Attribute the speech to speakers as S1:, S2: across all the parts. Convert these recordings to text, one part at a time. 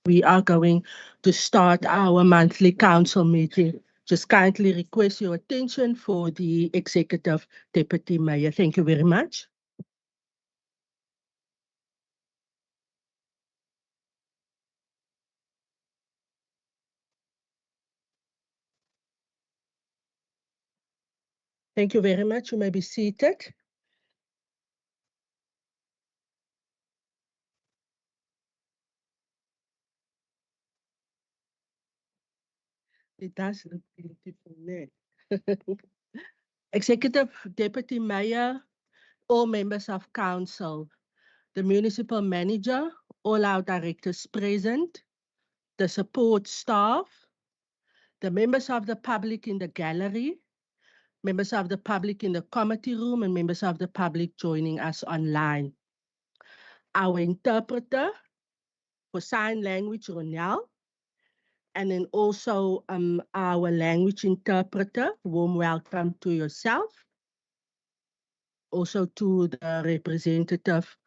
S1: we are going to start our monthly council meeting. Just kindly request your attention for the Executive Deputy Mayor. Thank you very much. Thank you very much. You may be seated. It does look beautiful, ne? Executive Deputy Mayor, all members of council, the municipal manager, all our directors present, the support staff, the members of the public in the gallery, members of the public in the committee room, and members of the public joining us online. Our interpreter for sign language, Ronel, and then also our language interpreter. Warm welcome to yourself. Also to the representative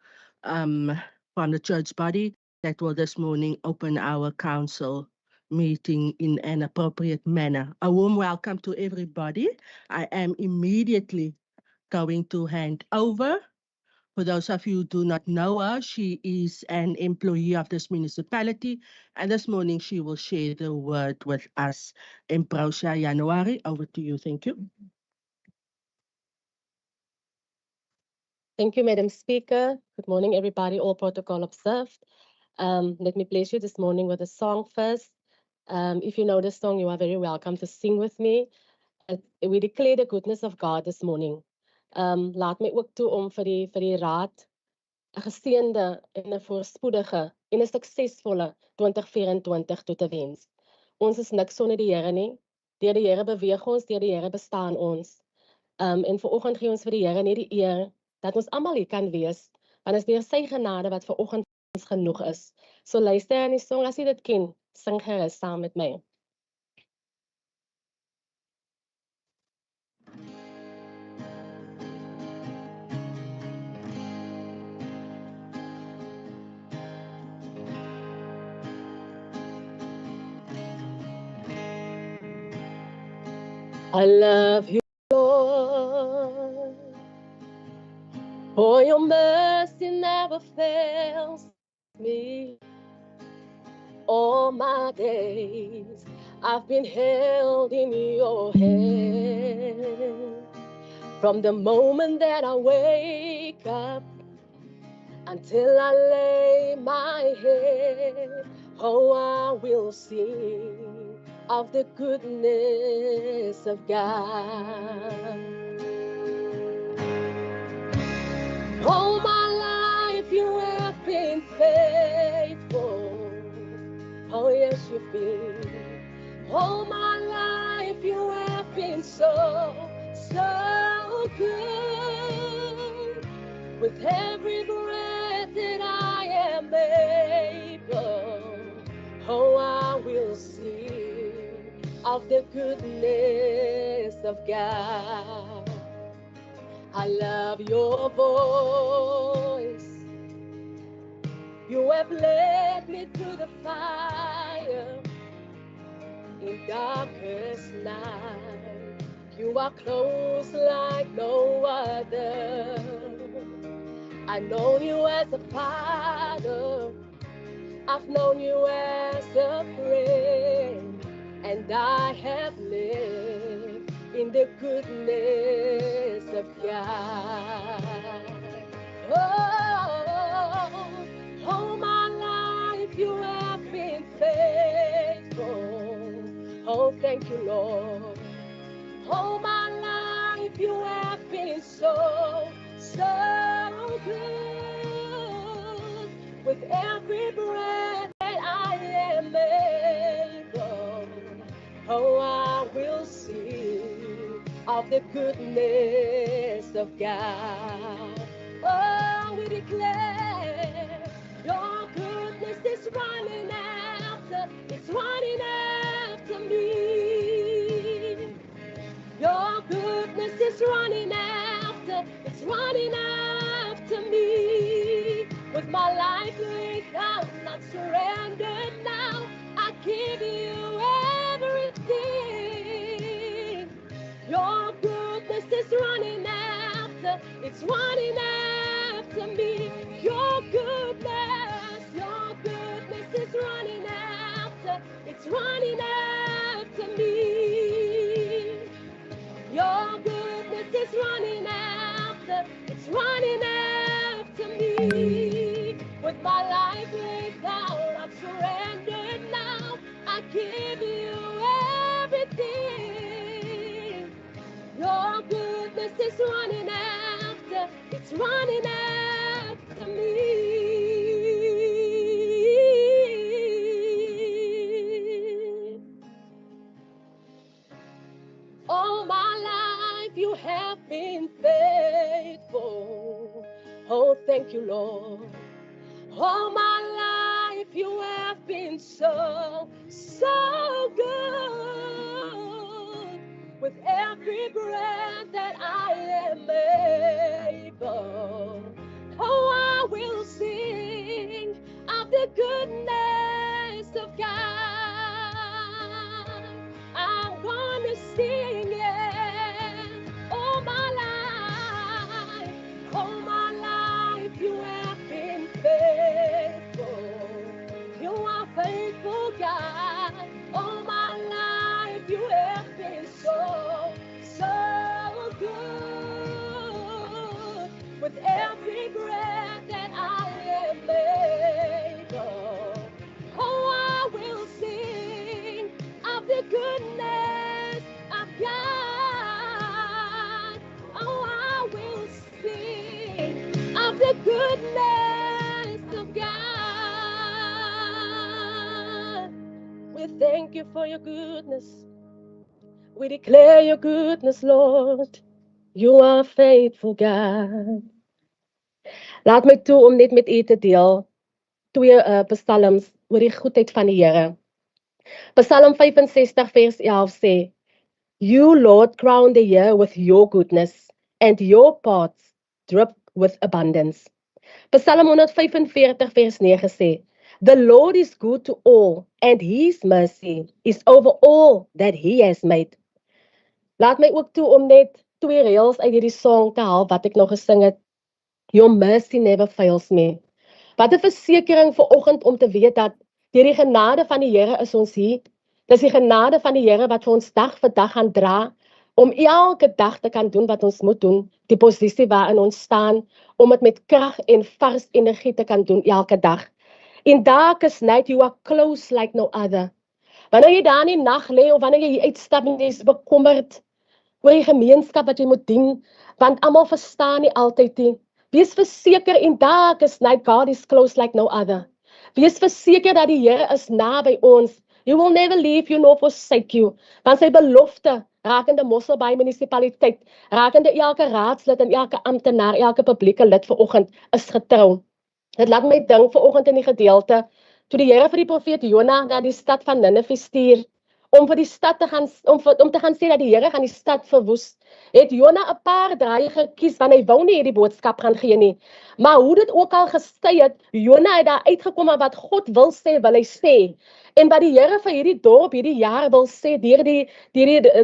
S1: from the church body that will this morning open our council meeting in an appropriate manner. A warm welcome to everybody. I am immediately going to hand over. For those of you who do not know her, she is an employee of this municipality, and this morning she will share the word with us. Emprosia January, over to you. Thank you.
S2: Thank you, Madam Speaker. Good morning, everybody. All protocol observed. Let me bless you this morning with a song first. If you know the song, you are very welcome to sing with me. We declare the goodness of God this morning. Laat my ook toe om vir die raad 'n geseënde en 'n voorspoedige en 'n suksesvolle 2024 toe te wens. Ons is niks sonder die Here nie. Deur die Here beweeg ons, deur die Here bestaan ons. En vanoggend gee ons vir die Here net die eer dat ons almal hier kan wees, want is deur sy genade wat vanoggend ons genoeg is. So luister aan die song as jy dit ken, sing gerus saam met my. I love you, Lord, for your mercy never fails me. All my days I've been held in your hand. From the moment that I wake up until I lay my head, oh, I will sing of the goodness of God. All my life you have been faithful. Oh yes, you've been. All my life you have been so good. With every breath that I am able, oh, I will sing of the goodness of God. I love your voice. You have led me through the fire in darkest night. You are close like no other. I've known you as a father. I've known you as a friend. And I have lived in the goodness of God. Oh, my life you have been faithful. Oh, thank you, Lord. Oh, my life you have been so good. With every breath that I am able, oh, I will sing of the goodness of God. Oh, we declare your goodness is running after, it's running after me. Your goodness is running after, it's running after me. With my life laid down, I'm surrendered now. give you everything. Your goodness is running after, it's running after me. Your goodness is running after, it's running after me. Your goodness is running after, it's running after me. With my life laid down, I'm surrendered now. I give you everything. Your goodness is running after, it's running after me. All my life you have been faithful. Oh, thank you, Lord. All my life you have been so, so good. With every breath that I am able, oh, I will sing of the goodness of God. I'm gonna sing it all my life you have been faithful. You are faithful, God. All my life you have been so, so good. With every breath that I am able, oh, I will sing of the goodness of God. Oh, I will sing of the goodness of God. We thank you for your goodness. We declare your goodness, Lord. You are faithful, God. Laat my toe om net met u te deel twee psalms oor die goedheid van die Here. Psalm 65 vers 11 sê: You, Lord, crown the year with your goodness, and your paths drip with abundance. Psalm 145 vers 9 sê: The Lord is good to all, and his mercy is over all that he has made. Laat my ook toe om net twee reels uit hierdie song te haal wat ek nog gesing het. Your mercy never fails me. Wat 'n versekering vir oggend om te weet dat deur die genade van die Here is ons hier. Dis die genade van die Here wat vir ons dag vir dag gaan dra om elke dag te kan doen wat ons moet doen, die posisie waarin ons staan, om dit met krag en vars energie te kan doen elke dag. In darkest night you are close like no other. Wanneer jy daar in die nag lê of wanneer jy uitstap en jy is bekommerd oor die gemeenskap wat jy moet dien, want almal verstaan nie altyd nie. Wees verseker in darkest night God is close like no other. Wees verseker dat die Here is naby ons. He will never leave you nor forsake you. Want sy belofte rakende Mossel by Municipaliteit, rakende elke raadslid en elke amptenaar, elke publieke lid vanoggend is getrou. Dit laat my dink vanoggend in die gedeelte toe die Here vir die profeet Jona na die stad van Ninive stuur om vir die stad te gaan om te gaan sê dat die Here gaan die stad verwoes. Het Jona 'n paar draaie gekies want hy wou nie hierdie boodskap gaan gee nie. Maar hoe dit ook al gesê het, Jona het daar uitgekom aan wat God wil sê, wil hy sê. En wat die Here vir hierdie dorp hierdie jaar wil sê deur die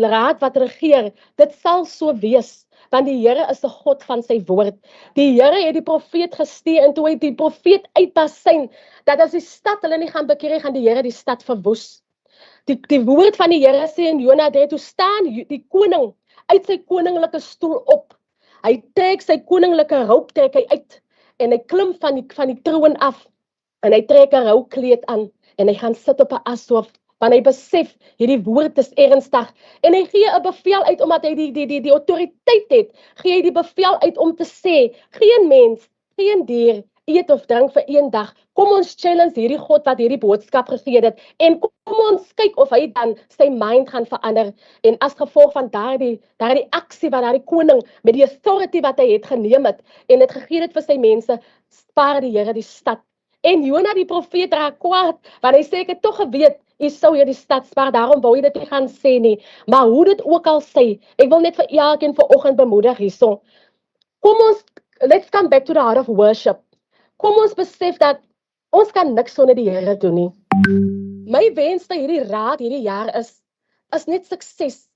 S2: raad wat regeer, dit sal so wees. Want die Here is 'n God van sy woord. Die Here het die profeet gestuur en toe het die profeet uitbasyn dat as die stad hulle nie gaan bekeer, gaan die Here die stad verwoes. Die woord van die Here sê in Jona 3, toe staan die koning uit sy koninklike stoel op. Hy trek sy koninklike robe trek hy uit en hy klim van die troon af en hy trek 'n roukleed aan en hy gaan sit op 'n ashof. Want hy besef hierdie woord is ernstig en hy gee 'n bevel uit omdat hy die autoriteit het. Gee hy die bevel uit om te sê: geen mens, geen dier eet of drink vir een dag. Kom ons challenge hierdie God wat hierdie boodskap gegee het en kom ons kyk of hy dan sy mind gaan verander. En as gevolg van daardie aksie wat daardie koning met die authority wat hy het geneem het en dit gegee het vir sy mense, spaar die Here die stad. En Jona die profeet raak kwaad, want hy sê ek het tog geweet jy sou hierdie stad spaar, daarom wou jy dit nie gaan sê nie. Maar hoe dit ook al sê, ek wil net vir elkeen vanoggend bemoedig hierso. Let's come back to the heart of worship. Kom ons besef dat ons kan niks sonder die Here doen nie. My wens vir hierdie raad hierdie jaar is net sukses.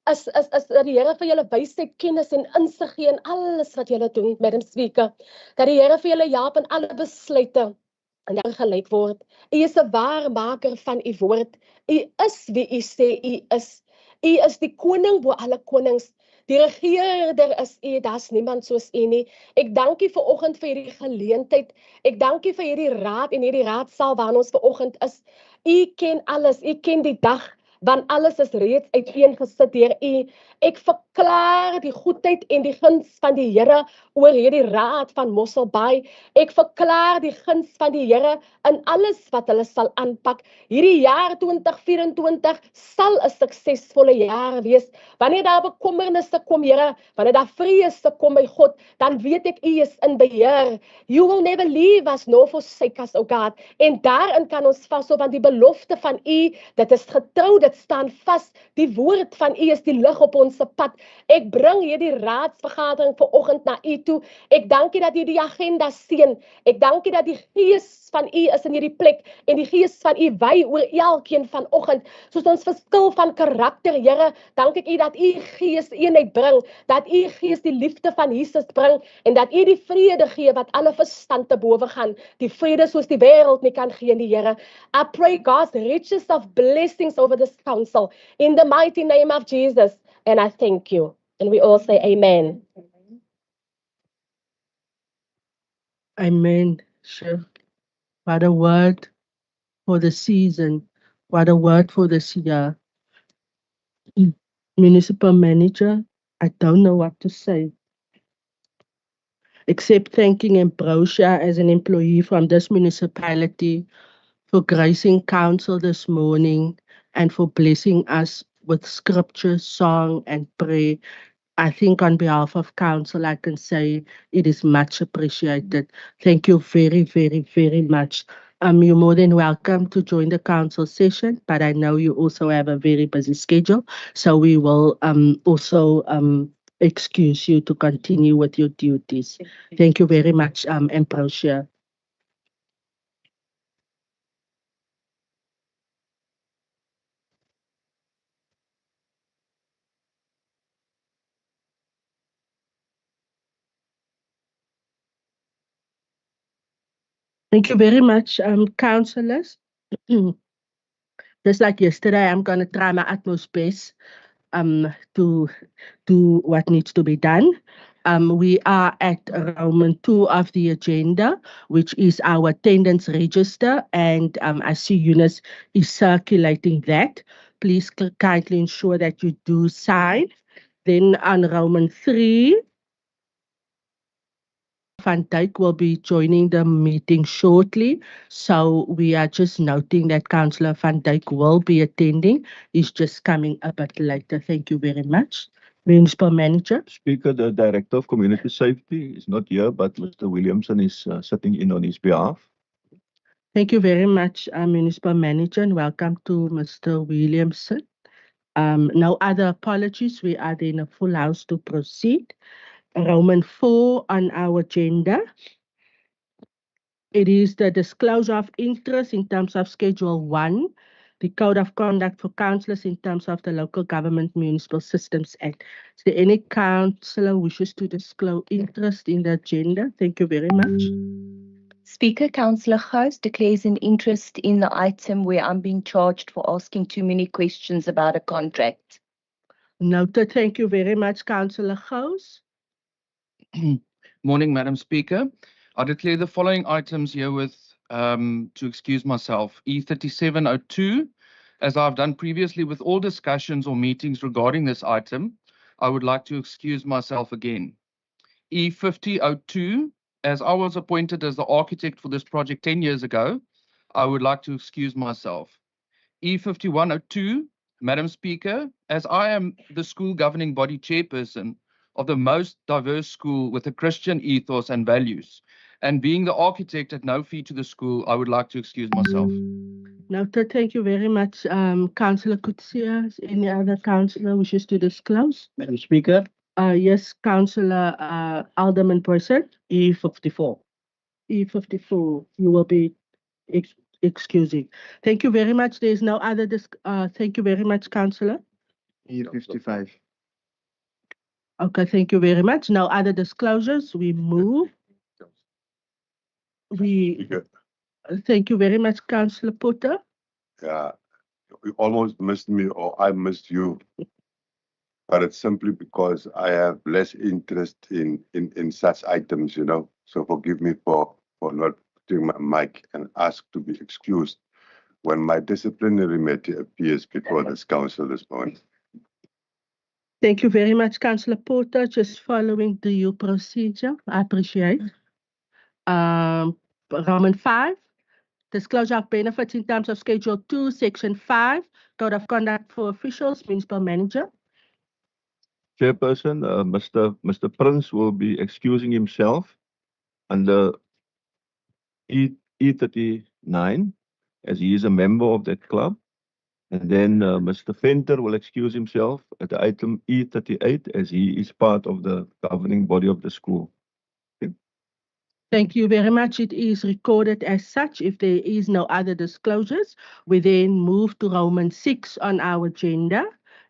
S2: Is dat die Here vir julle wysheid, kennis en insig gee in alles wat julle doen, Madam Speaker. Dat die Here vir julle help in alle besluite en dat gelyk word. U is 'n waarmaker van u woord. U is wie u sê u is. U is die koning bo alle konings. Die regerder is u, daar's niemand soos u nie. Ek dank u vir oggend vir hierdie geleentheid. Ek dank u vir hierdie raad en hierdie raadsaal waarin ons ver oggend is. U ken alles, u ken die dag, want alles is reeds uiteengesit deur u. Ek verklaar die goedheid en die guns van die Here oor hierdie raad van Mossel Bay. Ek verklaar die guns van die Here in alles wat hulle sal aanpak. Hierdie jaar 2024 sal 'n suksesvolle jaar wees. Wanneer daar bekommernisse kom, Here, wanneer daar vrese kom, my God, dan weet ek u is in beheer. You will never leave us nor forsake us, O God. En daarin kan ons vashou, want die belofte van u, dit is getrou, dit staan vas. Die woord van u is die lig op ons pad. Ek bring hierdie raadsvergadering vanoggend na u toe. Ek dank u dat u die agenda seën. Ek dank u dat die gees van u is in hierdie plek en die gees van u wy oor elkeen vanoggend. Soos ons verskil van karakter, Here, dank ek u dat u gees eenheid bring, dat u gees die liefde van Jesus bring en dat u die vrede gee wat alle verstand te bowe gaan. Die vrede soos die wêreld nie kan gee nie, Here. I pray God's riches of blessings over this council in the mighty name of Jesus, and I thank you. And we all say amen.
S1: Amen. Sure. What a word for the season. What a word for this year. Municipal manager, I don't know what to say. Except thanking Ambrosia as an employee from this municipality for gracing council this morning and for blessing us with scripture, song, and prayer. I think on behalf of council, I can say it is much appreciated. Thank you very, very, very much. You're more than welcome to join the council session, but I know you also have a very busy schedule, so we will also excuse you to continue with your duties. Thank you very much, Ambrosia. Thank you very much, councillors. Just like yesterday, I'm going to try my utmost best to do what needs to be done. We are at Roman 2 of the agenda, which is our attendance register, and I see Eunice is circulating that. Please kindly ensure that you do sign. Then on Roman 3, Van Dijk will be joining the meeting shortly. So we are just noting that Councillor Van Dijk will be attending. He's just coming a bit later. Thank you very much. Municipal Manager.
S3: Speaker, the Director of Community Safety is not here, but Mr. Williamson is sitting in on his behalf.
S1: Thank you very much, Municipal Manager, and welcome to Mr. Williamson. No other apologies. We are in a full house to proceed. Roman 4 on our agenda. It is the disclosure of interest in terms of Schedule 1, the Code of Conduct for Councillors in terms of the Local Government Municipal Systems Act. Is there any councillor wishes to disclose interest in the agenda? Thank you very much.
S4: Speaker, Councillor Gous declares an interest in the item where I'm being charged for asking too many questions about a contract.
S1: Noted. Thank you very much, Councillor Gous.
S5: Morning, Madam Speaker. I declare the following items herewith to excuse myself. E3702, as I've done previously with all discussions or meetings regarding this item, I would like to excuse myself again. E5002, as I was appointed as the architect for this project 10 years ago, I would like to excuse myself. E5102, Madam Speaker, as I am the school governing body chairperson of the most diverse school with a Christian ethos and values, and being the architect at no fee to the school, I would like to excuse myself.
S1: Noted. Thank you very much, Councillor Kutsia. Any other councillor wishes to disclose?
S6: Madam Speaker.
S1: Yes, Councillor Alderman Person.
S6: E54.
S1: E54, you will be excusing. Thank you very much. There is no other, thank you very much, Councillor.
S6: E55.
S1: Okay, thank you very much. No other disclosures. We move. Thank you very much, Councillor Potter.
S7: Yeah, you almost missed me or I missed you. But it's simply because I have less interest in such items, you know. So forgive me for not putting my mic and ask to be excused when my disciplinary matter appears before this council this morning.
S1: Thank you very much, Councillor Porter. Just following the due procedure. I appreciate. Roman 5, disclosure of benefits in terms of Schedule 2, Section 5, Code of Conduct for Officials, Municipal Manager.
S3: Chairperson, Mr. Prince will be excusing himself under E39 as he is a member of that club. And then Mr. Venter will excuse himself at the item E38 as he is part of the governing body of the school.
S1: Thank you very much. It is recorded as such. If there is no other disclosures, we then move to Roman 6 on our agenda.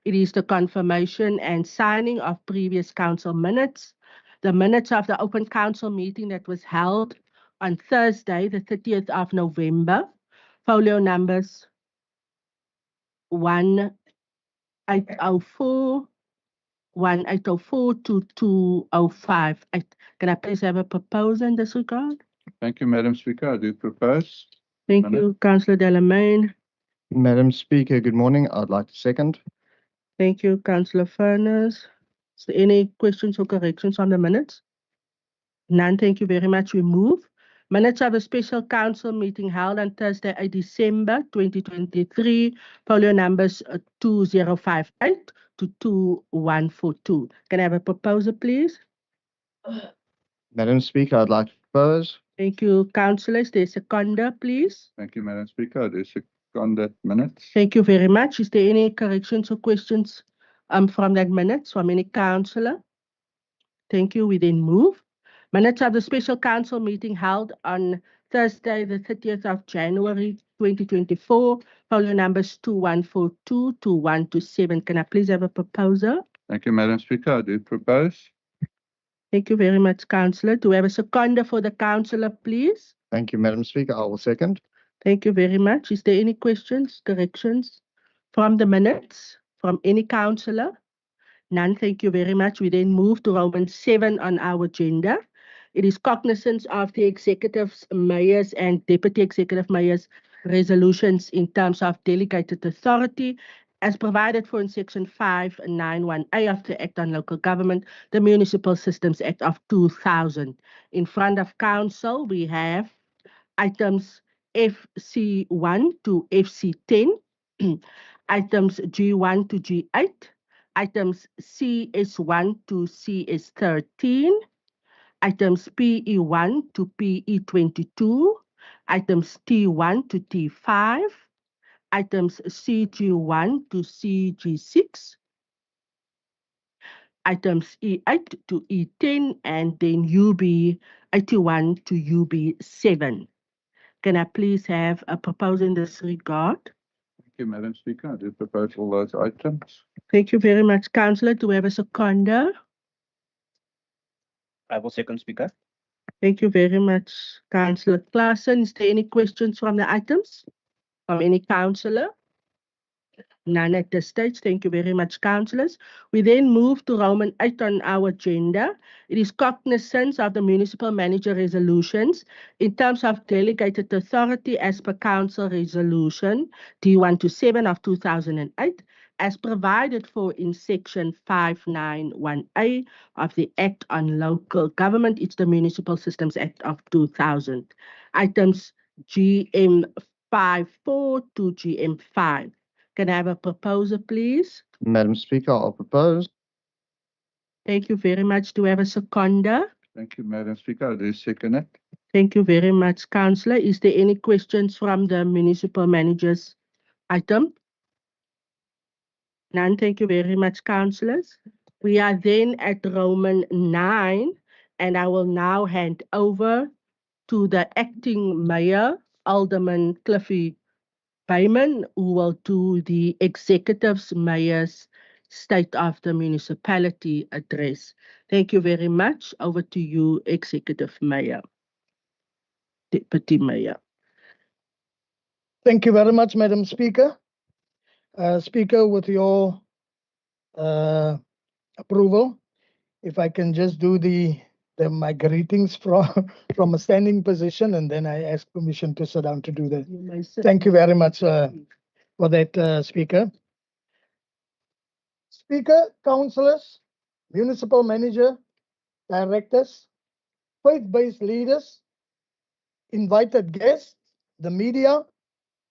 S1: It is the confirmation and signing of previous council minutes. The minutes of the open council meeting that was held on Thursday, the 30th of November. Folio numbers 1804, 1804 to 205. Can I please have a proposal in this regard?
S6: Thank you, Madam Speaker. I do propose.
S1: Thank you, Councillor Delamain.
S6: Madam Speaker, good morning. I'd like to second.
S1: Thank you, Councillor Furness. Is there any questions or corrections on the minutes? None, thank you very much. We move. Minutes of a special council meeting held on Thursday, 8 December 2023, folio numbers 2058 to 2142. Can I have a proposal, please?
S6: Madam Speaker, I'd like to propose.
S1: Thank you, councillors. There's a seconder, please.
S6: Thank you, Madam Speaker. I do second that minutes.
S1: Thank you very much. Is there any corrections or questions from that minutes from any councillor? Thank you. We then move. Minutes of the special council meeting held on Thursday, the 30th of January 2024, folio numbers 2142 to 2127. Can I please have a proposal?
S6: Thank you, Madam Speaker. I do propose.
S1: Thank you very much, councillor. Do we have a seconder for the councillor, please?
S6: Thank you, Madam Speaker. I will second.
S1: Thank you very much. Is there any questions, corrections from the minutes from any councillor? None, thank you very much. We then move to Roman 7 on our agenda. It is cognizance of the executives, mayors, and deputy executive mayors' resolutions in terms of delegated authority as provided for in Section 591A of the Act on Local Government, the Municipal Systems Act of 2000. In front of council, we have items FC1 to FC10, items G1 to G8, items CS1 to CS13, items PE1 to PE22, items T1 to T5, items CG1 to CG6, items E8 to E10, and then UB81 to UB7. Can I please have a proposal in this regard?
S6: Thank you, Madam Speaker. I do propose all those items.
S1: Thank you very much, Councillor. Do we have a seconder?
S8: I will second, Speaker.
S1: Thank you very much, Councillor Claassen. Is there any questions from the items? From any councillor? None at this stage. Thank you very much, councillors. We then move to Roman 8 on our agenda. It is cognizance of the municipal manager resolutions in terms of delegated authority as per council resolution D127 of 2008 as provided for in section 591A of the Act on Local Government. It's the Municipal Systems Act of 2000. Items GM54 to GM5. Can I have a proposal, please?
S6: Madam Speaker, I'll propose.
S1: Thank you very much. Do we have a seconder?
S6: Thank you, Madam Speaker. I do second it.
S1: Thank you very much, Councillor. Is there any questions from the municipal manager's item? None. Thank you very much, councillors. We are then at Roman 9, and I will now hand over to the acting mayor Alderman Cliffy Bayman, who will do the Executive's Mayor's State of the Municipality address. Thank you very much. Over to you, Executive Mayor, Deputy Mayor.
S8: Thank you very much, Madam Speaker. Speaker, with your approval, if I can just do my greetings from a standing position, and then I ask permission to sit down to do that. Thank you very much for that, Speaker. Speaker, councillors, municipal manager, directors, faith-based leaders, invited guests, the media,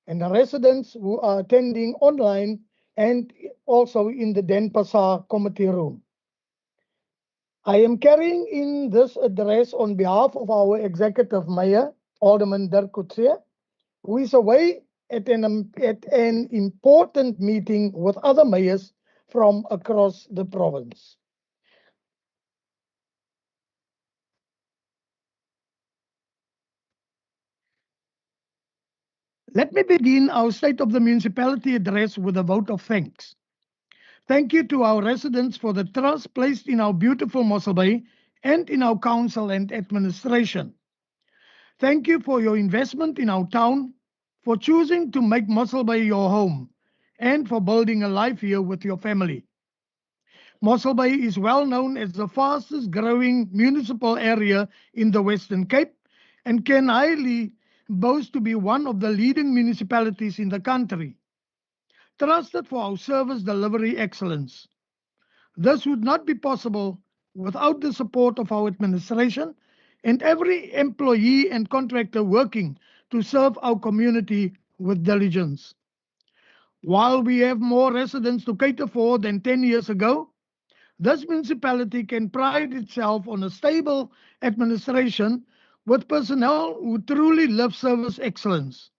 S8: and the residents who are attending online and also in the Denpasar committee room. I am carrying in this address on behalf of our Executive Mayor, Alderman Dirk Coetzee, who is away at an important meeting with other mayors from across the province. Let me begin our State of the Municipality address with a vote of thanks. Thank you to our residents for the trust placed in our beautiful Mossel Bay and in our council and administration. Thank you for your investment in our town, for choosing to make Mossel Bay your home, and for building a life here with your family. Mossel Bay is well known as the fastest growing municipal area in the Western Cape and can highly boast to be one of the leading municipalities in the country, trusted for our service delivery excellence. This would not be possible without the support of our administration and every employee and contractor working to serve our community with diligence. While we have more residents to cater for than 10 years ago, this municipality can pride itself on a stable administration with personnel who truly live service excellence.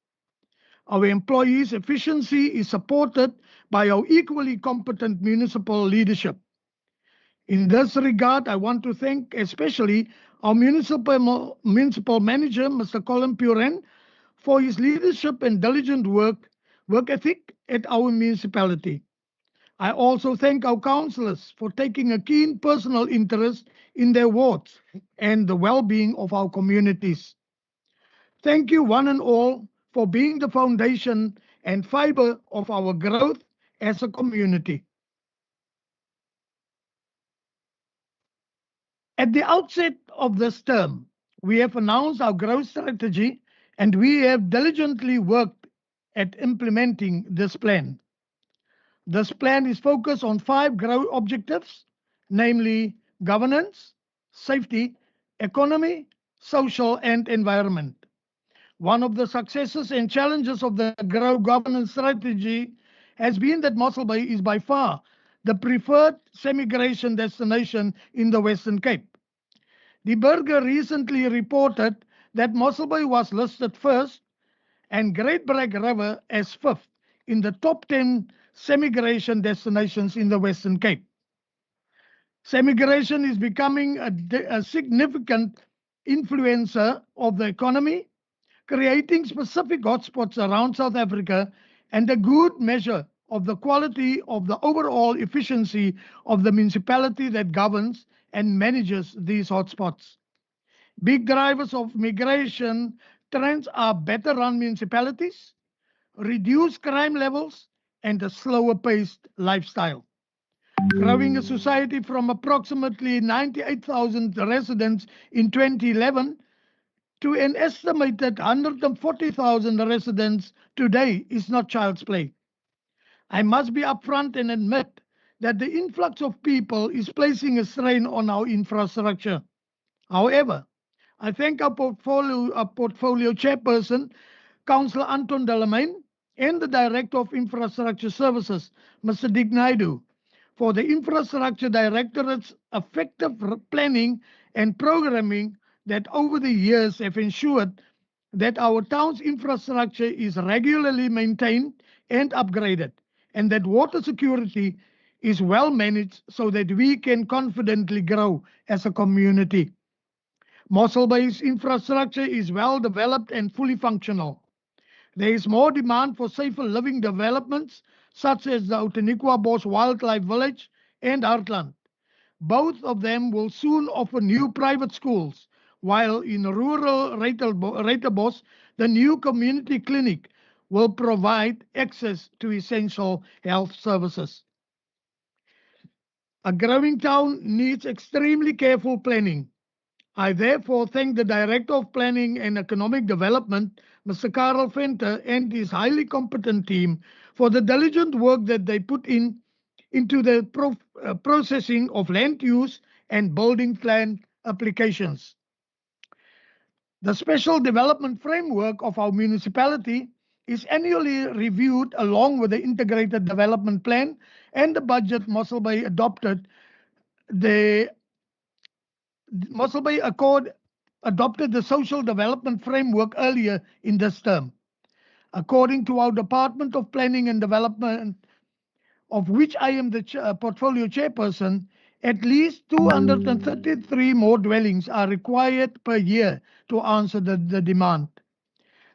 S8: Our employees' efficiency is supported by our equally competent municipal leadership. In this regard, I want to thank especially our municipal manager, Mr. Colin Puren, for his leadership and diligent work ethic at our municipality. I also thank our councillors for taking a keen personal interest in their wards and the well-being of our communities. Thank you one and all for being the foundation and fiber of our growth as a community. At the outset of this term, we have announced our growth strategy and we have diligently worked at implementing this plan. This plan is focused on 5 growth objectives, namely governance, safety, economy, social, and environment. One of the successes and challenges of the growth governance strategy has been that Mossel Bay is by far the preferred semi-migration destination in the Western Cape. The Burger recently reported that Mossel Bay was listed first and Great Bragg River as 5th in the top 10 semi-migration destinations in the Western Cape. Semi-migration is becoming a significant influencer of the economy, creating specific hotspots around South Africa and a good measure of the quality of the overall efficiency of the municipality that governs and manages these hotspots. Big drivers of migration trends are better run municipalities, reduced crime levels, and a slower paced lifestyle. Growing a society from approximately 98,000 residents in 2011 to an estimated 140,000 residents today is not child's play. I must be upfront and admit that the influx of people is placing a strain on our infrastructure. However, I thank our portfolio chairperson, Councillor Anton Delamain, and the Director of Infrastructure Services, Mr. Dick Naidu, for the Infrastructure Directorate's effective planning and programming that over the years have ensured that our town's infrastructure is regularly maintained and upgraded, and that water security is well managed so that we can confidently grow as a community. Mossel Bay's infrastructure is well developed and fully functional. There is more demand for safer living developments, such as the Outeniqua Bos Wildlife Village and Heartland. Both of them will soon offer new private schools, while in rural Reiterbos, the new community clinic will provide access to essential health services. A growing town needs extremely careful planning. I therefore thank the Director of Planning and Economic Development, Mr. Karel Venter, and his highly competent team for the diligent work that they put into the processing of land use and building plan applications. The special development framework of our municipality is annually reviewed along with the integrated development plan and the budget Mossel Bay adopted. The Mossel Bay Accord adopted the social development framework earlier in this term. According to our Department of Planning and Development, of which I am the portfolio chairperson, at least 233 more dwellings are required per year to answer the demand.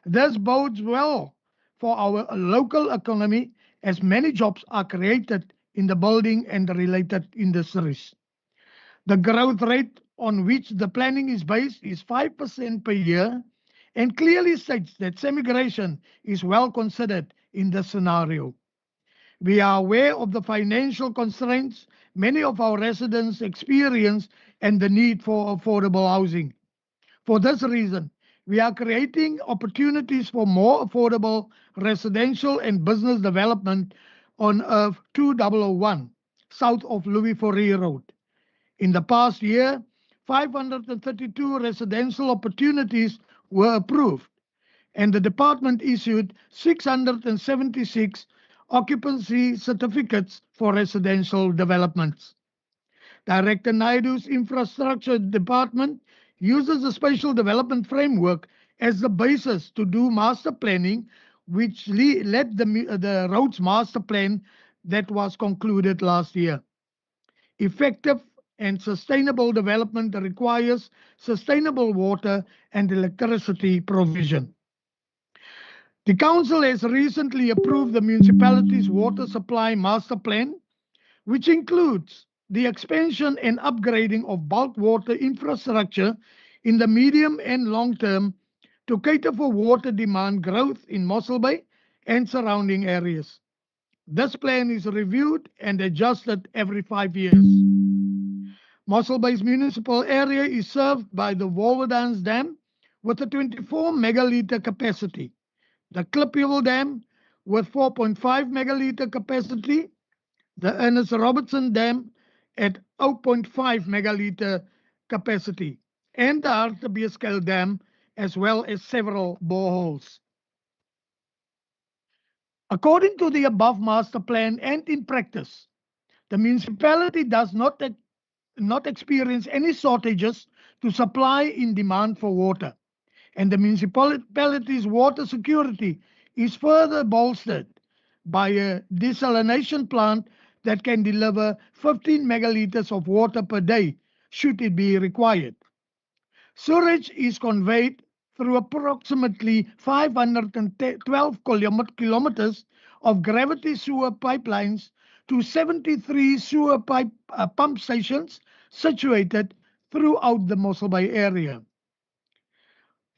S8: This bodes well for our local economy, as many jobs are created in the building and the related industries. The growth rate on which the planning is based is 5% per year, and clearly states that semigration is well considered in this scenario. We are aware of the financial constraints many of our residents experience and the need for affordable housing. For this reason, we are creating opportunities for more affordable residential and business development on Earth 2001, south of Louis Fourie Road. In the past year, 532 residential opportunities were approved, and the department issued 676 occupancy certificates for residential developments. Director Naidu's infrastructure department uses the spatial development framework as the basis to do master planning, which led the roads master plan that was concluded last year. Effective and sustainable development requires sustainable water and electricity provision. The council has recently approved the municipality's water supply master plan, which includes the expansion and upgrading of bulk water infrastructure in the medium and long term to cater for water demand growth in Mossel Bay and surrounding areas. This plan is reviewed and adjusted every 5 years. Mossel Bay's municipal area is served by the Wolverdans Dam with a 24 megaliter capacity, the Clippieville Dam with 4.5 megaliter capacity, the Ernest Robertson Dam at 0.5 megaliter capacity, and the Hartbeespoort Dam, as well as several boreholes. According to the above master plan and in practice, the municipality does not experience any shortages to supply in demand for water, and the municipality's water security is further bolstered by a desalination plant that can deliver 15 megaliters of water per day should it be required. Sewage is conveyed through approximately 512 kilometers of gravity sewer pipelines to 73 sewer pump stations situated throughout the Mossel Bay area.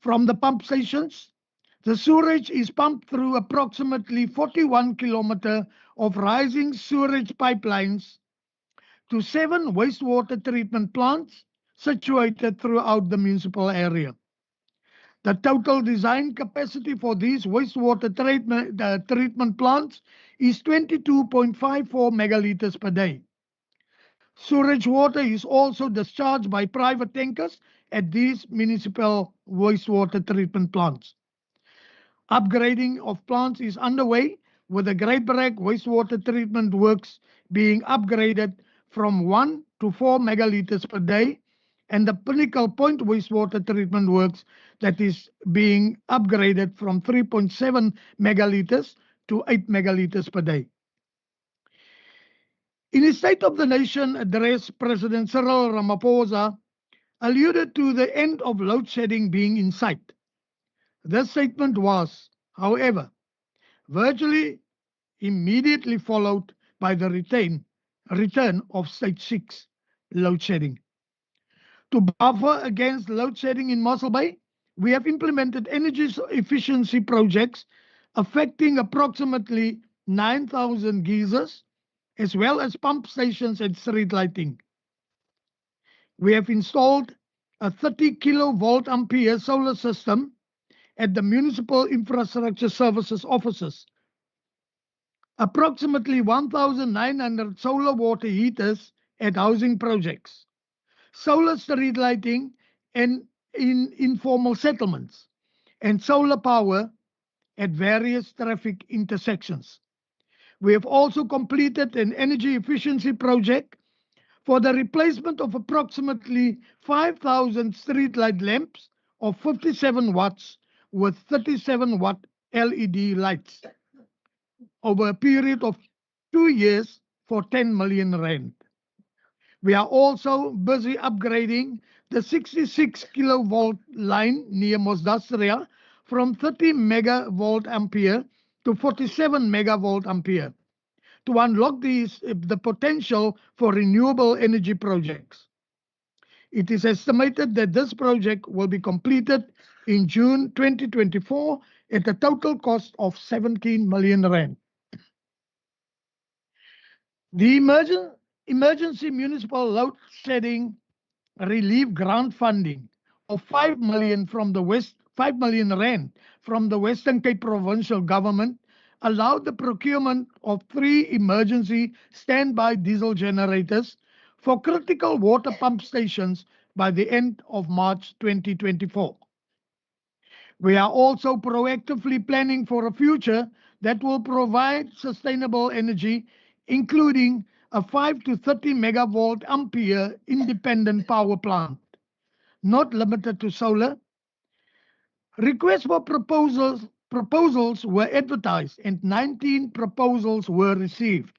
S8: From the pump stations, the sewerage is pumped through approximately 41 kilometers of rising sewerage pipelines to 7 wastewater treatment plants situated throughout the municipal area. The total design capacity for these wastewater treatment plants is 22.54 megaliters per day. Sewerage water is also discharged by private tankers at these municipal wastewater treatment plants. Upgrading of plants is underway, with the Great Brak wastewater treatment works being upgraded from 1 to 4 megaliters per day, and the Pinnacle Point wastewater treatment works that is being upgraded from 3.7 megaliters to 8 megaliters per day. In his State of the Nation address, President Cyril Ramaphosa alluded to the end of load shedding being in sight. This statement was, However, virtually immediately followed by the return of stage 6 load shedding. To buffer against load shedding in Mossel Bay, we have implemented energy efficiency projects affecting approximately 9,000 geysers, as well as pump stations and street lighting. We have installed a 30 kilovolt ampere solar system at the Municipal Infrastructure Services offices. Approximately 1,900 solar water heaters at housing projects, solar street lighting and in informal settlements, and solar power at various traffic intersections. We have also completed an energy efficiency project for the replacement of approximately 5,000 streetlight lamps of 57 watts with 37-watt LED lights over a period of 2 years for 10 million rand. We are also busy upgrading the 66 kilovolt line near Mossel from 30 megavolt ampere to 47 megavolt ampere to unlock the potential for renewable energy projects. It is estimated that this project will be completed in June 2024 at a total cost of 17 million rand. The emergency municipal load shedding relief grant funding of 5 million from the 5 million rand from the Western Cape Provincial Government allowed the procurement of 3 emergency standby diesel generators for critical water pump stations by the end of March 2024. We are also proactively planning for a future that will provide sustainable energy, including a 5 to 30 megavolt ampere independent power plant, not limited to solar. Requests for proposals were advertised and 19 proposals were received.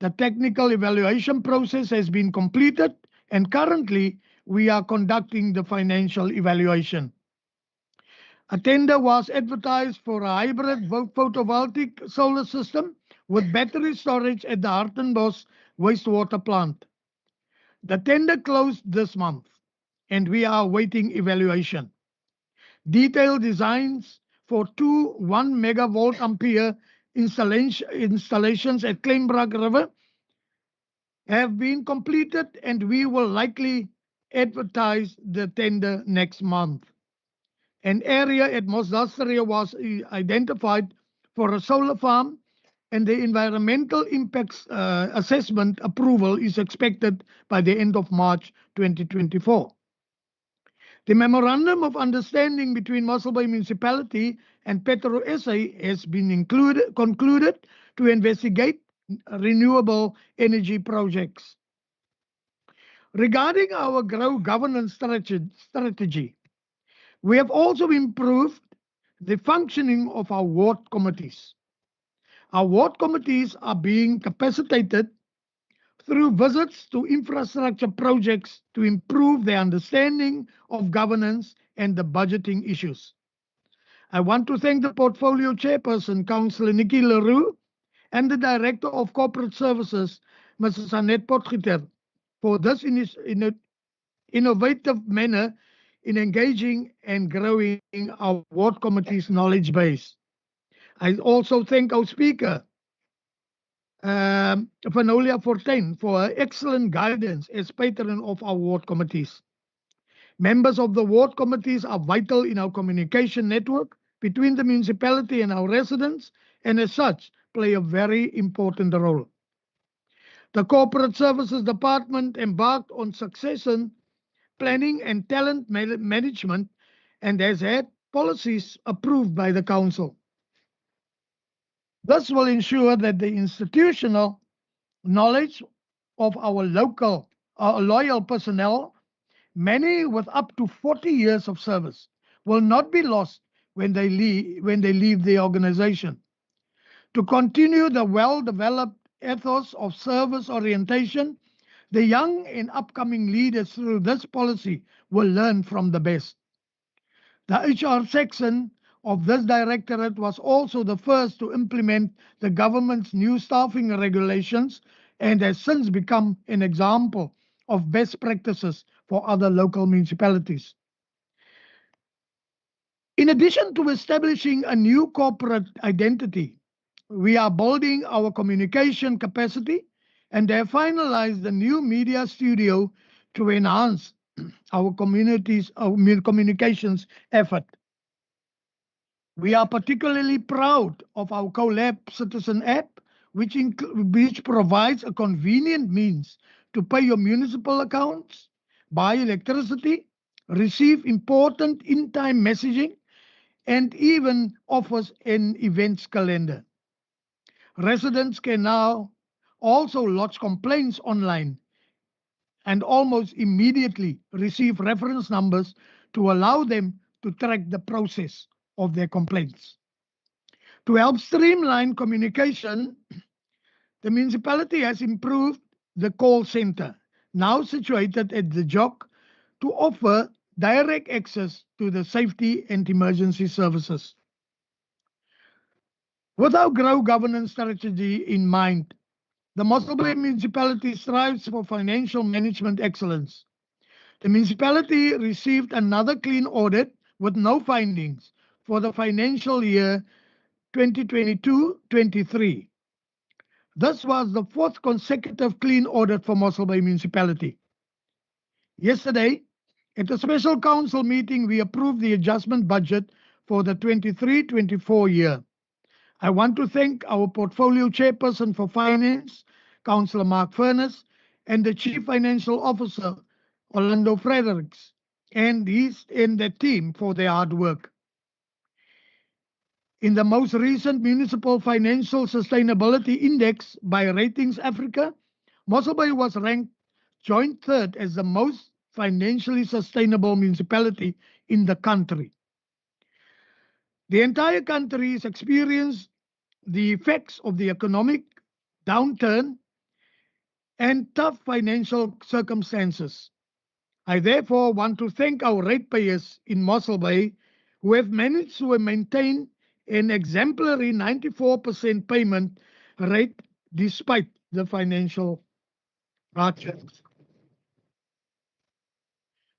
S8: The technical evaluation process has been completed and currently we are conducting the financial evaluation. A tender was advertised for a hybrid photovoltaic solar system with battery storage at the Hartenbos wastewater plant. The tender closed this month and we are awaiting evaluation. Detailed designs for 2 1 megavolt ampere installations at Kleinbrak River have been completed and we will likely advertise the tender next month. An area at Mossel was identified for a solar farm and the environmental impacts assessment approval is expected by the end of March 2024. The Memorandum of Understanding between Mossel Bay Municipality and Petro SA has been concluded to investigate renewable energy projects. Regarding our governance strategy, we have also improved the functioning of our ward committees. Our ward committees are being capacitated through visits to infrastructure projects to improve their understanding of governance and the budgeting issues. I want to thank the Portfolio Chairperson, Councillor Nikki Leroux, and the Director of Corporate Services, Mrs. Annette Potgieter, for this innovative manner in engaging and growing our ward committee's knowledge base. I also thank our speaker, Vanolia Fortuin, for her excellent guidance as patron of our ward committees. Members of the ward committees are vital in our communication network between the municipality and our residents, and as such, play a very important role. The Corporate Services Department embarked on succession planning and talent management and has had policies approved by the council. This will ensure that the institutional knowledge of our loyal personnel, many with up to 40 years of service, will not be lost when they leave the organization. To continue the well-developed ethos of service orientation, the young and upcoming leaders through this policy will learn from the best. The HR section of this directorate was also the first to implement the government's new staffing regulations and has since become an example of best practices for other local municipalities. In addition to establishing a new corporate identity, we are building our communication capacity and have finalized the new media studio to enhance our communications effort. We are particularly proud of our Collab Citizen app, which provides a convenient means to pay your municipal accounts, buy electricity, receive important in-time messaging, and even offers an events calendar. Residents can now also lodge complaints online and almost immediately receive reference numbers to allow them to track the process of their complaints. To help streamline communication, the municipality has improved the call center, now situated at the JOC, to offer direct access to the safety and emergency services. With our Grow governance strategy in mind, the Mossel Bay municipality strives for financial management excellence. The municipality received another clean audit with no findings for the financial year 2022-23. This was the fourth consecutive clean audit for Mossel Bay municipality. Yesterday, at a special council meeting, we approved the adjustment budget for the 23-24 year. I want to thank our portfolio chairperson for finance, Councillor Mark Furness, and the chief financial officer, Orlando Fredericks, and the team for their hard work. In the most recent Municipal Financial Sustainability Index by Ratings Africa, Mossel Bay was ranked joint third as the most financially sustainable municipality in the country. The entire country has experienced the effects of the economic downturn and tough financial circumstances. I therefore want to thank our ratepayers in Mossel Bay who have managed to maintain an exemplary 94% payment rate despite the financial hardships.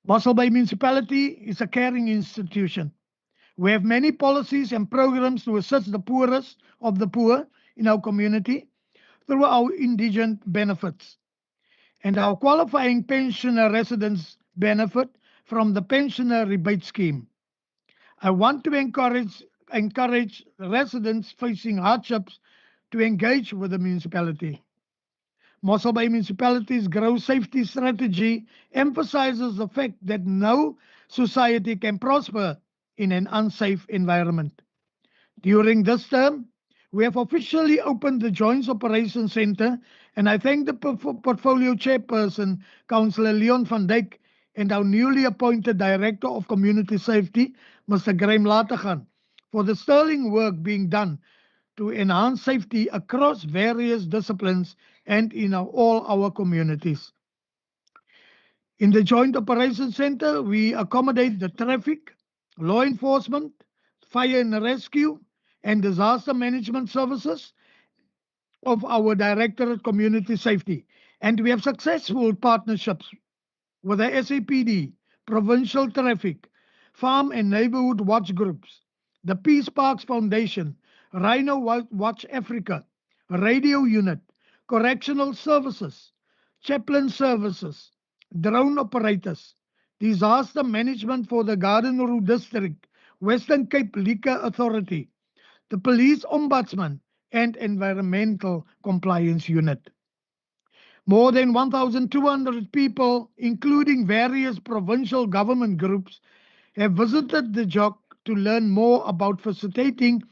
S8: Mossel Bay Municipality is a caring institution. We have many policies and programs to assist the poorest of the poor in our community through our indigent benefits. And our qualifying pensioner residents benefit from the pensioner rebate scheme. I want to encourage residents facing hardships to engage with the municipality. Mossel Bay Municipality's Grow Safety Strategy emphasizes the fact that no society can prosper in an unsafe environment. During this term, we have officially opened the Joint Operations Center, and I thank the portfolio chairperson, Councillor Leon van Dijk, and our newly appointed Director of Community Safety, Mr. Graham Lategan, for the sterling work being done to enhance safety across various disciplines and in all our communities. In the Joint Operations Center, we accommodate the traffic, law enforcement, fire and rescue, and disaster management services of our Directorate Community Safety. And we have successful partnerships with the SAPD, Provincial Traffic, Farm and Neighborhood Watch Groups, the Peace Parks Foundation, Rhino Watch Africa, Radio Unit, Correctional Services, Chaplain Services, Drone Operators, Disaster Management for the Garden Route District, Western Cape Liquor Authority, the Police Ombudsman, and Environmental Compliance Unit. More than 1,200 people, including various provincial government groups, have visited the JOC to learn more about facilitating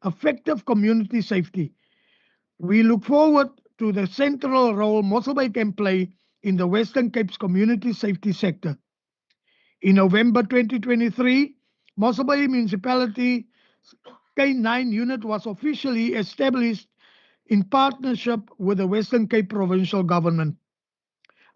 S8: effective community safety. We look forward to the central role Mossel Bay can play in the Western Cape's community safety sector. In November 2023, Mossel Bay Municipality K9 unit was officially established in partnership with the Western Cape Provincial Government.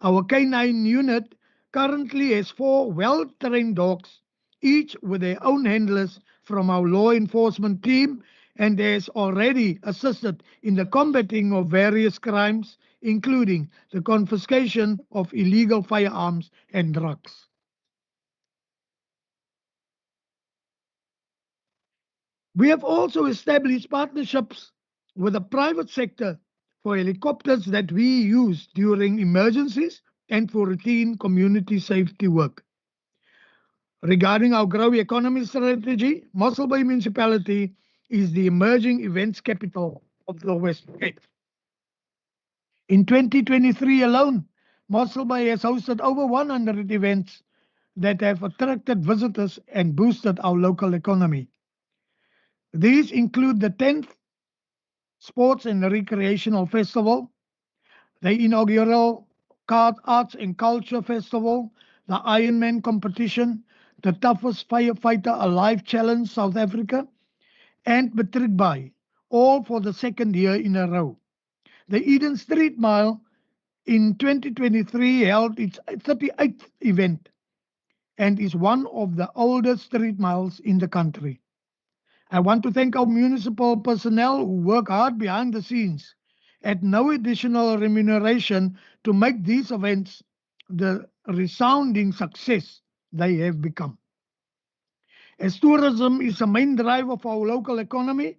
S8: Our K9 unit currently has 4 well-trained dogs, each with their own handlers from our law enforcement team and has already assisted in the combating of various crimes, including the confiscation of illegal firearms and drugs. We have also established partnerships with the private sector for helicopters that we use during emergencies and for routine community safety work. Regarding our Grow Economy strategy, Mossel Bay Municipality is the emerging events capital of the Western Cape. In 2023 alone, Mossel Bay has hosted over 100 events that have attracted visitors and boosted our local economy. These include the 10th Sports and Recreational Festival, the inaugural Arts and Culture Festival, the Ironman competition, the Toughest Firefighter Alive Challenge South Africa, and Matric Bay, all for the second year in a row. The Eden Street Mile in 2023 held its 38th event and is one of the oldest street miles in the country. I want to thank our municipal personnel who work hard behind the scenes at no additional remuneration to make these events the resounding success they have become. As tourism is a main driver of our local economy,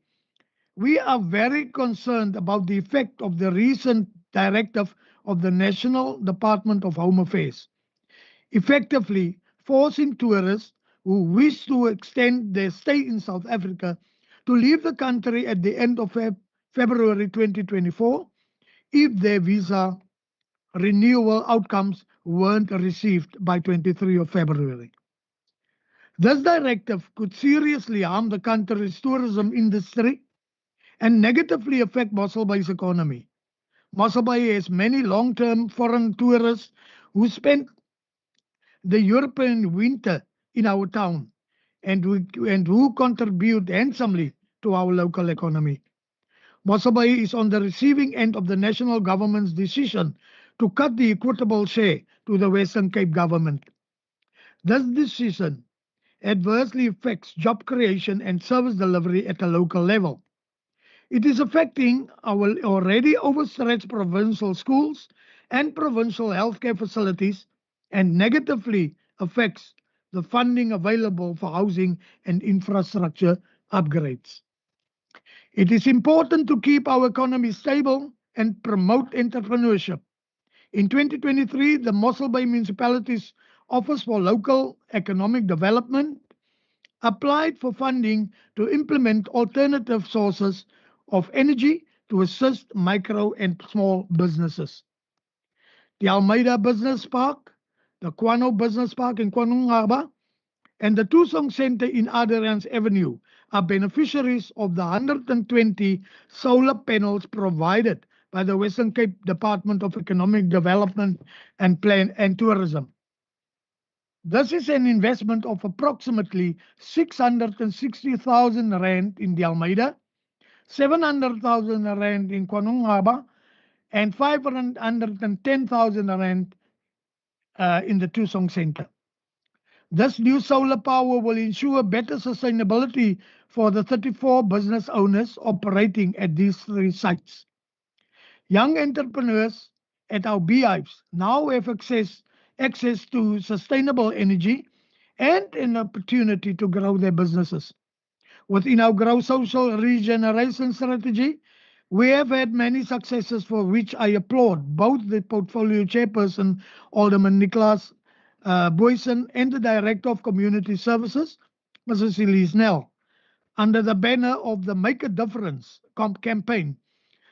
S8: we are very concerned about the effect of the recent directive of the National Department of Home Affairs, effectively forcing tourists who wish to extend their stay in South Africa to leave the country at the end of February 2024 if their visa renewal outcomes weren't received by 23 of February. This directive could seriously harm the country's tourism industry and negatively affect Mossel Bay's economy. Mossel Bay has many long-term foreign tourists who spend the European winter in our town and who contribute handsomely to our local economy. Mossel Bay is on the receiving end of the national government's decision to cut the equitable share to the Western Cape government. This decision adversely affects job creation and service delivery at a local level. It is affecting our already overstretched provincial schools and provincial healthcare facilities and negatively affects the funding available for housing and infrastructure upgrades. It is important to keep our economy stable and promote entrepreneurship. In 2023, the Mossel Bay Municipality's Office for Local Economic Development applied for funding to implement alternative sources of energy to assist micro and small businesses. The Almeida Business Park, the Kwano Business Park in Kwanongaba, and the Tusong Center in Adrians Avenue are beneficiaries of the 120 solar panels provided by the Western Cape Department of Economic Development and Plan and Tourism. This is an investment of approximately 660,000 rand in the Almeida, 700,000 rand in Kwanongaba, and 510,000 rand in the Tusong Center. This new solar power will ensure better sustainability for the 34 business owners operating at these three sites. Young entrepreneurs at our beehives now have access to sustainable energy and an opportunity to grow their businesses. Within our Grow Social Regeneration strategy, we have had many successes for which I applaud both the portfolio chairperson, Alderman Nicholas Boyson, and the Director of Community Services, Mrs. Elise Nell. Under the banner of the Make a Difference campaign,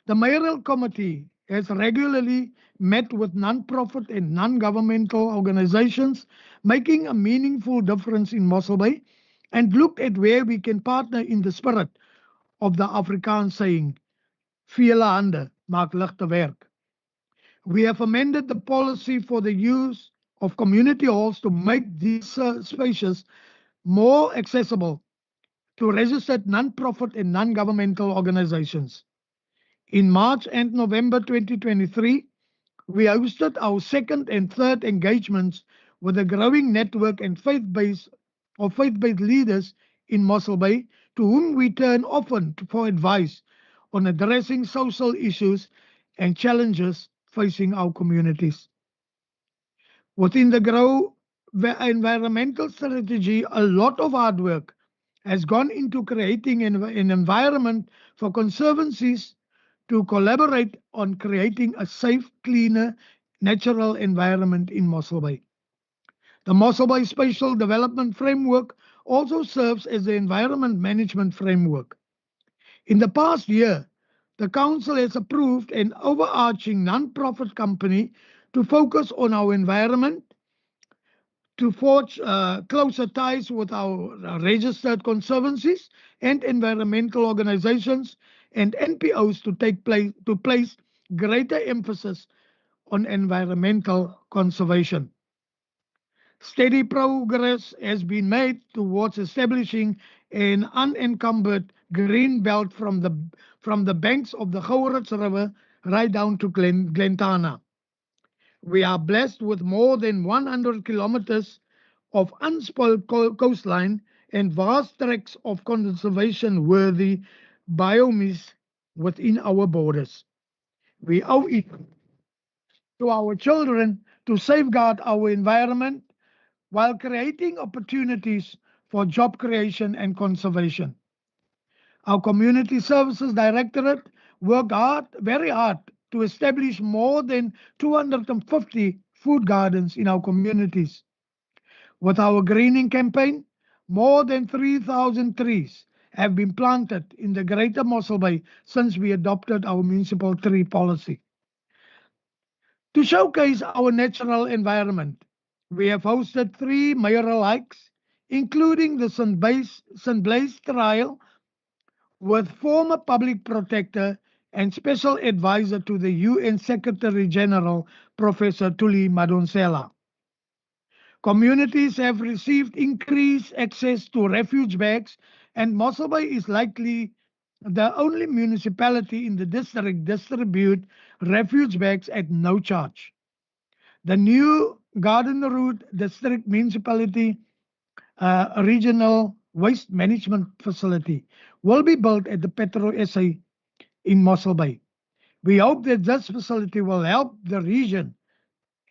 S8: the Mayoral Committee has regularly met with non-profit and non-governmental organizations making a meaningful difference in Mossel Bay and looked at where we can partner in the spirit of the Afrikaans saying, "Vele hande maak ligte werk." We have amended the policy for the use of community halls to make these spaces more accessible to registered non-profit and non-governmental organizations. In March and November 2023, we hosted our second and third engagements with a growing network and faith-based leaders in Mossel Bay, to whom we turn often for advice on addressing social issues and challenges facing our communities. Within the Grow environmental strategy, a lot of hard work has gone into creating an environment for conservancies to collaborate on creating a safe, cleaner, natural environment in Mossel Bay. The Mossel Bay Spatial Development Framework also serves as the environment management framework. In the past year, the Council has approved an overarching non-profit company to focus on our environment, to forge closer ties with our registered conservancies and environmental organizations and NPOs to place greater emphasis on environmental conservation. Steady progress has been made towards establishing an unencumbered green belt from the banks of the Gouritz River right down to Glentana. We are blessed with more than 100 kilometers of unspoiled coastline and vast tracts of conservation-worthy biomes within our borders. We owe it to our children to safeguard our environment while creating opportunities for job creation and conservation. Our Community Services Directorate worked very hard to establish more than 250 food gardens in our communities. With our greening campaign, more than 3,000 trees have been planted in the Greater Mossel Bay since we adopted our municipal tree policy. To showcase our natural environment, we have hosted 3 mayoral hikes, including the St. Blaise Trail with former public protector and special advisor to the UN Secretary General, Professor Thuli Madonsela. Communities have received increased access to refuge bags, and Mossel Bay is likely the only municipality in the district distribute refuge bags at no charge. The new Garden Route District Municipality Regional Waste Management Facility will be built at the Petro SA in Mossel Bay. We hope that this facility will help the region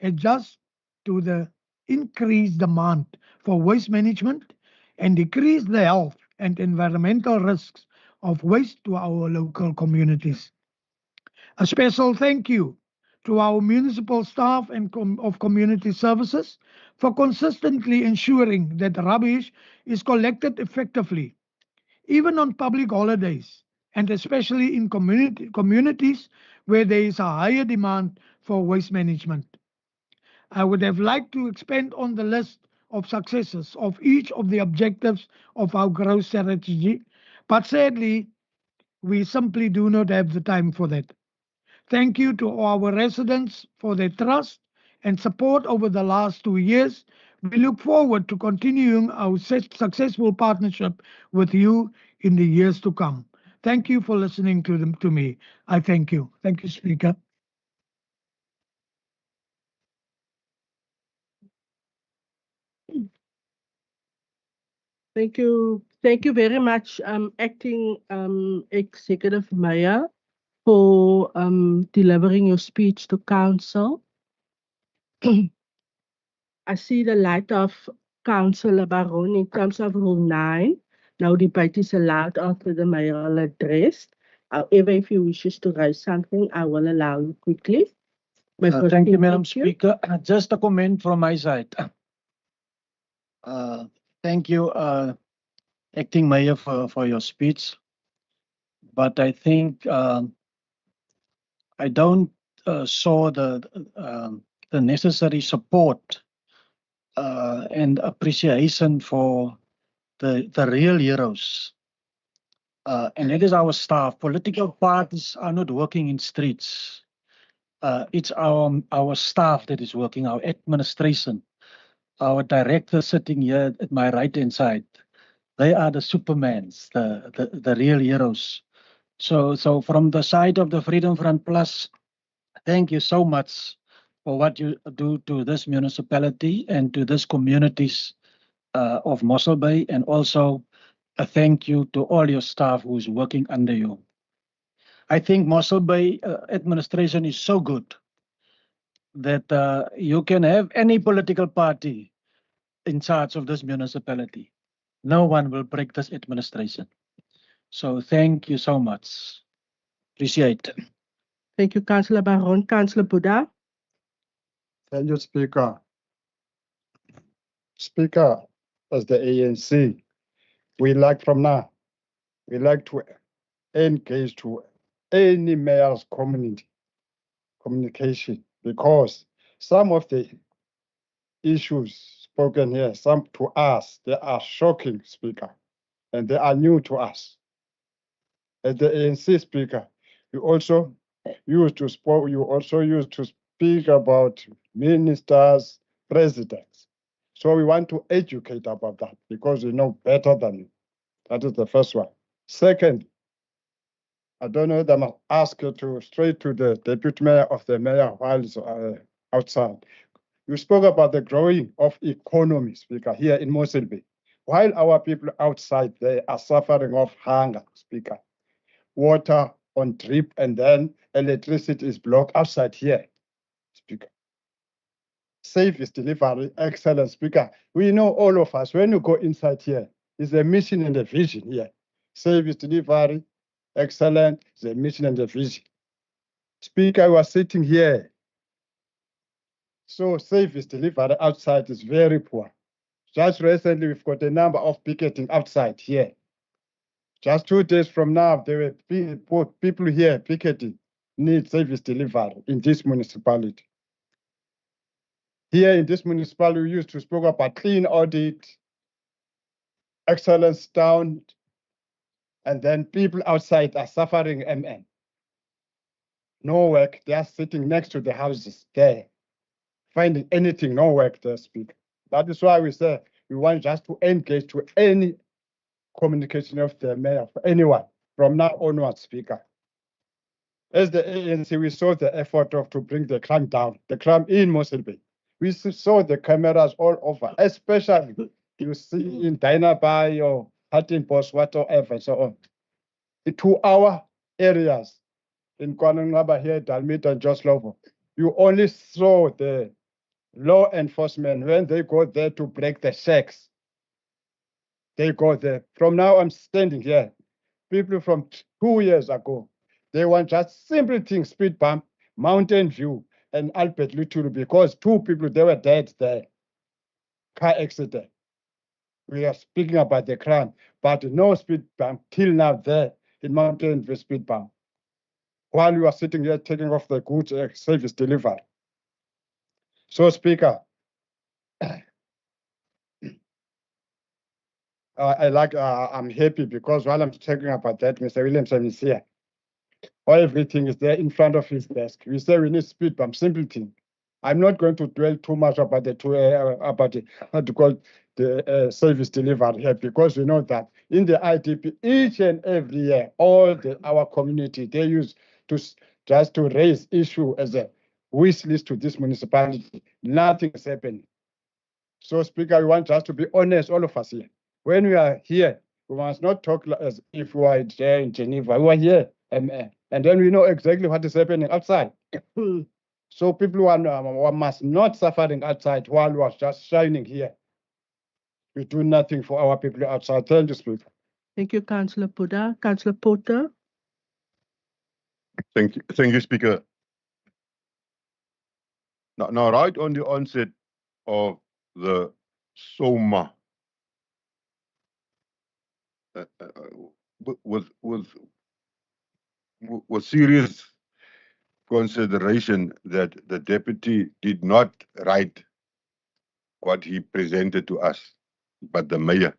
S8: adjust to the increased demand for waste management and decrease the health and environmental risks of waste to our local communities. A special thank you to our municipal staff and of community services for consistently ensuring that rubbish is collected effectively, even on public holidays, and especially in communities where there is a higher demand for waste management. I would have liked to expand on the list of successes of each of the objectives of our growth strategy, but sadly, we simply do not have the time for that. Thank you to our residents for their trust and support over the last 2 years. We look forward to continuing our successful partnership with you in the years to come. Thank you for listening to me. I thank you. Thank you, Speaker.
S1: Thank you. Thank you very much, Acting Executive Mayor, for delivering your speech to Council. I see the light of Councillor Baron in terms of Rule 9. No debate is allowed after the mayoral address. However, if you wishes to raise something, I will allow you quickly.
S9: Thank you, Madam Speaker. Just a comment from my side. Thank you, Acting Mayor, for your speech. But I think I don't saw the necessary support and appreciation for the real heroes. And it is our staff. Political parties are not working in streets. It's our staff that is working, our administration. Our director sitting here at my right-hand side, they are the supermans, the real heroes. So from the side of the Freedom Front Plus, thank you so much for what you do to this municipality and to this communities of Mossel Bay, and also a thank you to all your staff who's working under you. I think Mossel Bay administration is so good that you can have any political party in charge of this municipality. No one will break this administration. So thank you so much. Appreciate it.
S1: Thank you, Councillor Baron. Councillor Buddha.
S10: Thank you, Speaker. Speaker, as the ANC, we like from now, we like to engage to any mayor's communication, because some of the issues spoken here, some to us, they are shocking, Speaker, and they are new to us. As the ANC Speaker, you also used to speak about ministers, presidents. So we want to educate about that because we know better than you. That is the first one. Second, I don't know if I must ask you to straight to the deputy mayor of the mayor while he's outside. You spoke about the growing of economy, Speaker, here in Mossel Bay. While our people outside, they are suffering of hunger, Speaker. Water on drip and then electricity is blocked outside here, Speaker. Service delivery, excellent, Speaker. We know all of us, when you go inside here, it's a mission and a vision here. Service delivery, excellent, the mission and the vision. Speaker, we are sitting here. So service delivery outside is very poor. Just recently, we've got a number of picketing outside here. Just 2 days from now, there were people here picketing need service delivery in this municipality. Here in this municipality, we used to speak about clean audit, excellence down, and then people outside are suffering MN. No work, they are sitting next to the houses there, finding anything, no work there, Speaker. That is why we say we want just to engage to any communication of the mayor for anyone from now onwards, Speaker. As the ANC, we saw the effort to bring the crime down, the crime in Mossel Bay. We saw the cameras all over, especially you see in Dynaby or Hattingbosch, whatever, so on. To our areas in Kwanangaba here, Dalmit and Joslovo, you only saw the law enforcement when they go there to break the shacks. They go there. From now, I'm standing here. People from 2 years ago, they want just simple things, speed bump, Mountain View, and Albert Little, because 2 people, they were dead there. Car accident. We are speaking about the crime, but no speed bump till now there in Mountain View speed bump. While we are sitting here taking off the goods service delivery. So, Speaker, I'm happy because while I'm talking about that, Mr. Williamson is here. Everything is there in front of his desk. We say we need speed bump, simple thing. I'm not going to dwell too much about the service delivery here, because we know that in the IDP, each and every year, our community, they use just to raise issue as a wish list to this municipality. Nothing is happening. So, Speaker, we want us to be honest, all of us here. When we are here, we must not talk as if we are there in Geneva. We are here, and then we know exactly what is happening outside. So people who must not suffering outside while we are just shining here. We do nothing for our people outside. Thank you, Speaker.
S1: Thank you, Councillor Buddha. Councillor Porter.
S7: Thank you, Speaker. Now, right on the onset of the SOMA, with serious consideration that the deputy did not write what he presented to us, but the mayor.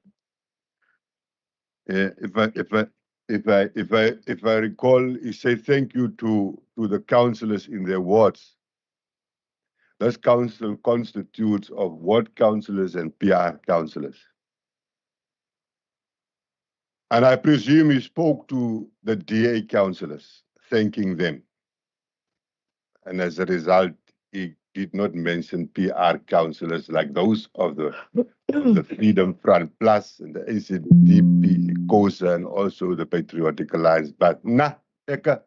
S7: If I recall, he said thank you to the councillors in their wards. This council constitutes of ward councillors and PR councillors. And I presume he spoke to the DA councillors, thanking them. And as a result, he did not mention PR councillors like those of the Freedom Front Plus and the ACDP, COSA, and also the Patriotic Alliance. But nah, Eka,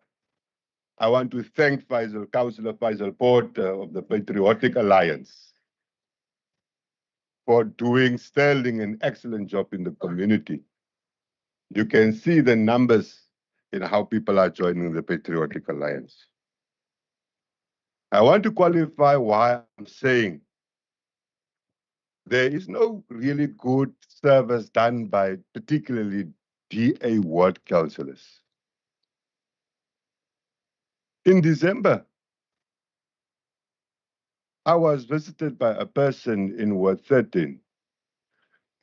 S7: I want to thank Councillor Faisal Porter of the Patriotic Alliance for doing sterling and excellent job in the community. You can see the numbers in how people are joining the Patriotic Alliance. I want to qualify why I'm saying there is no really good service done by particularly DA ward councillors. In December, I was visited by a person in Ward 13,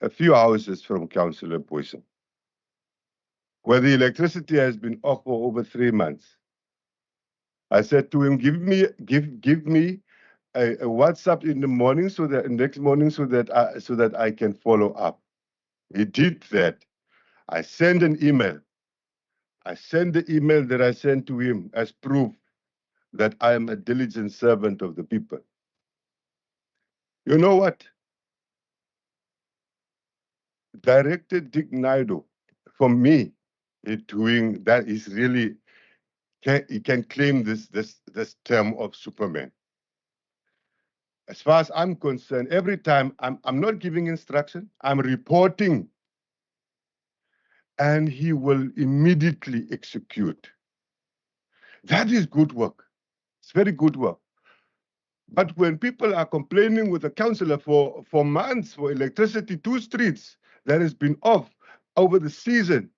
S7: a few houses from Councillor Boyson, where the electricity has been off for over 3 months. I said to him, give me a WhatsApp in the morning so that next morning so that I can follow up. He did that. I sent an email. I sent the email that I sent to him as proof that I am a diligent servant of the people. You know what? Director Dick Naidu, for me, doing that is really, he can claim this term of Superman. As far as I'm concerned, every time I'm not giving instruction, I'm reporting, and he will immediately execute. That is good work. It's very good work. But when people are complaining with the councillor for months for electricity, 2 streets that has been off over the season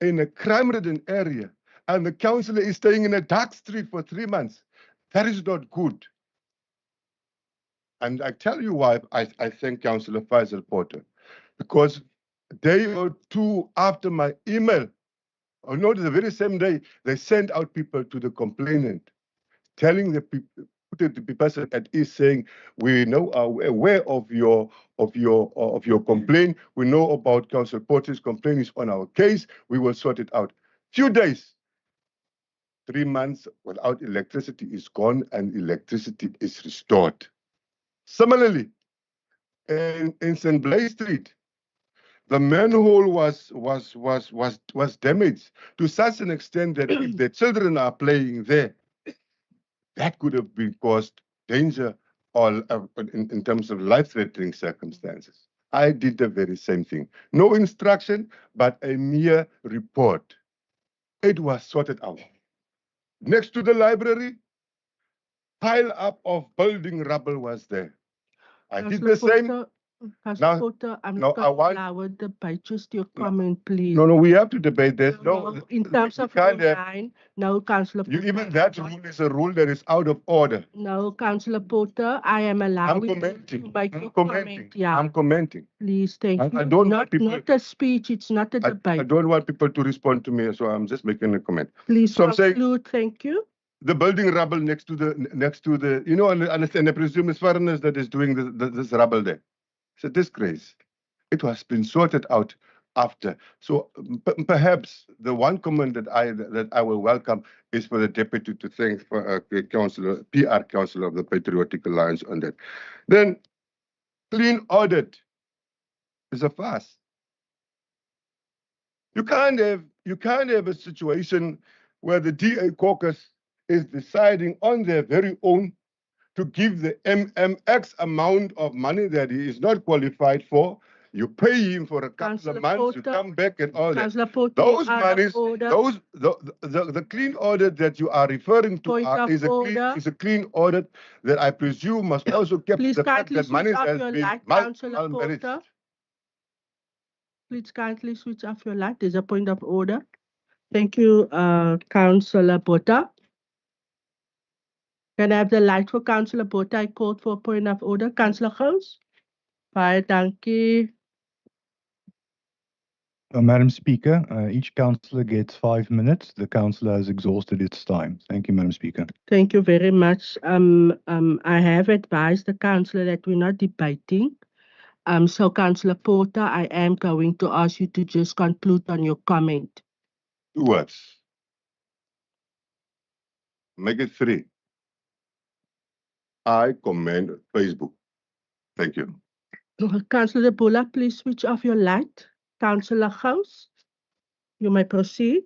S7: in a crime-ridden area, and the councillor is staying in a dark street for 3 months, that is not good. And I tell you why I thank Councillor Faisal Porter, because a day or 2 after my email, or not the very same day, they sent out people to the complainant, telling the people, put the person at ease, saying, we know are aware of your complaint. We know about Councillor Porter's complaint is on our case. We will sort it out. Few days, 3 months without electricity is gone, and electricity is restored. Similarly, in St. Blaise Street, the manhole was damaged to such an extent that if the children are playing there, that could have been caused danger or in terms of life-threatening circumstances. I did the very same thing. No instruction, but a mere report. It was sorted out. Next to the library, pile up of building rubble was there. I did the same.
S1: Councillor Porter, I'm not
S7: I want.
S1: allowed to debate, just your comment, please.
S7: No, we have to debate this. No,
S1: in terms of online, no, Councillor Porter.
S7: Even that rule is a rule that is out of order.
S1: No, Councillor Porter, I am allowed
S7: I'm commenting.
S1: to make your comment. Yeah.
S7: I'm commenting.
S1: Please, thank you.
S7: I don't
S1: not a speech, it's not a debate.
S7: I don't want people to respond to me, so I'm just making a comment.
S1: Please
S7: so conclude,
S1: I'm saying, thank you.
S7: The building rubble next to the, you know, and I presume it's foreigners that is doing this rubble there. It's a disgrace. It has been sorted out after. So perhaps the one comment that I will welcome is for the deputy to thank for councillor, PR councillor of the Patriotic Alliance on that. Then clean audit is a farce. You can't have a situation where the DA caucus is deciding on their very own to give the MMX amount of money that he is not qualified for. You pay him for a couple of months, you come back and all that. Those monies, the clean audit that you are referring to is a clean audit that I presume must also keep the fact that money has been malmanaged.
S1: Please kindly switch off your light. There's a point of order. Thank you, Councillor Porter. Can I have the light for Councillor Porter? I called for a point of order. Councillor Gous? Baie dankie.
S11: Madam Speaker, each councillor gets 5 minutes. The councillor has exhausted its time. Thank you, Madam Speaker.
S1: Thank you very much. I have advised the councillor that we're not debating. So Councillor Porter, I am going to ask you to just conclude on your comment.
S7: 2 words. Make it 3. I commend Facebook. Thank you.
S1: Councillor Bula, please switch off your light. Councillor Gous, you may proceed.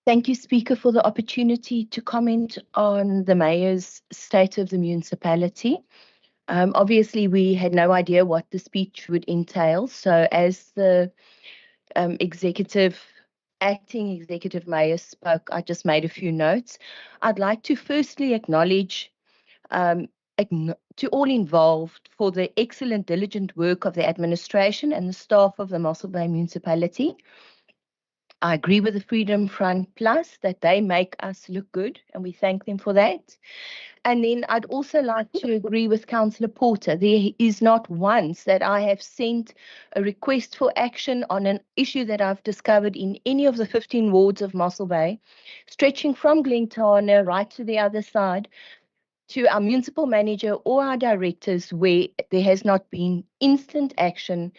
S4: Thank you, Speaker, for the opportunity to comment on the Mayor's state of the municipality. Obviously, we had no idea what the speech would entail. So as the acting executive mayor spoke, I just made a few notes. I'd like to firstly acknowledge to all involved for the excellent, diligent work of the administration and the staff of the Mossel Bay Municipality. I agree with the Freedom Front Plus that they make us look good, and we thank them for that. And then I'd also like to agree with Councillor Porter. There is not once that I have sent a request for action on an issue that I've discovered in any of the 15 wards of Mossel Bay, stretching from Glentana right to the other side, to our municipal manager or our directors, where there has not been instant action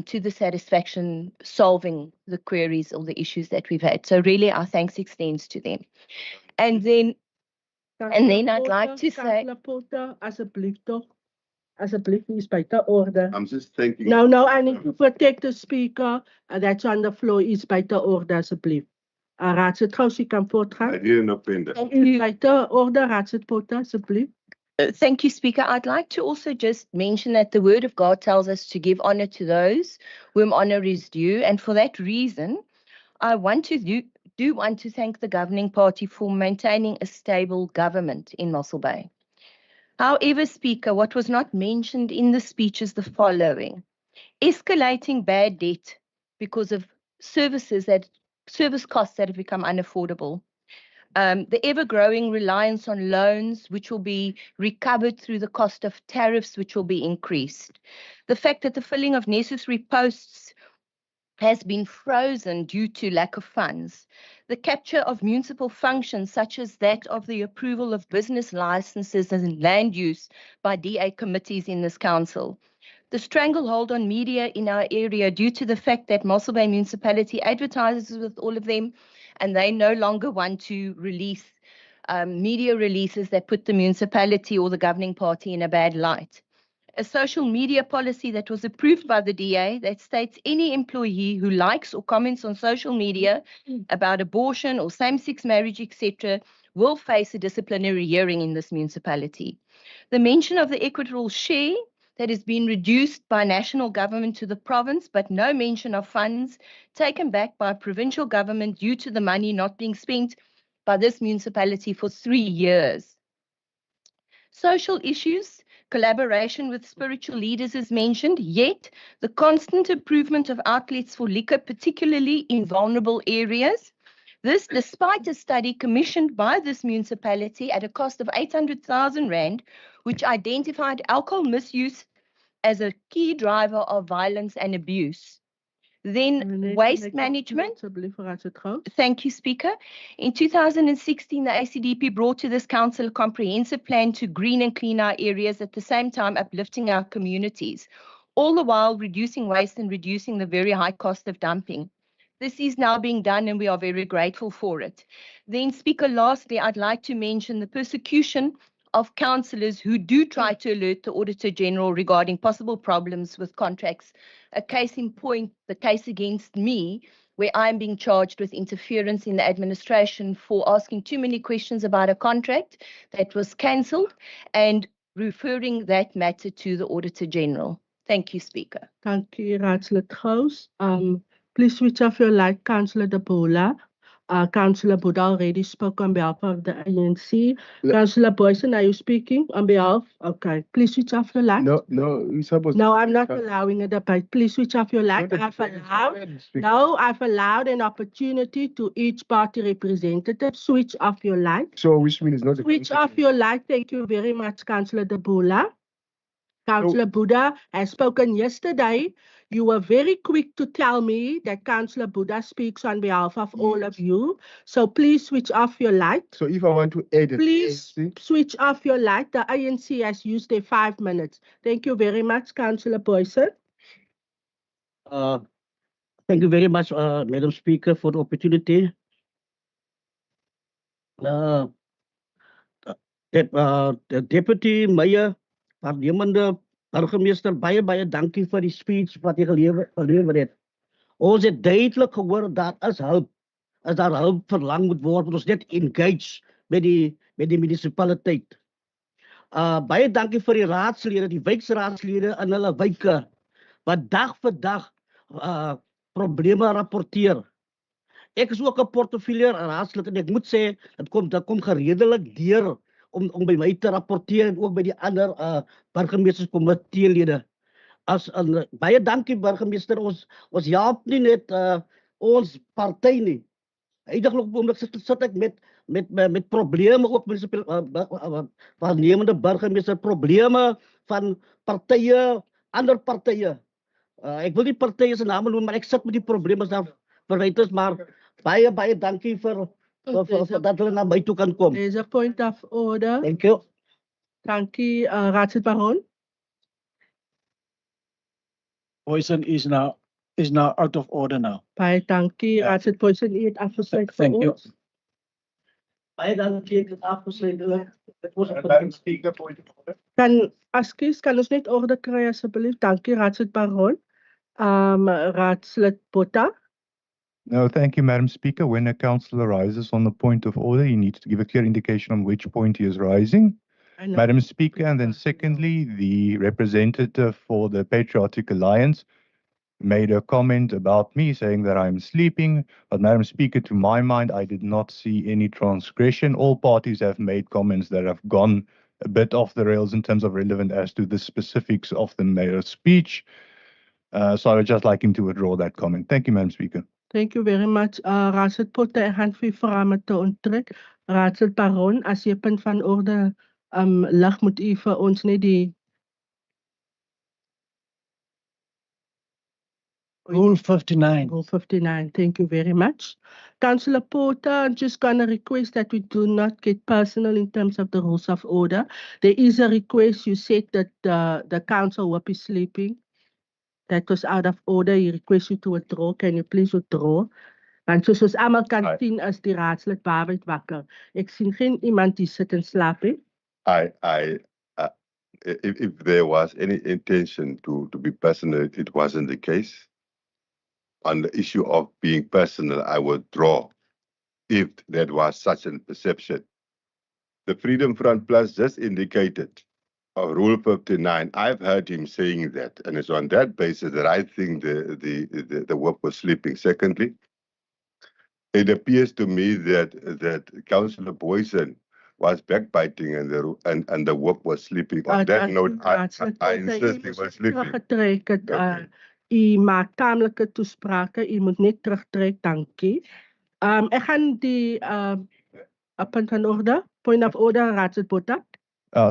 S4: to the satisfaction solving the queries or the issues that we've had. So really our thanks extends to them. And then I'd like to say,
S1: Councillor Porter, asseblief toch. Asseblief, is buiten orde.
S7: I'm just thanking.
S1: No, I need to protect the speaker. That's on the floor, is buiten orde, asseblief. Raadslid Gous, u kan
S7: I
S1: voortgaan.
S7: didn't offend it.
S1: U buiten orde, Raadslid Porter, asseblief.
S4: Thank you, Speaker. I'd like to also just mention that the Word of God tells us to give honor to those whom honor is due. And for that reason, I want to want to thank the governing party for maintaining a stable government in Mossel Bay. However, Speaker, what was not mentioned in the speech is the following: escalating bad debt because of service costs that have become unaffordable. The ever-growing reliance on loans, which will be recovered through the cost of tariffs, which will be increased. The fact that the filling of necessary posts has been frozen due to lack of funds. The capture of municipal functions, such as that of the approval of business licenses and land use by DA committees in this council. The stranglehold on media in our area due to the fact that Mossel Bay Municipality advertises with all of them, and they no longer want to release media releases that put the municipality or the governing party in a bad light. A social media policy that was approved by the DA that states any employee who likes or comments on social media about abortion or same-sex marriage, etc., will face a disciplinary hearing in this municipality. The mention of the equitable share that has been reduced by national government to the province, but no mention of funds taken back by provincial government due to the money not being spent by this municipality for 3 years. Social issues, collaboration with spiritual leaders is mentioned, yet the constant improvement of outlets for liquor, particularly in vulnerable areas. This despite a study commissioned by this municipality at a cost of 800,000 Rand, which identified alcohol misuse as a key driver of violence and abuse. Then waste management. Thank you, Speaker. In 2016, the ACDP brought to this council a comprehensive plan to green and clean our areas, at the same time uplifting our communities, all the while reducing waste and reducing the very high cost of dumping. This is now being done, and we are very grateful for it. Then, Speaker, lastly, I'd like to mention the persecution of councillors who do try to alert the Auditor General regarding possible problems with contracts. A case in point, the case against me, where I'm being charged with interference in the administration for asking too many questions about a contract that was cancelled, and referring that matter to the Auditor General. Thank you, Speaker.
S1: Thank you, Raadslid Gous. Please switch off your light, Councillor De Bola. Councillor Buddha already spoke on behalf of the ANC. Councillor Boyson, are you speaking on behalf? Okay, please switch off your light.
S3: No, you're supposed
S1: No, I'm not allowing a debate. Please switch off your light. I've allowed an opportunity to each party representative. Switch off your light.
S3: So which means not
S1: Switch off your light. Thank you very much, Councillor De Bola. Councillor Buddha has spoken yesterday. You were very quick to tell me that Councillor Buddha speaks on behalf of all of you. So please switch off your light.
S3: So if I want to edit,
S1: please switch off your light. The ANC has used their 5 minutes. Thank you very much, Councillor Boyson.
S12: Thank you very much, Madam Speaker, for the opportunity. that the deputy mayor, waarnemende burgemeester, baie dankie vir die speech wat jy gelewer het. Ons het duidelik gehoor dat as daar hulp verlang moet word, moet ons net engage met die munisipaliteit. Baie dankie vir die raadslede, die wijkraadslede in hulle wijke, wat dag vir dag probleme rapporteer. Ek is ook 'n portefeuille raadslid en ek moet sê, dat kom geredelik deur om by my te rapporteer en ook by die ander burgemeesterskomiteelede. Baie dankie burgemeester, ons help nie net ons party nie. Eindelik op oomblik sit ek met probleme ook waarnemende burgemeester, probleme van partye, ander partye. Ek wil nie partye se name noem, maar ek sit met die probleme daar verwys, maar baie dankie vir dat hulle na my toe kan kom.
S1: There's a point of order.
S12: Thank you.
S1: Dankie, Raadslid Baron.
S9: Poison is now out of order now.
S1: Baie dankie, Raadslid Poison, u het afgesluit vir
S9: Thank you.
S1: ons.
S12: Baie dankie, ek het afgesluit.
S3: Madam Speaker, point of order.
S1: Kan ons net orde kry asseblief? Dankie, Raadslid Baron. Raadslid Botha.
S11: No, thank you, Madam Speaker. When a councillor rises on the point of order, he needs to give a clear indication on which point he is rising. Madam Speaker, and then secondly, the representative for the Patriotic Alliance made a comment about me saying that I'm sleeping. But Madam Speaker, to my mind, I did not see any transgression. All parties have made comments that have gone a bit off the rails in terms of relevant as to the specifics of the mayor's speech. So I would just like him to withdraw that comment. Thank you, Madam Speaker.
S1: Thank you very much. Raadslid Botha, ek gaan vir vra om te onttrek. Raadslid Baron, as jy punt van orde lig, moet u vir ons net die
S9: Rule 59.
S1: Rule 59. Thank you very much. Councillor Porter, I'm just going to request that we do not get personal in terms of the rules of order. There is a request. You said that the council will be sleeping. That was out of order. He requests you to withdraw. Can you please withdraw? Want soos almal kan sien as die raadslid Babet wakker. Ek sien geen iemand die sit en slaap nie.
S7: If there was any intention to be personal, it wasn't the case. On the issue of being personal, I withdraw if that was such a perception. The Freedom Front Plus just indicated Rule 59. I've heard him saying that, and it's on that basis that I think the work was sleeping. Secondly, it appears to me that Councillor Boyson was backbiting and the work was sleeping. On that note, I insist he was sleeping.
S1: U maak tamelike toesprake, u moet net terugtrek, dankie. Ek gaan die punt van orde, point of order, Raadslid Botha.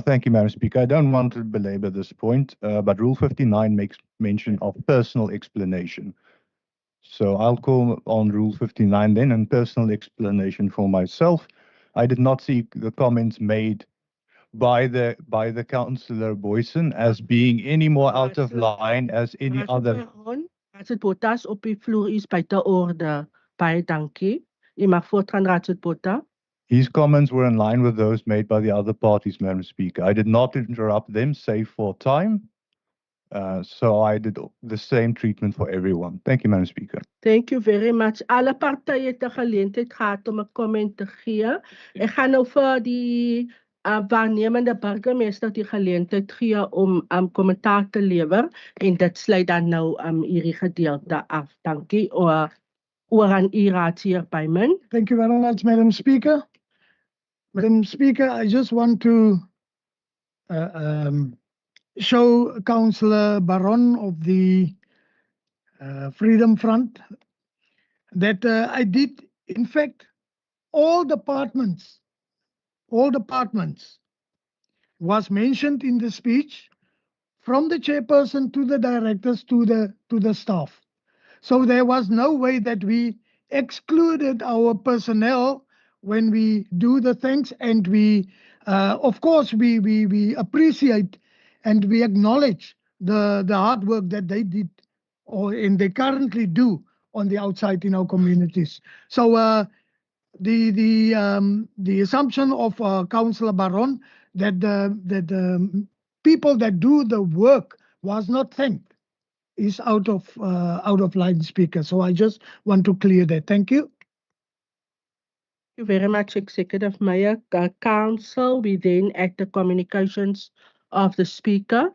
S11: Thank you, Madam Speaker. I don't want to belabor this point, but Rule 59 makes mention of personal explanation. So I'll call on Rule 59 then, and personal explanation for myself. I did not see the comments made by the Councillor Boyson as being any more out of line as any other.
S1: Raadslid Botha is op die vloer, is buite orde. Baie dankie. U mag voortgaan, Raadslid Botha.
S11: His comments were in line with those made by the other parties, Madam Speaker. I did not interrupt them, save for time. So I did the same treatment for everyone. Thank you, Madam Speaker.
S1: Thank you very much. Alle partye het 'n geleentheid gehad om 'n comment te gee. Ek gaan nou vir die waarnemende burgemeester die geleentheid gee om kommentaar te lewer en dit sluit dan nou hierdie gedeelte af. Dankie. Oor aan u raadsheer Byman.
S8: Thank you very much, Madam Speaker. Madam Speaker, I just want to show Councillor Baron of the Freedom Front that I did, in fact, all departments was mentioned in the speech, from the chairperson to the directors to the staff. So there was no way that we excluded our personnel when we do the thanks, and we, of course, we appreciate and we acknowledge the hard work that they did and they currently do on the outside in our communities. So the assumption of Councillor Baron that the people that do the work was not thanked is out of line, Speaker. So I just want to clear that. Thank you.
S1: Thank you very much, Executive Mayor. Council, we then at the communications of the Speaker.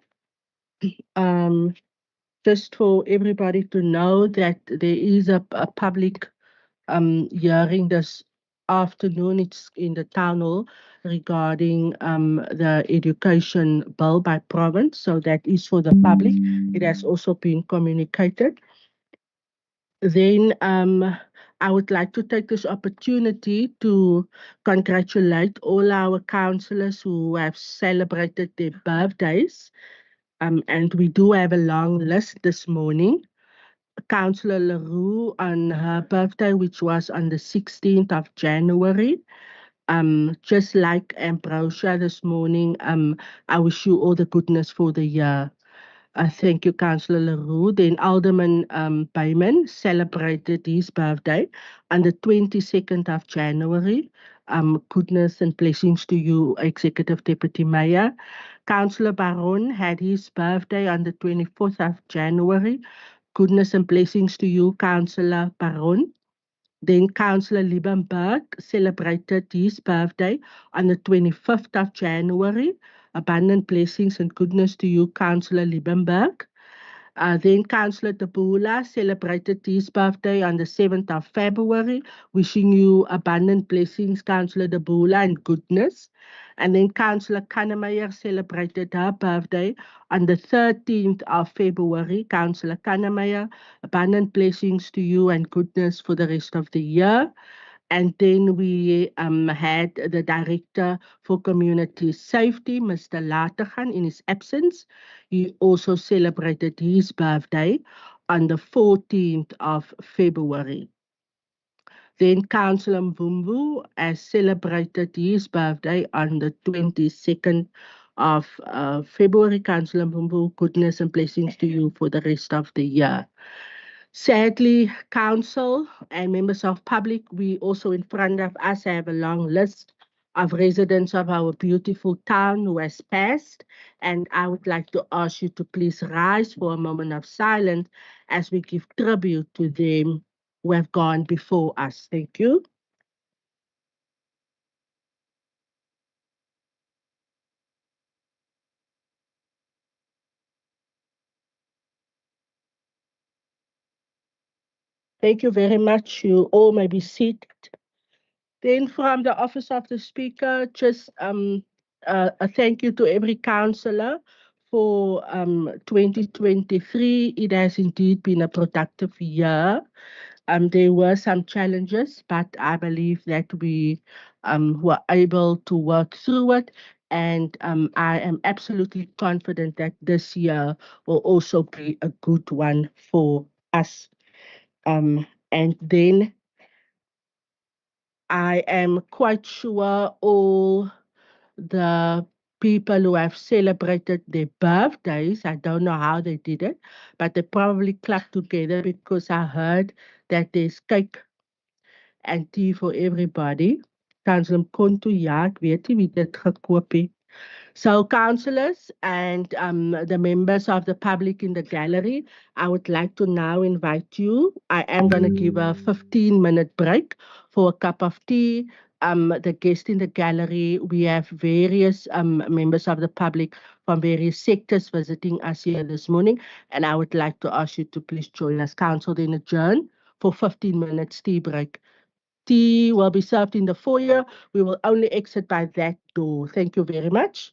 S1: Just for everybody to know that there is a public hearing this afternoon. It's in the town hall regarding the education bill by province. So that is for the public. It has also been communicated. Then I would like to take this opportunity to congratulate all our councillors who have celebrated their birthdays. And we do have a long list this morning. Councillor Leroux on her birthday, which was on the 16th of January. Just like Ambrosia this morning, I wish you all the goodness for the year. Thank you, Councillor Leroux. Then Alderman Bayman celebrated his birthday on the 22nd of January. Goodness and blessings to you, Executive Deputy Mayor. Councillor Baron had his birthday on the 24th of January. Goodness and blessings to you, Councillor Baron. Then Councillor Liebenberg celebrated his birthday on the 25th of January. Abundant blessings and goodness to you, Councillor Liebenberg. Then Councillor Tabula celebrated his birthday on the 7th of February. Wishing you abundant blessings, Councillor Tabula, and goodness. And then Councillor Kannemeyer celebrated her birthday on the 13th of February. Councillor Kannemeyer, abundant blessings to you and goodness for the rest of the year. And then we had the Director for Community Safety, Mr. Lategan, in his absence. He also celebrated his birthday on the 14th of February. Then Councillor Mvumvu has celebrated his birthday on the 22nd of February. Councillor Mvumvu, goodness and blessings to you for the rest of the year. Sadly, council and members of public, we also in front of us have a long list of residents of our beautiful town who has passed. And I would like to ask you to please rise for a moment of silence as we give tribute to them who have gone before us. Thank you. Thank you very much. You all may be seated. Then from the Office of the Speaker, just a thank you to every councillor for 2023. It has indeed been a productive year. There were some challenges, but I believe that we were able to work through it. And I am absolutely confident that this year will also be a good one for us. And then I am quite sure all the people who have celebrated their birthdays, I don't know how they did it, but they probably clapped together because I heard that there's cake and tea for everybody. Councillor Konto, ja, ek weet nie wie dit gekoop het. So councillors and the members of the public in the gallery, I would like to now invite you. I am going to give a 15-minute break for a cup of tea. The guests in the gallery, we have various members of the public from various sectors visiting us here this morning. And I would like to ask you to please join us. Council then adjourn for 15 minutes tea break. Tea will be served in the foyer. We will only exit by that door. Thank you very much.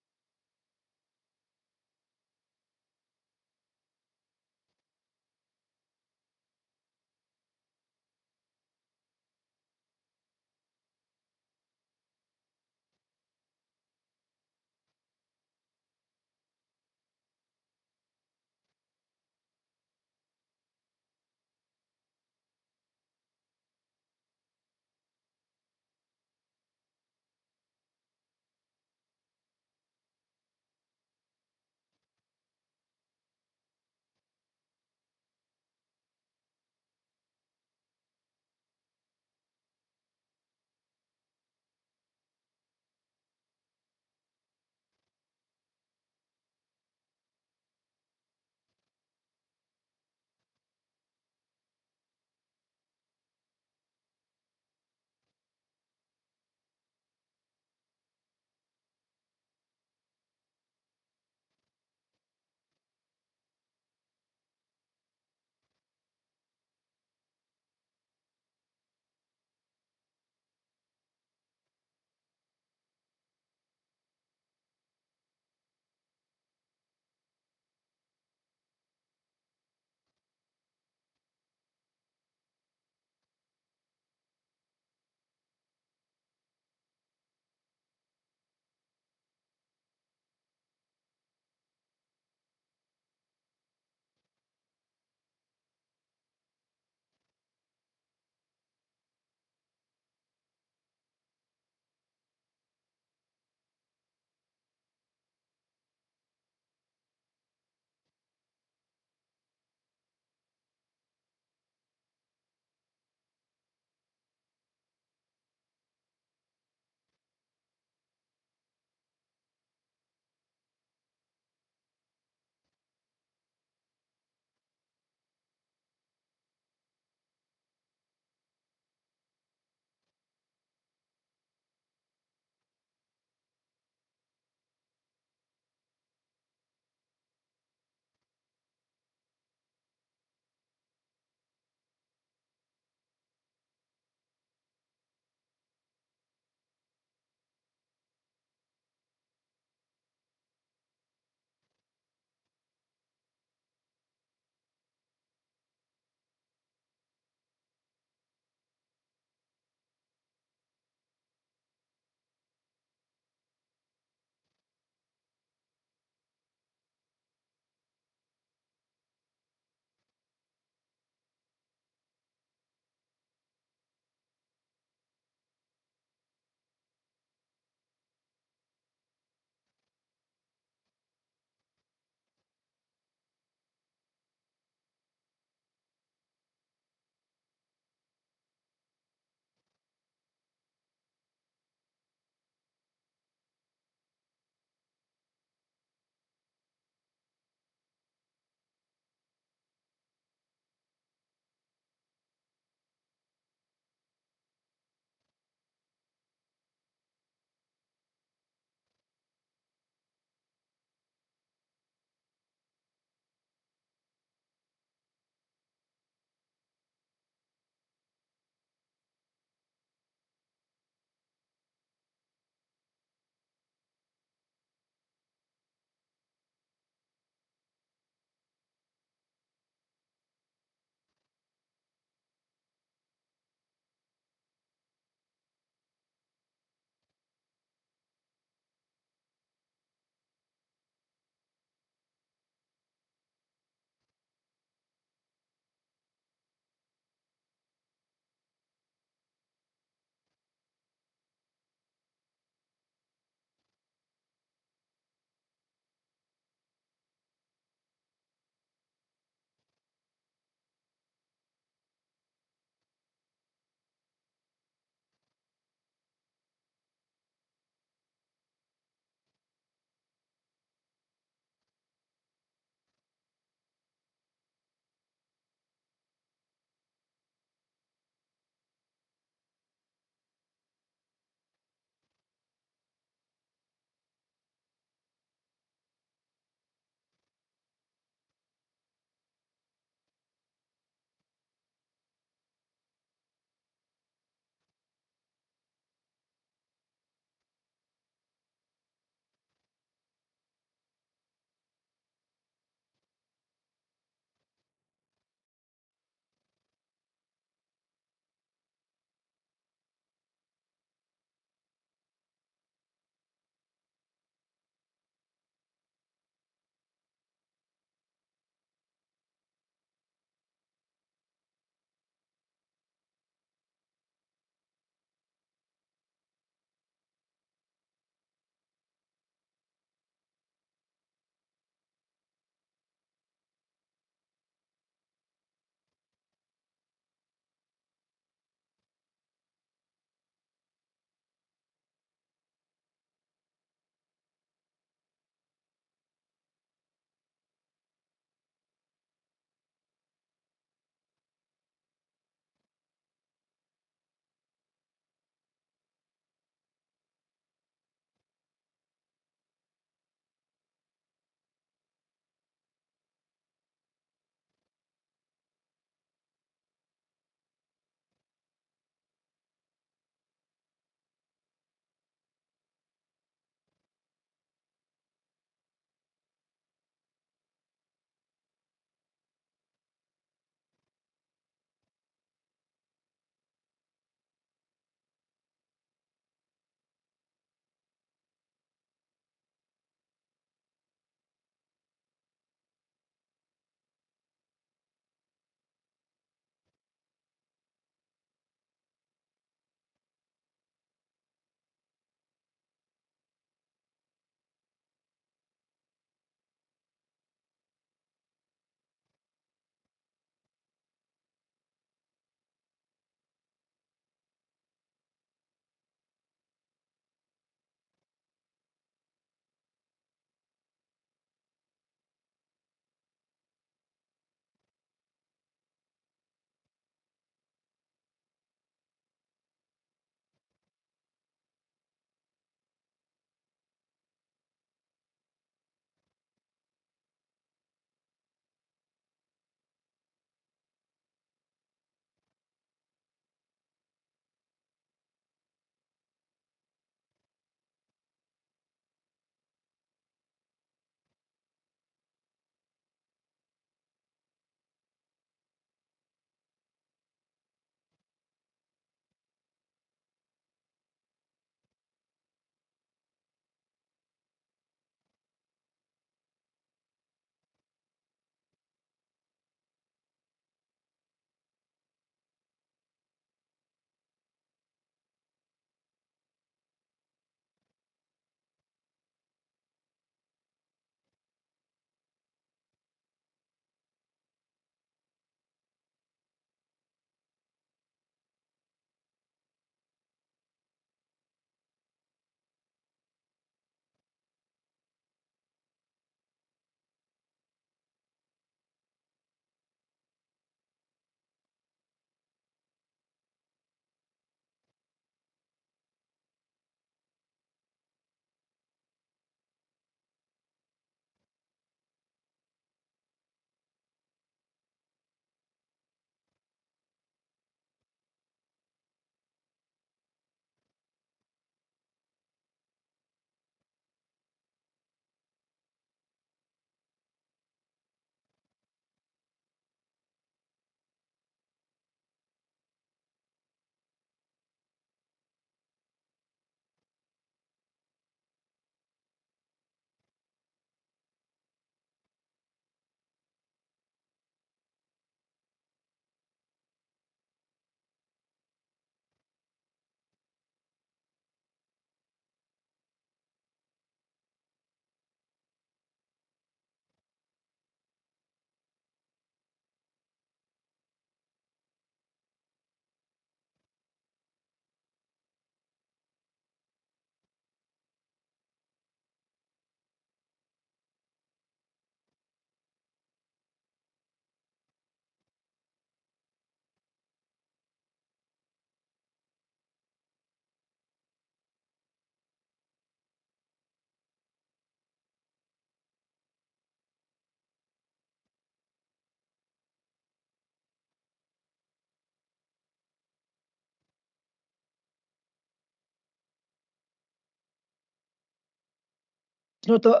S9: It's not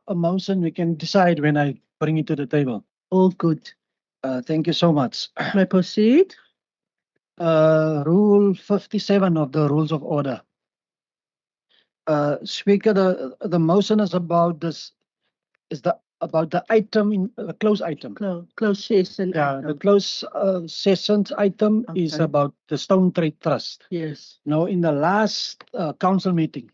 S9: a motion. We can decide when I bring it to the table.
S1: All good.
S9: Thank you so much.
S1: May I proceed?
S9: Rule 57 of the Rules of Order. Speaker, the motion is about this, about the item in the closed item.
S1: Close session.
S9: Yeah, the
S1: item.
S9: closed sessions item is
S1: Okay.
S9: about the Stone Trade Trust.
S1: Yes.
S9: Now, in the last council meeting,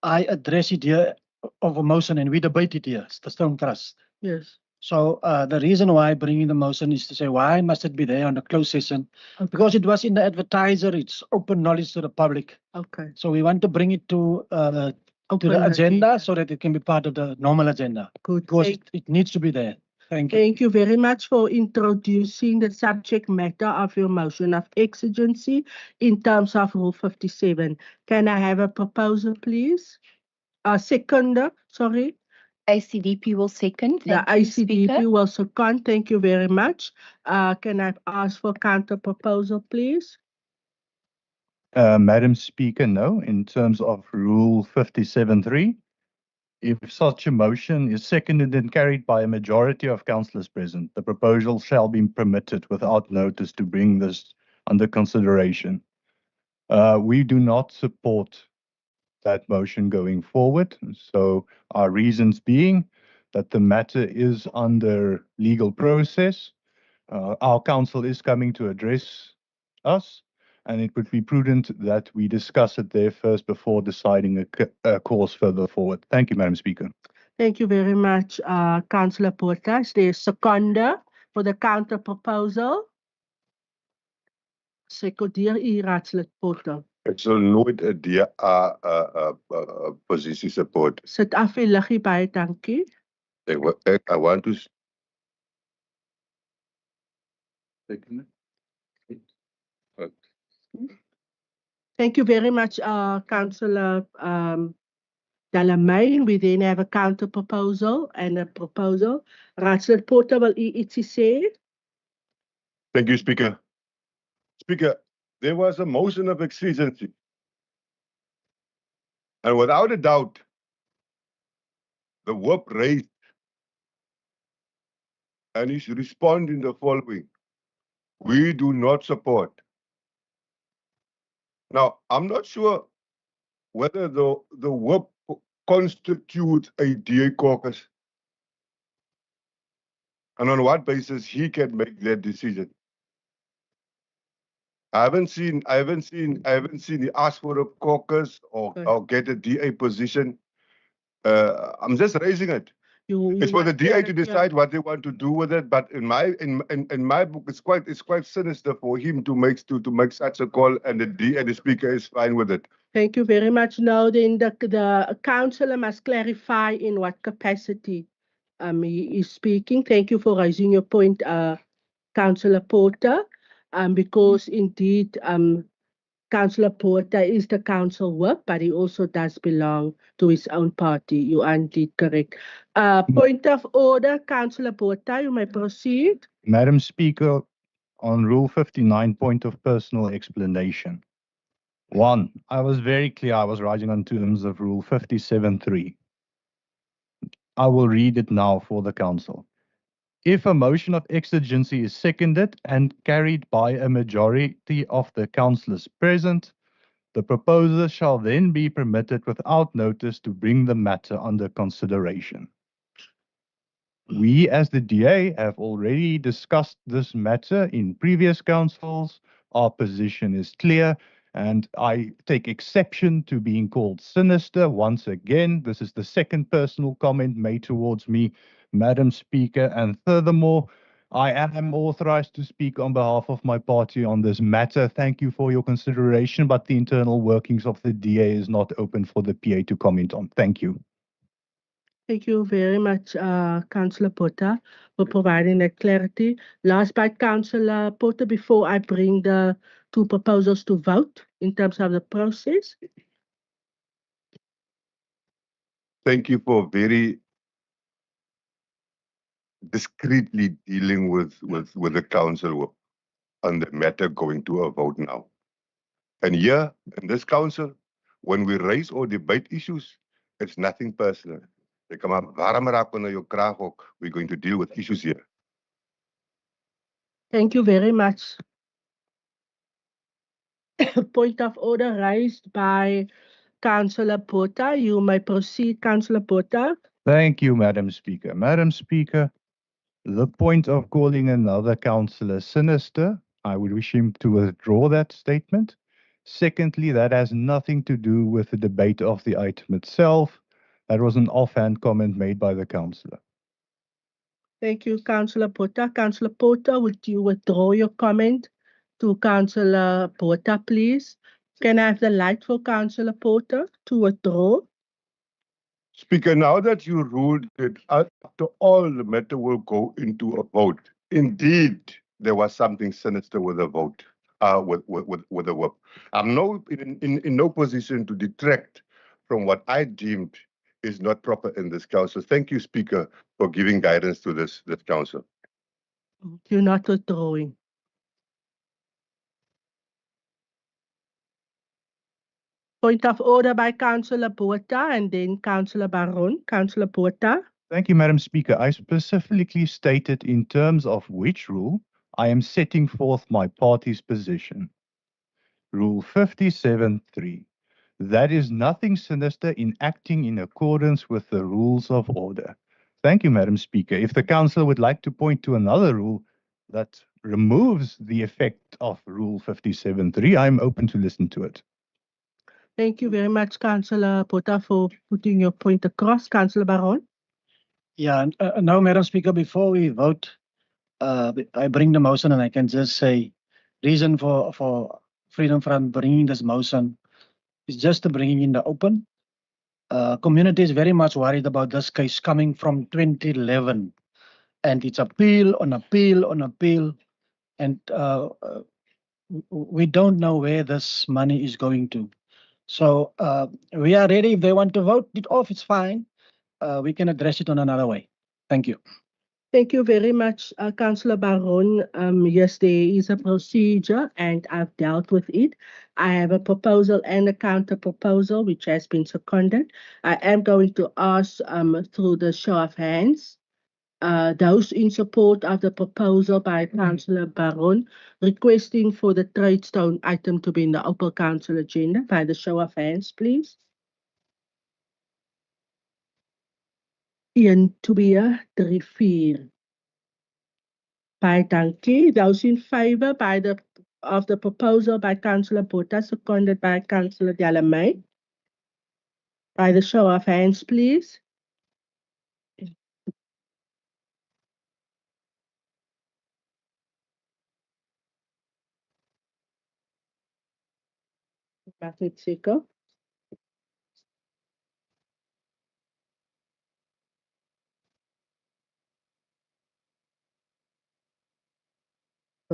S9: I addressed it here of a motion and we debated here, it's the Stone Trust.
S1: Yes.
S9: So the reason why I bring in the motion is to say, why must it be there on the closed session?
S1: Okay.
S9: Because it was in the advertiser, it's open knowledge to the public.
S1: Okay.
S9: So we want to bring it to the
S1: Open
S9: agenda so that it can be part of the normal agenda.
S1: Good.
S9: Because it needs to be there. Thank you.
S1: Thank you very much for introducing the subject matter of your motion of exigency in terms of Rule 57. Can I have a proposal, please? A seconder, sorry.
S4: ACDP will second.
S1: The
S4: Thank you,
S1: ICDP
S4: Speaker.
S1: will second. Thank you very much. Can I ask for counter proposal, please?
S11: Madam Speaker, no. In terms of Rule 57.3, if such a motion is seconded and carried by a majority of councillors present, the proposal shall be permitted without notice to bring this under consideration. We do not support that motion going forward. So our reasons being that the matter is under legal process. Our council is coming to address us, and it would be prudent that we discuss it there first before deciding a course further forward. Thank you, Madam Speaker.
S1: Thank you very much, Councillor Porter. Is there a seconder for the counter proposal? Secondeer u, Raadslid Porter.
S7: Ek sal nooit 'n DA posisie support.
S1: Sit af en liggie baie dankie.
S7: I want to
S1: Thank you very much, Councillor Delamay. We then have a counter proposal and a proposal. Raadslid Porter, wil u ietsie sê?
S7: Thank you, Speaker. Speaker, there was a motion of exigency. And without a doubt, the whip raised and he should respond in the following. We do not support. Now, I'm not sure whether the whip constitutes a DA caucus and on what basis he can make that decision. I haven't seen he ask for a caucus or get a DA position. I'm just raising it. It's for the DA to decide what they want to do with it. But in my book, it's quite sinister for him to make such a call, and the speaker is fine with it.
S1: Thank you very much. Now then the councillor must clarify in what capacity he is speaking. Thank you for raising your point, Councillor Porter. Because indeed Councillor Porter is the council whip, but he also does belong to his own party. You are indeed correct. Point of order, Councillor Porter, you may proceed.
S11: Madam Speaker, on Rule 59, point of personal explanation. 1, I was very clear I was writing on terms of Rule 57.3. I will read it now for the council. If a motion of exigency is seconded and carried by a majority of the councillors present, the proposer shall then be permitted without notice to bring the matter under consideration. We as the DA have already discussed this matter in previous councils. Our position is clear, and I take exception to being called sinister once again. This is the second personal comment made towards me, Madam Speaker, and furthermore, I am authorized to speak on behalf of my party on this matter. Thank you for your consideration, but the internal workings of the DA is not open for the PA to comment on. Thank you.
S1: Thank you very much, Councillor Porter, for providing that clarity. Last but Councillor Porter, before I bring the two proposals to vote in terms of the process.
S7: Thank you for very discreetly dealing with the council on the matter going to a vote now. And here in this council, when we raise or debate issues, It's nothing personal. Jy kan maar warm raak onder jou kraag ook. We're going to deal with issues here.
S1: Thank you very much. Point of order raised by Councillor Porter. You may proceed, Councillor Porter.
S11: Thank you, Madam Speaker. Madam Speaker, the point of calling another councillor sinister, I would wish him to withdraw that statement. Secondly, that has nothing to do with the debate of the item itself. That was an offhand comment made by the councillor.
S1: Thank you, Councillor Porter. Councillor Porter, would you withdraw your comment to Councillor Porter, please? Can I have the light for Councillor Porter to withdraw?
S7: Speaker, now that you ruled it, after all, the matter will go into a vote. Indeed, there was something sinister with the vote, with the whip. I'm in no position to detract from what I deemed is not proper in this council. Thank you, Speaker, for giving guidance to this council.
S1: You're not withdrawing. Point of order by Councillor Porter and then Councillor Baron. Councillor Porter.
S11: Thank you, Madam Speaker. I specifically stated in terms of which rule I am setting forth my party's position. Rule 57.3. That is nothing sinister in acting in accordance with the rules of order. Thank you, Madam Speaker. If the council would like to point to another rule that removes the effect of Rule 57.3, I'm open to listen to it.
S1: Thank you very much, Councillor Porter, for putting your point across. Councillor Baron.
S9: Yeah, now, Madam Speaker, before we vote, I bring the motion and I can just say, reason for Freedom Front bringing this motion is just to bring it in the open. Community is very much worried about this case coming from 2011, and it's appeal on appeal on appeal, and we don't know where this money is going to. So we are ready. If they want to vote it off, it's fine. We can address it on another way. Thank you.
S1: Thank you very much, Councillor Baron. Yes, there is a procedure and I've dealt with it. I have a proposal and a counter proposal which has been seconded. I am going to ask through the show of hands, those in support of the proposal by Councillor Baron requesting for the Tradestone item to be in the open council agenda by the show of hands, please. 1, 2, 3, 4. Baie dankie. Those in favour of the proposal by Councillor Porter, seconded by Councillor Delamay. By the show of hands, please. Maak net seker.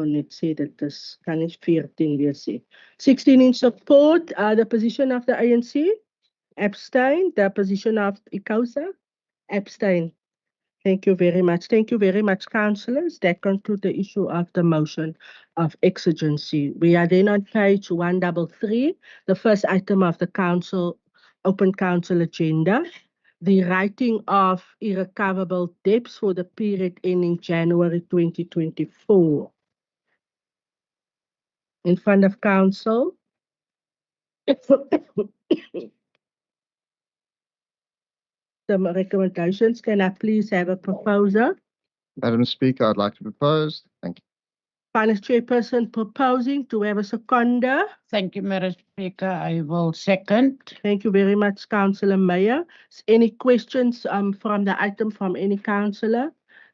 S1: Net sê dit is kan nie 14 weer sê. 16 in support, the position of the ANC. Abstain. The position of ICAUSA. Abstain. Thank you very much. Thank you very much, councillors. That concludes the issue of the motion of exigency. We are then on page 133, the first item of the council, open council agenda. The writing of irrecoverable debts for the period ending January 2024. In front of council. The recommendations, can I please have a proposer?
S6: Madam Speaker, I'd like to propose. Thank you.
S1: Finance Chairperson proposing to have a seconder.
S13: Thank you, Madam Speaker. I will second.
S1: Thank you very much, Councillor Meyer. Any questions from the item from any councillor?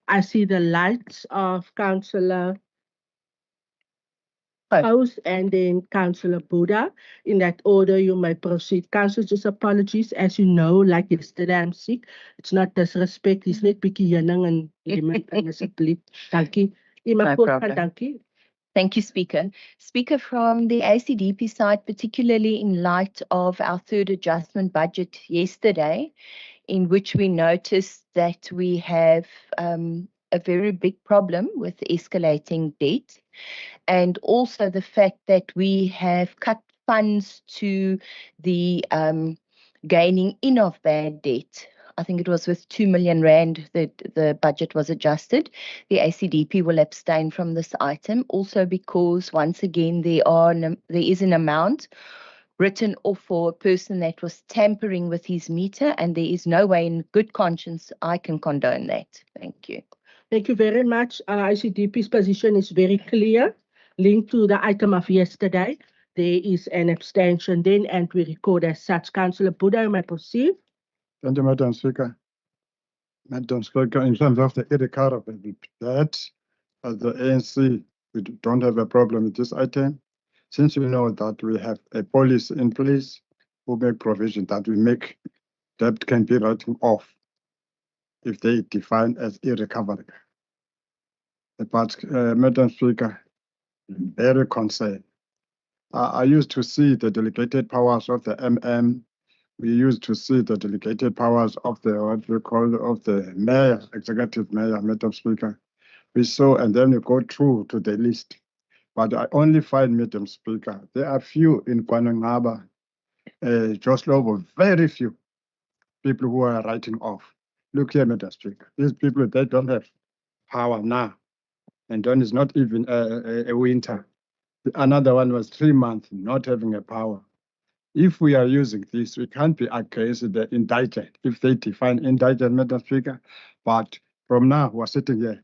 S1: I see the lights of Councillor House and then Councillor Buddha. In that order, you may proceed. Councillor, just apologies. As you know, like yesterday, I'm sick. It's not disrespect. It's net bietjie heuning en iemand asseblief. Dankie.
S4: No problem. Thank you, Speaker. Speaker, from the ACDP side, particularly in light of our third adjustment budget yesterday, in which we noticed that we have a very big problem with escalating debt, and also the fact that we have cut funds to the gaining in of bad debt. I think it was with 2 million rand that the budget was adjusted. The ACDP will abstain from this item also because once again there is an amount written off for a person that was tampering with his meter, and there is no way in good conscience I can condone that. Thank you.
S1: Thank you very much. ICDP's position is very clear, linked to the item of yesterday. There is an abstention then, and we record as such. Councillor Buddha, you may proceed.
S10: Thank you, Madam Speaker. Madam Speaker, in terms of the irrecoverable debt, as the ANC, we don't have a problem with this item. Since we know that we have a policy in place who make provision that we make debt can be written off if they define as irrecoverable. But, Madam Speaker, very concerned. I used to see the delegated powers of the MM. We used to see the delegated powers of the, what we call, of the mayor, executive mayor, Madam Speaker. We saw, and then we go through to the list. But I only find, Madam Speaker, there are few in Kwanangaba, just over very few people who are writing off. Look here, Madam Speaker, these people, they don't have power now. And then it's not even a winter. Another one was 3 months not having a power. If we are using this, we can't be against the indicted if they define indicted, Madam Speaker. But from now, we're sitting here.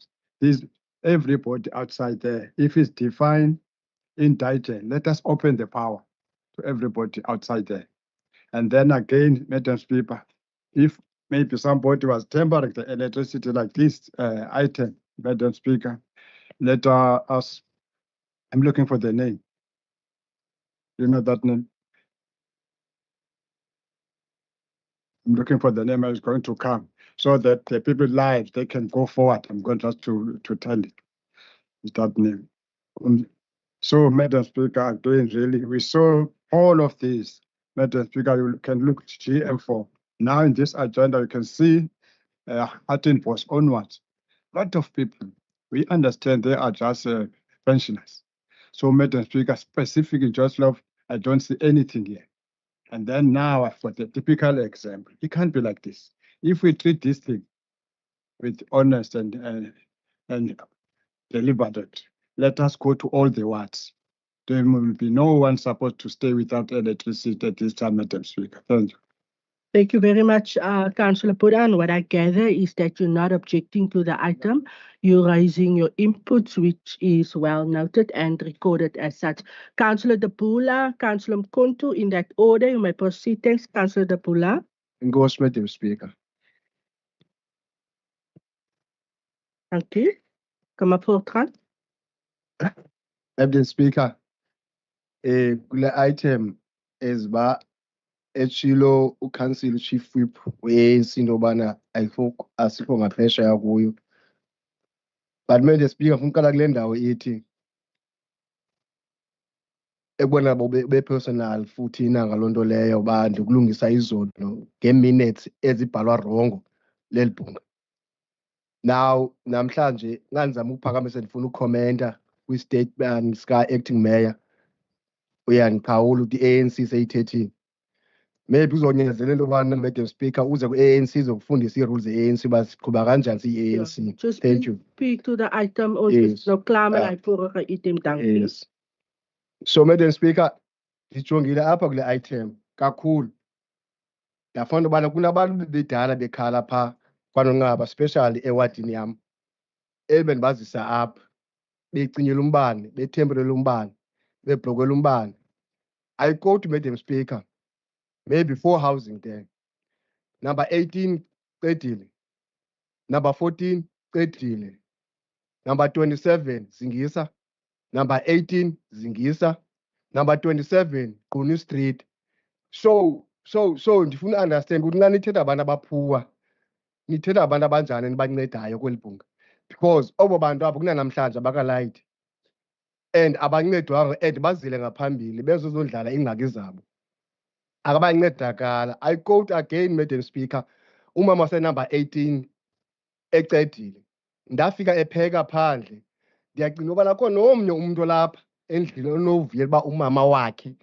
S10: Everybody outside there, if it's defined indicted, let us open the power to everybody outside there. And then again, Madam Speaker, if maybe somebody was tempering the electricity like this item, Madam Speaker, let us, I'm looking for the name. You know that name? I'm looking for the name. I was going to come so that the people live, they can go forward. I'm going just to tell it. Is that name? So, Madam Speaker, again, really, we saw all of these. Madam Speaker, you can look at GM4. Now in this agenda, you can see Atin Post onwards. A lot of people, we understand they are just pensioners. So, Madam Speaker, specifically, just love, I don't see anything here. And then now I've got the typical example. It can't be like this. If we treat this thing with honest and deliberate, let us go to all the wards. There will be no one supposed to stay without electricity at this time, Madam Speaker. Thank you.
S1: Thank you very much, Councillor Puran. What I gather is that you're not objecting to the item. You're raising your inputs, which is well noted and recorded as such. Councillor Dapula, Councillor Mkontu, in that order, you may proceed. Thanks, Councillor Dapula.
S6: Enkosi, Madam Speaker.
S1: Thank you. Come up for
S6: Madam Speaker, kule item eziba echilo uCouncil Chief Whip we-ANC into yobana asikho ngaphesheya kuyo. But Madam Speaker, funa uqala kule ndawo ithi ekubona be-personal futhi inanga loo nto leyo uba ndikulungisa izono ngee-minutes ezibhalwa rongo leli bhunga. Now namhlanje ngandizama ukuphakamisa ndifuna ukhomenta kwi-statement sika-acting mayor uyandiqhawula ukuthi i-ANC seyithethile. Maybe uzonyanzela into yobana Madam Speaker uze ku-ANC izokufundisa ii-rules ze-ANC uba siqhuba kanjani siyi-ANC.
S1: Just
S6: Thank you.
S1: speak to the item or
S6: Yes.
S1: just no claim and I vorige item, dankie.
S6: Yes. So Madam Speaker, ndijongile apha kule item kakhulu. Ndafunda ubana kunabantu bedala bekhala phaa kwanonqaba, especially ewadini yam, ebendibazisa apha becinyela umbane, bethemperela umbane, bebhlokela umbane. I quote Madam Speaker, maybe 4 housing there. Number 18, qedile. Number 14, qedile. Number 27, Zingisa. Number 18, Zingisa. Number 27, Qunu Street. So ndifuna understand ukuthi nxa nithetha abantu abaphuwa, nithetha abantu abanjani nibancedayo kweli bhunga. Because obo bantu abo kunanamhlanje abakalayithi. And abancedwanga and bazile ngaphambili bezozondlala ingxaki zabo. Akabancedakala. I quote again, Madam Speaker, umama senumber 18 ecedile. Ndafika epheka phandle. Ndiyacinga ubana khona omnye umuntu lapha endlini onovuyela uba umama wakhe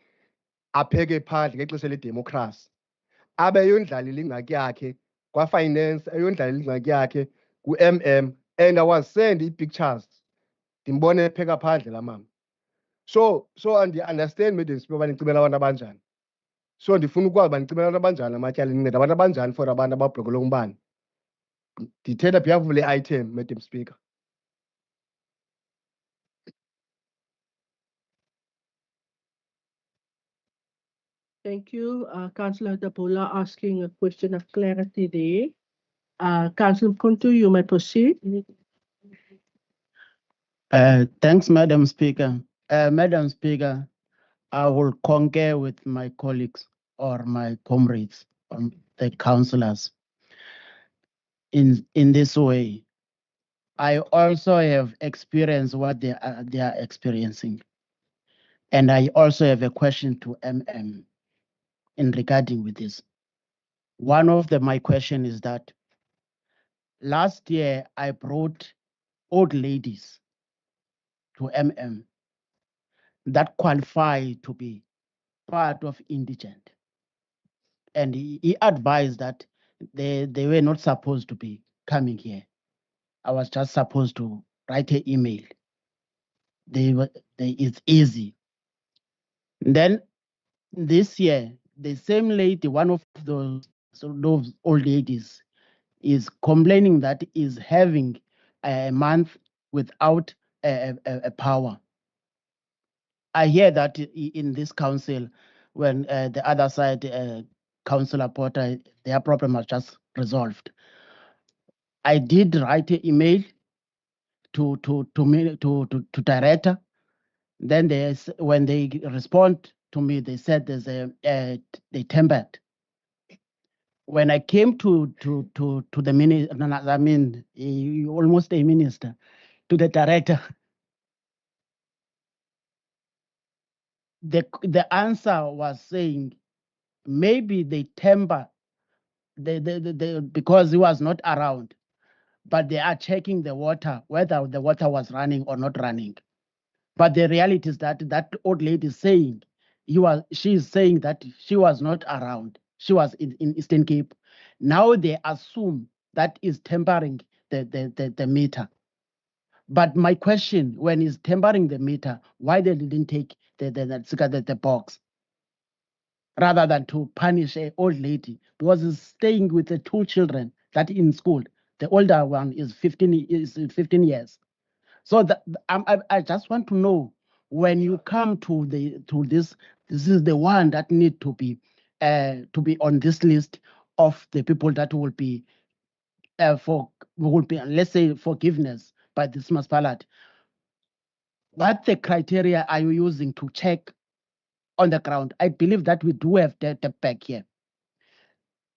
S6: apheke phandle ngexesha ledemokhrasi. abe eyondlalela ingxaki yakhe kwa-finance, eyondlalela ingxaki yakhe ku-MM, and I was sent i-pictures. Ndimbone epheka phandle la mama. So ndiya-understand Madam Speaker uba nicimela abantu abanjani. So ndifuna ukwazi uba nicimela abantu abanjani amatyala, ninceda abantu abanjani for abantu ababhlokelwe umbane. Ndithetha behalf of le item, Madam Speaker.
S1: Thank you. Councillor Dabola asking a question of clarity there. Councillor Kuntu, you may proceed.
S13: Thanks, Madam Speaker. Madam Speaker, I will concur with my colleagues or my comrades, the councillors. In this way, I also have experienced what they are experiencing, and I also have a question to MM in regarding with this. One of my question is that last year I brought old ladies to MM that qualify to be part of indigent. And he advised that they were not supposed to be coming here. I was just supposed to write an email. It's easy. Then this year, the same lady, one of those old ladies, is complaining that is having a month without a power. I hear that in this council, when the other side, Councillor Porter, their problem was just resolved. I did write an email to director. Then when they respond to me, they said they tempered. When I came to the minister, I mean, almost a minister, to the director, the answer was saying maybe they temper because he was not around, but they are checking the water, whether the water was running or not running. But the reality is that old lady is saying she is saying that she was not around. She was in Eastern Cape. Now they assume that is tempering the meter. But my question, when is tempering the meter, why they didn't take the box rather than to punish an old lady, because he's staying with the two children that in school. The older one is 15 years. So I just want to know, when you come to this is the one that need to be on this list of the people that will be let's say forgiveness by this municipality. What the criteria are you using to check on the ground? I believe that we do have the back here.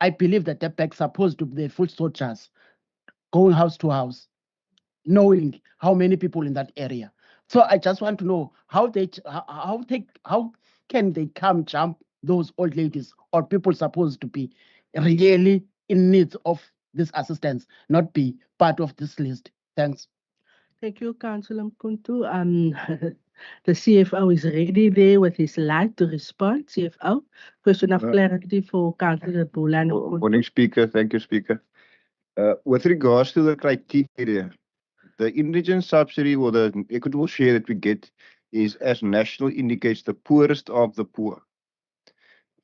S13: I believe that the back supposed to be the full soldiers going house to house, knowing how many people in that area. So I just want to know how can they come jump those old ladies or people supposed to be really in need of this assistance, not be part of this list. Thanks.
S1: Thank you, Councillor Kuntu. The CFO is ready there with his light to respond. CFO, question of clarity for Councillor Bolan.
S3: Morning, Speaker. Thank you, Speaker. With regards to the criteria, the indigent subsidy or the equitable share that we get is, as national indicates, the poorest of the poor.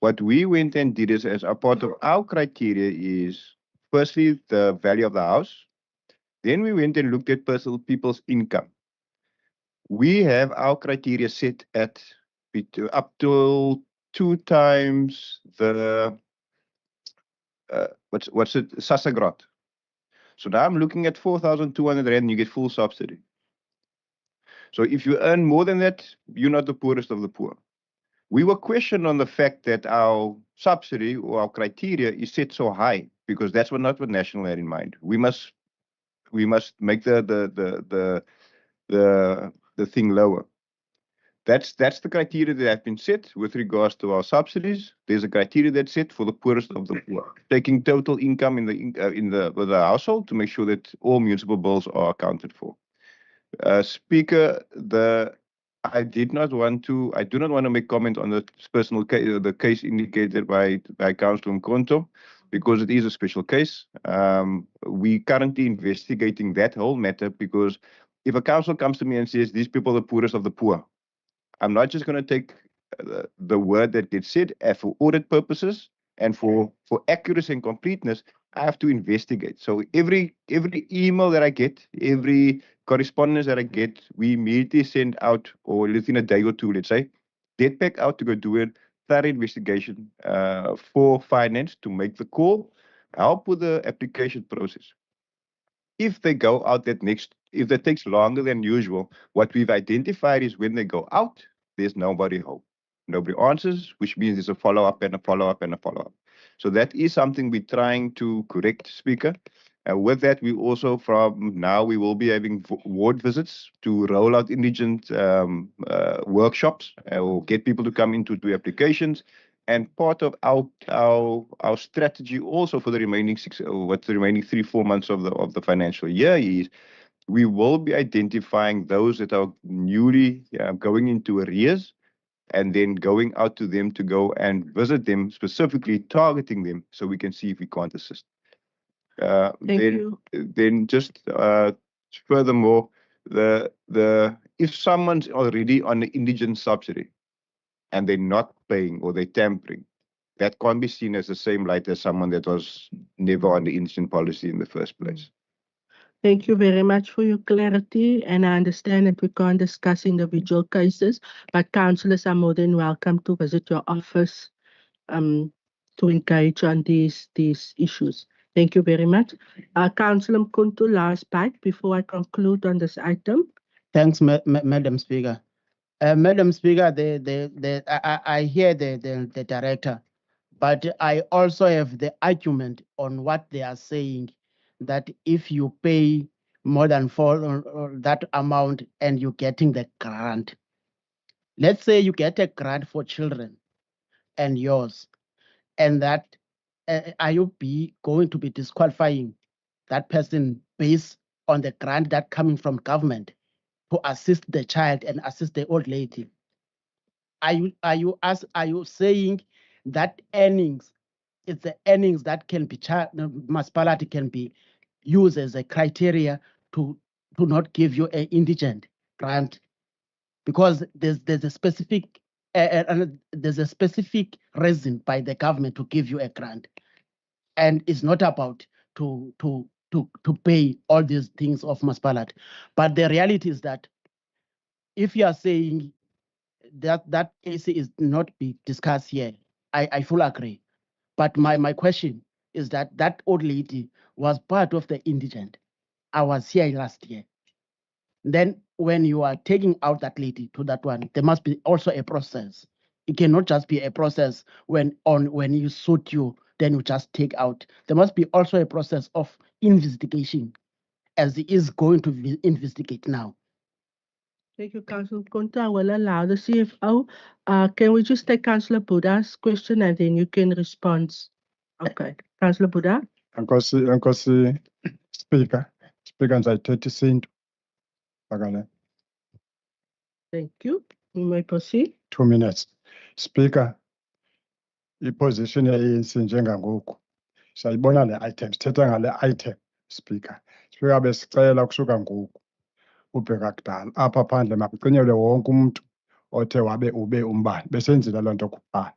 S3: What we went and did is, as a part of our criteria, is firstly the value of the house. Then we went and looked at people's income. We have our criteria set at up to 2 times the what's it, Sasagrad. So now I'm looking at 4,200 rand and you get full subsidy. So if you earn more than that, you're not the poorest of the poor. We were questioned on the fact that our subsidy or our criteria is set so high, because that's not what National had in mind. We must make the thing lower. That's the criteria that have been set with regards to our subsidies. There's a criteria that's set for the poorest of the poor, taking total income with the household to make sure that all municipal bills are accounted for. Speaker, the I do not want to make comment on the personal case, the case indicated by Councillor Mkonto, because it is a special case. We currently investigating that whole matter, because if a council comes to me and says these people are the poorest of the poor, I'm not just going to take the word that gets said for audit purposes and for accuracy and completeness. I have to investigate. So every email that I get, every correspondence that I get, we immediately send out, or within a day or two, let's say, get back out to go do a thorough investigation for finance to make the call, help with the application process. If they go out if that takes longer than usual, what we've identified is when they go out, there's nobody home. Nobody answers, which means there's a follow-up and a follow-up and a follow-up. So that is something we're trying to correct, Speaker. With that, we also, from now, we will be having ward visits to roll out indigent workshops, or get people to come in to do applications. And part of our strategy also for the remaining 3-4 months of the financial year is we will be identifying those that are newly going into arrears, and then going out to them to go and visit them, specifically targeting them, so we can see if we can't assist.
S1: Thank you.
S3: Then just furthermore, if someone's already on the indigent subsidy and they're not paying or they're tampering, that can't be seen as the same light as someone that was never on the indigent policy in the first place.
S1: Thank you very much for your clarity, and I understand that we can't discuss individual cases, but councillors are more than welcome to visit your office to engage on these issues. Thank you very much. Councillor Mkonto, last bite before I conclude on this item.
S13: Thanks, Madam Speaker. Madam Speaker, I hear the director, but I also have the argument on what they are saying, that if you pay more than or that amount and you're getting the grant, let's say you get a grant for children and yours, and that are you going to be disqualifying that person based on the grant that coming from government to assist the child and assist the old lady? Are you saying that earnings, it's the earnings that can be municipality can be used as a criteria to not give you an indigent grant, because there's a specific reason by the government to give you a grant, and it's not about to pay all these things of municipality. But the reality is that if you are saying that case is not be discussed here, I fully agree. But my question is that old lady was part of the indigent. I was here last year. Then when you are taking out that lady to that one, there must be also a process. It cannot just be a process when you suit you, then you just take out. There must be also a process of investigation, as it is going to investigate now.
S1: Thank you, Councillor Mkonto. I will allow the CFO. Can we just take Councillor Buddha's question and then you can respond? Okay, Councillor Buddha.
S10: Nkosi Speaker ngizayithetha isintu bakala.
S1: Thank you. You may proceed.
S10: 2 minutes. Speaker, i-position ye-ANC njengangoku sayibona le item, sithetha ngale item. Speaker besicela kusuka ngoku ubheka kudala apha phandle makucinyelwe wonke umuntu othe wabe ube umbane. Besenzile loo nto kuqala,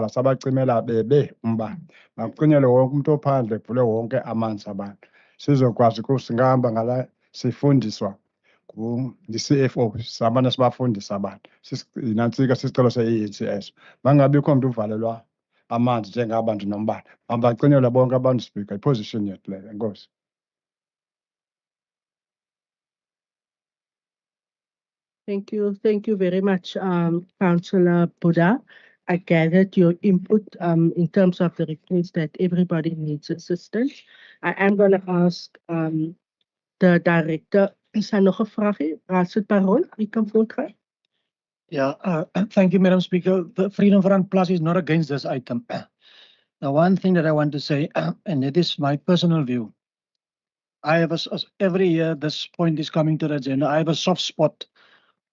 S10: sabacimela bebe umbane. Makucinyelwe wonke umuntu ophandle, kuvulwe wonke amanzi abantu, sizokwazi singahamba ngala sifundiswa ngu-CFO, samane sibafundisa abantu. Nantsika sisicelo se-ANC. Mangabikho umuntu uvalelwa amanzi njengabantu nombane, mabacinyelwe bonke abantu. Speaker, i-position yethu leyo. Enkosi.
S1: Thank you very much, Councillor Buddha. I gathered your input in terms of the request that everybody needs assistance. I am going to ask the director. Is daar nog een vraag? Raad het Baron, wie kan voortgaan?
S9: Yeah, thank you, Madam Speaker. The Freedom Front Plus is not against this item. Now, one thing that I want to say, and it is my personal view, I have every year this point is coming to the agenda. I have a soft spot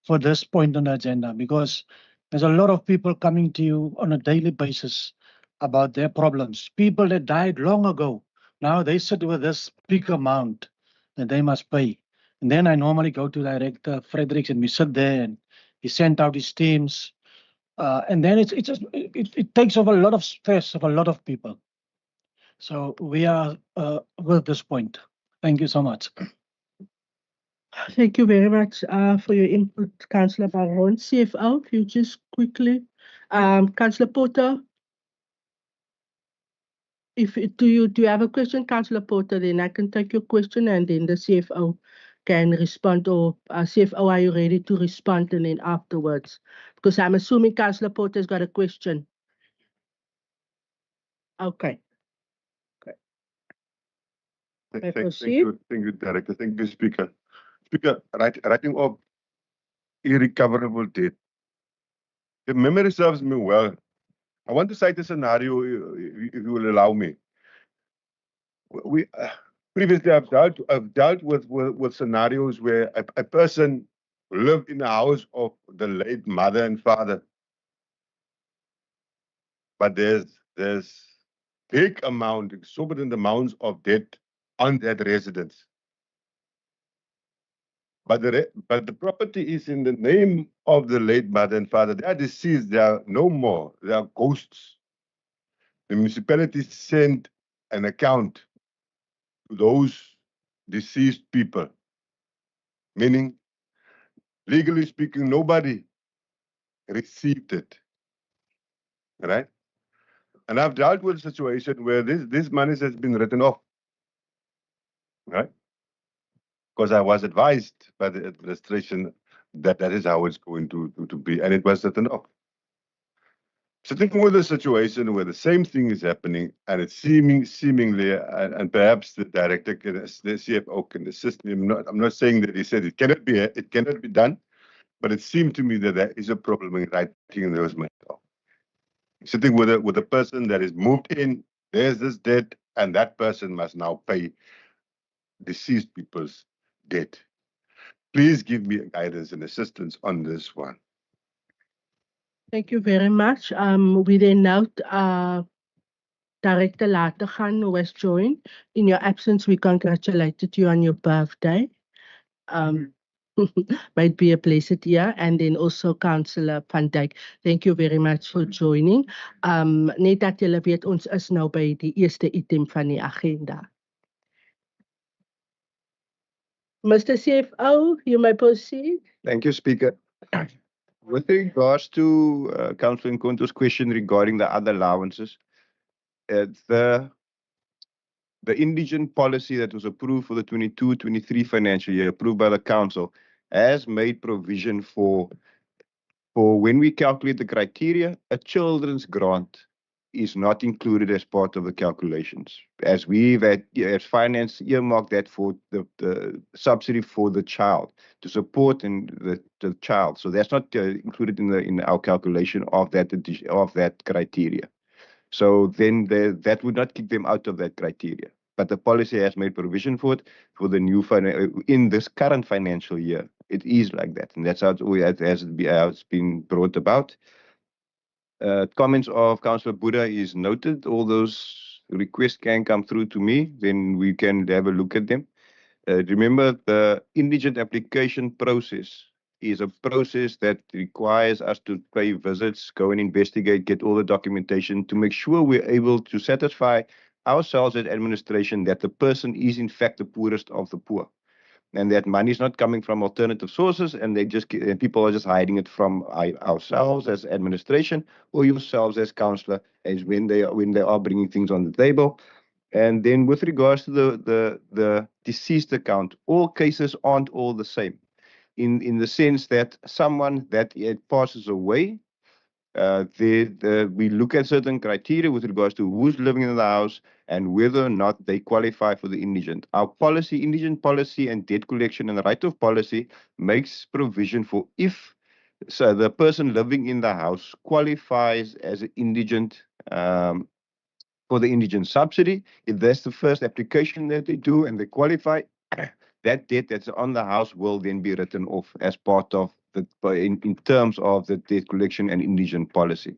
S9: for this point on the agenda, because there's a lot of people coming to you on a daily basis about their problems. People that died long ago, now they sit with this big amount that they must pay. And then I normally go to Director Fredericks and we sit there and he sent out his teams. And then it takes off a lot of stress of a lot of people. So we are with this point. Thank you so much.
S1: Thank you very much for your input, Councillor Baron. CFO, if you just quickly, Councillor Porter, do you have a question, Councillor Porter? Then I can take your question and then the CFO can respond. Or CFO, are you ready to respond? And then afterwards, because I'm assuming Councillor Porter's got a question. Okay.
S7: Thank
S1: proceed.
S7: you, Director. Thank you, Speaker. Speaker, writing up irrecoverable debt. The memory serves me well. I want to cite a scenario, if you will allow me. We previously I've dealt with scenarios where a person lived in the house of the late mother and father, but there's big amount, exorbitant amounts of debt on that residence. But the property is in the name of the late mother and father. They are deceased. They are no more. They are ghosts. The municipality sent an account to those deceased people, meaning, legally speaking, nobody received it, right? And I've dealt with a situation where this money has been written off, right? Because I was advised by the administration that is how it's going to be, and it was written off. Sitting with a situation where the same thing is happening, and it's seemingly, and perhaps the director, the CFO can assist me. I'm not saying that he said it cannot be done, but it seemed to me that there is a problem in writing those matters. Sitting with a person that is moved in, there's this debt, and that person must now pay deceased people's debt. Please give me guidance and assistance on this one.
S1: Thank you very much. We then note Director Latergan, who has joined. In your absence, we congratulated you on your birthday. Might be a blessed year. And then also Councillor Van Dijk. Thank you very much for joining. Net dat julle weet, ons is nou by die eerste item van die agenda. Mr. CFO, you may proceed.
S3: Thank you, Speaker. With regards to Councillor Nkonto's question regarding the other allowances, the indigent policy that was approved for the 22-23 financial year, approved by the council, has made provision for when we calculate the criteria, a children's grant is not included as part of the calculations. As we've as finance earmarked that for the subsidy for the child to support the child. So that's not included in our calculation of that criteria. So then that would not kick them out of that criteria. But the policy has made provision for it for the new in this current financial year. It is like that, and that's how it's been brought about. Comments of Councillor Buddha is noted. All those requests can come through to me, then we can have a look at them. Remember, the indigent application process is a process that requires us to pay visits, go and investigate, get all the documentation to make sure we're able to satisfy ourselves as administration that the person is in fact the poorest of the poor, and that money is not coming from alternative sources, and people are just hiding it from ourselves as administration or yourselves as councillor, as when they are bringing things on the table. And then with regards to the deceased account, all cases aren't all the same, in the sense that someone that passes away, we look at certain criteria with regards to who's living in the house and whether or not they qualify for the indigent. Our policy, indigent policy and debt collection and the right of policy makes provision for if the person living in the house qualifies as an indigent for the indigent subsidy. If that's the first application that they do and they qualify, that debt that's on the house will then be written off as part of in terms of the debt collection and indigent policy.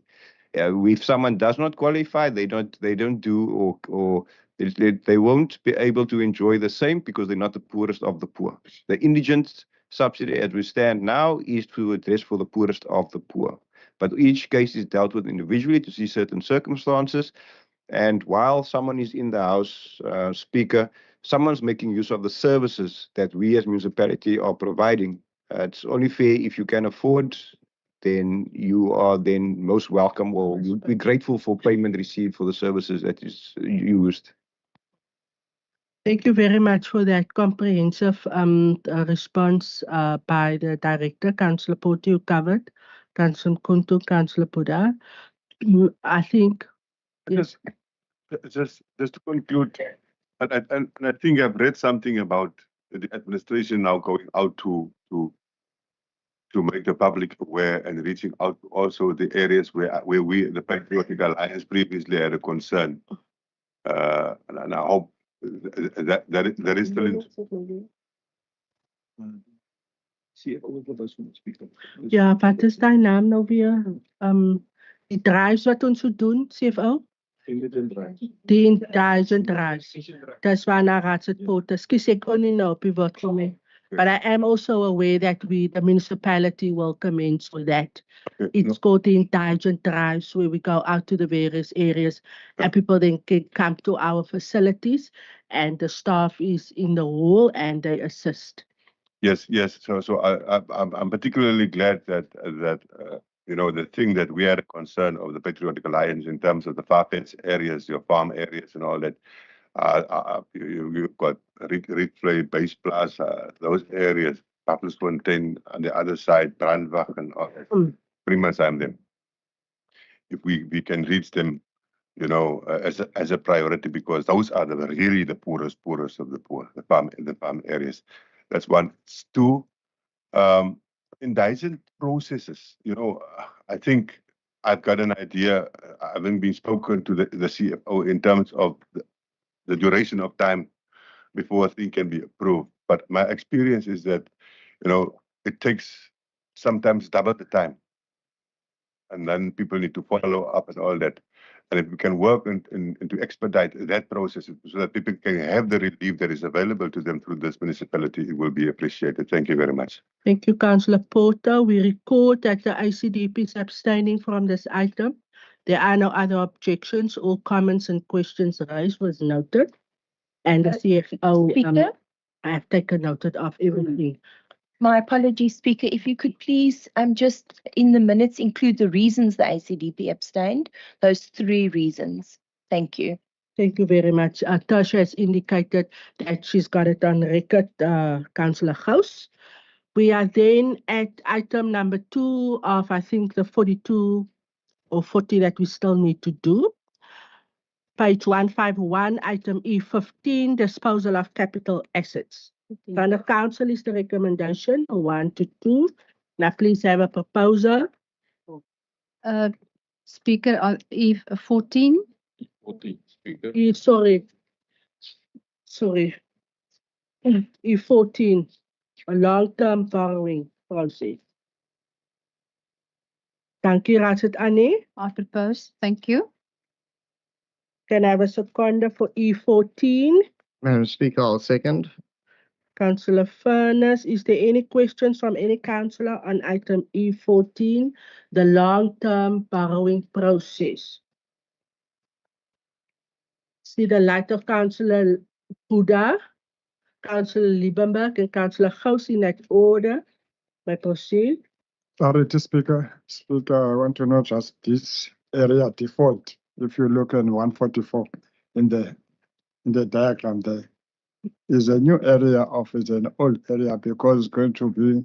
S3: If someone does not qualify, they don't do or they won't be able to enjoy the same because they're not the poorest of the poor. The indigent subsidy as we stand now is to address for the poorest of the poor. But each case is dealt with individually to see certain circumstances. And while someone is in the house, Speaker, someone's making use of the services that we as municipality are providing. It's only fair if you can afford, then you are then most welcome or you'd be grateful for payment received for the services that is used.
S1: Thank you very much for that comprehensive response by the director, Councillor Poti, who covered, Councillor Kuntu, Councillor Buddha. I think
S7: Just to conclude, and I think I've read something about the administration now going out to make the public aware and reaching out also the areas where we, the Patriotic Alliance, previously had a concern. And I hope that is still
S1: ja, wat is die naam nou weer? Die drives wat ons moet doen, CFO? Die intelligent drives. That's why I had support. Excuse me, only know people for me. But I am also aware that the municipality will commence with that. It's called the intelligent drives where we go out to the various areas and people then can come to our facilities and the staff is in the hall and they assist.
S7: Yes. So I'm particularly glad that you know, the thing that we had a concern of the Patriotic Alliance in terms of the far-fetched areas, your farm areas and all that. You've got Rietvlei, Base Plaza, those areas, Papelsfontein on the other side, Brandwag and all that. Primasheim them. If we can reach them, you know, as a priority, because those are really the poorest of the poor, the farm areas. That's one. Two, indigent processes. You know, I think I've got an idea, having been spoken to the CFO in terms of the duration of time before a thing can be approved. But my experience is that, you know, it takes sometimes double the time. And then people need to follow up and all that. And if we can work and to expedite that process so that people can have the relief that is available to them through this municipality, it will be appreciated. Thank you very much.
S1: Thank you, Councillor Porter. We record that the ICDP is abstaining from this item. There are no other objections. All comments and questions raised was noted. And the CFO, I have taken note of everything.
S4: My apologies, Speaker. If you could please just in the minutes include the reasons the ICDP abstained, those 3 reasons. Thank you.
S1: Thank you very much. Tasha has indicated that she's got it on record, Councillor House. We are then at item number 2 of, I think, the 42 or 40 that we still need to do. Page 151, item E15, disposal of capital assets. From the council is the recommendation 1 to 2. Now please have a proposal.
S14: Speaker, on E14.
S5: 14, Speaker.
S1: Sorry. E14, a long-term borrowing process. Thank you, Rasit Annie.
S14: I propose. Thank you.
S1: Can I have a seconder for E14?
S6: Madam Speaker, I'll second.
S1: Councillor Furness, is there any questions from any councillor on item E14, the long-term borrowing process? See the light of Councillor Buddha, Councillor Liebenberg, and Councillor Gous in that order. May proceed.
S10: Sorry, Speaker. Speaker, I want to know just this area default. If you look in 144 in the diagram, there is a new area of it's an old area because it's going to be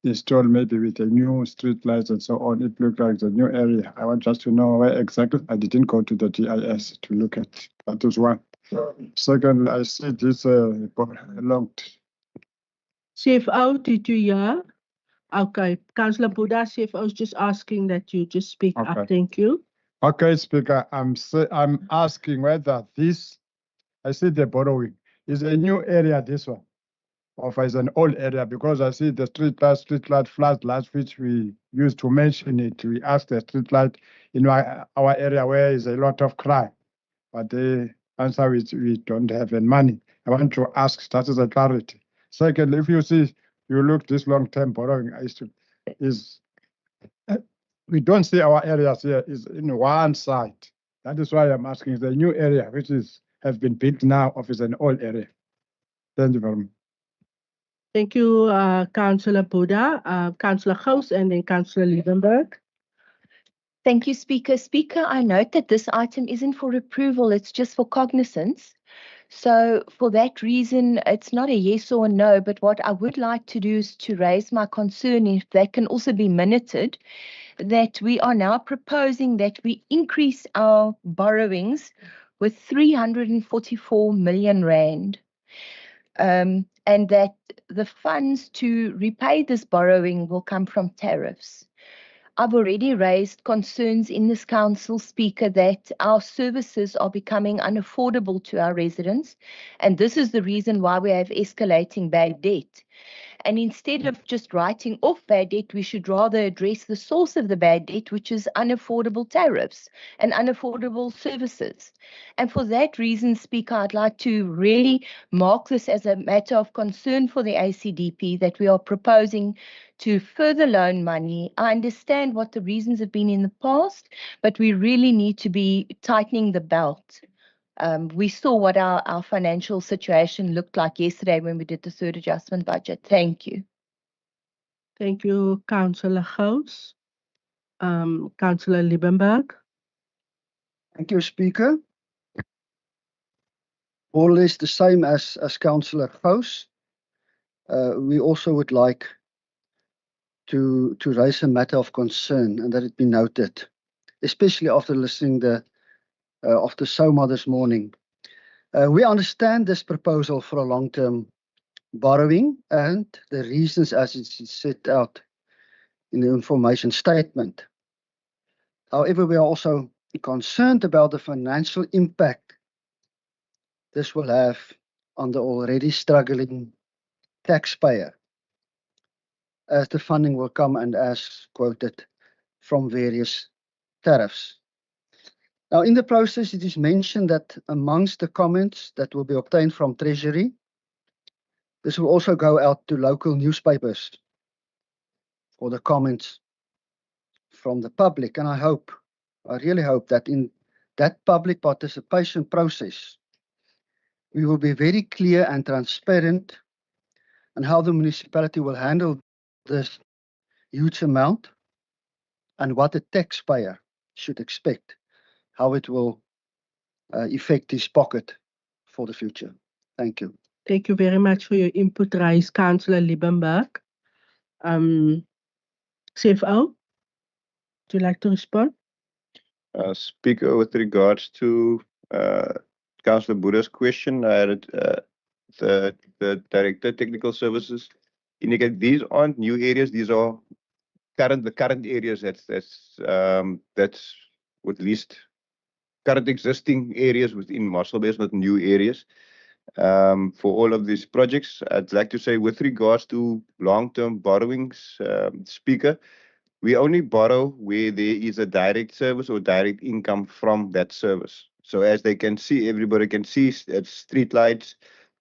S10: installed maybe with a new street lights and so on. It looks like the new area. I want just to know where exactly. I didn't go to the GIS to look at. That is one. Second, I see this long.
S1: CFO, did you hear? Okay, Councillor Buddha, CFO is just asking that you just speak up. Thank you.
S10: Okay, Speaker, I'm asking whether this, I see the borrowing, is a new area, this one. of as an old area, because I see the street light flashlights, which we used to mention it. We asked the street light in our area where is a lot of crime, but the answer is we don't have any money. I want to ask, that is a clarity. Second, if you see, you look this long-term borrowing we don't see our areas here is in one side. That is why I'm asking the new area, which has been built now, of is an old area. Thank you very much.
S1: Thank you, Councillor Buddha, Councillor Gous, and then Councillor Liebenberg.
S4: Thank you, Speaker. Speaker, I note that this item isn't for approval, it's just for cognizance. So for that reason, it's not a yes or a no, but what I would like to do is to raise my concern, if that can also be minuted, that we are now proposing that we increase our borrowings with 344 million rand. And that the funds to repay this borrowing will come from tariffs. I've already raised concerns in this council, Speaker, that our services are becoming unaffordable to our residents, and this is the reason why we have escalating bad debt. And instead of just writing off bad debt, we should rather address the source of the bad debt, which is unaffordable tariffs and unaffordable services. And for that reason, Speaker, I'd like to really mark this as a matter of concern for the ACDP, that we are proposing to further loan money. I understand what the reasons have been in the past, but we really need to be tightening the belt. We saw what our financial situation looked like yesterday when we did the third adjustment budget. Thank you.
S1: Thank you, Councillor Gous. Councillor Liebenberg.
S15: Thank you, Speaker. More or less the same as Councillor Gous. We also would like to raise a matter of concern, and that it be noted, especially after listening after SOMA this morning. We understand this proposal for a long-term borrowing and the reasons as it's set out in the information statement. However, we are also concerned about the financial impact this will have on the already struggling taxpayer, as the funding will come and as quoted from various tariffs. Now, in the process, it is mentioned that amongst the comments that will be obtained from Treasury, this will also go out to local newspapers for the comments from the public. And I really hope that in that public participation process, we will be very clear and transparent on how the municipality will handle this huge amount and what the taxpayer should expect, how it will affect his pocket for the future. Thank you.
S1: Thank you very much for your input, Rise, Councillor Liebenberg. CFO, would you like to respond?
S3: Speaker, with regards to Councillor Buddha's question, I had the Director Technical Services indicate these aren't new areas, these are the current areas that's at least current existing areas within Mossel Bay, not new areas. For all of these projects, I'd like to say with regards to long-term borrowings, Speaker, we only borrow where there is a direct service or direct income from that service. So as they can see, everybody can see street lights,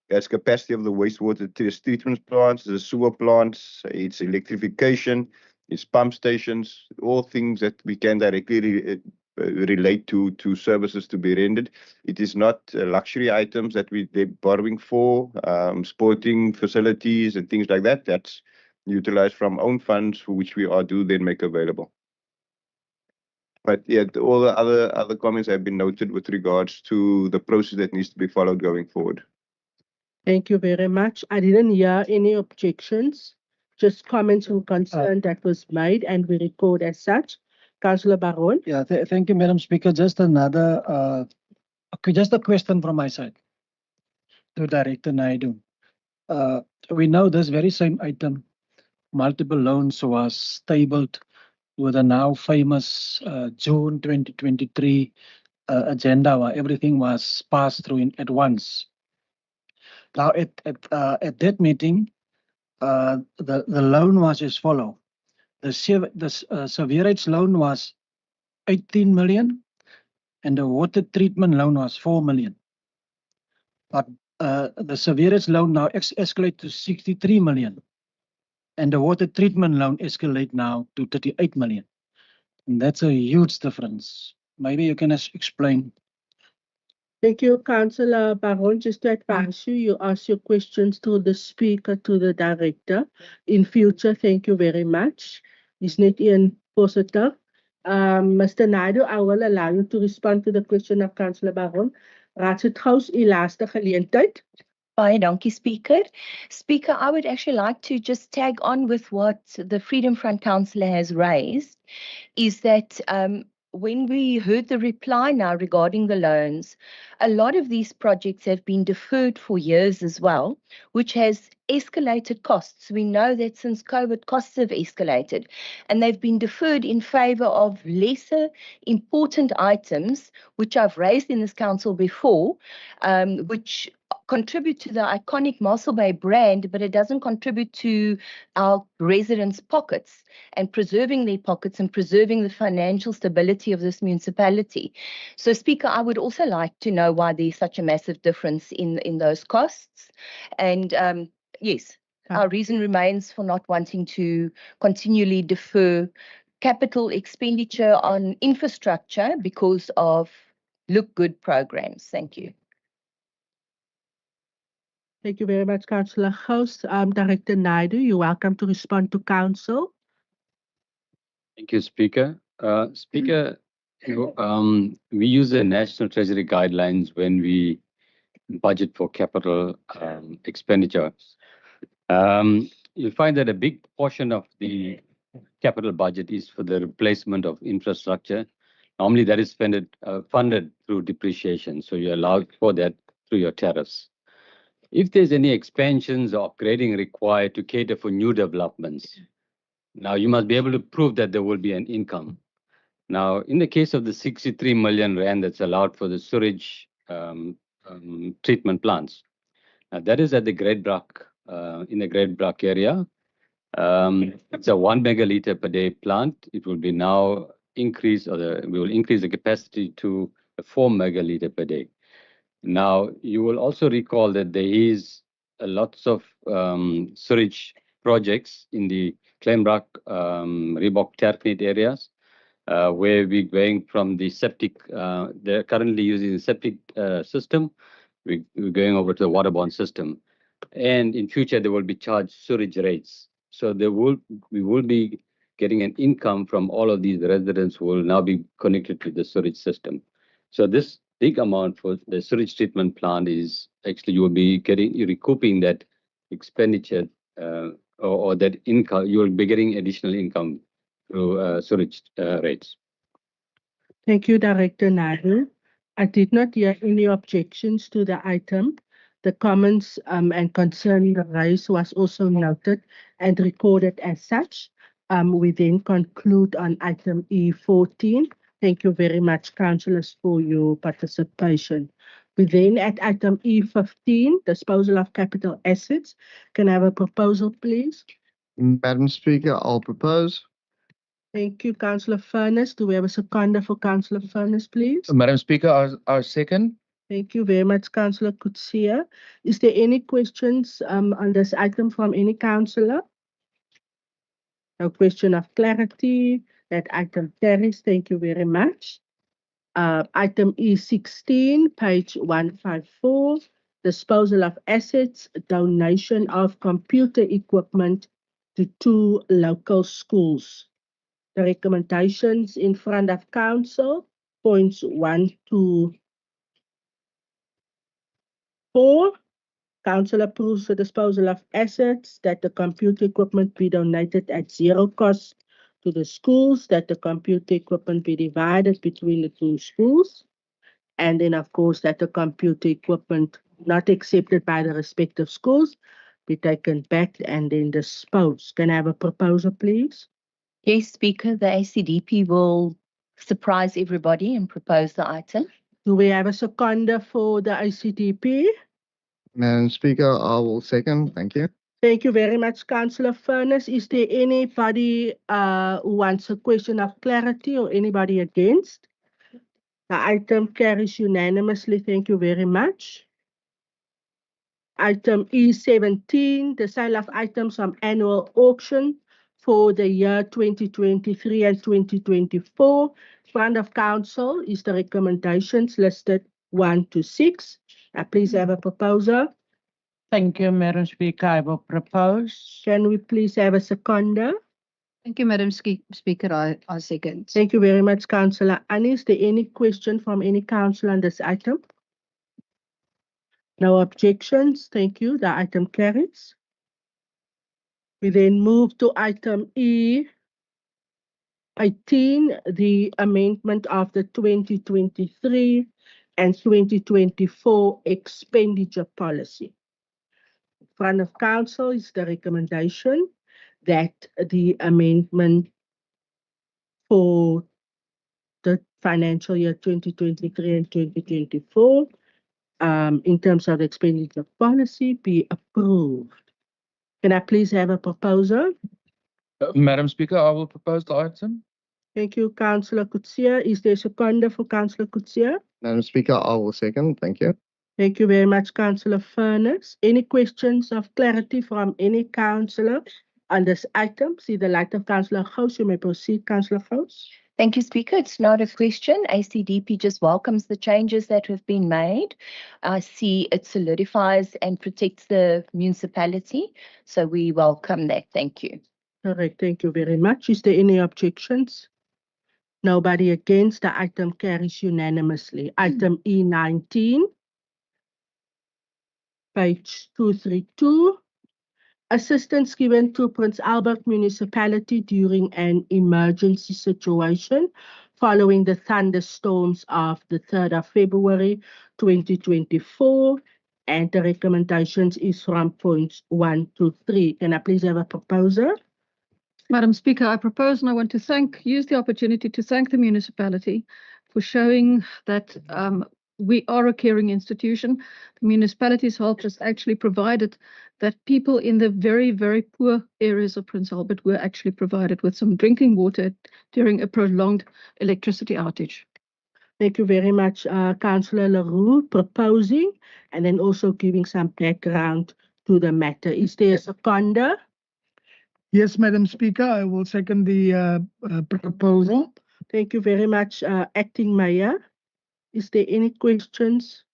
S3: there's capacity of the wastewater treatment plants, the sewer plants, it's electrification, it's pump stations, all things that we can directly relate to services to be rendered. It is not luxury items that they're borrowing for, sporting facilities and things like that. That's utilized from own funds, for which we do then make available. But yeah, all the other comments have been noted with regards to the process that needs to be followed going forward.
S1: Thank you very much. I didn't hear any objections, just comments and concern that was made, and we record as such. Councillor Baron.
S9: Yeah, thank you, Madam Speaker. Just another, just a question from my side to Director Naidu. We know this very same item, multiple loans, was tabled with the now famous June 2023 agenda where everything was passed through at once. Now, at that meeting, the loan was as follow. The sewerage loan was 18 million, and the water treatment loan was 4 million. But the sewerage loan now escalate to 63 million, and the water treatment loan escalate now to 38 million. And that's a huge difference. Maybe you can explain.
S1: Thank you, Councillor Baron. Just to advise you, you ask your questions to the speaker, to the director. In future, thank you very much. Is net een positive. Mr. Naidu, I will allow you to respond to the question of Councillor Baron. Raadsitgous, u laaste geleentheid.
S4: Baie dankie, Speaker. Speaker, I would actually like to just tag on with what the Freedom Front Councillor has raised, is that when we heard the reply now regarding the loans, a lot of these projects have been deferred for years as well, which has escalated costs. We know that since COVID, costs have escalated, and they've been deferred in favor of lesser important items, which I've raised in this council before, which contribute to the iconic Mossel Bay brand, but it doesn't contribute to our residents' pockets and preserving their pockets and preserving the financial stability of this municipality. So, Speaker, I would also like to know why there's such a massive difference in those costs. And yes, our reason remains for not wanting to continually defer capital expenditure on infrastructure because of look good programs. Thank you.
S1: Thank you very much, Councillor Gous. Director Naidu, you're welcome to respond to Council.
S16: Thank you, Speaker. Speaker, we use the National Treasury guidelines when we budget for capital expenditure. You find that a big portion of the capital budget is for the replacement of infrastructure. Normally, that is funded through depreciation, so you're allowed for that through your tariffs. If there's any expansions or upgrading required to cater for new developments, now you must be able to prove that there will be an income. Now, in the case of the 63 million rand that's allowed for the sewage treatment plants, that is at the Great Brak, in the Great Brak area. It's a 1 megaliter per day plant. It will be now increased, we will increase the capacity to 4 megaliter per day. Now, you will also recall that there is lots of sewage projects in the Kleinbrak, Reebok, Terknet areas, where we're going from the septic, they're currently using the septic system. We're going over to the waterborne system. And in future, there will be charged sewage rates. So we will be getting an income from all of these residents who will now be connected to the sewage system. So this big amount for the sewage treatment plant is actually you will be you're recouping that expenditure or that income. You will be getting additional income through sewage rates.
S1: Thank you, Director Naidu. I did not hear any objections to the item. The comments and concern raised was also noted and recorded as such. We then conclude on item E14. Thank you very much, councillors, for your participation. We then at item E15, disposal of capital assets. Can I have a proposal, please?
S17: Madam Speaker, I'll propose.
S1: Thank you, Councillor Furness. Do we have a seconder for Councillor Furness, please?
S5: Madam Speaker, our second.
S1: Thank you very much, Councillor Kutsia. Is there any questions on this item from any councillor? No question of clarity. That item carries. Thank you very much. Item E16, page 154, disposal of assets, donation of computer equipment to 2 local schools. The recommendations in front of council, points 1 to 4. Council approves the disposal of assets, that the computer equipment be donated at 0 cost to the schools, that the computer equipment be divided between the 2 schools, and then, of course, that the computer equipment not accepted by the respective schools be taken back and then disposed. Can I have a proposal, please?
S4: Yes, Speaker, the ACDP will surprise everybody and propose the item.
S1: Do we have a seconder for the ACDP?
S17: Madam Speaker, I will second. Thank you.
S1: Thank you very much, Councillor Furness. Is there anybody who wants a question of clarity or anybody against? The item carries unanimously. Thank you very much. Item E17, the sale of items from annual auction for the year 2023 and 2024. Front of council is the recommendations listed 1 to 6. Please have a proposer.
S18: Thank you, Madam Speaker. I will propose.
S1: Can we please have a seconder?
S14: Thank you, Madam Speaker. I second.
S1: Thank you very much, Councillor Annie. Is there any question from any councillor on this item? No objections. Thank you. The item carries. We then move to item E18, the amendment of the 2023 and 2024 expenditure policy. In front of council is the recommendation that the amendment for the financial year 2023 and 2024 in terms of the expenditure policy be approved. Can I please have a proposal?
S5: Madam Speaker, I will propose the item.
S1: Thank you, Councillor Kutsia. Is there a seconder for Councillor Kutsia?
S17: Madam Speaker, I will second. Thank you.
S1: Thank you very much, Councillor Furness. Any questions of clarity from any councillor on this item? See the light of Councillor Gous. You may proceed, Councillor Gous.
S4: Thank you, Speaker. It's not a question. ACDP just welcomes the changes that have been made. I see it solidifies and protects the municipality. So we welcome that. Thank you.
S1: Correct. Thank you very much. Is there any objections? Nobody against. The item carries unanimously. Item E19, page 232. Assistance given to Prince Albert Municipality during an emergency situation following the thunderstorms of the 3rd of February 2024. And the recommendations is from points 1 to 3. Can I please have a proposer?
S14: Madam Speaker, I propose and I want to use the opportunity to thank the municipality for showing that we are a caring institution. The municipality's help has actually provided that people in the very, very poor areas of Prince Albert were actually provided with some drinking water during a prolonged electricity outage.
S1: Thank you very much, Councillor Leroux, proposing and then also giving some background to the matter. Is there a seconder?
S8: Yes, Madam Speaker, I will second the proposal.
S1: Thank you very much, Acting Mayor. Is there any questions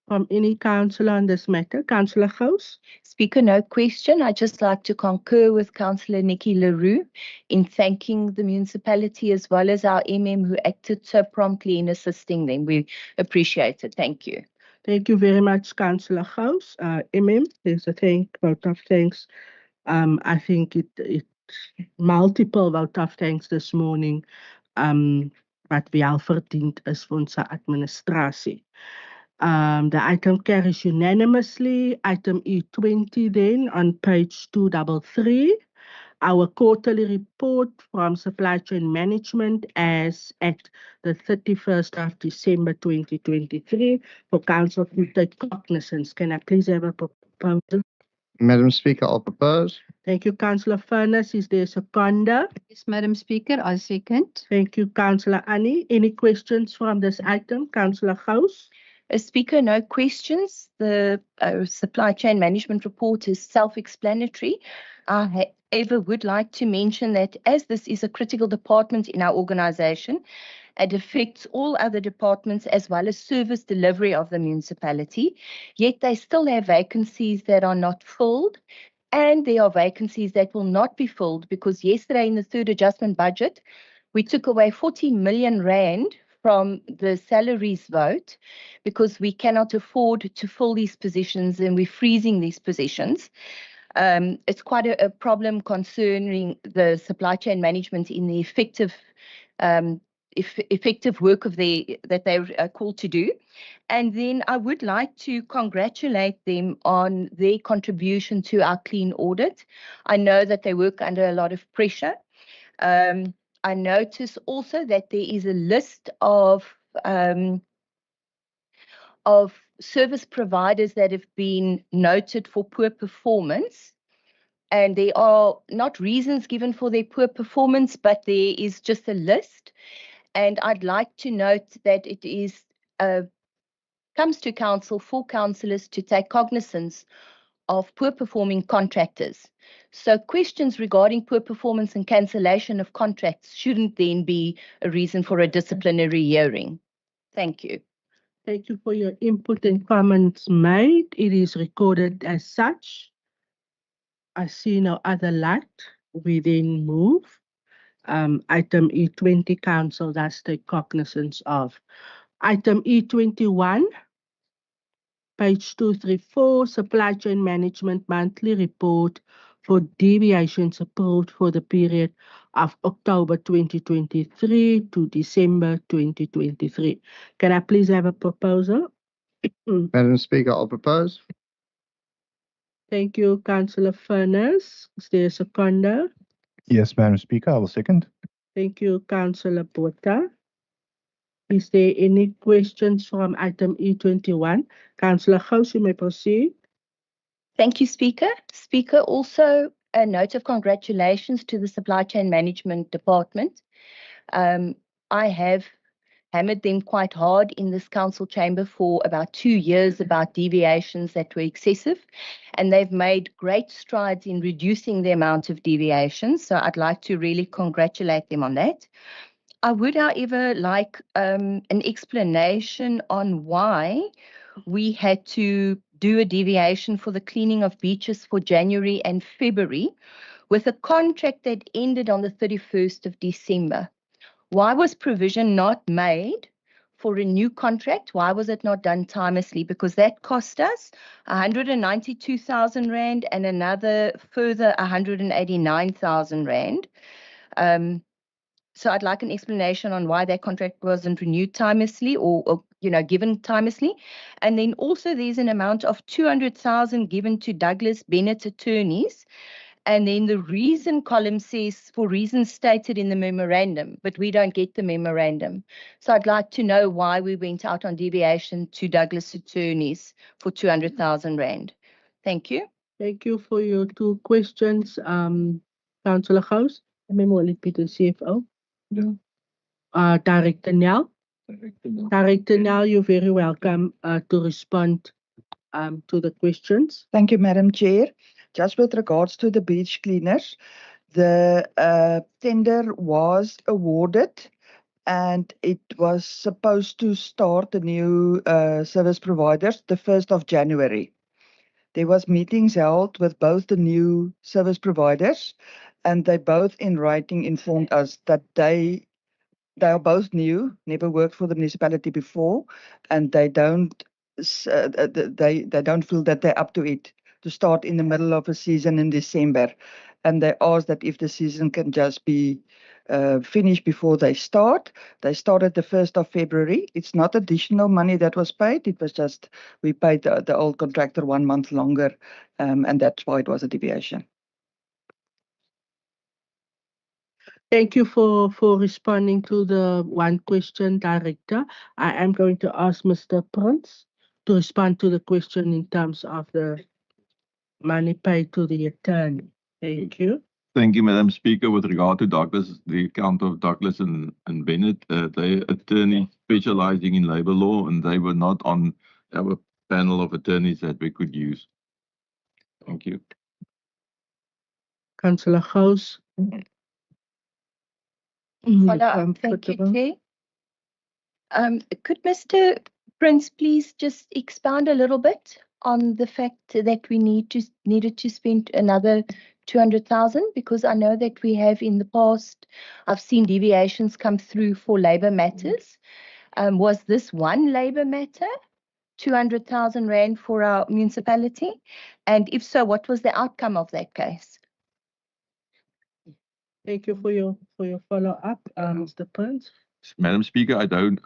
S1: from any councillor on this matter? Councillor Gous?
S4: Speaker, no question. I'd just like to concur with Councillor Nikki Leroux in thanking the municipality as well as our MM who acted so promptly in assisting them. We appreciate it. Thank you.
S1: Thank you very much, Councillor Gous. MM, there's a vote of thanks. I think it multiple vote of thanks this morning. Wat wel verdiend is vir ons administrasie. The item carries unanimously. Item E20 then on page 233. Our quarterly report from supply chain management as at the 31st of December 2023 for council to take cognizance. Can I please have a proposal?
S17: Madam Speaker, I'll propose.
S1: Thank you, Councillor Furness. Is there a seconder?
S14: Yes, Madam Speaker, I second.
S1: Thank you, Councillor Annie. Any questions from this item? Councillor Gous?
S4: Speaker, no questions. The supply chain management report is self-explanatory. I, however, would like to mention that as this is a critical department in our organisation, it affects all other departments as well as service delivery of the municipality, yet they still have vacancies that are not filled. And there are vacancies that will not be filled because yesterday in the third adjustment budget, we took away 40 million rand from the salaries vote because we cannot afford to fill these positions and we're freezing these positions. It's quite a problem concerning the supply chain management in the effective work of that they're called to do. And then I would like to congratulate them on their contribution to our clean audit. I know that they work under a lot of pressure. I notice also that there is a list of service providers that have been noted for poor performance. And there are not reasons given for their poor performance, but there is just a list. And I'd like to note that it is comes to council for councillors to take cognizance of poor performing contractors. So questions regarding poor performance and cancellation of contracts shouldn't then be a reason for a disciplinary hearing. Thank you.
S1: Thank you for your input and comments made. It is recorded as such. I see no other light. We then move. Item E20, council does take cognizance of. Item E21, page 234, supply chain management monthly report for deviations approved for the period of October 2023 to December 2023. Can I please have a proposal?
S17: Madam Speaker, I'll propose.
S1: Thank you, Councillor Furness. Is there a seconder?
S11: Yes, Madam Speaker, I will second.
S1: Thank you, Councillor Botha. Is there any questions from item E21? Councillor Gous, you may proceed.
S4: Thank you, Speaker. Speaker, also a note of congratulations to the Supply Chain Management Department. I have hammered them quite hard in this council chamber for about 2 years about deviations that were excessive, and they've made great strides in reducing the amount of deviations. So I'd like to really congratulate them on that. I would, however, like an explanation on why we had to do a deviation for the cleaning of beaches for January and February with a contract that ended on the 31st of December. Why was provision not made for a new contract? Why was it not done timelessly? Because that cost us 192,000 Rand and another further 189,000 Rand. So I'd like an explanation on why that contract wasn't renewed timelessly or given timelessly. And then also there's an amount of 200,000 given to Douglas Bennett attorneys. And then the reason column says for reasons stated in the memorandum, but we don't get the memorandum. So I'd like to know why we went out on deviation to Douglas attorneys for 200,000 Rand. Thank you.
S1: Thank you for your 2 questions, Councillor Gous. Memo Peter, CFO. Yeah. Director Nel. Director Nel, you're very welcome to respond to the questions.
S19: Thank you, Madam Chair. Just with regards to the beach cleaners, the tender was awarded and it was supposed to start the new service providers the 1st of January. There was meetings held with both the new service providers, and they both in writing informed us that they are both new, never worked for the municipality before, and they don't feel that they're up to it to start in the middle of a season in December. And they asked that if the season can just be finished before they start. They started the 1st of February. It's not additional money that was paid. It was just, we paid the old contractor 1 month longer, and that's why it was a deviation.
S1: Thank you for responding to the 1 question, Director. I am going to ask Mr. Prince to respond to the question in terms of the money paid to the attorney. Thank you.
S3: Thank you, Madam Speaker. With regard to Douglas, the account of Douglas and Bennett, they attorneys specializing in labor law, and they were not on our panel of attorneys that we could use. Thank you.
S1: Councillor Gous.
S4: Follow up. Thank you, Chair. Could Mr. Prince please just expound a little bit on the fact that we needed to spend another 200,000? Because I know that we have in the past, I've seen deviations come through for labour matters. Was this one labour matter, 200,000 Rand for our municipality? And if so, what was the outcome of that case?
S1: Thank you for your follow-up, Mr. Prince.
S3: Madam Speaker, I don't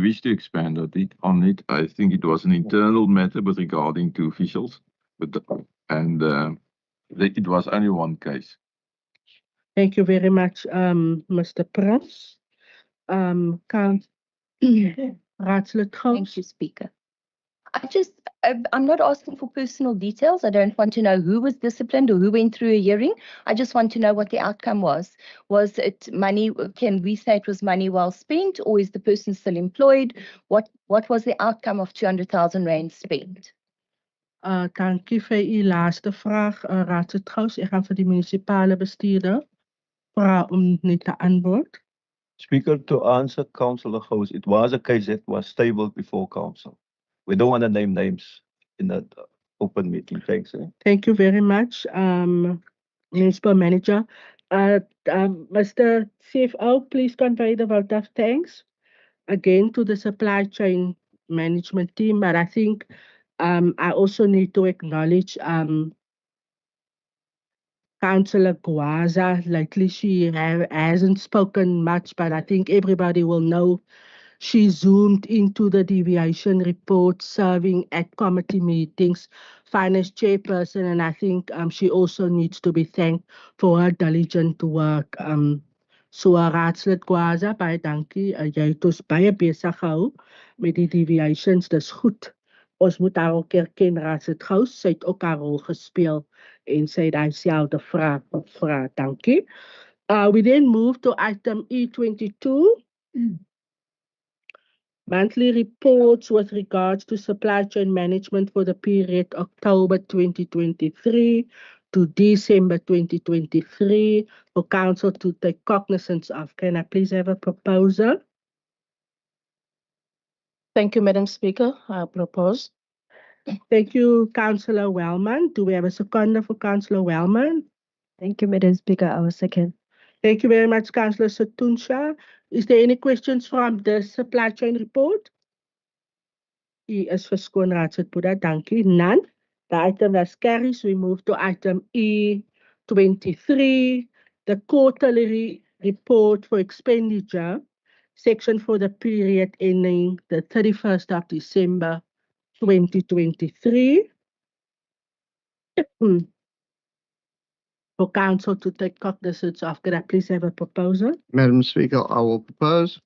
S3: wish to expand on it. I think it was an internal matter with regarding to officials, it was only one case.
S1: Thank you very much, Mr. Prince. Raadslid Gous.
S4: Thank you, Speaker. I'm not asking for personal details. I don't want to know who was disciplined or who went through a hearing. I just want to know what the outcome was. Was it money? Can we say it was money well spent, or is the person still employed? What was the outcome of 200,000 rand spent?
S1: Dankie vir u laaste vraag, Raadslid Gous. Ek gaan vir die munisipale bestuurder vra om net te antwoord.
S3: Speaker, to answer Councillor Gous, it was a case that was tabled before council. We don't want to name names in that open meeting. Thanks.
S1: Thank you very much, Municipal Manager. Mr. CFO, please convey the vote of thanks again to the supply chain management team. But I think I also need to acknowledge Councillor Gwaza. Lately, she hasn't spoken much, but I think everybody will know she zoomed into the deviation report, serving at committee meetings, finance chairperson, and I think she also needs to be thanked for her diligent work. So Raadslid Gwaza, baie dankie. Jy het ons baie besig gehou met die deviations. Dis goed. Ons moet haar ook erken, Raadslid Gous. Sy het ook haar rol gespeel en sy het dieselfde vraag gevra. Dankie. We then move to item E22. Monthly reports with regards to supply chain management for the period October 2023 to December 2023 for council to take cognizance of. Can I please have a proposal?
S2: Thank you, Madam Speaker. I propose.
S1: Thank you, Councillor Wellman. Do we have a seconder for Councillor Wellman?
S20: Thank you, Madam Speaker. I will second.
S1: Thank you very much, Councillor Satunsha. Is there any questions from the supply chain report? U is verskoon, Raadslid Buddha. Dankie. None. The item thus carries. We move to item E23, the quarterly report for expenditure section for the period ending the 31st of December 2023. For council to take cognizance of. Could I please have a proposal?
S17: Madam Speaker, I will propose.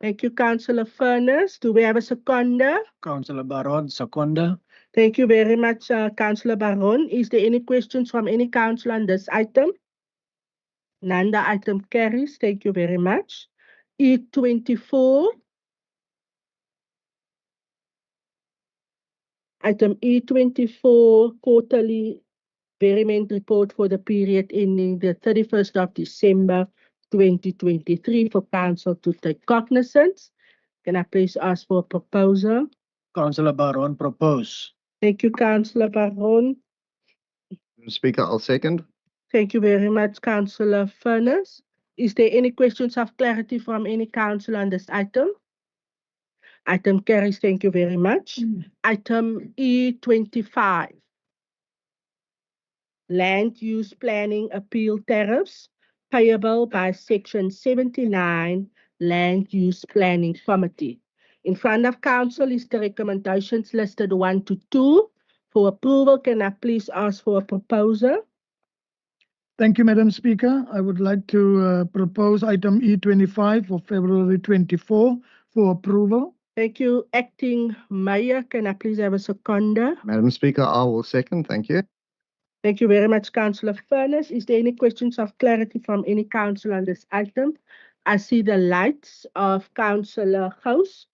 S1: Thank you, Councillor Furness. Do we have a seconder?
S9: Councillor Baron, seconder.
S1: Thank you very much, Councillor Baron. Is there any questions from any councillor on this item? None, the item carries. Thank you very much. E24. Item E24, quarterly variement report for the period ending the 31st of December 2023 for council to take cognizance. Can I please ask for a proposal?
S9: Councillor Baron, propose.
S1: Thank you, Councillor Baron.
S17: Madam Speaker, I'll second.
S1: Thank you very much, Councillor Furness. Is there any questions of clarity from any councillor on this item? Item carries. Thank you very much. Item E25. Land use planning appeal tariffs payable by Section 79 Land Use Planning Committee. In front of council is the recommendations listed 1 to 2. For approval, can I please ask for a proposal?
S8: Thank you, Madam Speaker. I would like to propose item E25 for February 24 for approval.
S1: Thank you, Acting Mayor. Can I please have a seconder?
S17: Madam Speaker, I will second. Thank you.
S1: Thank you very much, Councillor Furness. Is there any questions of clarity from any councillor on this item? I see the lights of Councillor Gous,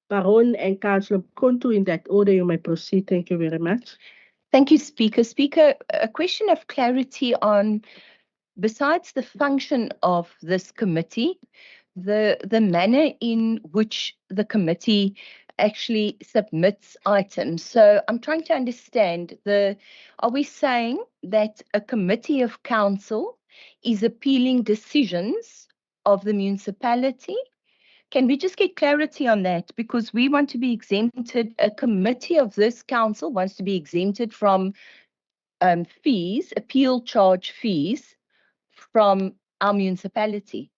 S1: Baron, and Councillor Kontu in that order. You may proceed. Thank you very much.
S4: Thank you, Speaker. Speaker, a question of clarity on, besides the function of this committee, the manner in which the committee actually submits items. So I'm trying to understand, are we saying that a committee of council is appealing decisions of the municipality? Can we just get clarity on that? Because we want to be exempted, a committee of this council wants to be exempted from fees, appeal charge fees from our municipality.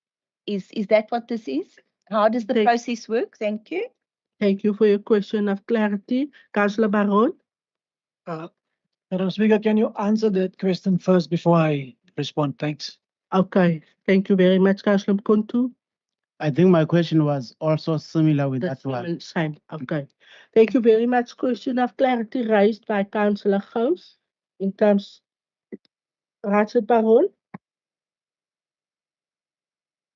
S4: Is that what this is? How does the process work? Thank you.
S1: Thank you for your question of clarity. Councillor Baron.
S9: Madam Speaker, can you answer that question first before I respond? Thanks.
S1: Okay. Thank you very much, Councillor Kontu.
S13: I think my question was also similar with that one.
S1: Same. Okay. Thank you very much. Question of clarity raised by Councillor Gous in terms, Raadslid Baron,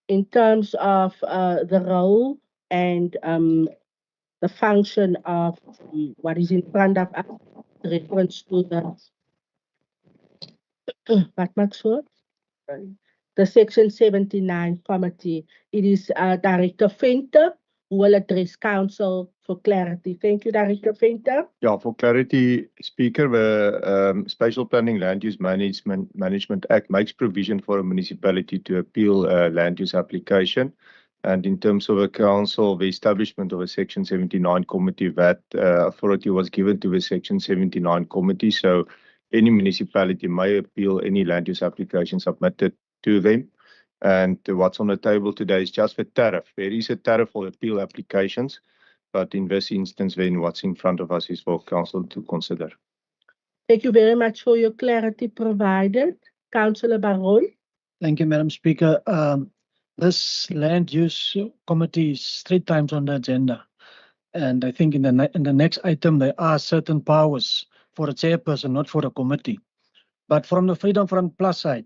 S1: in terms of the role and the function of what is in front of us, reference to the what much word? The Section 79 committee. It is Director Venter who will address council for clarity. Thank you, Director Venter.
S11: Yeah, for clarity, Speaker, the Spatial Planning Land Use Management Act makes provision for a municipality to appeal a land use application. And in terms of a council, the establishment of a Section 79 committee, that authority was given to the Section 79 committee. So any municipality may appeal any land use application submitted to them. And what's on the table today is just the tariff. There is a tariff for appeal applications, but in this instance, then what's in front of us is for council to consider.
S1: Thank you very much for your clarity provided. Councillor Baron.
S9: Thank you, Madam Speaker. This land use committee is 3 times on the agenda. And I think in the next item, there are certain powers for a chairperson, not for a committee. But from the Freedom Front Plus side,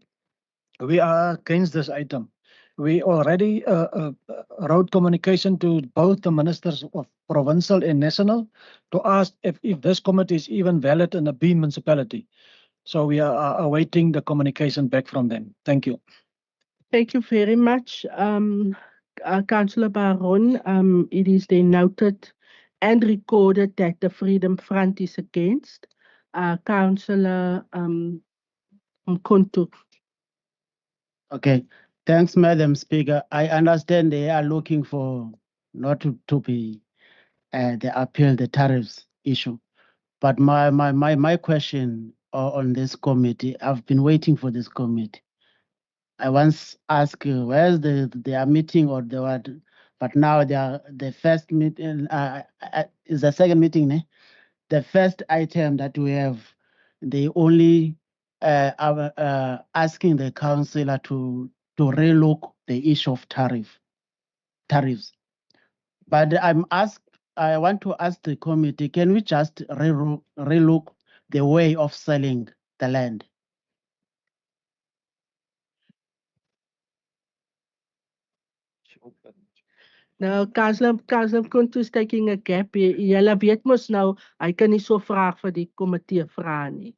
S9: we are against this item. We already wrote communication to both the ministers of provincial and national to ask if this committee is even valid in a B municipality. So we are awaiting the communication back from them. Thank you.
S1: Thank you very much, Councillor Baron. It is then noted and recorded that the Freedom Front is against. Councillor Mkhonto.
S13: Okay, thanks, Madam Speaker. I understand they are looking for not to be the appeal, the tariffs issue. But my question on this committee, I've been waiting for this committee. I once asked where's their meeting or the what, but now they are the first meeting is the second meeting, eh? The first item that we have, they only are asking the councillor to relook the issue of tariffs. But I want to ask the committee, can we just relook the way of selling the land?
S1: Nou, Councillor Mkhonto is taking a gap. Julle weet mos nou, hy kan nie so vraag vir die komitee vra nie.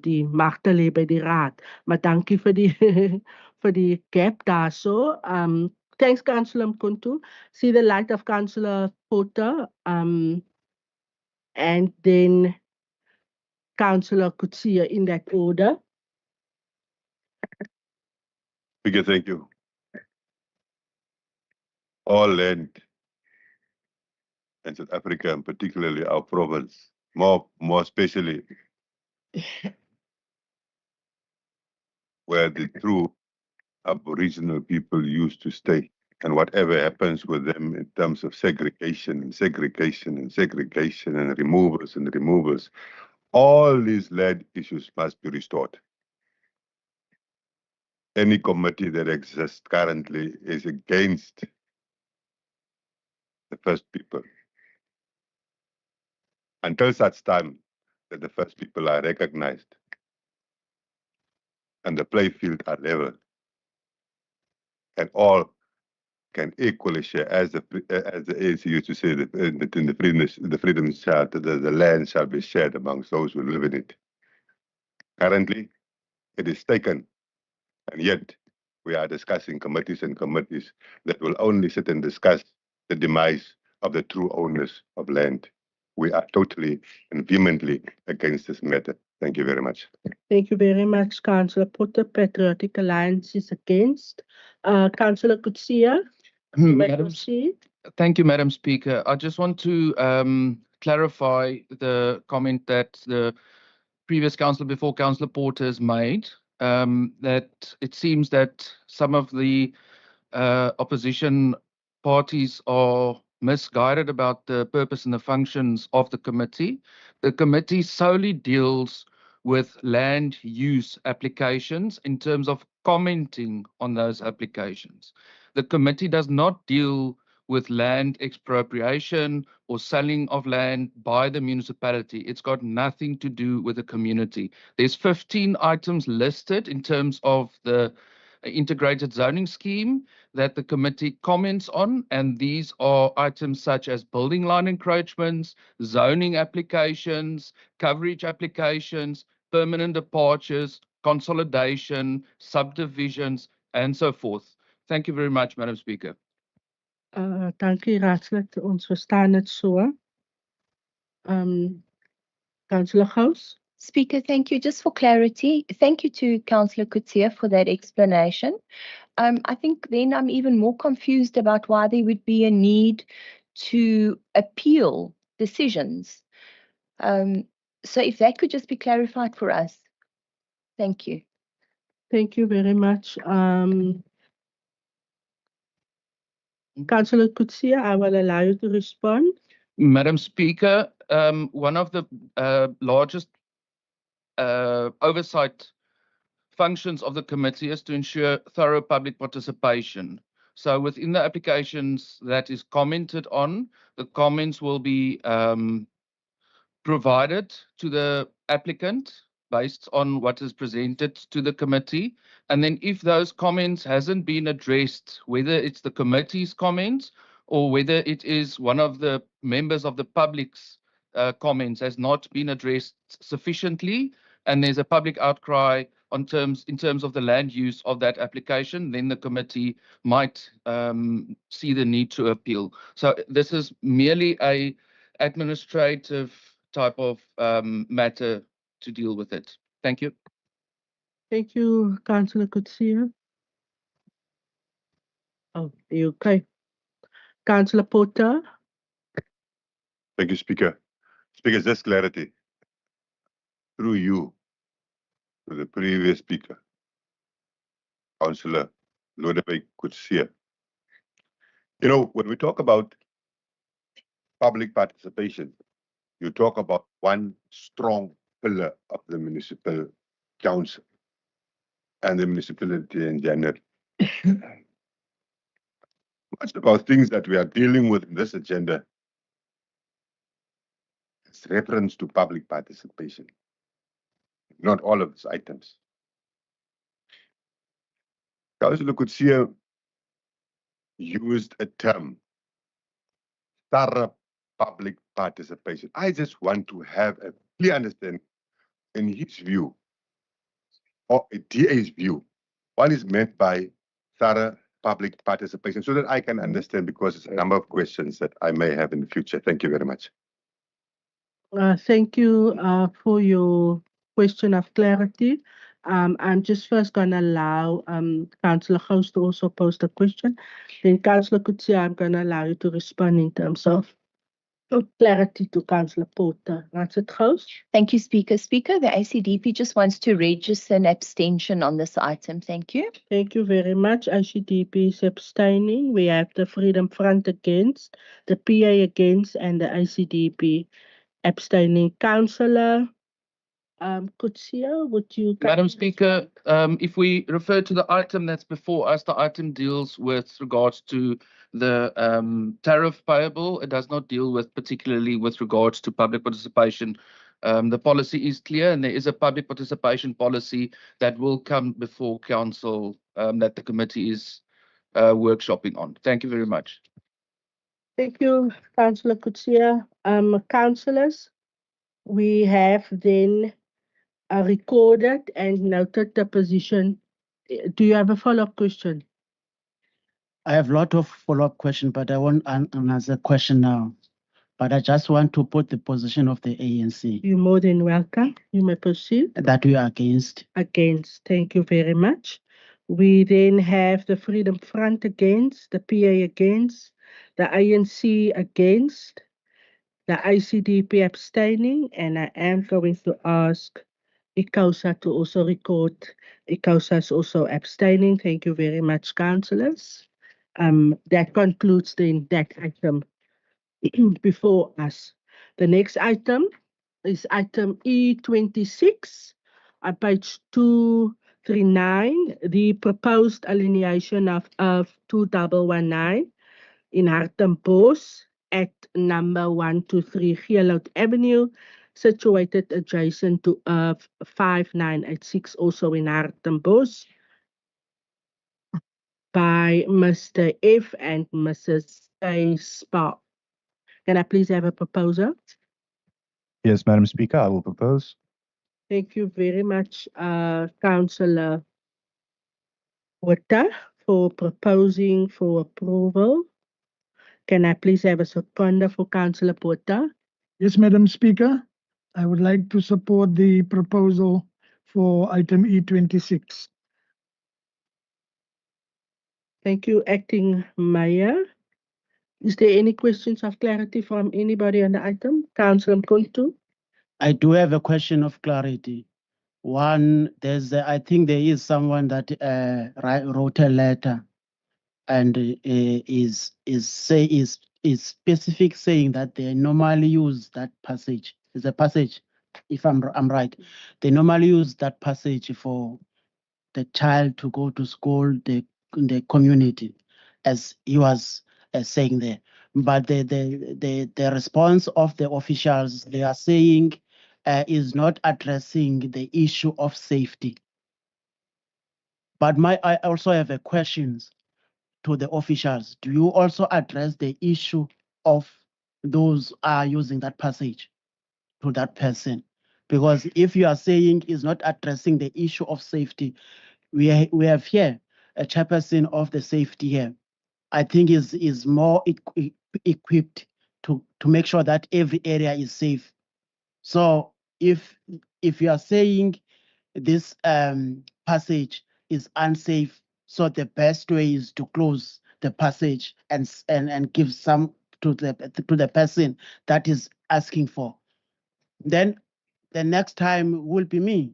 S1: Die magte lê by die raad. Maar dankie vir die vir die gap daarso. Thanks, Councillor Mkhonto. See the light of Councillor Potter. And then Councillor Kutsia in that order.
S7: Speaker, thank you. All land in South Africa, and particularly our province, more especially where the true Aboriginal people used to stay, and whatever happens with them in terms of segregation and removals, all these land issues must be restored. Any committee that exists currently is against the first people. Until such time that the first people are recognized and the play field are level, and all can equally share, as the ANC used to say, that in the freedom charter, the land shall be shared amongst those who live in it. Currently, it is taken, and yet we are discussing committees and committees that will only sit and discuss the demise of the true owners of land. We are totally and vehemently against this matter. Thank you very much.
S1: Thank you very much, Councillor Potter. Patriotic Alliance is against. Councillor Kutsia.
S5: Thank you, Madam Speaker. I just want to clarify the comment that the previous councillor before Councillor Porter has made, that it seems that some of the opposition parties are misguided about the purpose and the functions of the committee. The committee solely deals with land use applications in terms of commenting on those applications. The committee does not deal with land expropriation or selling of land by the municipality. It's got nothing to do with the community. There's 15 items listed in terms of the integrated zoning scheme that the committee comments on, and these are items such as building line encroachments, zoning applications, coverage applications, permanent departures, consolidation, subdivisions, and so forth. Thank you very much, Madam Speaker.
S1: Dankie raadslid, ons verstaan het so. Councillor Gous.
S4: Speaker, thank you. Just for clarity, thank you to Councillor Kutsia for that explanation. I think then I'm even more confused about why there would be a need to appeal decisions. So if that could just be clarified for us. Thank you.
S1: Thank you very much. Councillor Kutsia, I will allow you to respond.
S5: Madam Speaker, one of the largest oversight functions of the committee is to ensure thorough public participation. So within the applications that is commented on, the comments will be provided to the applicant based on what is presented to the committee. And then if those comments hasn't been addressed, whether it's the committee's comments or whether it is one of the members of the public's comments has not been addressed sufficiently, and there's a public outcry in terms of the land use of that application, then the committee might see the need to appeal. So this is merely a administrative type of matter to deal with it. Thank you.
S1: Thank you, Councillor Kutsia. Oh, you okay? Councillor Porter.
S7: Thank you, Speaker. Speaker, just clarity. Through you, to the previous speaker, Councillor Lodewijk Kutsia. You know, when we talk about public participation, you talk about one strong pillar of the municipal council and the municipality in general. Much about things that we are dealing with in this agenda is reference to public participation. Not all of these items. Councillor Kutsia used a term, thorough public participation. I just want to have a clear understanding in his view, or a DA's view, what is meant by thorough public participation, so that I can understand, because it's a number of questions that I may have in the future. Thank you very much.
S1: Thank you for your question of clarity. I'm just first going to allow Councillor Gous to also pose the question. Then Councillor Kutsia, I'm going to allow you to respond in terms of clarity to Councillor Porter. That's it, Gous.
S4: Thank you, Speaker. Speaker, the ACDP just wants to register an abstention on this item. Thank you.
S1: Thank you very much. ICDP is abstaining. We have the Freedom Front against, the PA against, and the ICDP abstaining. Councillor Kutsia, would you...
S5: Madam Speaker, if we refer to the item that's before us, the item deals with regards to the tariff payable. It does not deal with particularly with regards to public participation. The policy is clear, and there is a public participation policy that will come before council that the committee is workshopping on. Thank you very much.
S1: Thank you, Councillor Kutsia. Councillors, we have then recorded and noted the position. Do you have a follow-up question?
S13: I have a lot of follow-up questions, but I won't answer the question now. But I just want to put the position of the ANC.
S1: You're more than welcome. You may proceed.
S13: That we are against.
S1: Against. Thank you very much. We then have the Freedom Front against, the PA against, the ANC against, the ICDP abstaining, and I am going to ask ICAUSA to also record. ICAUSA is also abstaining. Thank you very much, councillors. That concludes then that item before us. The next item is item E26 on page 2, 539, the proposed alienation of 2119 in Hartenbos at number 123 Geelhout Avenue, situated adjacent to 5986, also in Hartenbos, by Mr. F and Mrs. A. Spark. Can I please have a proposal?
S11: Yes, Madam Speaker, I will propose.
S1: Thank you very much, Councillor Witter, for proposing for approval. Can I please have a seconder for Councillor Witter?
S8: Yes, Madam Speaker, I would like to support the proposal for item E26.
S1: Thank you, Acting Mayor. Is there any questions of clarity from anybody on the item? Councillor Mkuntu?
S13: I do have a question of clarity. One, I think there is someone that wrote a letter and is specific saying that they normally use that passage. It's a passage, if I'm right. They normally use that passage for the child to go to school, the community, as he was saying there. But the response of the officials, they are saying, is not addressing the issue of safety. But I also have a questions to the officials. Do you also address the issue of those are using that passage to that person? Because if you are saying is not addressing the issue of safety, we have here a chairperson of the safety here. I think is more equipped to make sure that every area is safe. So if you are saying this passage is unsafe, so the best way is to close the passage and give some to the person that is asking for. Then the next time will be me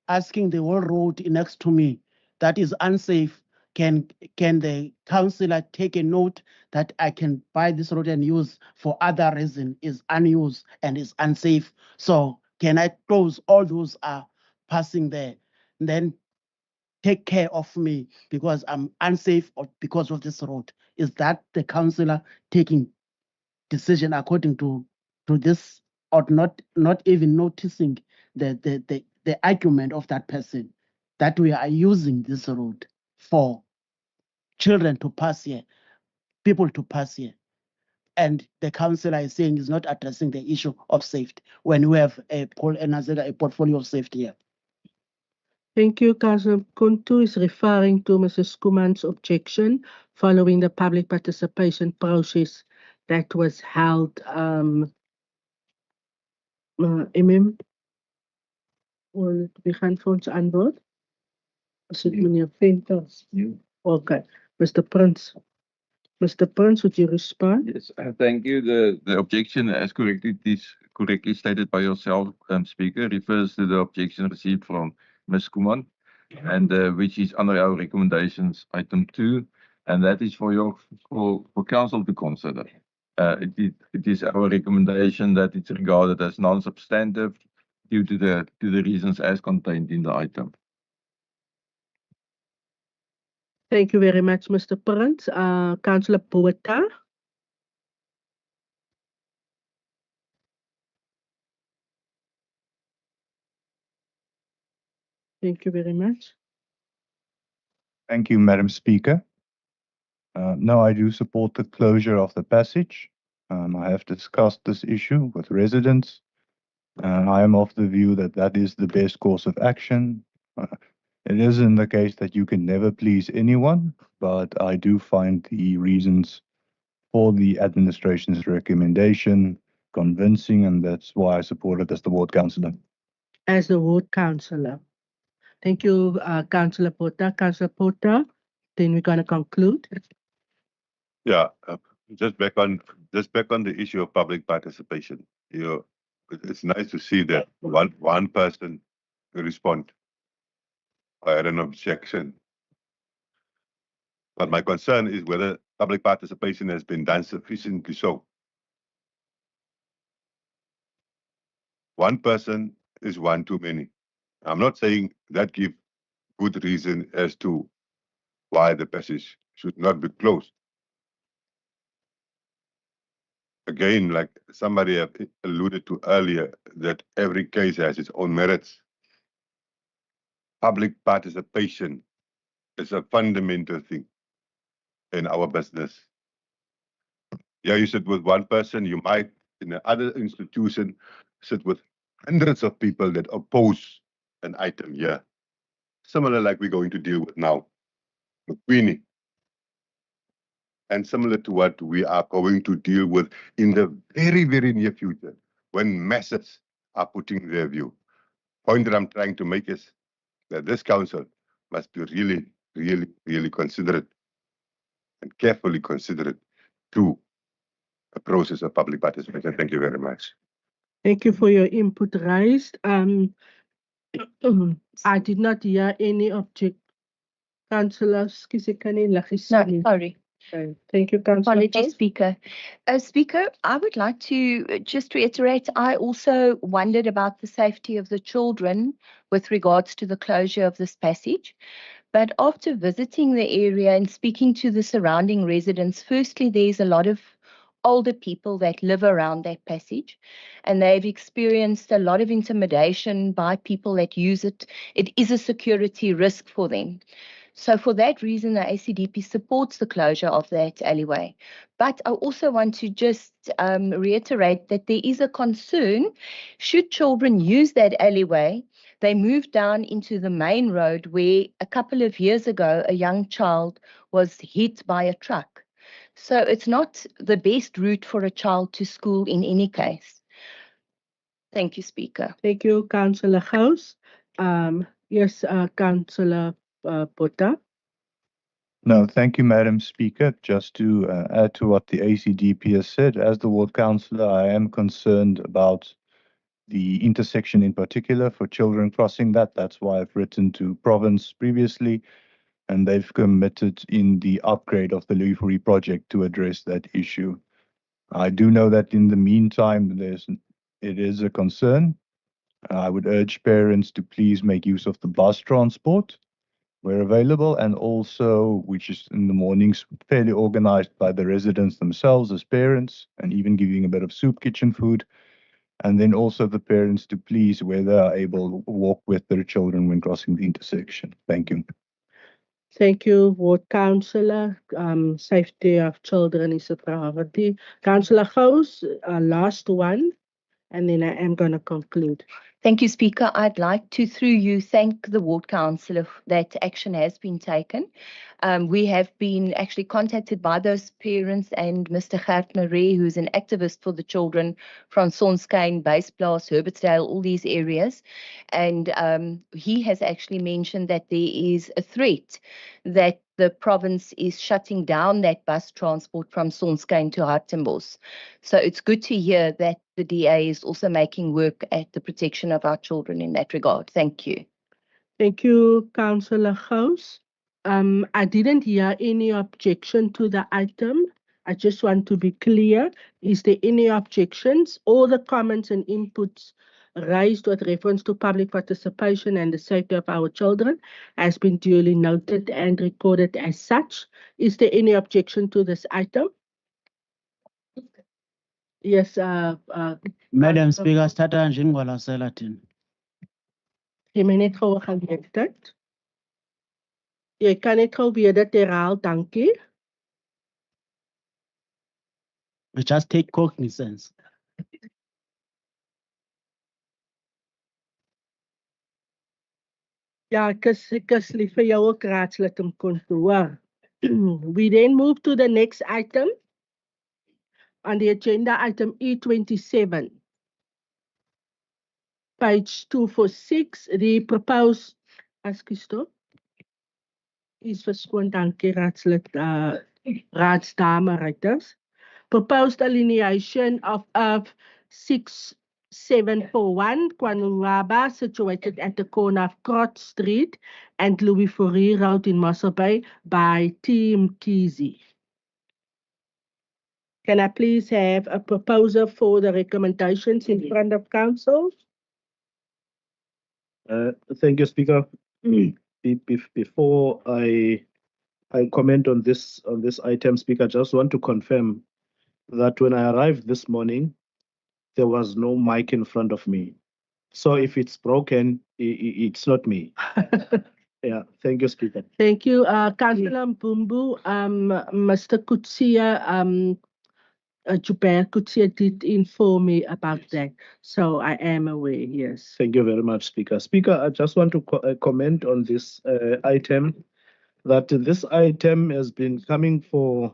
S13: asking the whole road next to me that is unsafe. Can the councillor take a note that I can buy this road and use for other reason is unused and is unsafe? So can I close all those are passing there? Then take care of me because I'm unsafe or because of this road. Is that the councillor taking decision according to this, or not even noticing the argument of that person that we are using this road for children to pass here, people to pass here? And the councillor is saying is not addressing the issue of safety when we have a portfolio of safety here.
S1: Thank you. Councillor Kuntu is referring to Mrs. Kuman's objection following the public participation process that was held. We gaan vir ons antwoord. Is dit meneer Venters? Okay. Mr. Prince. Mr. Prince, would you respond?
S3: Yes, thank you. The objection, as correctly stated by yourself, Speaker, refers to the objection received from Ms. Kuman, and which is under our recommendations, item 2, and that is for council to consider. It is our recommendation that it's regarded as non-substantive due to the reasons as contained in the item.
S1: Thank you very much, Mr. Prince. Councillor Botha. Thank you very much.
S11: Thank you, Madam Speaker. No, I do support the closure of the passage. I have discussed this issue with residents. I am of the view that that is the best course of action. It isn't the case that you can never please anyone, but I do find the reasons for the administration's recommendation convincing, and that's why I support it as the ward councillor.
S1: As the ward councillor. Thank you, Councillor Botha. Councillor Botha, then we're going to conclude.
S7: Yeah, just back on the issue of public participation. It's nice to see that one person respond. I had an objection, but my concern is whether public participation has been done sufficiently so. One person is one too many. I'm not saying that give good reason as to why the passage should not be closed. Again, like somebody have alluded to earlier, that every case has its own merits. Public participation is a fundamental thing in our business. Yeah, you sit with one person, you might in another institution sit with hundreds of people that oppose an item here. Similar like we're going to deal with now, with Queenie. And similar to what we are going to deal with in the very, very near future, when masses are putting their view. Point that I'm trying to make is that this council must be really, really, really considerate and carefully considerate to a process of public participation. Thank you very much.
S1: Thank you for your input raised. I did not hear any object. Councillor Skisikani Lagisani.
S4: No, sorry.
S1: Okay. Thank you, Councillor.
S4: Apologies, Speaker. Speaker, I would like to just reiterate, I also wondered about the safety of the children with regards to the closure of this passage. But after visiting the area and speaking to the surrounding residents, firstly, there's a lot of older people that live around that passage, and they've experienced a lot of intimidation by people that use it. It is a security risk for them. So for that reason, the ACDP supports the closure of that alleyway. But I also want to just reiterate that there is a concern, should children use that alleyway, they move down into the main road where a couple of years ago, a young child was hit by a truck. So it's not the best route for a child to school in any case. Thank you, Speaker.
S1: Thank you, Councillor Gous. Yes, Councillor Potter.
S11: No, thank you, Madam Speaker. Just to add to what the ACDP has said, as the ward councillor, I am concerned about the intersection in particular for children crossing that. That's why I've written to Province previously, and they've committed in the upgrade of the Louis Fourie project to address that issue. I do know that in the meantime, it is a concern. I would urge parents to please make use of the bus transport where available, and also, which is in the mornings, fairly organized by the residents themselves as parents, and even giving a bit of soup kitchen food. And then also the parents to please, where they are able, walk with their children when crossing the intersection. Thank you.
S1: Thank you, Ward Councillor. Safety of children is a priority. Councillor Gous, last one, and then I am going to conclude.
S4: Thank you, Speaker. I'd like to, through you, thank the Ward Councillor that action has been taken. We have been actually contacted by those parents and Mr. Gert Marais, who's an activist for the children from Sonskyn, Baseplaas, Herbertsdale, all these areas. And he has actually mentioned that there is a threat that the province is shutting down that bus transport from Sonskyn to Hartenbos. So it's good to hear that the DA is also making work at the protection of our children in that regard. Thank you.
S1: Thank you, Councillor Gous. I didn't hear any objection to the item. I just want to be clear. Is there any objections? All the comments and inputs raised with reference to public participation and the safety of our children has been duly noted and recorded as such. Is there any objection to this item? Yes,
S13: Madam Speaker, starter njengwala Selatin.
S1: jy my net gou gaan weet dit. Jy kan net gou weer dit herhaal, dankie.
S13: We just take cognizance.
S1: Ja, ek is lief vir jou ook raadslid om kon te hoor. We then move to the next item on the agenda, item E27. Page 246, the proposed, ekskuus toe. Is verskoon, dankie raadslid, raadsdame Reuters. Proposed alienation of 6741 Kwanungaba, situated at the corner of Crot Street and Louis Fourie Road in Mossel Bay by Team Kizi. Can I please have a proposer for the recommendations in front of council?
S19: Thank you, Speaker. In Before I comment on this item, Speaker, I just want to confirm that when I arrived this morning, there was no mic in front of me. So if it's broken, it's not me. Yeah, thank you, Speaker.
S1: Thank you, Councillor Mpumbu. Mr. Kutsia, Joubert Kutsia did inform me about that, so I am aware, yes.
S19: Thank you very much, Speaker. Speaker, I just want to comment on this item, that this item has been coming for...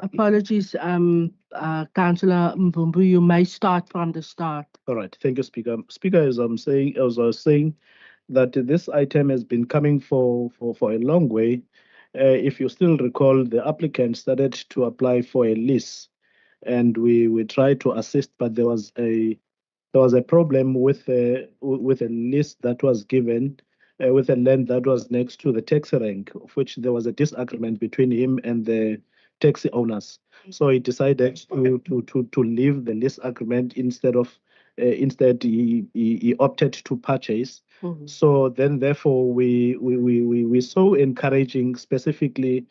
S1: Apologies, Councillor Mpumbu, you may start from the start.
S19: All right, thank you, Speaker. Speaker, as I was saying, that this item has been coming for a long way. If you still recall, the applicant started to apply for a lease, and we tried to assist, but there was a problem with a lease that was given with a land that was next to the taxi rank, of which there was a disagreement between him and the taxi owners. So he decided to leave the lease agreement instead he opted to purchase. So then therefore we saw encouraging specifically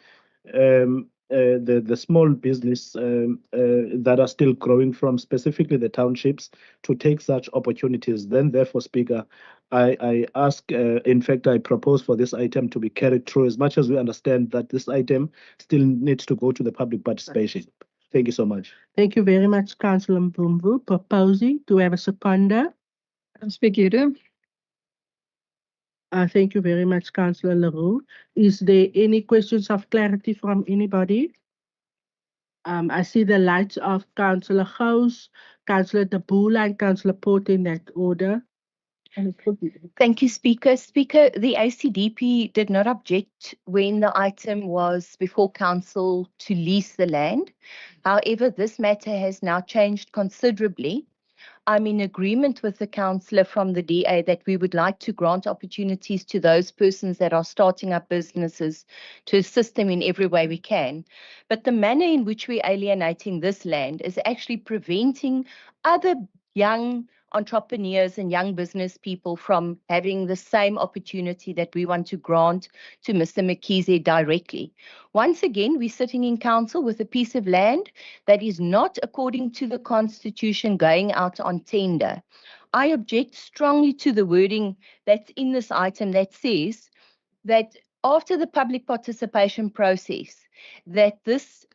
S19: the small business that are still growing from specifically the townships to take such opportunities. Then therefore, Speaker, I ask, in fact, I propose for this item to be carried through, as much as we understand that this item still needs to go to the public participation. Thank you so much.
S1: Thank you very much, Councillor Mpumbu. Proposing, do we have a seconder?
S14: Speaker, you do.
S1: Thank you very much, Councillor Leroux. Is there any questions of clarity from anybody? I see the lights of Councillor Gous, Councillor De Boula, and Councillor Porter in that order.
S4: Thank you, Speaker. Speaker, the ACDP did not object when the item was before Council to lease the land. However, this matter has now changed considerably. I'm in agreement with the councillor from the DA that we would like to grant opportunities to those persons that are starting up businesses to assist them in every way we can. But the manner in which we're alienating this land is actually preventing other young entrepreneurs and young business people from having the same opportunity that we want to grant to Mr. Mkhize directly. Once again, we're sitting in council with a piece of land that is not according to the constitution going out on tender. I object strongly to the wording that's in this item that says that after the public participation process, that this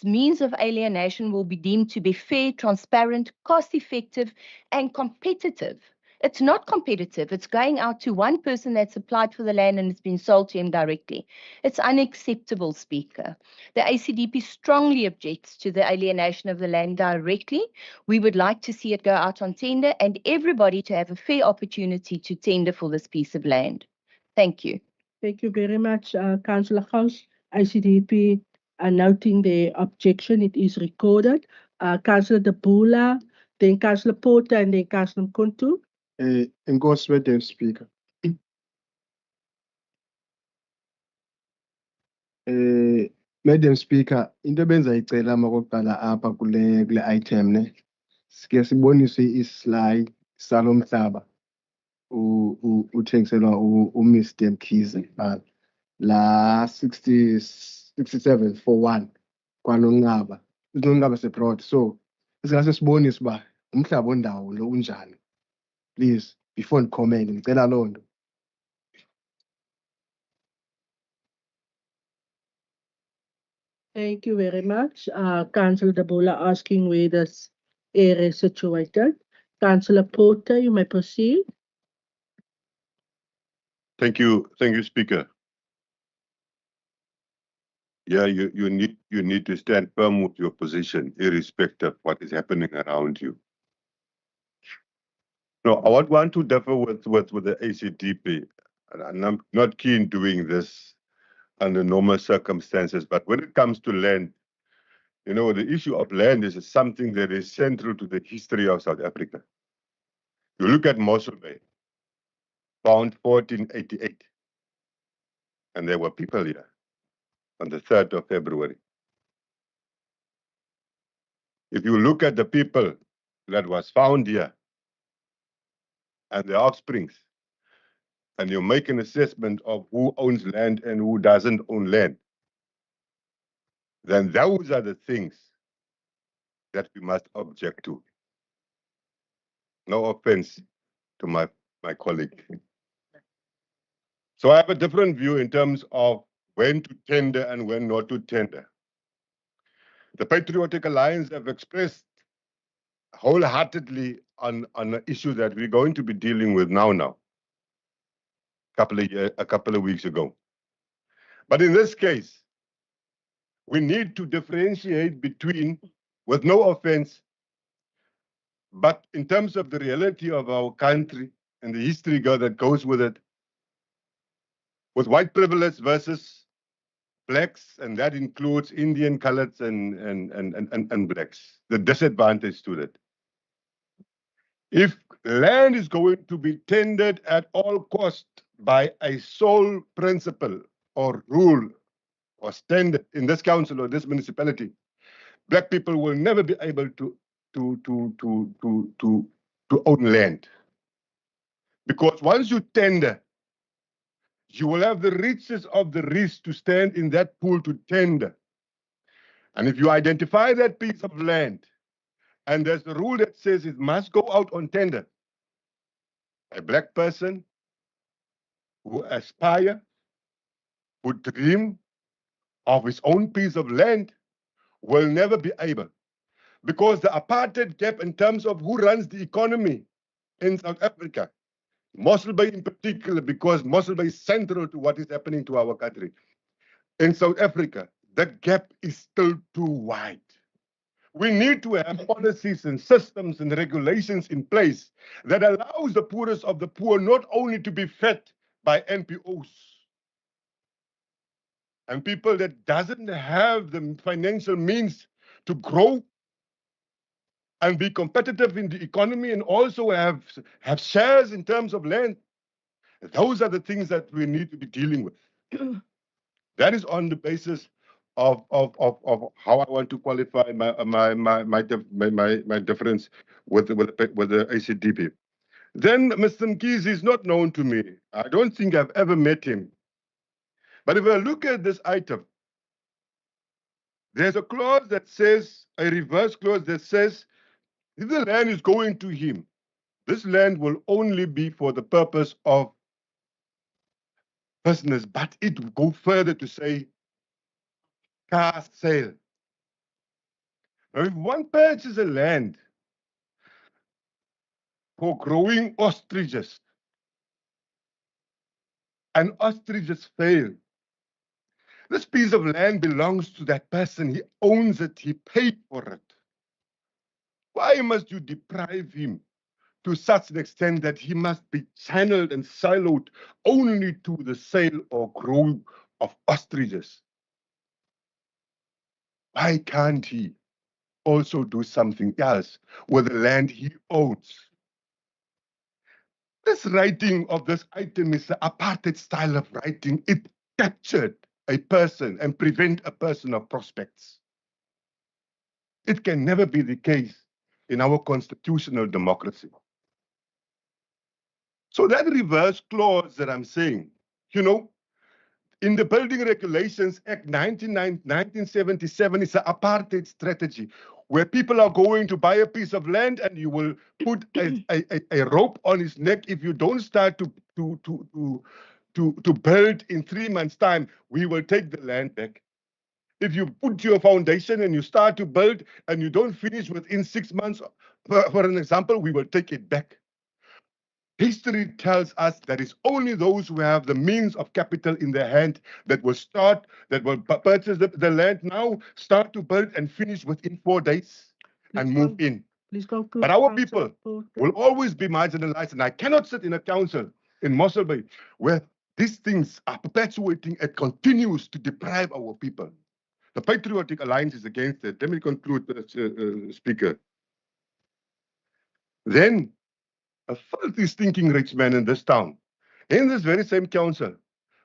S4: means of alienation will be deemed to be fair, transparent, cost-effective, and competitive. It's not competitive. It's going out to one person that's applied for the land and it's been sold to him directly. It's unacceptable, Speaker. The ACDP strongly objects to the alienation of the land directly. We would like to see it go out on tender and everybody to have a fair opportunity to tender for this piece of land. Thank you.
S1: Thank you very much, Councillor Gous. ICDP noting the objection, it is recorded. Councillor De Boula, then Councillor Porter, and then Councillor Mkuntu.
S6: Inkosi, Madam Speaker. Madam Speaker, into ebenzayicela okokuqala apha kule item ne, sike sibonise islide salo mhlaba uthengiselwa uMr Mkhize phala la 6741 kwaNongcaba. uNongcaba seBroad, so singase sibonise uba umhlaba ondawo lo unjani. Please, before ndicomment, ngicela loo nto.
S1: Thank you very much. Councillor De Boula asking where this area is situated. Councillor Porter, you may proceed.
S7: Thank you, Speaker. Yeah, you need to stand firm with your position, irrespective of what is happening around you. No, I would want to differ with the ACDP, and I'm not keen doing this under normal circumstances. But when it comes to land, you know, the issue of land is something that is central to the history of South Africa. You look at Mossel Bay, found 1488, and there were people here on the 3rd of February. If you look at the people that was found here and their offsprings, and you make an assessment of who owns land and who doesn't own land, then those are the things that we must object to. No offense to my colleague. So I have a different view in terms of when to tender and when not to tender. The Patriotic Alliance have expressed wholeheartedly on an issue that we're going to be dealing with now, a couple of weeks ago. But in this case, we need to differentiate between, with no offense, but in terms of the reality of our country and the history that goes with it, with white privilege versus blacks, and that includes Indian, coloreds, and blacks, the disadvantage to that. If land is going to be tendered at all cost by a sole principle or rule or standard in this council or this municipality, black people will never be able to own land. Because once you tender, you will have the richest of the rich to stand in that pool to tender. And if you identify that piece of land, and there's a rule that says it must go out on tender, a black person who aspire, who dream of his own piece of land will never be able. Because the apartheid gap in terms of who runs the economy in South Africa, Mossel Bay in particular, because Mossel Bay is central to what is happening to our country. In South Africa, the gap is still too wide. We need to have policies and systems and regulations in place that allows the poorest of the poor not only to be fed by NPOs and people that doesn't have the financial means to grow and be competitive in the economy and also have shares in terms of land. Those are the things that we need to be dealing with. That is on the basis of how I want to qualify my difference with the ACDP. Then Mr. Mkhize is not known to me. I don't think I've ever met him. But if I look at this item, there's a clause that says, a reverse clause that says, if the land is going to him, this land will only be for the purpose of business, but it will go further to say car sale. Now, if one purchases a land for growing ostriches, and ostriches fail, this piece of land belongs to that person. He owns it. He paid for it. Why must you deprive him to such an extent that he must be channeled and siloed only to the sale or growth of ostriches? Why can't he also do something else with the land he owns? This writing of this item is the apartheid style of writing. It captured a person and prevent a person of prospects. It can never be the case in our constitutional democracy. So that reverse clause that I'm saying, you know, in the Building Regulations Act 1977 is an apartheid strategy where people are going to buy a piece of land and you will put a rope on his neck. If you don't start to build in 3 months' time, we will take the land back. If you put your foundation and you start to build and you don't finish within 6 months, for an example, we will take it back. History tells us that it's only those who have the means of capital in their hand that will purchase the land now, start to build and finish within 4 days and move in. But our people will always be marginalized, and I cannot sit in a council in Mossel Bay where these things are perpetuating and continues to deprive our people. The Patriotic Alliance is against it. Let me conclude, Speaker. Then, a filthy, stinking rich man in this town, in this very same council,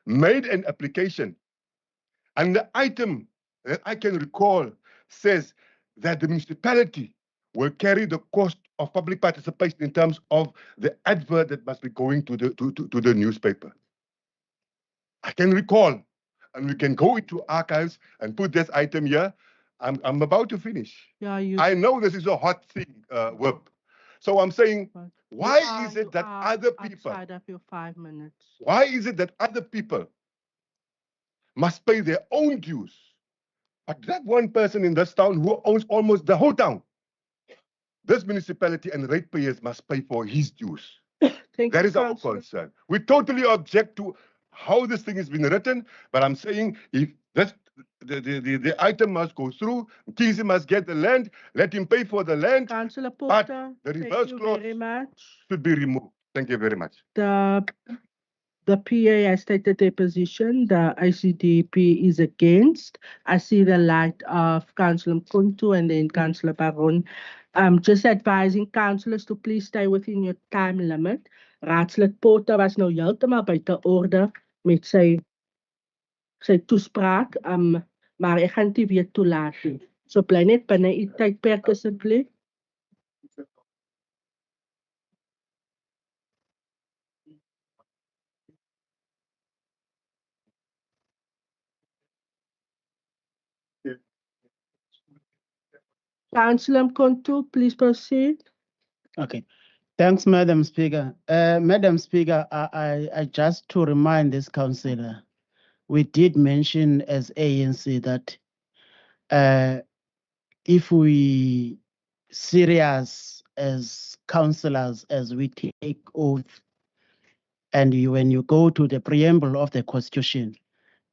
S7: made an application. And the item that I can recall says that the municipality will carry the cost of public participation in terms of the advert that must be going to the newspaper. I can recall, and we can go into archives and put this item here. I'm about to finish.
S1: Yeah,
S7: I know this is a hot thing, Whip. So I'm saying, why is it that other people,
S1: outside of your 5 minutes?
S7: why is it that other people must pay their own dues? But that one person in this town who owns almost the whole town, this municipality and ratepayers must pay for his dues. That is our concern. We totally object to how this thing has been written, but I'm saying if this the item must go through, Kisi must get the land, let him pay for the land,
S1: Councillor
S7: but
S1: Porter,
S7: the
S1: thank
S7: reverse
S1: you
S7: clause
S1: very much.
S7: should be removed. Thank you very much.
S1: The PA has stated their position. The ICDP is against. I see the light of Councillor Mkuntu and then Councillor Baron. Just advising councillors to please stay within your time limit. Raadslid Porter was nou heeltemal buite orde met sy toespraak, maar ek gaan dit weer toelaat nie. So bly net binne u tydperk asseblief. Councillor Mkonto, please proceed.
S13: Okay. Thanks, Madam Speaker. Madam Speaker, I just to remind this councillor, we did mention as ANC that if we serious as councillors, as we take oath, and when you go to the preamble of the Constitution,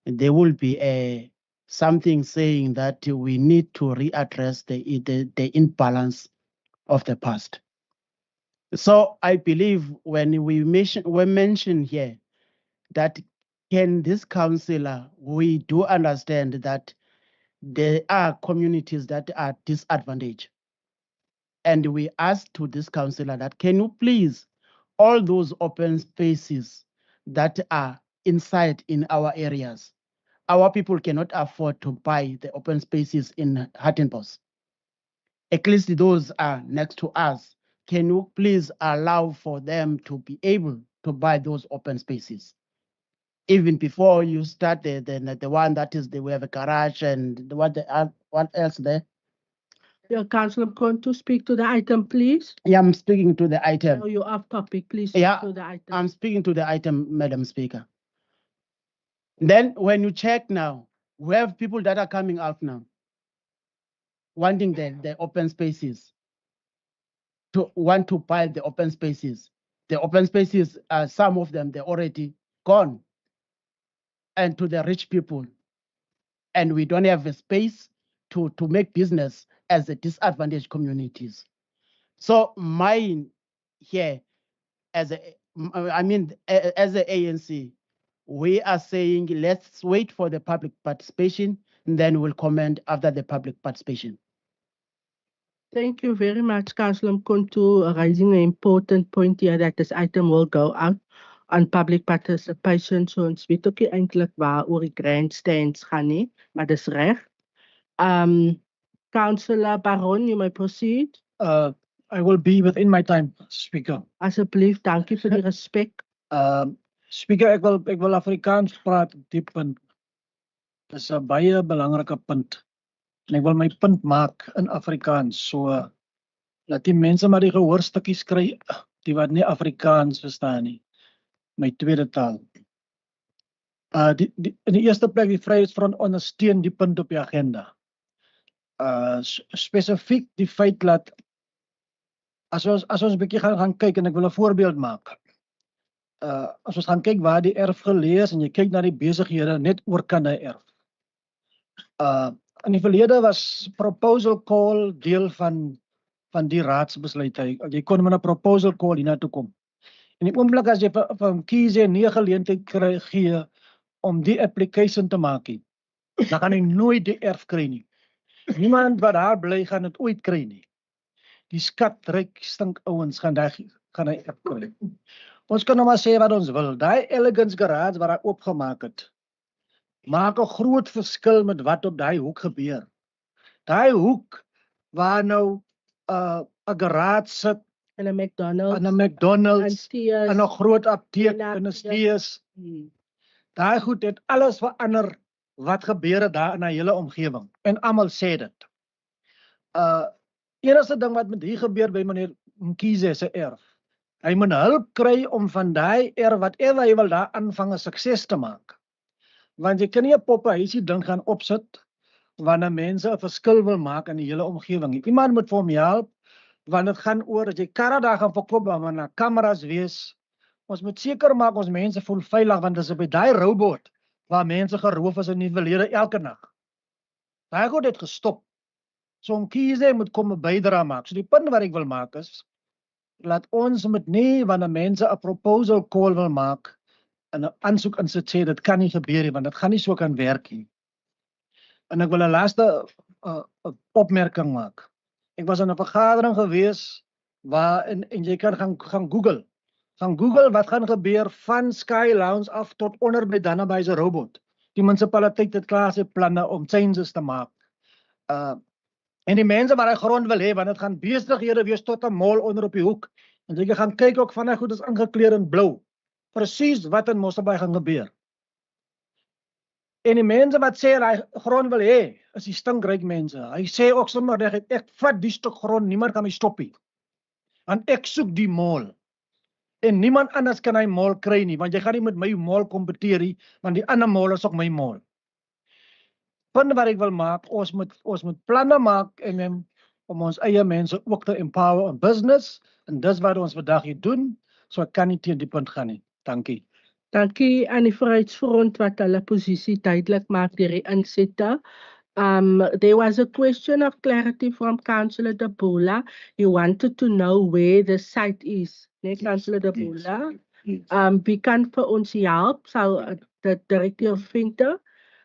S13: there will be something saying that we need to readdress the imbalance of the past. So I believe when we mention here that can this councillor, we do understand that there are communities that are disadvantaged. And we ask to this councillor that can you please, all those open spaces that are inside in our areas, our people cannot afford to buy the open spaces in Hartenbos. At least those are next to us. Can you please allow for them to be able to buy those open spaces? Even before you start the one that is we have a garage and what else there?
S1: Yeah, Councillor Mkonto, speak to the item, please.
S13: Yeah, I'm speaking to the item.
S1: No, you're off topic, please speak to the item.
S13: I'm speaking to the item, Madam Speaker. Then when you check now, we have people that are coming out now, wanting the open spaces, to want to buy the open spaces. The open spaces, some of them, they're already gone. And to the rich people. And we don't have a space to make business as a disadvantaged communities. So mine here, as the ANC, we are saying let's wait for the public participation, and then we'll comment after the public participation.
S1: Thank you very much, Councillor Mkonto, raising an important point here that this item will go out on public participation. So ons weet ook nie eintlik waaroor die grandstands gaan nie, maar dis reg. Councillor Baron, you may proceed.
S9: I will be within my time, Speaker.
S1: Asseblief, dankie vir die respek.
S9: Speaker, ek wil Afrikaans praat op die punt. Dis 'n baie belangrike punt. En ek wil my punt maak in Afrikaans. So laat die mense maar die gehoorstukkies kry, die wat nie Afrikaans verstaan nie. My tweede taal. In die eerste plek, die Vryheidsfront ondersteun die punt op die agenda. Spesifiek die feit dat as ons 'n bietjie gaan kyk en ek wil 'n voorbeeld maak. As ons gaan kyk waar die erf geleë is en jy kyk na die besighede net oor kan hy erf. In die verlede was proposal call deel van die raadsbesluit. Jy kon met 'n proposal call hiernatoe kom. En die oomblik as jy van kies nie 'n geleentheid gee om die application te maak nie, dan gaan hy nooit die erf kry nie. Niemand wat daar bly gaan dit ooit kry nie. Die skatryk stink ouens gaan hy erf kry. Ons kan nou maar sê wat ons wil. Daai Elegance garage wat hy oopgemaak het, maak 'n groot verskil met wat op daai hoek gebeur. Daai hoek waar nou 'n garage sit,
S1: En 'n McDonald's.
S9: en 'n McDonald's,
S1: Steers.
S9: en 'n groot apteek,
S1: En
S9: en 'n
S1: apteek.
S9: Steers. Daai goed het alles verander wat gebeur het daar in 'n hele omgewing. En almal sê dit. Enigste ding wat met hier gebeur by meneer Mkhize se erf. Hy moet hulp kry om van daai erf whatever hy wil daar aanvang 'n sukses te maak. Want jy kan nie 'n poppenhuisie ding gaan opsit wanneer mense 'n verskil wil maak in die hele omgewing. Iemand moet vir hom help, want dit gaan oor as jy karre daar gaan verkoop, dan moet daar kameras wees. Ons moet seker maak ons mense voel veilig, want dis op daai robot waar mense geroof is in die verlede elke nag. Daai goed het gestop. So Mkhize moet kom 'n bydrae maak. So die punt wat ek wil maak is, laat ons moet nie wanneer mense 'n proposal call wil maak en 'n aansoek insit sê dit kan nie gebeur nie, want dit gaan nie so kan werk nie. En ek wil 'n laaste opmerking maak. Ek was in 'n vergadering gewees waar en jy kan gaan Google. Gaan Google wat gaan gebeur van Sky Lounge af tot onder by Dannaby se robot. Die munisipaliteit het klaar sy planne om changes te maak. En die mense wat hy grond wil hê, want dit gaan besighede wees tot 'n mall onder op die hoek. En jy gaan kyk ook van hy goed is ingekleer in blou. Presies wat in Mossel gaan gebeur. En die mense wat sê hy grond wil hê, is die stinkryk mense. Hy sê ook sommer reg, ek vat die stuk grond, niemand kan my stop nie. Want ek soek die mall. En niemand anders kan hy mall kry nie, want jy gaan nie met my mall kompeteer nie, want die ander mall is ook my mall. Punt wat ek wil maak, ons moet planne maak en om ons eie mense ook te empower in business, en dis wat ons vandag hier doen, so ek kan nie teen die punt gaan nie. Dankie.
S1: Dankie aan die Vryheidsfront wat hulle posisie duidelik maak deur die insette. There was a question of clarity from Councillor De Bola. He wanted to know where the site is. Nee, Councillor De Bola. Wie kan vir ons help? So the Director of Finter,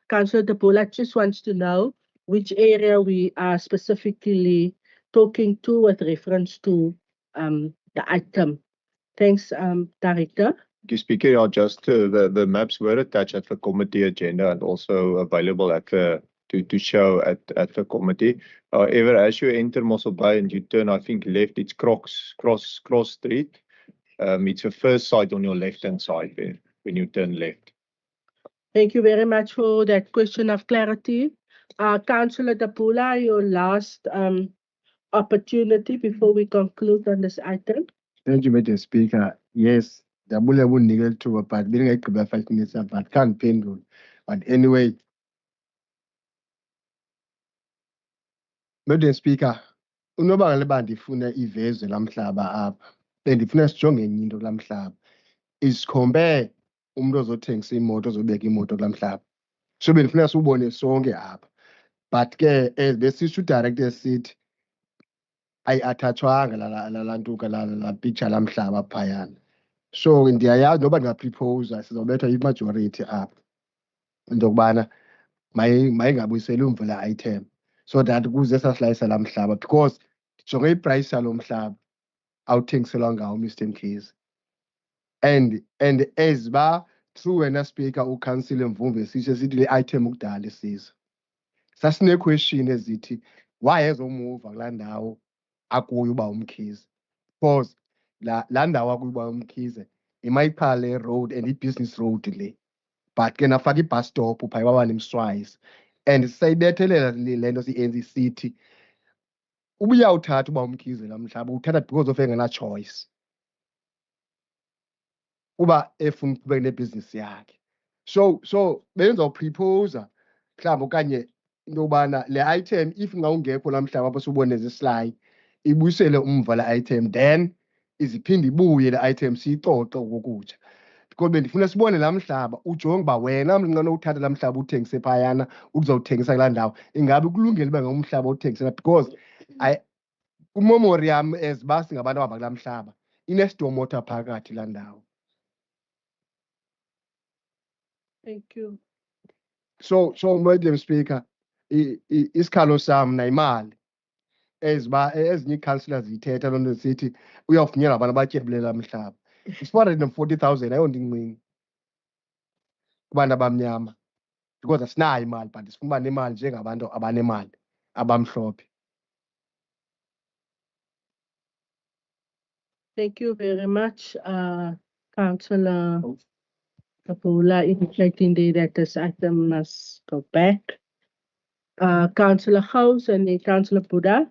S1: Councillor De Bola just wants to know which area we are specifically talking to with reference to the item. Thanks, Director.
S11: Thank you, Speaker. Yeah, just the maps were attached at the committee agenda and also available at the to show at the committee. However, as you enter Mossel Bay and you turn, I think left, it's Cross Street. It's the first side on your left-hand side there when you turn left.
S1: Thank you very much for that question of clarity. Councillor De Bola, your last opportunity before we conclude on this item.
S6: Thank you, Madam Speaker. Yes, the bullet will niggle to a part, being like about 5 minutes, but can't pendule. But anyway, Madam Speaker, unobangela uba ndifuna ivezwe lamhlaba apha, bendifuna sijonge enye into kulaa mhlaba. Is compare umuntu ozothengisa imoto ozobeka imoto kulaa mhlaba. So bendifuna siwubone sonke apha. But ke as besisho udirector sithi ayi-athatshwanga laa ntuka laa picture lamhlaba phayana. So ndiyayazi noba ndingapripowuza sizobethwa i-majority apha into yokubana mayingabuyiseli umva laa item so that kuze sasilayisa laa mhlaba, because ndijonge iprice yalo mhlaba awuthengiselwa ngawo Mr Mkhize. And as ba through wena speaker uCouncillor Mvumbe sisho sithi le item ukudala isiza. Sasine-question ezithi why ezomuva kulaa ndawo akuyo uba uMkhize, because laa ndawo akuyo uba uMkhize iMayiphale road and i-business road le, but ke nafaka i-bus stop phaya babanemswayizi. And sisayibethelela le nto siyenza isithi ubuyawuthatha uba uMkhize laa mhlaba uthatha because of engena-choice uba efuna uqhubeka nebhizinisi yakhe. So benzawupriposa mhlawumbi okanye into yobana le item if ngawungekho laa mhlaba apho siwubone zisilayi ibuyisele umva le item, then iziphinde ibuye le item siyixoxe ngokutsha. Because bendifuna sibone laa mhlaba ujonge uba wena mncinane uthatha laa mhlaba uthengise phayana uzawuthengisa kulaa ndawo, ingabe kulungile uba ngumhlaba othengisela, because kumemoriam as uba singabantu abahamba kulaa mhlaba inestomota phakathi laa ndawo.
S1: Thank you.
S6: So Madam Speaker, isikhalo sam nayimali as uba ezinye ii-councillors zithetha loo nto sithi uyawufunyanwa abantu abatyebilela mhlaba. It's 440,000 ayonto incinci kubantu abamnyama, because asinayo imali but sifuna uba nemali njengabantu abanemali abamhlophe.
S1: Thank you very much, Councillor Kapula, indicating that this item must go back. Councillor House and then Councillor Buddha.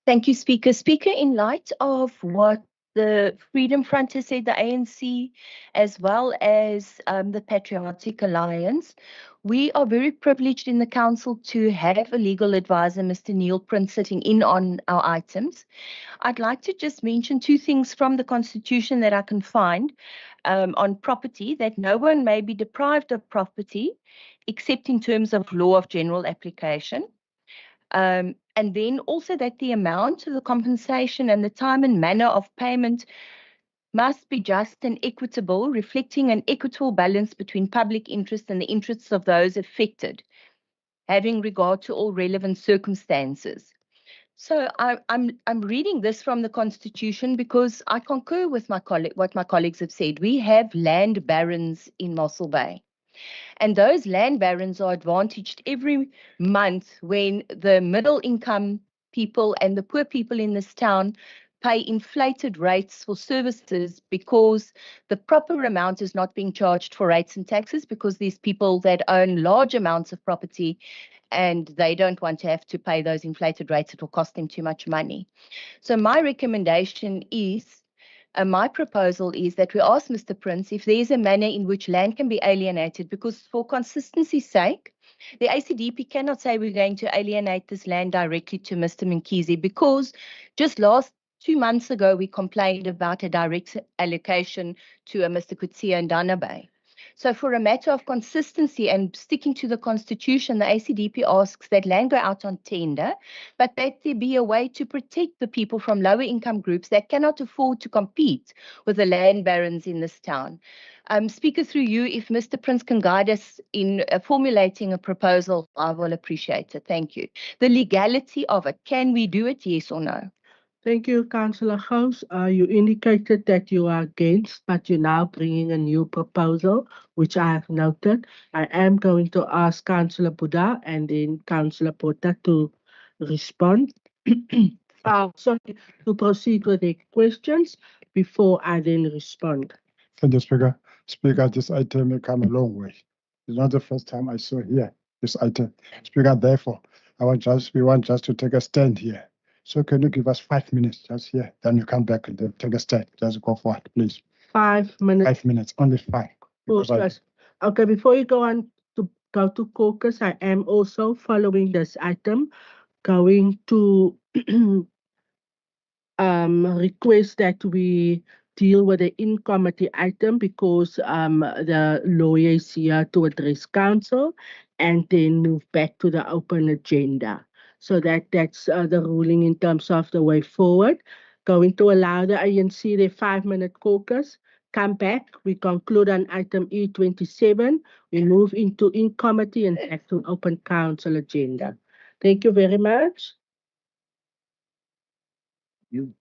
S4: Thank you, Speaker. Speaker, in light of what the Freedom Front has said, the ANC, as well as the Patriotic Alliance, we are very privileged in the council to have a legal advisor, Mr. Neil Prince, sitting in on our items. I'd like to just mention two things from the Constitution that I can find on property, that no one may be deprived of property except in terms of law of general application. And then also that the amount of the compensation and the time and manner of payment must be just and equitable, reflecting an equitable balance between public interest and the interests of those affected, having regard to all relevant circumstances. So I'm reading this from the Constitution because I concur with what my colleagues have said. We have land barons in Mossel Bay. And those land barons are advantaged every month when the middle income people and the poor people in this town pay inflated rates for services because the proper amount is not being charged for rates and taxes, because these people that own large amounts of property and they don't want to have to pay those inflated rates, it will cost them too much money. So my recommendation is, my proposal is that we ask Mr. Prince if there is a manner in which land can be alienated, because for consistency's sake, the ACDP cannot say we're going to alienate this land directly to Mr. Mkhize, because just 2 months ago, we complained about a direct allocation to a Mr. Kutsia in Dana Bay. So for a matter of consistency and sticking to the Constitution, the ACDP asks that land go out on tender, but that there be a way to protect the people from lower income groups that cannot afford to compete with the land barons in this town. Speaker, through you, if Mr. Prince can guide us in formulating a proposal, I will appreciate it. Thank you. The legality of it, can we do it, yes or no?
S1: Thank you, Councillor House. You indicated that you are against, but you're now bringing a new proposal, which I have noted. I am going to ask Councillor Buddha and then Councillor Porta to respond. Sorry, to proceed with the questions before I then respond.
S10: Thank you, Speaker. Speaker, this item may come a long way. It's not the first time I saw here this item. Speaker, therefore, we want just to take a stand here. So can you give us 5 minutes just here? Then you come back and then take a stand. Just go for it, please.
S1: 5 minutes.
S10: 5 minutes, only 5.
S1: Caucus. Okay, before you go on to go to caucus, I am also following this item, going to request that we deal with the in-committee item because the lawyer is here to address council, and then move back to the open agenda. So that's the ruling in terms of the way forward. Going to allow the ANC their 5-minute caucus. Come back, we conclude on item E27. We move into in-committee and back to open council agenda. Thank you very much.
S12: You.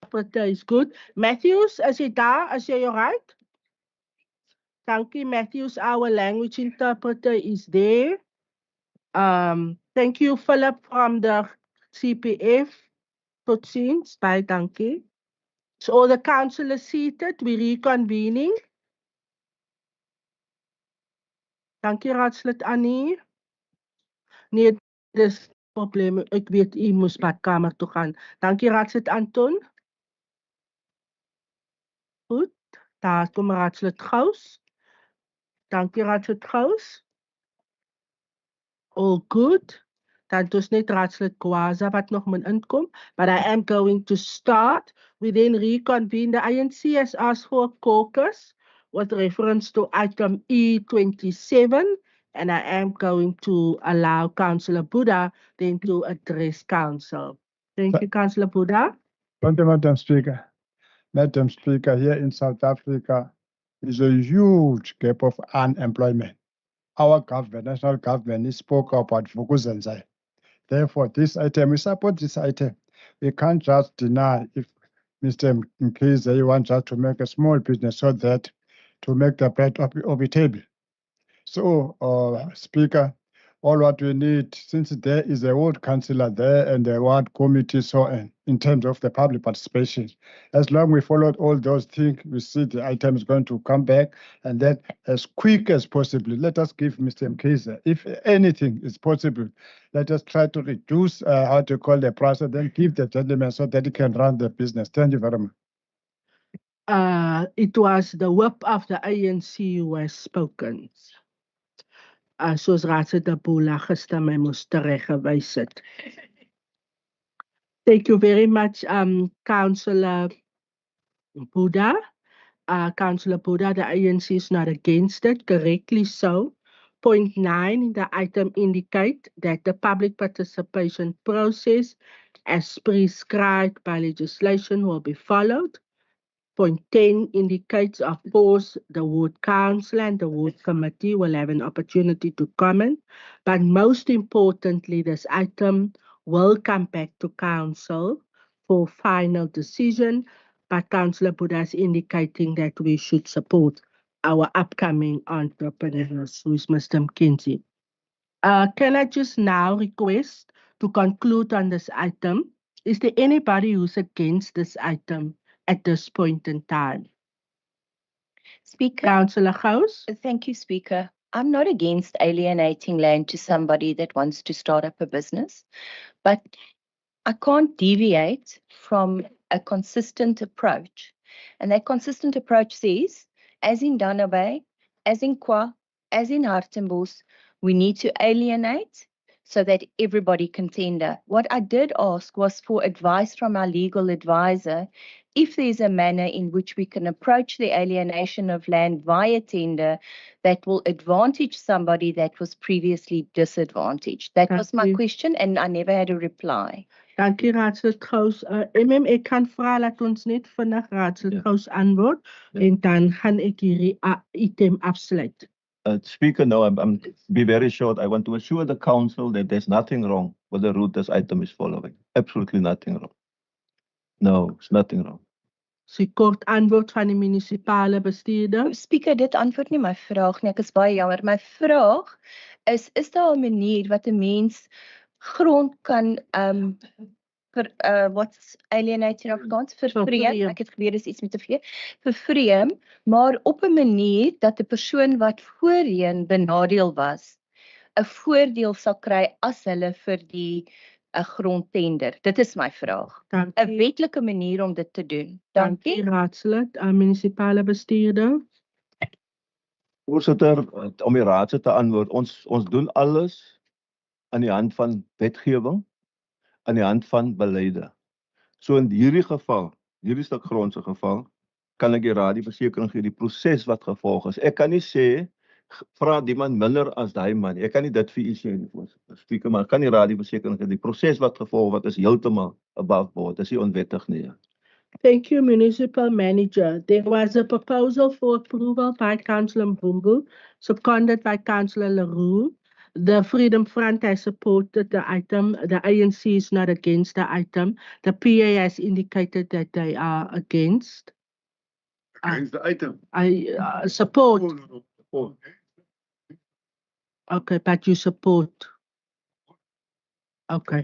S1: interpreter is good. Matthews, is jy daar? Is jy alright? Dankie, Matthews. Our language interpreter is there. Thank you, Philip from the CPF. Tot ziens. Bye, dankie. So all the councillors seated, we're reconvening. Dankie, raadslid Annie. Nee, dis probleem. Ek weet u moes badkamer toe gaan. Dankie, raadslid Anton. Goed. Daar kom raadslid Gous. Dankie, raadslid Gous. All good. Dan dus net raadslid Kwaza wat nog moet inkom. But I am going to start. We then reconvene. The INC has asked for a caucus with reference to item E27. And I am going to allow Councillor Buddha then to address council. Thank you, Councillor Buddha.
S10: Thank you, Madam Speaker. Madam Speaker, here in South Africa is a huge gap of unemployment. Our government, national government, spoke about Vukuzenzai. Therefore, this item, we support this item. We can't just deny if Mr. Mkhize, you want just to make a small business so that to make the bread of the table. So, Speaker, all what we need, since there is a ward councillor there and a ward committee, so in terms of the public participation, as long as we followed all those things, we see the item is going to come back, and then as quick as possible, let us give Mr. Mkhize, if anything is possible, let us try to reduce how to call the price, and then give the gentleman so that he can run the business. Thank you very much.
S1: It was the whip of the ANC who has spoken. Soos raadslid Abula gister my moes tereggewys het. Thank you very much, Councillor Buddha. Councillor Buddha, the ANC is not against it, correctly so. Point 9, the item indicate that the public participation process as prescribed by legislation will be followed. Point 10 indicates, of course, the ward council and the ward committee will have an opportunity to comment. But most importantly, this item will come back to council for final decision. But Councillor Buddha is indicating that we should support our upcoming entrepreneurs, who is Mr. McKenzie. Can I just now request to conclude on this item? Is there anybody who's against this item at this point in time?
S4: Speaker.
S1: Councillor Gous.
S4: Thank you, Speaker. I'm not against alienating land to somebody that wants to start up a business, but I can't deviate from a consistent approach. And that consistent approach says, as in Dana Bay, as in Kwa, as in Hartenbos, we need to alienate so that everybody can tender. What I did ask was for advice from our legal advisor, if there's a manner in which we can approach the alienation of land via tender that will advantage somebody that was previously disadvantaged. That was my question, and I never had a reply.
S1: Dankie, Raadslid Gous. Ek kan vra dat ons net vinnig Raadslid Gous antwoord, en dan gaan ek hierdie item afsluit.
S3: Speaker, no, I'm be very short. I want to assure the council that there's nothing wrong with the route this item is following. Absolutely nothing wrong. No, it's nothing wrong.
S1: So kort antwoord van die munisipale bestuurder.
S4: Speaker, dit antwoord nie my vraag nie. Ek is baie jammer. My vraag is daar 'n manier wat 'n mens grond kan what's alienate in Afrikaans? Vervreem. Ek het geweet dis iets met 'n V. Vervreem, maar op 'n manier dat 'n persoon wat voorheen benadeel was, 'n voordeel sal kry as hulle vir die 'n grondtender. Dit is my vraag. 'n wetlike manier om dit te doen. Dankie.
S1: Raadslid, munisipale bestuurder.
S3: Voorsitter, om die raadslid te antwoord, ons doen alles aan die hand van wetgewing, aan die hand van beleide. So in hierdie geval, hierdie stuk grond se geval, kan ek die raad die versekering gee die proses wat gevolg is. Ek kan nie sê vra die man minder as daai man. Ek kan nie dit vir u sê nie, Speaker, maar kan die raad die versekering gee die proses wat gevolg wat is heeltemal above board. Dis nie onwettig nie.
S1: Thank you, Municipal Manager. There was a proposal for approval by Councillor Mbungu, seconded by Councillor Leroux, The Freedom Front has supported the item. The ANC is not against the item. The PA has indicated that they are against.
S7: Against the item.
S1: I support.
S7: No, support.
S1: Okay, but you support. Okay.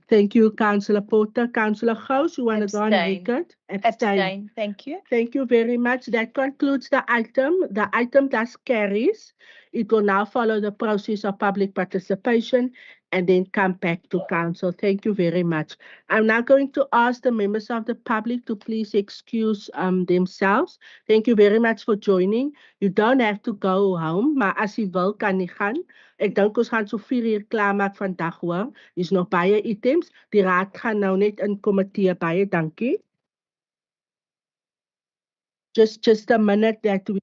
S1: Thank you, Councillor Porter. Councillor Gous, you want to go on
S4: Abstain.
S1: record?
S4: Abstain. Thank you.
S1: Thank you very much. That concludes the item. The item thus carries. It will now follow the process of public participation and then come back to council. Thank you very much. I'm now going to ask the members of the public to please excuse themselves. Thank you very much for joining. You don't have to go home, maar as jy wil, kan jy gaan. Ek dink ons gaan so 4 uur klaarmaak vandag hoor. Is nog baie items. Die raad gaan nou net in komitee. Baie dankie. Just a minute that we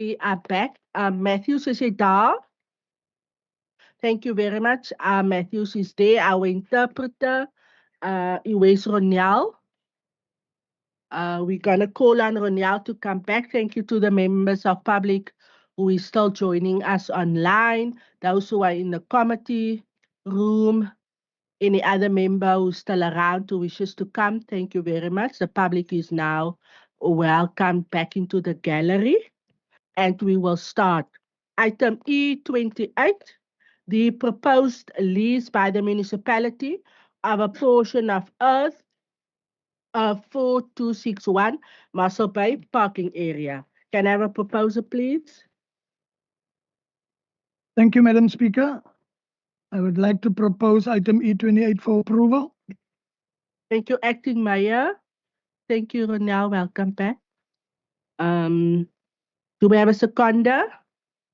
S1: We are back. Matthews is daar. Thank you very much. Matthews is there. Our interpreter, is Ronel. We're going to call on Ronel to come back. Thank you to the members of public who is still joining us online, those who are in the committee room, any other member who's still around who wishes to come. Thank you very much. The public is now welcome back into the gallery. And we will start. Item E28, the proposed lease by the municipality of a portion of earth 4261 Mossel Bay parking area. Can I have a proposal, please?
S8: Thank you, Madam Speaker. I would like to propose item E28 for approval.
S1: Thank you, Acting Mayor. Thank you, Ronel. Welcome back. Do we have a seconder?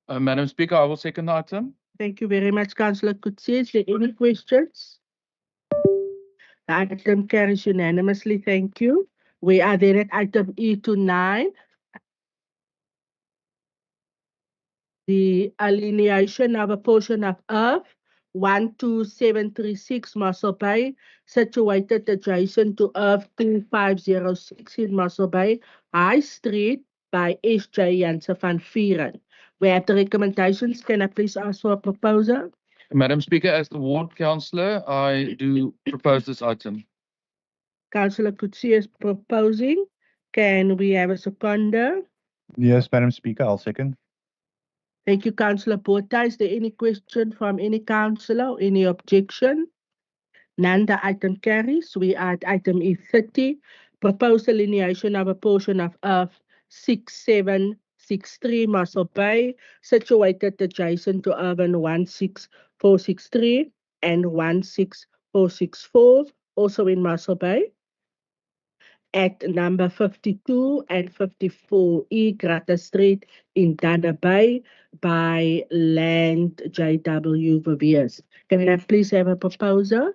S5: Madam Speaker, I will second the item.
S1: Thank you very much, Councillor Kutsi. Is there any questions? The item carries unanimously. Thank you. We are then at item E29. The alienation of a portion of earth 12736 Mossel Bay, situated adjacent to earth 2506 in Mossel Bay, High Street by S.J. Jansen van Vieren. We have the recommendations. Can I please ask for a proposal?
S5: Madam Speaker, as the ward councillor, I do propose this item.
S1: Councillor Kutsi is proposing. Can we have a seconder?
S11: Yes, Madam Speaker, I'll second.
S1: Thank you, Councillor Botha. Is there any question from any councillor? Any objection? None. The item carries. We are at item E30, proposed alienation of a portion of earth 6763 Mossel Bay, situated adjacent to urban 16463 and 16464, also in Mossel Bay, at number 52 and 54E Grata Street in Dana Bay by Land JW Viviers. Can I please have a proposal?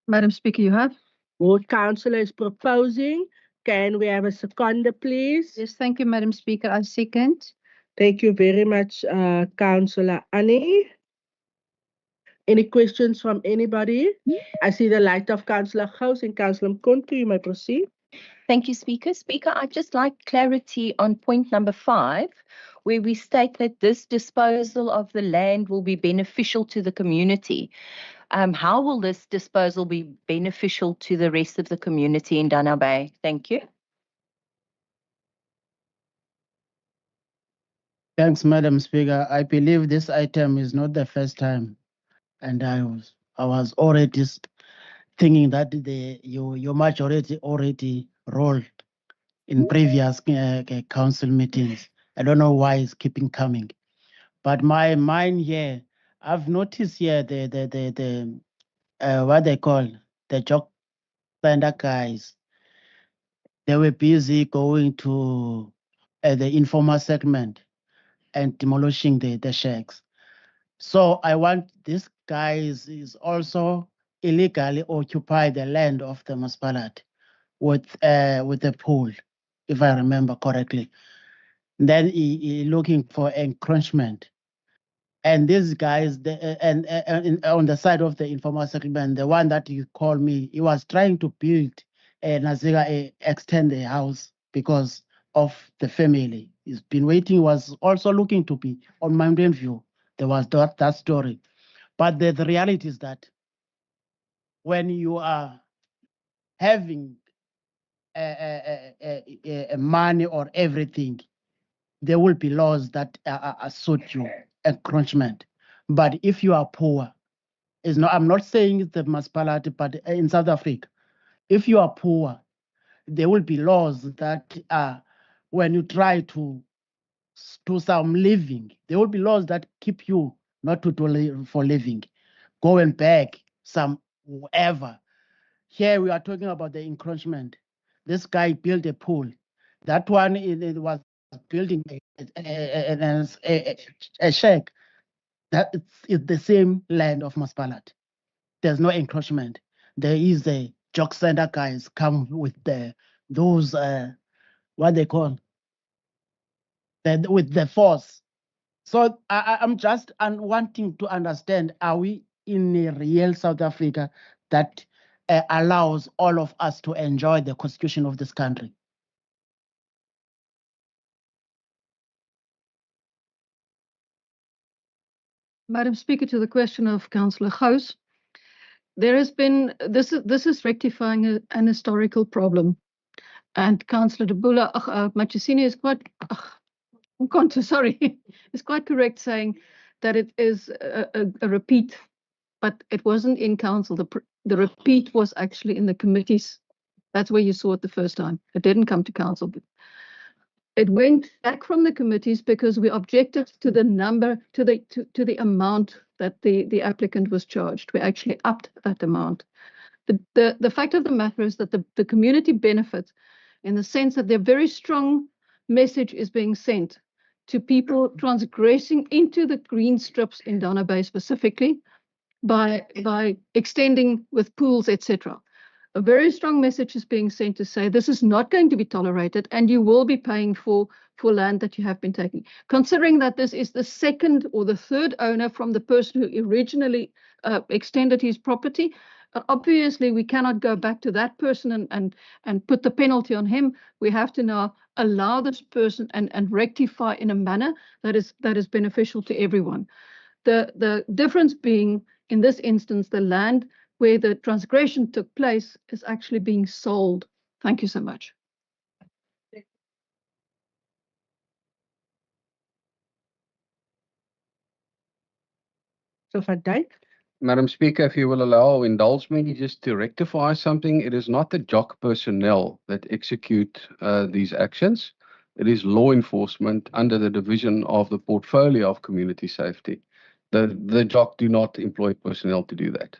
S14: Madam Speaker, you have.
S1: Ward Councillor is proposing. Can we have a seconder, please?
S14: Yes, thank you, Madam Speaker. I second.
S1: Thank you very much, Councillor Annie. Any questions from anybody? I see the light of Councillor Gous and Councillor Mkontu. You may proceed.
S4: Thank you, Speaker. Speaker, I'd just like clarity on point number 5, where we state that this disposal of the land will be beneficial to the community. How will this disposal be beneficial to the rest of the community in Dana Bay? Thank you.
S13: Thanks, Madam Speaker. I believe this item is not the first time, and I was already thinking that your majority already rolled in previous council meetings. I don't know why it's keeping coming, but my mind here, I've noticed here the what they call the job center guys. They were busy going to the informal segment and demolishing the shacks. So I want this guys is also illegally occupy the land of the municipality with the pool, if I remember correctly. Then he looking for encroachment. And these guys, on the side of the informal settlement, the one that you called me, he was trying to build extend the house because of the family. He's been waiting, was also looking to be on Mountain View. There was that story. But the reality is that when you are having money or everything, there will be laws that suit you, encroachment. But if you are poor, I'm not saying it's the municipality, but in South Africa, if you are poor, there will be laws that when you try to do some living, there will be laws that keep you not to do for living, going back some whatever. Here we are talking about the encroachment. This guy built a pool. That one it was building a shack. That it's the same land of Maspalat. There's no encroachment. There is a jock center guys come with those what they call with the force. So I'm just wanting to understand, are we in a real South Africa that allows all of us to enjoy the constitution of this country?
S14: Madam Speaker, to the question of Councillor Gous, there has been, this is rectifying an historical problem. And Councillor Debula, Machesini is quite, sorry, is quite correct saying that it is a repeat, but it wasn't in council. The repeat was actually in the committees. That's where you saw it the first time. It didn't come to council. It went back from the committees because we objected to the number, to the amount that the applicant was charged. We actually upped that amount. The fact of the matter is that the community benefits in the sense that their very strong message is being sent to people transgressing into the green strips in Donna Bay specifically by extending with pools, etc. A very strong message is being sent to say this is not going to be tolerated and you will be paying for land that you have been taking. Considering that this is the second or the third owner from the person who originally extended his property, obviously we cannot go back to that person and put the penalty on him. We have to now allow this person and rectify in a manner that is beneficial to everyone. The difference being, in this instance, the land where the transgression took place is actually being sold. Thank you so much.
S1: So Van Dijk.
S5: Madam Speaker, if you will allow, indulge me just to rectify something. It is not the JOC personnel that execute these actions. It is law enforcement under the division of the portfolio of community safety. The JOC do not employ personnel to do that.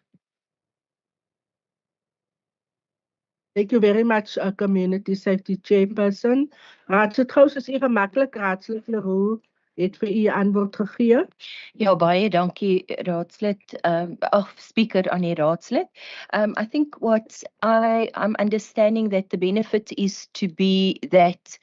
S1: Thank you very much, Community Safety Chairperson. Raadslid Gous, is u gemakkelijk? Raadslid Leroux het vir u antwoord gegee.
S4: Ja, baie dankie, Raadslid. Speaker aan die Raadslid. I think what I'm understanding that the benefit is to be that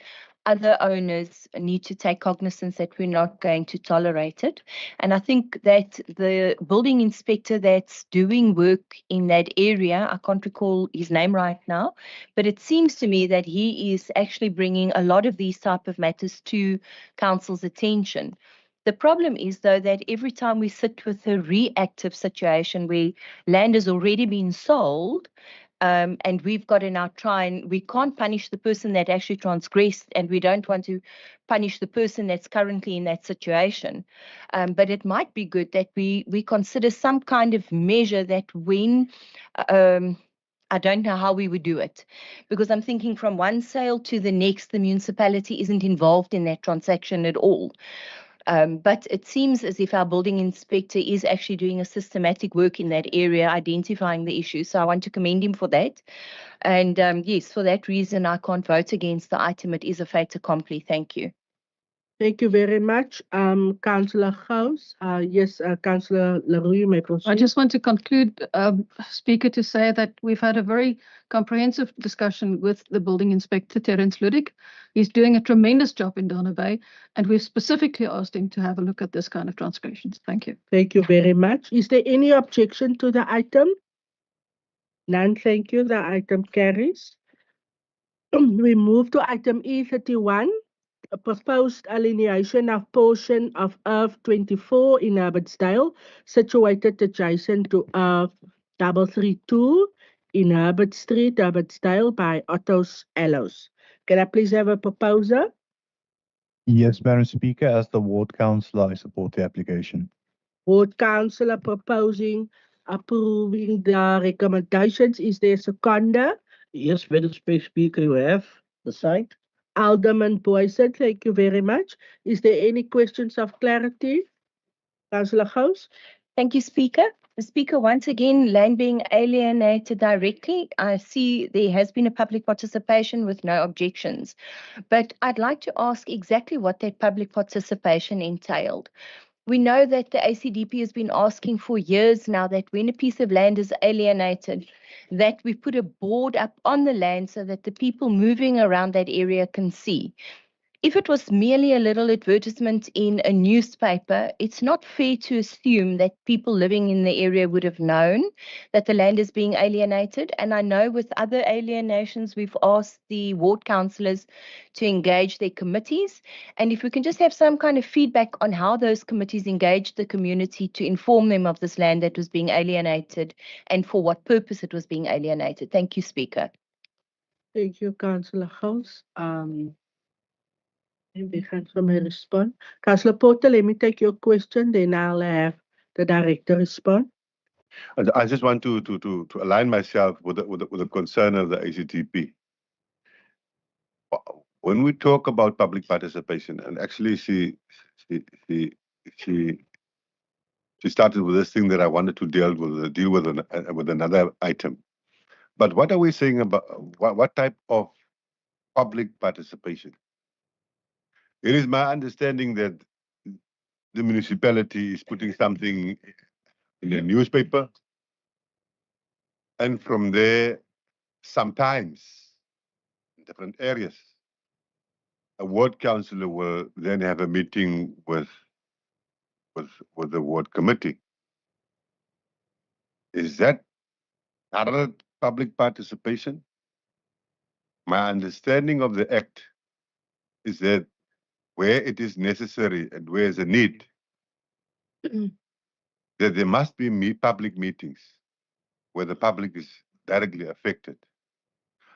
S4: other owners need to take cognizance that we're not going to tolerate it. And I think that the building inspector that's doing work in that area, I can't recall his name right now, but it seems to me that he is actually bringing a lot of these type of matters to council's attention. The problem is, though, that every time we sit with a reactive situation where land has already been sold, and we've got to now try and we can't punish the person that actually transgressed, and we don't want to punish the person that's currently in that situation. But it might be good that we consider some kind of measure that when I don't know how we would do it, because I'm thinking from one sale to the next, the municipality isn't involved in that transaction at all. But it seems as if our building inspector is actually doing a systematic work in that area, identifying the issue. So I want to commend him for that. And yes, for that reason, I can't vote against the item. It is a fait accompli. Thank you.
S1: Thank you very much, Councillor Gous. Yes, Councillor Leroux, you may proceed.
S14: I just want to conclude, Speaker, to say that we've had a very comprehensive discussion with the building inspector, Terence Ludik. He's doing a tremendous job in Donna Bay, and we've specifically asked him to have a look at this kind of transgressions. Thank you.
S1: Thank you very much. Is there any objection to the item? None, thank you. The item carries. We move to item E31. A proposed alienation of portion of Earth 24 in Herbertsdale, situated adjacent to Earth 332 in Herbert Street, Herbertsdale by Otto's Ellos. Can I please have a proposer?
S11: Yes, Madam Speaker, as the ward councillor, I support the application.
S1: Ward councillor proposing approving the recommendations. Is there a seconder?
S12: Yes, Madam Speaker, you have the site.
S1: Alderman Boyson, thank you very much. Is there any questions of clarity? Councillor Gous?
S4: Thank you, Speaker. The Speaker, once again, land being alienated directly, I see there has been a public participation with no objections. But I'd like to ask exactly what that public participation entailed. We know that the ACDP has been asking for years now that when a piece of land is alienated, that we put a board up on the land so that the people moving around that area can see. If it was merely a little advertisement in a newspaper, it's not fair to assume that people living in the area would have known that the land is being alienated. And I know with other alienations, we've asked the ward councillors to engage their committees. And if we can just have some kind of feedback on how those committees engaged the community to inform them of this land that was being alienated and for what purpose it was being alienated. Thank you, Speaker.
S1: Thank you, Councillor House. We gaan from her respond. Councillor Porter, let me take your question, then I'll have the director respond.
S7: I just want to align myself with the concern of the ACTP. When we talk about public participation, and actually she started with this thing that I wanted to deal with another item. But what are we saying about what type of public participation? It is my understanding that the municipality is putting something in a newspaper, and from there, sometimes in different areas, a ward councillor will then have a meeting with the ward committee. Is that other public participation? My understanding of the act is that where it is necessary and where is a need, that there must be public meetings where the public is directly affected.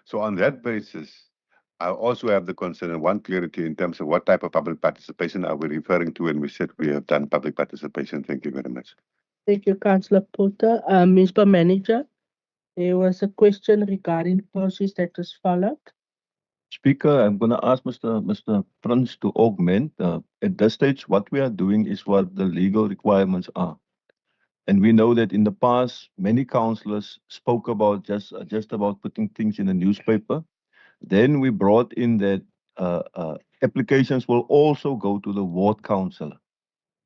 S7: So on that basis, I also have the concern and want clarity in terms of what type of public participation are we referring to when we said we have done public participation. Thank you very much.
S1: Thank you, Councillor Porter. Municipal Manager, there was a question regarding the process that was followed.
S3: Speaker, I'm going to ask Mr. Prince to augment. At this stage, what we are doing is what the legal requirements are. And we know that in the past, many councillors spoke about just about putting things in the newspaper. Then we brought in that applications will also go to the ward councillor.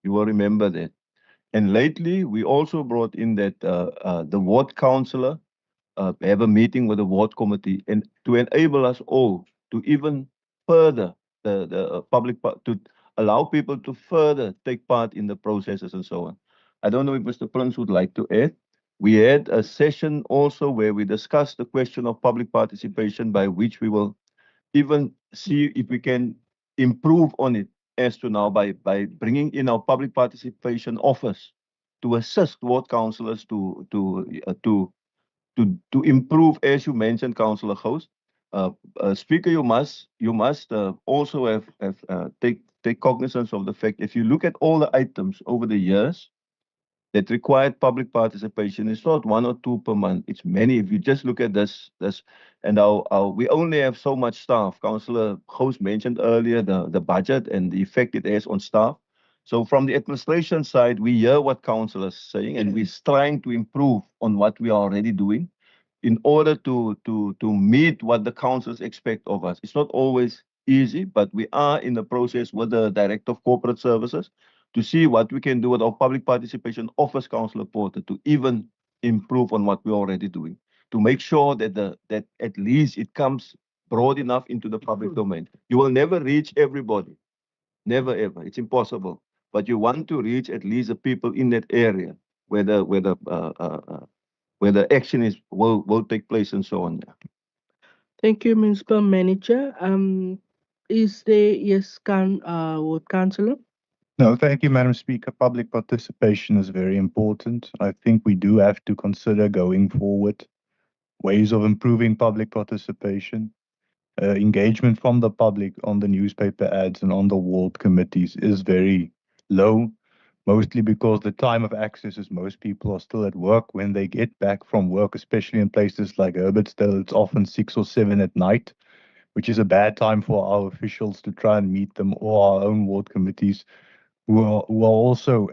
S3: You will remember that. And lately, we also brought in that the ward councillor have a meeting with the ward committee and to enable us all to even further the public to allow people to further take part in the processes and so on. I don't know if Mr. Prince would like to add. We had a session also where we discussed the question of public participation, by which we will even see if we can improve on it as to now by bringing in our public participation office to assist ward councillors to improve, as you mentioned, Councillor Gous. Speaker, you must also have take cognizance of the fact, if you look at all the items over the years that required public participation, it's not 1 or 2 per month, it's many. If you just look at this and we only have so much staff. Councillor Gous mentioned earlier the budget and the effect it has on staff. So from the administration side, we hear what councillors are saying, and we're trying to improve on what we are already doing in order to meet what the councillors expect of us. It's not always easy, but we are in the process with the Director of Corporate Services to see what we can do with our public participation office, Councillor Porter, to even improve on what we're already doing, to make sure that that at least it comes broad enough into the public domain. You will never reach everybody, never ever. It's impossible. But you want to reach at least the people in that area where the action will take place and so on.
S1: Thank you, Municipal Manager. Is there ward councillor?
S11: No, thank you, Madam Speaker. Public participation is very important. I think we do have to consider going forward ways of improving public participation. Engagement from the public on the newspaper ads and on the ward committees is very low, mostly because the time of access is most people are still at work. When they get back from work, especially in places like Herbertsdale, it's often 6 or 7 at night, which is a bad time for our officials to try and meet them, or our own ward committees who are also,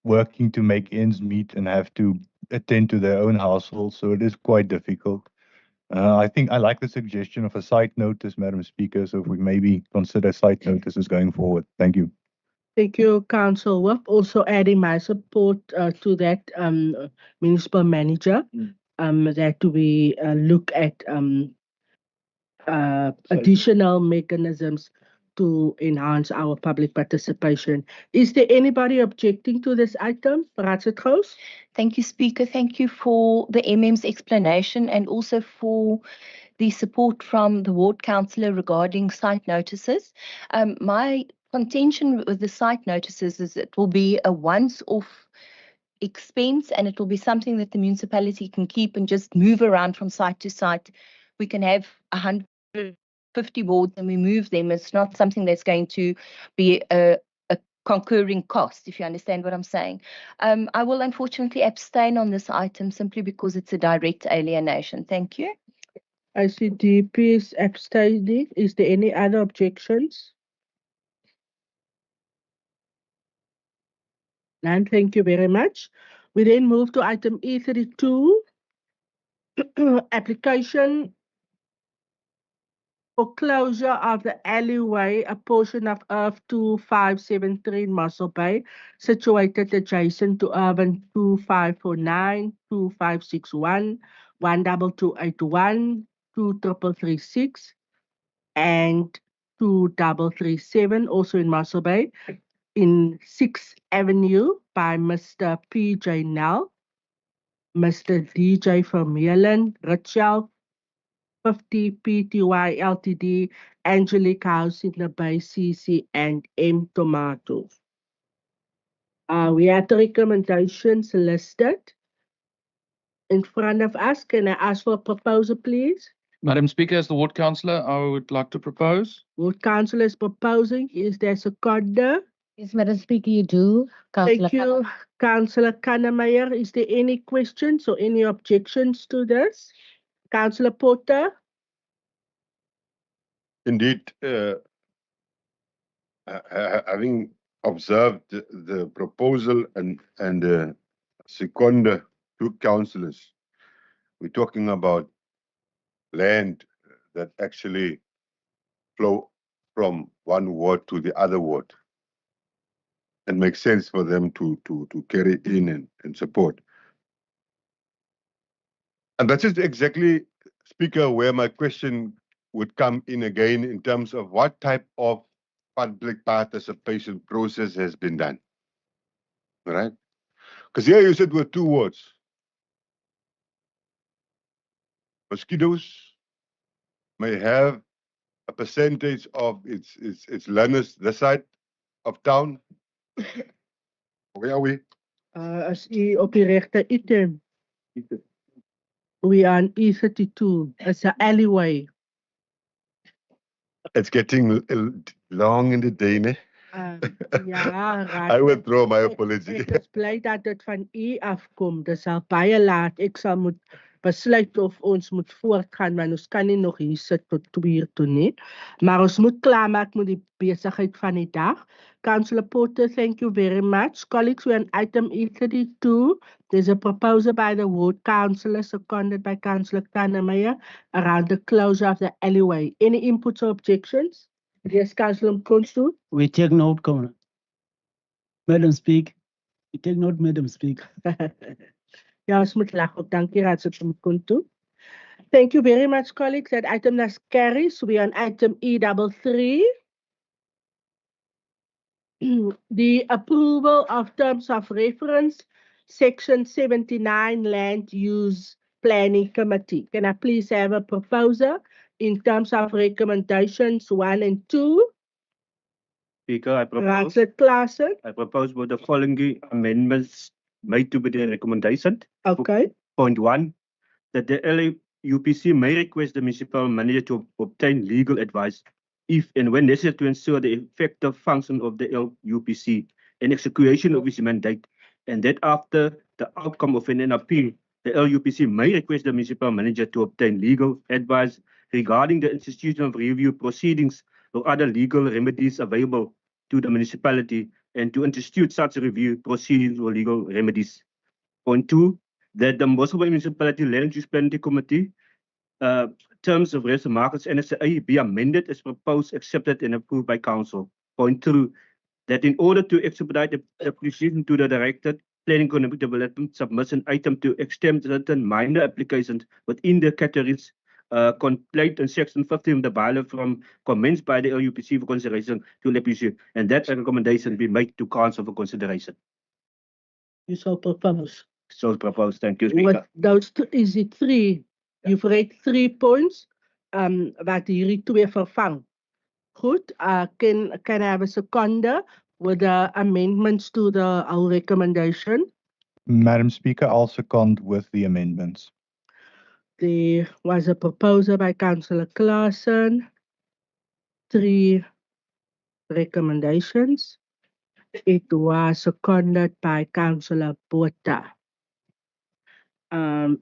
S11: working to make ends meet and have to attend to their own households. So it is quite difficult. I think I like the suggestion of a site notice, Madam Speaker. So if we maybe consider site notices going forward. Thank you.
S1: Thank you, Council Wolf. Also adding my support to that, Municipal Manager, that we look at additional mechanisms to enhance our public participation. Is there anybody objecting to this item? Raadslid?
S4: Thank you, Speaker. Thank you for the MM's explanation and also for the support from the ward councillor regarding site notices. My contention with the site notices is it will be a once-off expense and it will be something that the municipality can keep and just move around from site to site. We can have 150 wards and we move them. It's not something that's going to be a concurring cost, if you understand what I'm saying. I will unfortunately abstain on this item simply because it's a direct alienation. Thank you.
S1: I see DP is abstaining. Is there any other objections? None, thank you very much. We then move to item E32, application for closure of the alleyway, a portion of Earth 2573 in Mossel Bay, situated adjacent to Urban 2549, 2561, 12281, 2336, and 2337, also in Mossel Bay, in 6th Avenue by Mr. P.J. Nell, Mr. D.J. Vermeulen, Richel, 50 Pty Ltd, Angelique House in the Bay, CC, and M Tomatoes. We have the recommendations listed in front of us. Can I ask for a proposal, please?
S5: Madam Speaker, as the ward councillor, I would like to propose.
S1: Ward councillor is proposing. Is there a seconder?
S2: Yes, Madam Speaker, you do. Councillor
S1: Thank you, Councillor Kannemeyer. Is there any questions or any objections to this? Councillor Porter?
S7: Indeed, having observed the proposal and second two councillors, we're talking about land that actually flow from one ward to the other ward. It makes sense for them to carry in and support. And that is exactly, Speaker, where my question would come in again in terms of what type of public participation process has been done. All right? Because here you said with two wards. Mosquitoes may have a percentage of its learners this side of town. Where are we?
S1: As u op die regte item. We are on E32. It's an alleyway.
S7: It's getting long in the day, ne?
S1: Ja,
S7: I withdraw my apology.
S1: Ek is bly dat dit van u afkom. Dis al baie laat. Ek sal moet besluit of ons moet voortgaan, want ons kan nie nog hier sit tot 2 uur toe nie. Maar ons moet klaarmaak met die besigheid van die dag. Councillor Porter, thank you very much. Colleagues, we're on item E32. There's a proposal by the ward councillor, seconded by Councillor Kannemeyer, around the closure of the alleyway. Any inputs or objections? Yes, Councillor Mkonsu.
S12: We take note, Comrade. Madam Speaker. We take note, Madam Speaker.
S1: Ja, ons moet lag op. Dankie, Raadslid Mkonsu. Thank you very much, colleagues. That item is carries. We are on item E33. The approval of terms of reference, section 79, land use planning committee. Can I please have a proposer in terms of recommendations 1 and 2?
S19: Speaker, I propose,
S1: Raadslid Klaasen.
S19: I propose with the following amendments made to the recommendation.
S1: Okay.
S19: Point 1, that the LAUPC may request the municipal manager to obtain legal advice if and when necessary to ensure the effective function of the LUPC and execution of its mandate, and that after the outcome of an appeal, the LUPC may request the municipal manager to obtain legal advice regarding the institution of review proceedings or other legal remedies available to the municipality and to institute such review proceedings or legal remedies. Point 2, that the Mossel Municipality Land Use Planning Committee terms of rest markets NSA be amended as proposed, accepted and approved by council. Point 3, that in order to expedite the application to the directed planning economic development submission item to extend certain minor applications within the categories
S12: contemplate in section 15 of the bylaw from commenced by the LUPC for consideration to LPC, and that recommendation be made to council for consideration.
S1: You so propose.
S12: So proposed. Thank you,
S1: With
S12: Speaker.
S1: those is it three? You've read 3 points. Wat hierdie twee vervang. Goed, can I have a seconder with the amendments to our recommendation?
S11: Madam Speaker, I'll second with the amendments.
S1: There was a proposal by Councillor Claassen, 3 recommendations. It was seconded by Councillor Botha.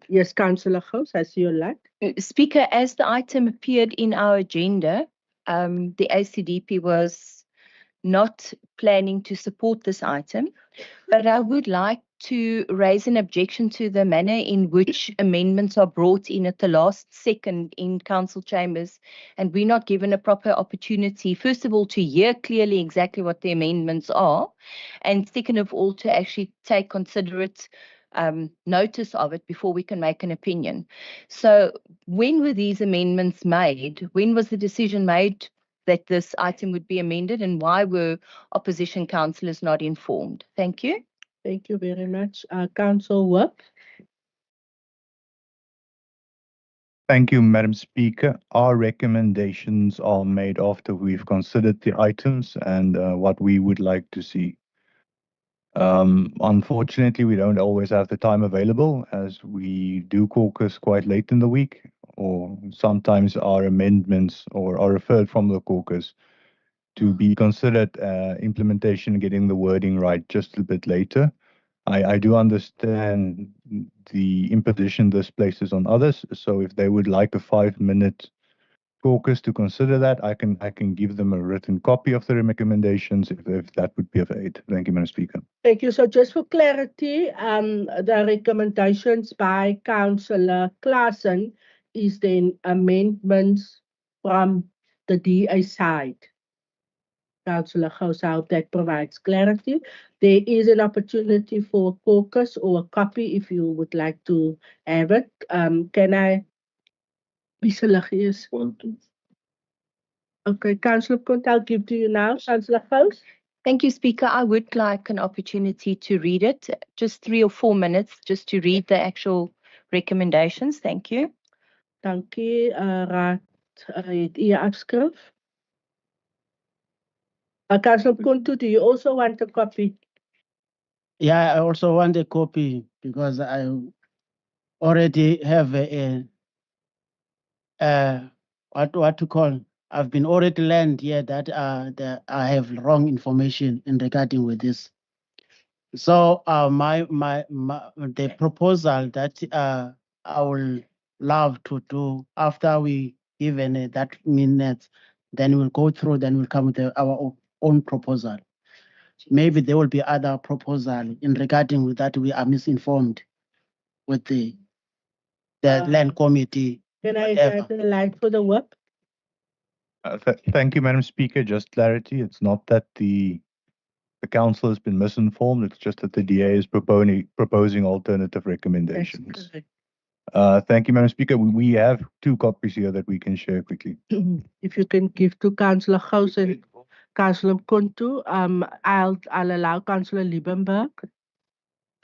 S1: Yes, Councillor Gous, I see your light.
S4: Speaker, as the item appeared in our agenda, the ACDP was not planning to support this item, but I would like to raise an objection to the manner in which amendments are brought in at the last second in council chambers, and we're not given a proper opportunity, first of all, to hear clearly exactly what the amendments are, and second of all, to actually take considerate notice of it before we can make an opinion. So when were these amendments made? When was the decision made that this item would be amended, and why were opposition councillors not informed? Thank you.
S1: Thank you very much. Councillor Whip.
S11: Thank you, Madam Speaker. Our recommendations are made after we've considered the items and what we would like to see. Unfortunately, we don't always have the time available as we do caucus quite late in the week, or sometimes our amendments are referred from the caucus to be considered implementation, getting the wording right just a bit later. I do understand the imposition this places on others, so if they would like a 5-minute caucus to consider that, I can give them a written copy of the recommendations if that would be of aid. Thank you, Madam Speaker.
S1: Thank you. So just for clarity, the recommendations by Councillor Claassen is then amendments from the DA side. Councillor Gous, I hope that provides clarity. There is an opportunity for a caucus or a copy if you would like to have it. Can I? Okay, Councillor Kunt, I'll give to you now. Councillor Gous.
S4: Thank you, Speaker. I would like an opportunity to read it, just 3 or 4 minutes, just to read the actual recommendations. Thank you.
S1: Dankie, Raad. Het u afskrif? Councillor Kuntu, do you also want a copy?
S13: Yeah, I also want a copy because I already have what to call. I've been already learned here that I have wrong information in regarding with this. So the proposal that I will love to do after we given that minutes, then we'll go through, then we'll come with our own proposal. Maybe there will be other proposal in regarding with that we are misinformed with the land committee.
S1: Can I have the light for the whip?
S11: Thank you, Madam Speaker. Just clarity. It's not that the council has been misinformed. It's just that the DA is proposing alternative recommendations. Thank you, Madam Speaker. We have 2 copies here that we can share quickly.
S1: If you can give to Councillor Gous and Councillor Kuntu, I'll allow Councillor Liebenberg.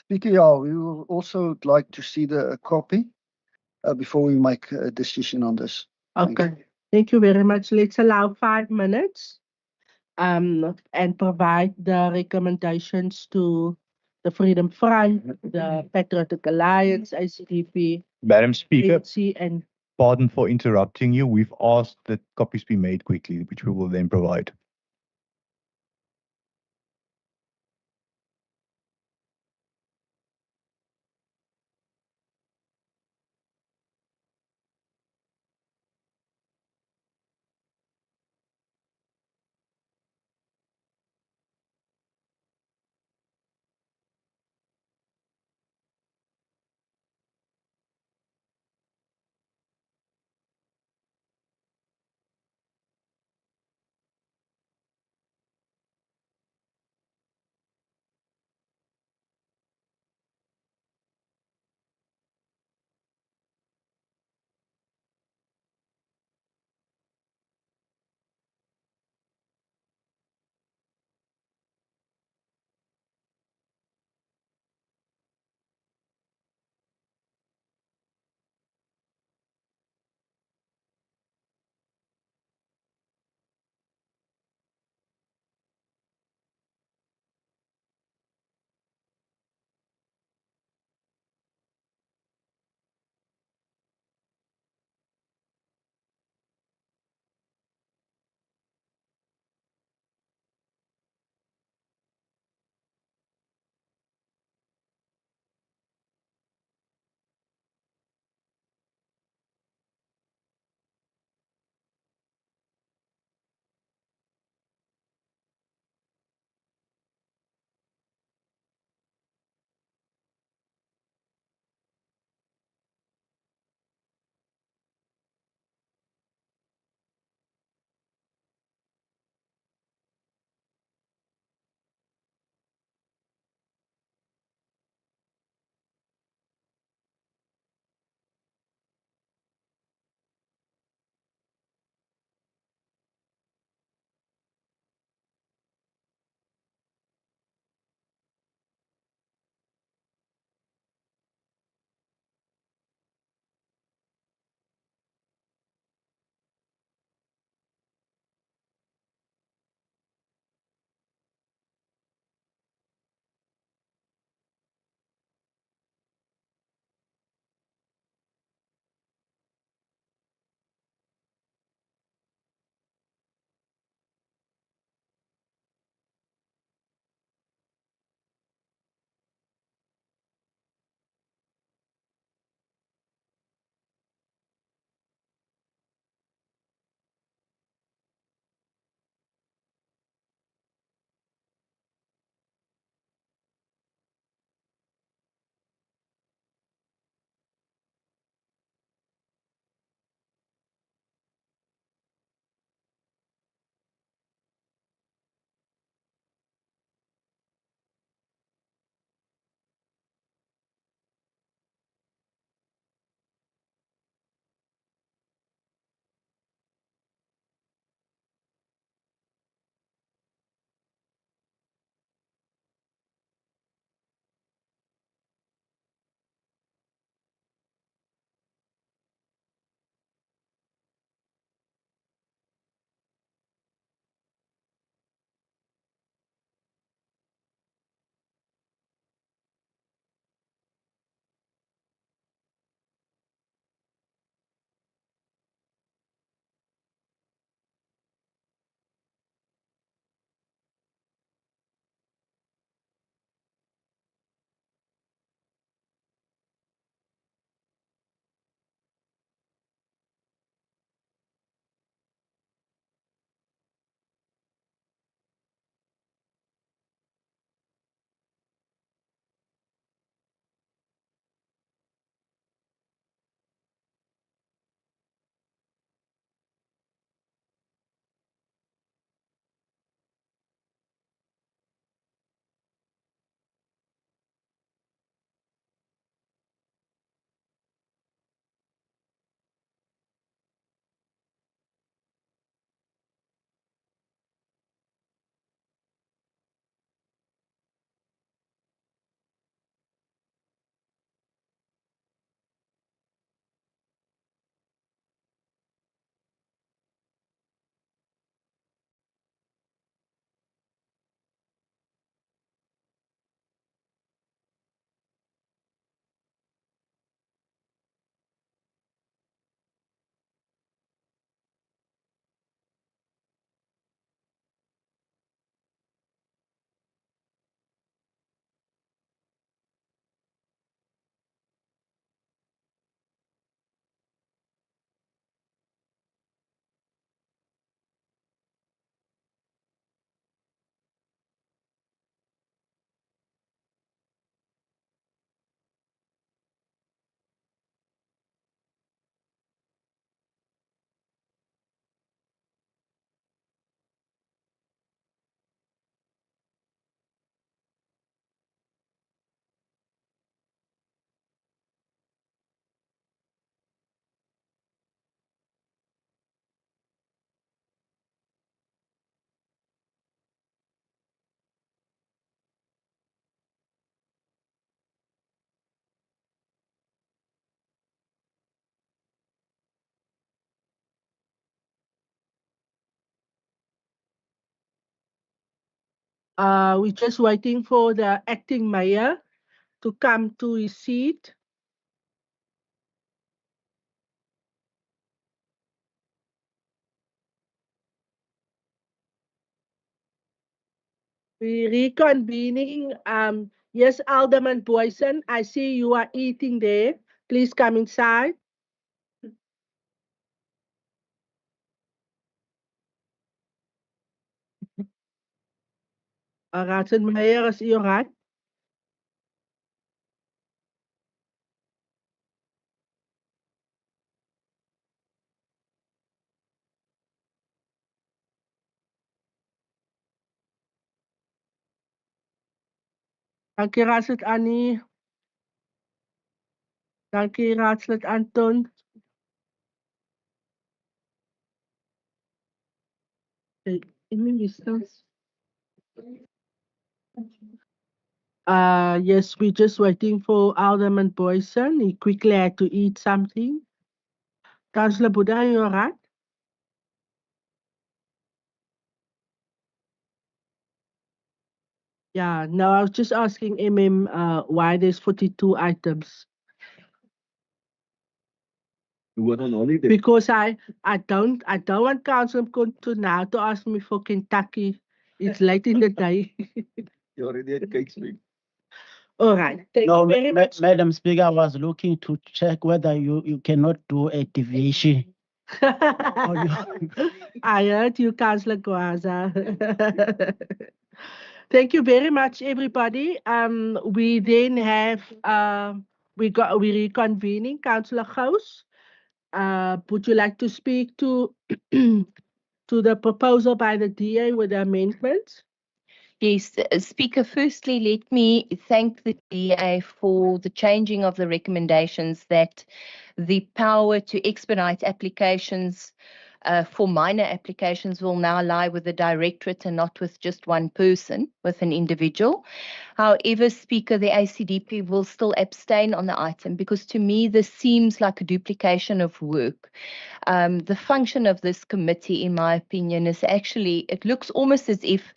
S15: Speaker, yeah, we will also like to see the copy before we make a decision on this.
S1: Okay. Thank you very much. Let's allow 5 minutes and provide the recommendations to the Freedom Front, the Patriotic Alliance, ICDP.
S11: Madam Speaker,
S1: and
S11: pardon for interrupting you. We've asked that copies be made quickly, which we will then provide.
S1: We're just waiting for the acting mayor to come to his seat. We're reconvening. Yes, Alderman Boyson, I see you are eating there. Please come inside. Raadsenmeyer, is u reg? Dankie raadslid Annie. Dankie raadslid Anton. Yes, we're just waiting for Alderman Boyson. He quickly had to eat something. Councillor Buddha, you all right? Yeah, no, I was just asking why there's 42 items.
S3: What on holiday?
S1: Because I don't want Councillor Kuntu now to ask me for Kentucky. It's late in the day.
S3: You already had cake speak.
S1: All right. Thank
S13: No,
S1: you very much.
S13: Madam Speaker, I was looking to check whether you cannot do a deviation.
S1: I heard you, Councillor Gwaza. Thank you very much, everybody. We then have we're reconvening. Councillor Gous, would you like to speak to to the proposal by the DA with the amendments?
S4: Yes, Speaker, firstly, let me thank the DA for the changing of the recommendations that the power to expedite applications for minor applications will now lie with the directorate and not with just one person, with an individual. However, Speaker, the ACDP will still abstain on the item because to me this seems like a duplication of work. The function of this committee, in my opinion, is actually, it looks almost as if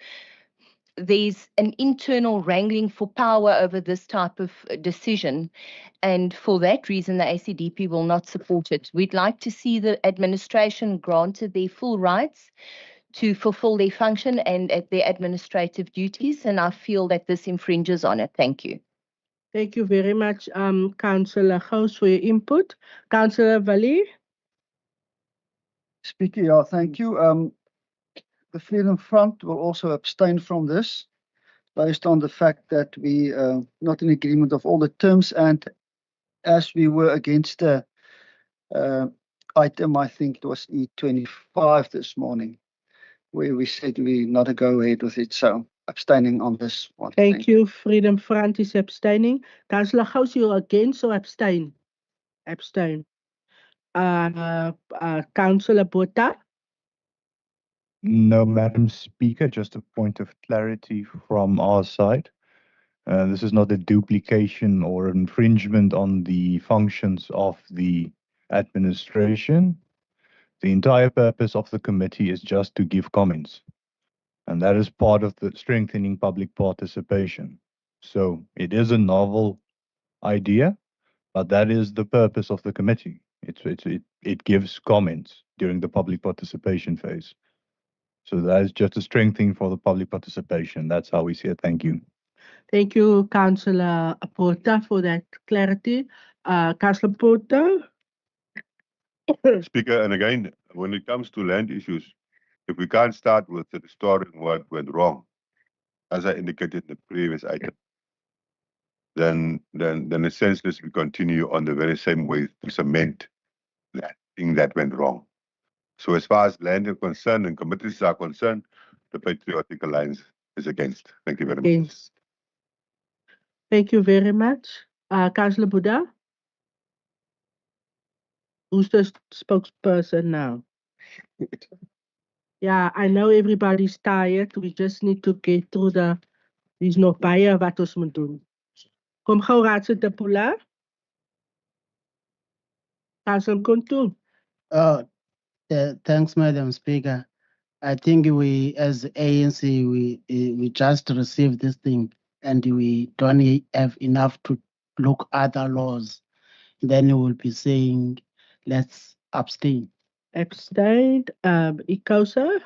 S4: there's an internal wrangling for power over this type of decision. And for that reason, the ACDP will not support it. We'd like to see the administration granted their full rights to fulfill their function and at their administrative duties. And I feel that this infringes on it. Thank you.
S1: Thank you very much, Councillor Gous, for your input. Councillor Valley.
S15: Speaker, yeah, thank you. The Freedom Front will also abstain from this based on the fact that we not in agreement of all the terms, and as we were against the item, I think it was E25 this morning, where we said we not to go ahead with it, so abstaining on this one.
S1: Thank you. Freedom Front is abstaining. Councillor Gous, you against or abstain? Abstain. Councillor Botha.
S11: No, Madam Speaker, just a point of clarity from our side. This is not a duplication or infringement on the functions of the administration. The entire purpose of the committee is just to give comments. And that is part of the strengthening public participation. So it is a novel idea, but that is the purpose of the committee. It gives comments during the public participation phase. So that is just a strengthening for the public participation. That's how we see it. Thank you.
S1: Thank you, Councillor Botha, for that clarity. Councillor Botha.
S7: Speaker, and again, when it comes to land issues, if we can't start with restoring what went wrong, as I indicated in the previous item, then it's senseless we continue on the very same way to cement that thing that went wrong. So as far as land is concerned and committees are concerned, the Patriotic Alliance is against. Thank you very much.
S1: Thank you very much. Councillor Buddha. Who's the spokesperson now? Yeah, I know everybody's tired. We just need to get through There's nog baie wat ons moet doen. Kom gou raadslid De Pula. Councillor Kuntu.
S13: Thanks, Madam Speaker. I think we, as ANC, we just received this thing and we don't have enough to look at the laws. Then we will be saying, let's abstain.
S1: Abstained. Ikosa.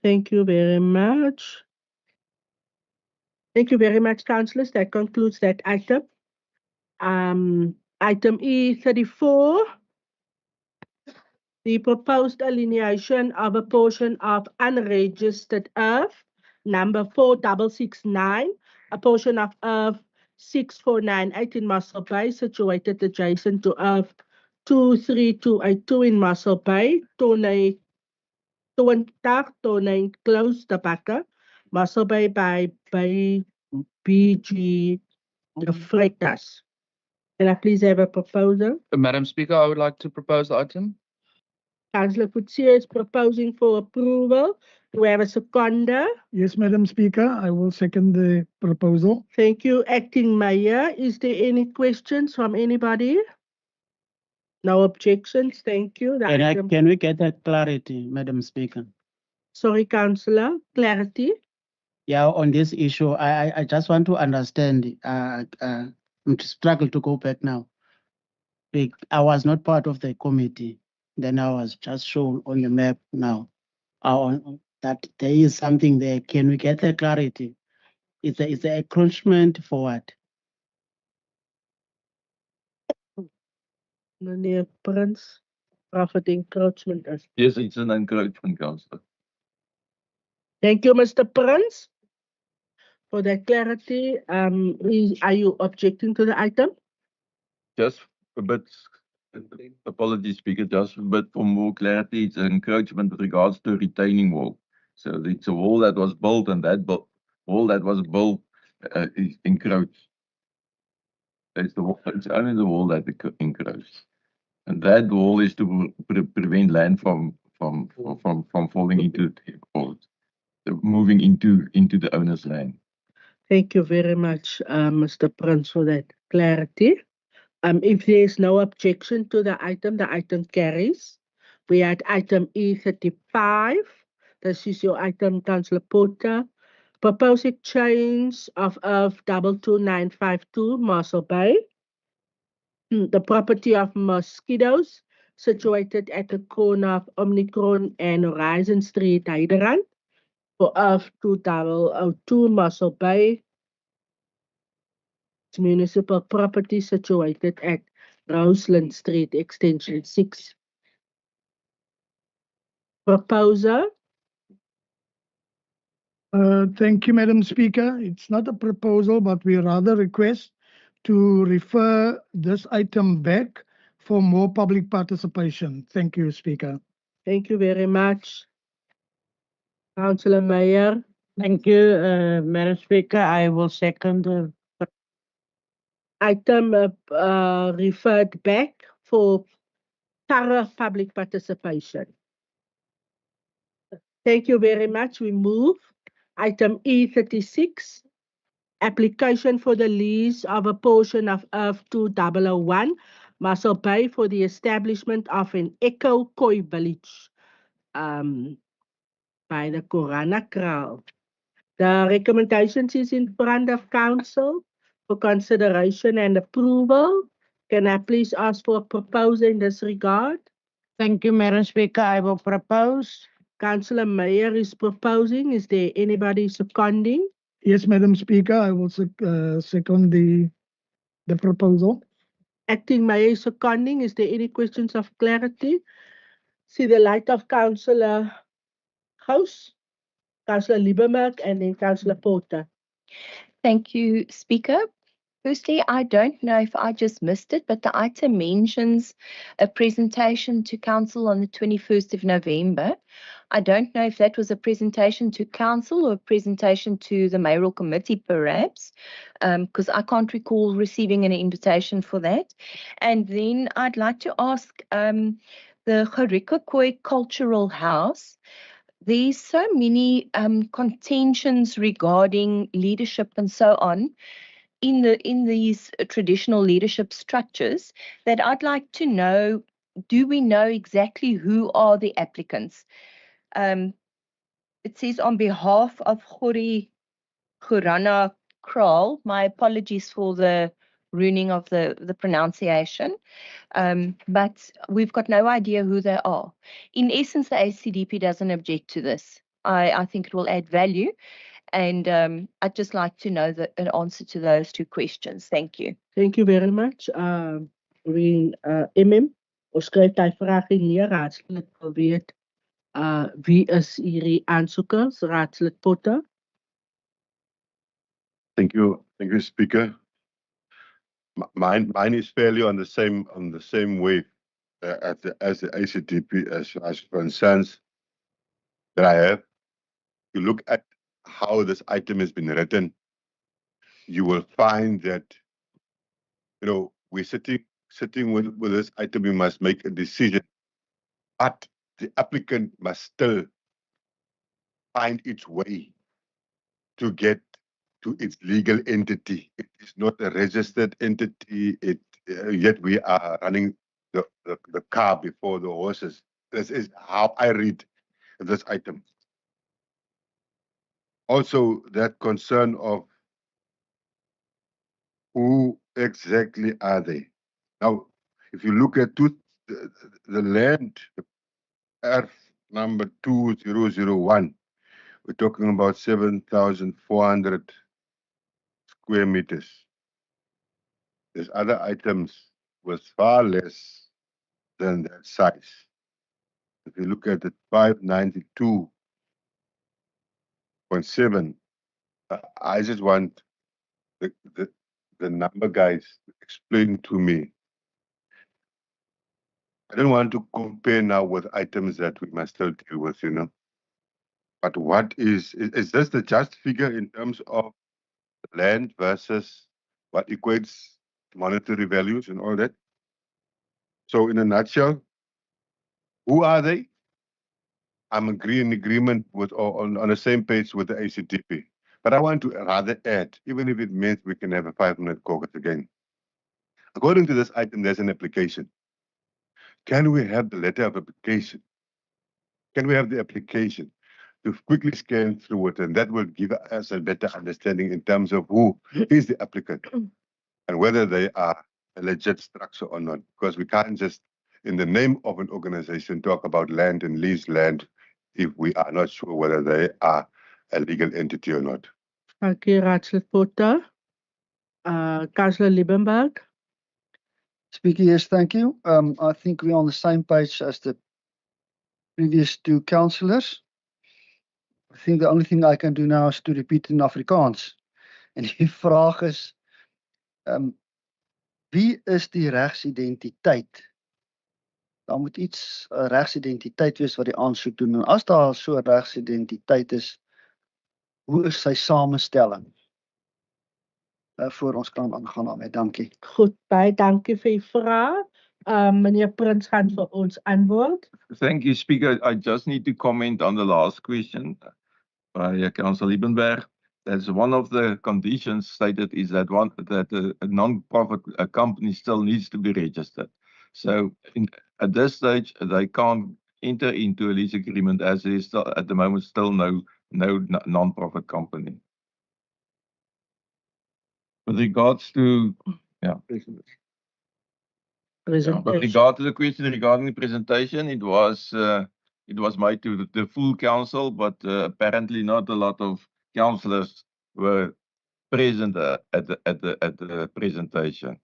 S1: Thank you very much. Thank you very much, councillors. That concludes that item. Item E34, the proposed alienation of a portion of unregistered earth, number 4669, a portion of earth 6498 in Mossel Bay, situated adjacent to earth 23282 in Mossel Bay, Tone Close, Tabaka, Mossel Bay by BG Freitas. Can I please have a proposal?
S5: Madam Speaker, I would like to propose the item.
S1: Councillor Futsia is proposing for approval. Do we have a seconder?
S8: Yes, Madam Speaker, I will second the proposal.
S1: Thank you, Acting Mayor. Is there any questions from anybody? No objections. Thank you. The item-
S13: Can we get that clarity, Madam Speaker?
S1: Sorry, Councillor. Clarity?
S13: Yeah, on this issue, I just want to understand. I'm struggle to go back now. I was not part of the committee. Then I was just shown on the map now. That there is something there. Can we get the clarity? It's a encroachment for what?
S1: Meneer Prins, profit encroachment.
S3: Yes, it's an encroachment, Councillor.
S1: Thank you, Mr. Prins, for that clarity. Are you objecting to the item?
S3: Just a bit, apologies, Speaker, just a bit for more clarity. It's an encroachment with regards to retaining wall. So it's a wall that was built, and that wall that was built is encroached. It's only the wall that encroached. And that wall is to prevent land from falling into or moving into the owner's land.
S1: Thank you very much, Mr. Prins, for that clarity. If there is no objection to the item carries. We had item E35. This is your item, Councillor Porter. Proposed exchange of earth 22952 Mossel Bay. The property of mosquitoes situated at the corner of Omnicron and Horizon Street, Hyderabad, for earth 2002 Mossel Bay. Municipal property situated at Roseland Street, Extension 6. Proposer?
S8: Thank you, Madam Speaker. It's not a proposal, but we rather request to refer this item back for more public participation. Thank you, Speaker.
S1: Thank you very much. Councillor Meyer?
S18: Thank you, Madam Speaker. I will second the
S1: Item referred back for thorough public participation. Thank you very much. We move. Item E36, application for the lease of a portion of earth 2001 Mossel Bay for the establishment of an eco koi village by the Korana Kraal. The recommendations is in front of council for consideration and approval. Can I please ask for a proposal in this regard?
S18: Thank you, Madam Speaker. I will propose.
S1: Councillor Meyer is proposing. Is there anybody seconding?
S8: Yes, Madam Speaker, I will second the proposal.
S1: Acting Mayor is seconding. Is there any questions of clarity? See the light of Councillor House, Councillor Lieberberg, and then Councillor Porter.
S4: Thank you, Speaker. Firstly, I don't know if I just missed it, but the item mentions a presentation to council on the 21st of November. I don't know if that was a presentation to council or a presentation to the mayoral committee, perhaps, because I can't recall receiving an invitation for that. And then I'd like to ask the Gerikokoi Cultural House. There's so many contentions regarding leadership and so on in these traditional leadership structures that I'd like to know, do we know exactly who are the applicants? It says on behalf of Khurana Kral, my apologies for the ruining of the pronunciation, but we've got no idea who they are. In essence, the ACDP doesn't object to this. I think it will add value, and I'd just like to know an answer to those two questions. Thank you.
S1: Thank you very much. Ons skryf die vragie neer, raadslid wil weet, wie is hierdie aansoekers, raadslid Potter?
S7: Thank you, Speaker. Mine is fairly on the same wave as the ACDP as concerns that I have. You look at how this item has been written, you will find that we're sitting with this item. We must make a decision, but the applicant must still find its way to get to its legal entity. It is not a registered entity. Yet we are running the car before the horses. This is how I read this item. Also, that concern of who exactly are they? Now, if you look at the land, Earth number 2001, we're talking about 7,400 square meters. There's other items with far less than that size. If you look at the 592.7, I just want the number guys to explain to me. I don't want to compare now with items that we must still deal with, But what is this the just figure in terms of land versus what equates to monetary values and all that? So in a nutshell, who are they? I'm in agreement with or on the same page with the ACTP. But I want to rather add, even if it means we can have a 5-minute caucus again. According to this item, there's an application. Can we have the letter of application? Can we have the application to quickly scan through it? And that will give us a better understanding in terms of who is the applicant and whether they are a legit structure or not. Because we can't just, in the name of an organization, talk about land and lease land if we are not sure whether they are a legal entity or not.
S1: Thank you, Raadslid Potter. Councillor Liebenberg.
S15: Speaker, yes, thank you. I think we're on the same page as the previous two councillors. I think the only thing I can do now is to repeat in Afrikaans. En die vraag is, wie is die regsidentiteit? Daar moet iets regsidentiteit wees wat die aansoek doen. En as daar so 'n regsidentiteit is, hoe is sy samestelling? Voor ons kan aangaan daarmee. Dankie.
S1: Goed, baie dankie vir die vraag. Meneer Prins gaan vir ons antwoord.
S3: Thank you, Speaker. I just need to comment on the last question by Councillor Liebenberg. That's one of the conditions stated is that a non-profit company still needs to be registered. So at this stage, they can't enter into a lease agreement as there is still, at the moment, still no non-profit company. With regards to, with regard to the question regarding the presentation, it was made to the full council, but apparently not a lot of councillors were present at the presentation.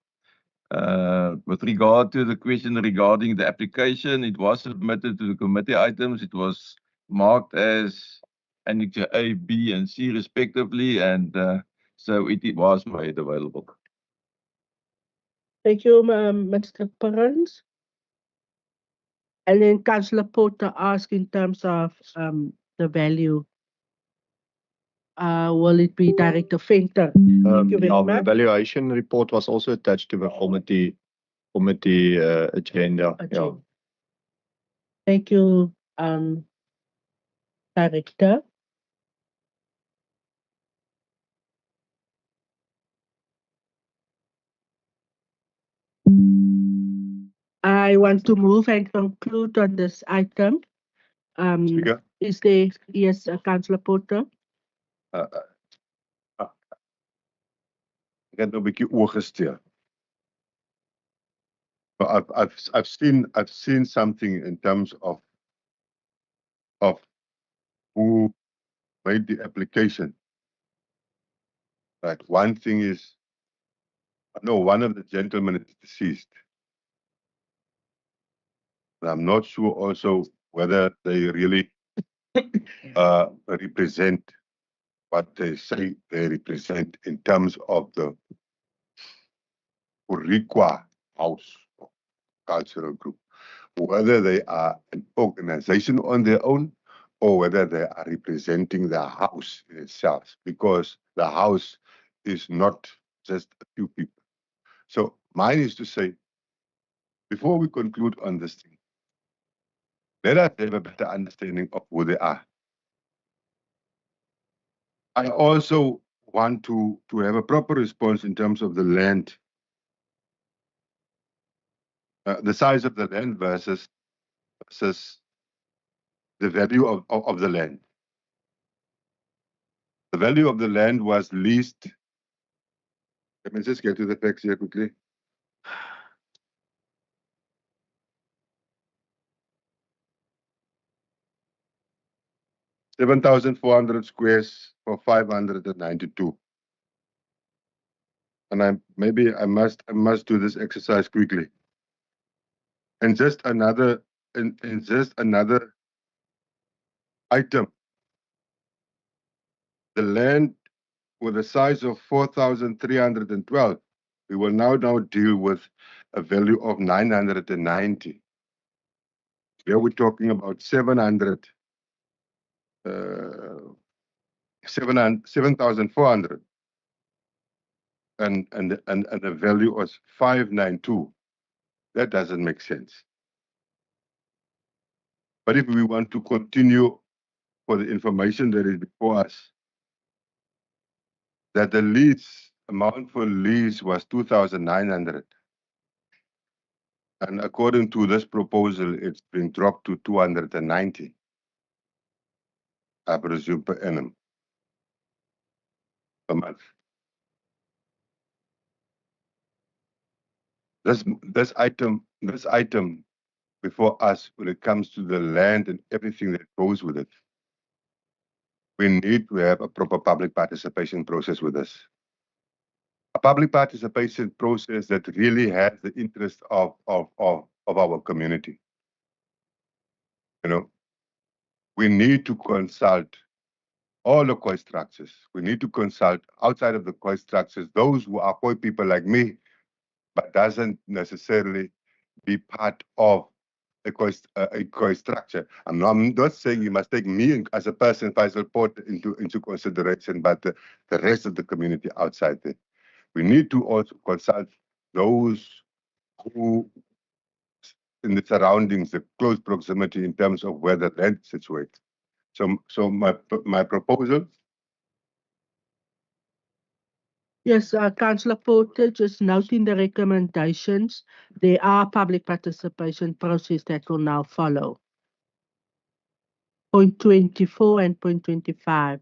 S3: With regard to the question regarding the application, it was submitted to the committee items. It was marked as Annex A, B, and C respectively, and so it was made available.
S1: Thank you, Mr. Prins. And then Councillor Potter asked in terms of the value. Will it be Director Venter? Thank you very much.
S17: The evaluation report was also attached to the committee agenda. Yeah.
S1: Thank you, Director. I want to move and conclude on this item.
S7: Speaker?
S1: Is there, yes, Councillor Porter?
S7: Ek het nou 'n bietjie oorgesteer. But I've seen something in terms of who made the application. Right. One thing is, no, one of the gentlemen is deceased. And I'm not sure also whether they really represent what they say they represent in terms of the Urikwa House cultural group, whether they are an organization on their own or whether they are representing the house in itself, because the house is not just a few people. So mine is to say, before we conclude on this thing, let us have a better understanding of who they are. I also want to have a proper response in terms of the land, the size of the land versus the value of the land. The value of the land was leased. Let me just get to the facts here quickly. $7,400 squares for 592. And I must do this exercise quickly. And just another item. The land with a size of 4,312, we will now deal with a value of 990. Here we're talking about 7,400. And the value was 592. That doesn't make sense. But if we want to continue for the information that is before us, that the lease amount for lease was 2,900. And according to this proposal, it's been dropped to 290, I presume, per annum, per month. This item before us, when it comes to the land and everything that goes with it, we need to have a proper public participation process with this. A public participation process that really has the interest of our community. You know, we need to consult all the COI structures. We need to consult outside of the COI structures, those who are COI people like me, but doesn't necessarily be part of a COI structure. I'm not saying you must take me as a person, Faisal Port, into consideration, but the rest of the community outside there. We need to also consult those who in the surroundings, the close proximity in terms of where the land is situated. So my proposal.
S1: Yes, Councillor Porter, just noting the recommendations, there are public participation process that will now follow. Point 24 and point 25.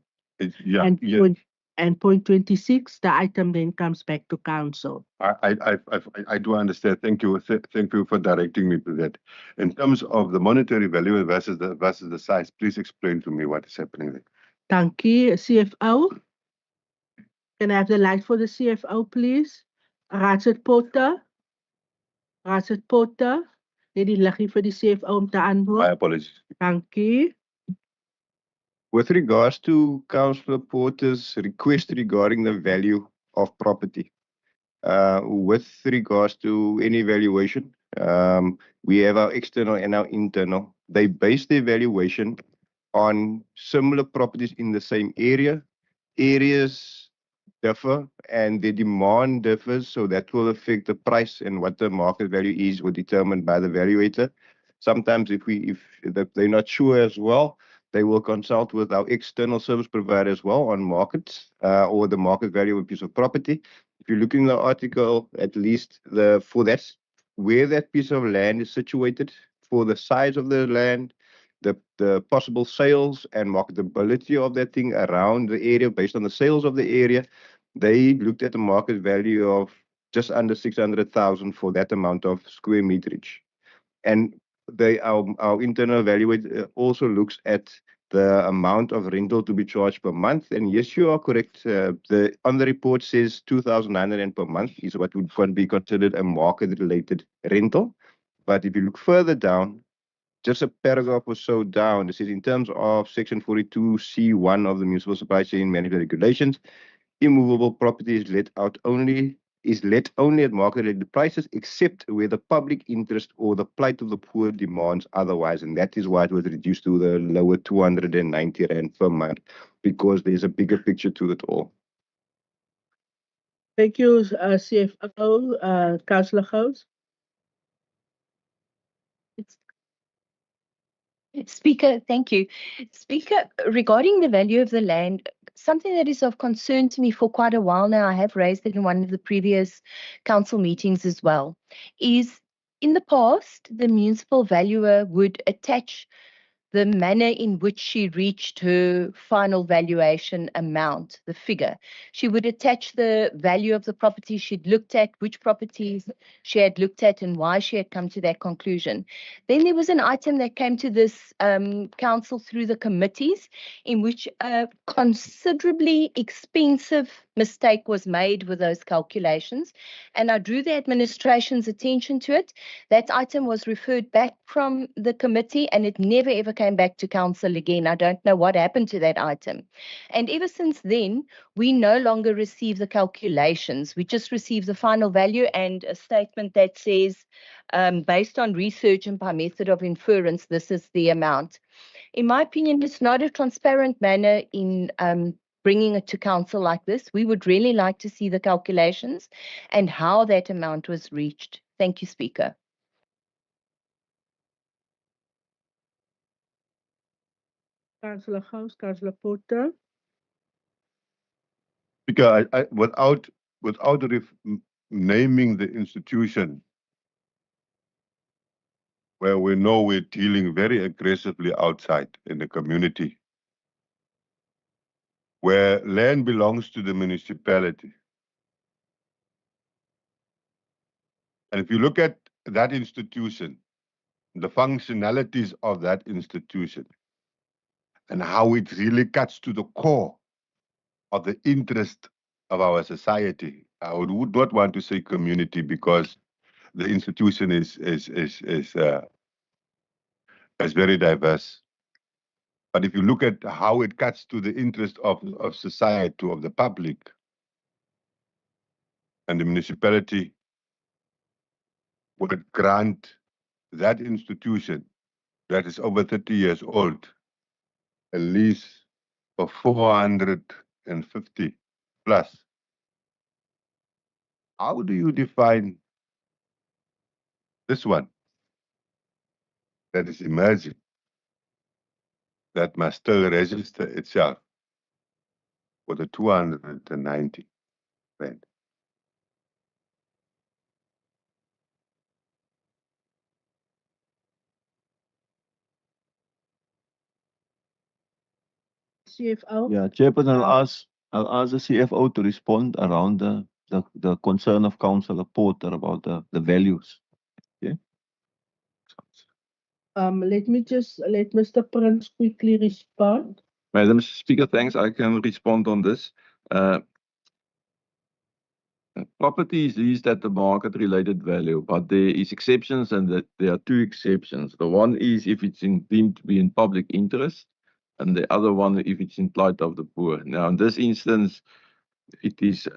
S1: And point 26, the item then comes back to council.
S7: I do understand. Thank you. Thank you for directing me to that. In terms of the monetary value versus the size, please explain to me what is happening there.
S1: Thank you. CFO. Can I have the light for the CFO, please? Raadslid Porter. Raadslid Porter. Net die liggie vir die CFO om te antwoord.
S7: My apologies.
S1: Dankie.
S17: With regards to Councillor Porter's request regarding the value of property, with regards to any valuation, we have our external and our internal. They base their valuation on similar properties in the same area. Areas differ and the demand differs, so that will affect the price, and what the market value is will determined by the valuator. Sometimes if they're not sure as well, they will consult with our external service provider as well on markets or the market value of a piece of property. If you look in the article, at least for that, where that piece of land is situated, for the size of the land, the possible sales and marketability of that thing around the area based on the sales of the area. They looked at a market value of just under 600,000 for that amount of square meterage. And our internal evaluator also looks at the amount of rental to be charged per month. And yes, you are correct. On the report says 2,900 Rand per month is what would be considered a market-related rental. But if you look further down, just a paragraph or so down, it says in terms of Section 42C1 of the Municipal Supply Chain Management Regulations, immovable property is let only at market-related prices, except where the public interest or the plight of the poor demands otherwise. And that is why it was reduced to the lower 290 Rand per month, because there's a bigger picture to it all.
S1: Thank you, CFO, Councillor Gous.
S4: Speaker, thank you. Speaker, regarding the value of the land, something that is of concern to me for quite a while now, I have raised it in one of the previous council meetings as well, is in the past, the municipal valuer would attach the manner in which she reached her final valuation amount, the figure. She would attach the value of the property she'd looked at, which properties she had looked at, and why she had come to that conclusion. Then there was an item that came to this council through the committees, in which a considerably expensive mistake was made with those calculations, and I drew the administration's attention to it. That item was referred back from the committee, and it never ever came back to council again. I don't know what happened to that item. And ever since then, we no longer receive the calculations. We just receive the final value and a statement that says, based on research and by method of inference, this is the amount. In my opinion, it's not a transparent manner in bringing it to council like this. We would really like to see the calculations and how that amount was reached. Thank you, Speaker.
S1: Councillor Gous, Councillor Porter.
S7: Speaker, without naming the institution, where we know we're dealing very aggressively outside in the community, where land belongs to the municipality. And if you look at that institution, the functionalities of that institution, and how it really cuts to the core of the interest of our society, I would not want to say community, because the institution is very diverse. But if you look at how it cuts to the interest of society, of the public, and the municipality would grant that institution that is over 30 years old a lease of 450 plus. How do you define this one that is emerging, that must still register itself with a 290 Rand?
S1: CFO.
S3: Yeah, Chairperson, I'll ask the CFO to respond around the concern of Councillor Porter about the values. Okay.
S1: Let Mr. Prince quickly respond.
S3: Madam Speaker, thanks. I can respond on this. Property is leased at the market-related value, but there is exceptions, and that there are two exceptions. The one is if it's deemed to be in public interest, and the other one if it's in plight of the poor. Now, in this instance, it is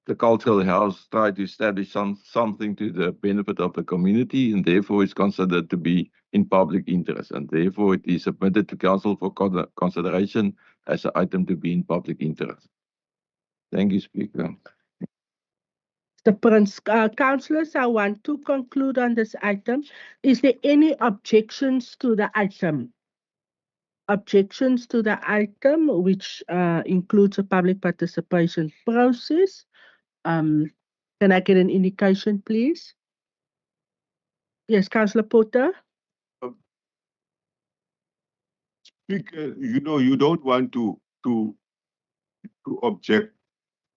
S3: the cultural house tried to establish something to the benefit of the community, and therefore it's considered to be in public interest, and therefore it is submitted to council for consideration as an item to be in public interest. Thank you, Speaker.
S1: Mr. Prince, councillors, I want to conclude on this item. Is there any objections to the item? Objections to the item, which includes a public participation process? Can I get an indication, please? Yes, Councillor Porter.
S7: Speaker, you don't want to object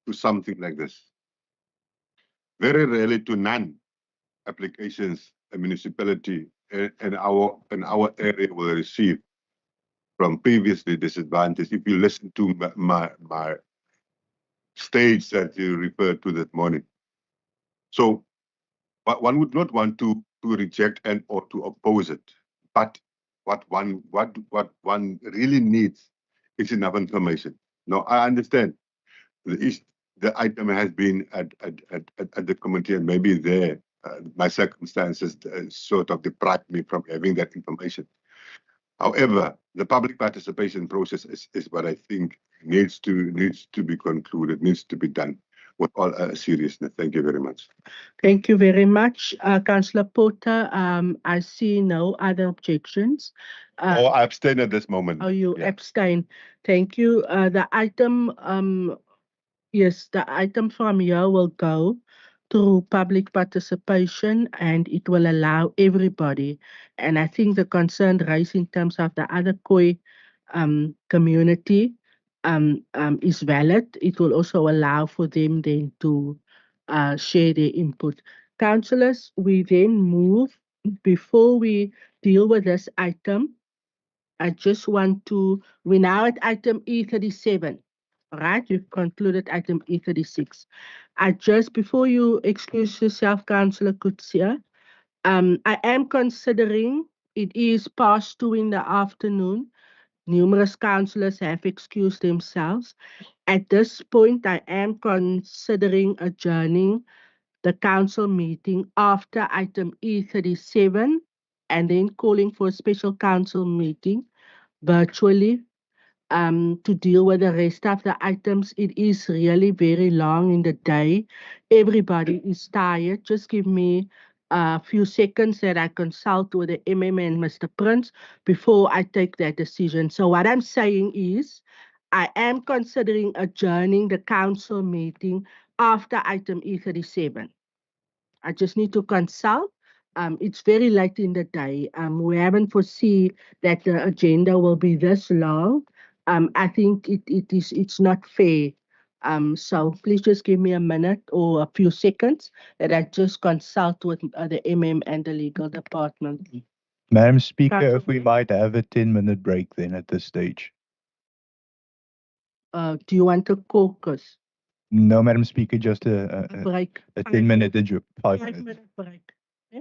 S7: to something like this. Very rarely to none applications a municipality in our area will receive from previously disadvantaged. If you listen to my stage that you referred to that morning. So but one would not want to reject and or to oppose it. But what one really needs is enough information. Now I understand the item has been at the committee, and maybe there my circumstances sort of deprived me from having that information. However, the public participation process is what I think needs to be concluded, needs to be done with all seriousness. Thank you very much.
S1: Thank you very much, Councillor Porter. I see no other objections.
S7: I abstain at this moment.
S1: Oh, you
S7: Yeah.
S1: abstain. Thank you. The item, yes, the item from here will go through public participation, and it will allow everybody. And I think the concern raised in terms of the other Khoi community is valid. It will also allow for them then to share their input. Councillors, we then move, before we deal with this item, I just want to, we're now at item E37. All right, we've concluded item E36. Before you excuse yourself, Councillor Kutsia, I am considering, it is past 2 in the afternoon. Numerous councillors have excused themselves. At this point, I am considering adjourning the council meeting after item E37 and then calling for a special council meeting virtually to deal with the rest of the items. It is really very long in the day. Everybody is tired. Just give me a few seconds that I consult with the MM and Mr. Prince before I take that decision. So what I'm saying is I am considering adjourning the council meeting after item E37. I just need to consult. It's very late in the day. We haven't foreseen that the agenda will be this long. I think it's not fair. So please just give me a minute or a few seconds that I just consult with the MM and the legal department.
S11: Madam Speaker, if we might have a 10-minute break then at this stage.
S1: Do you want to caucus?
S11: No, Madam Speaker, just a
S1: Break.
S11: 10-minute, 5 minutes.
S1: 5-minute break. Yeah.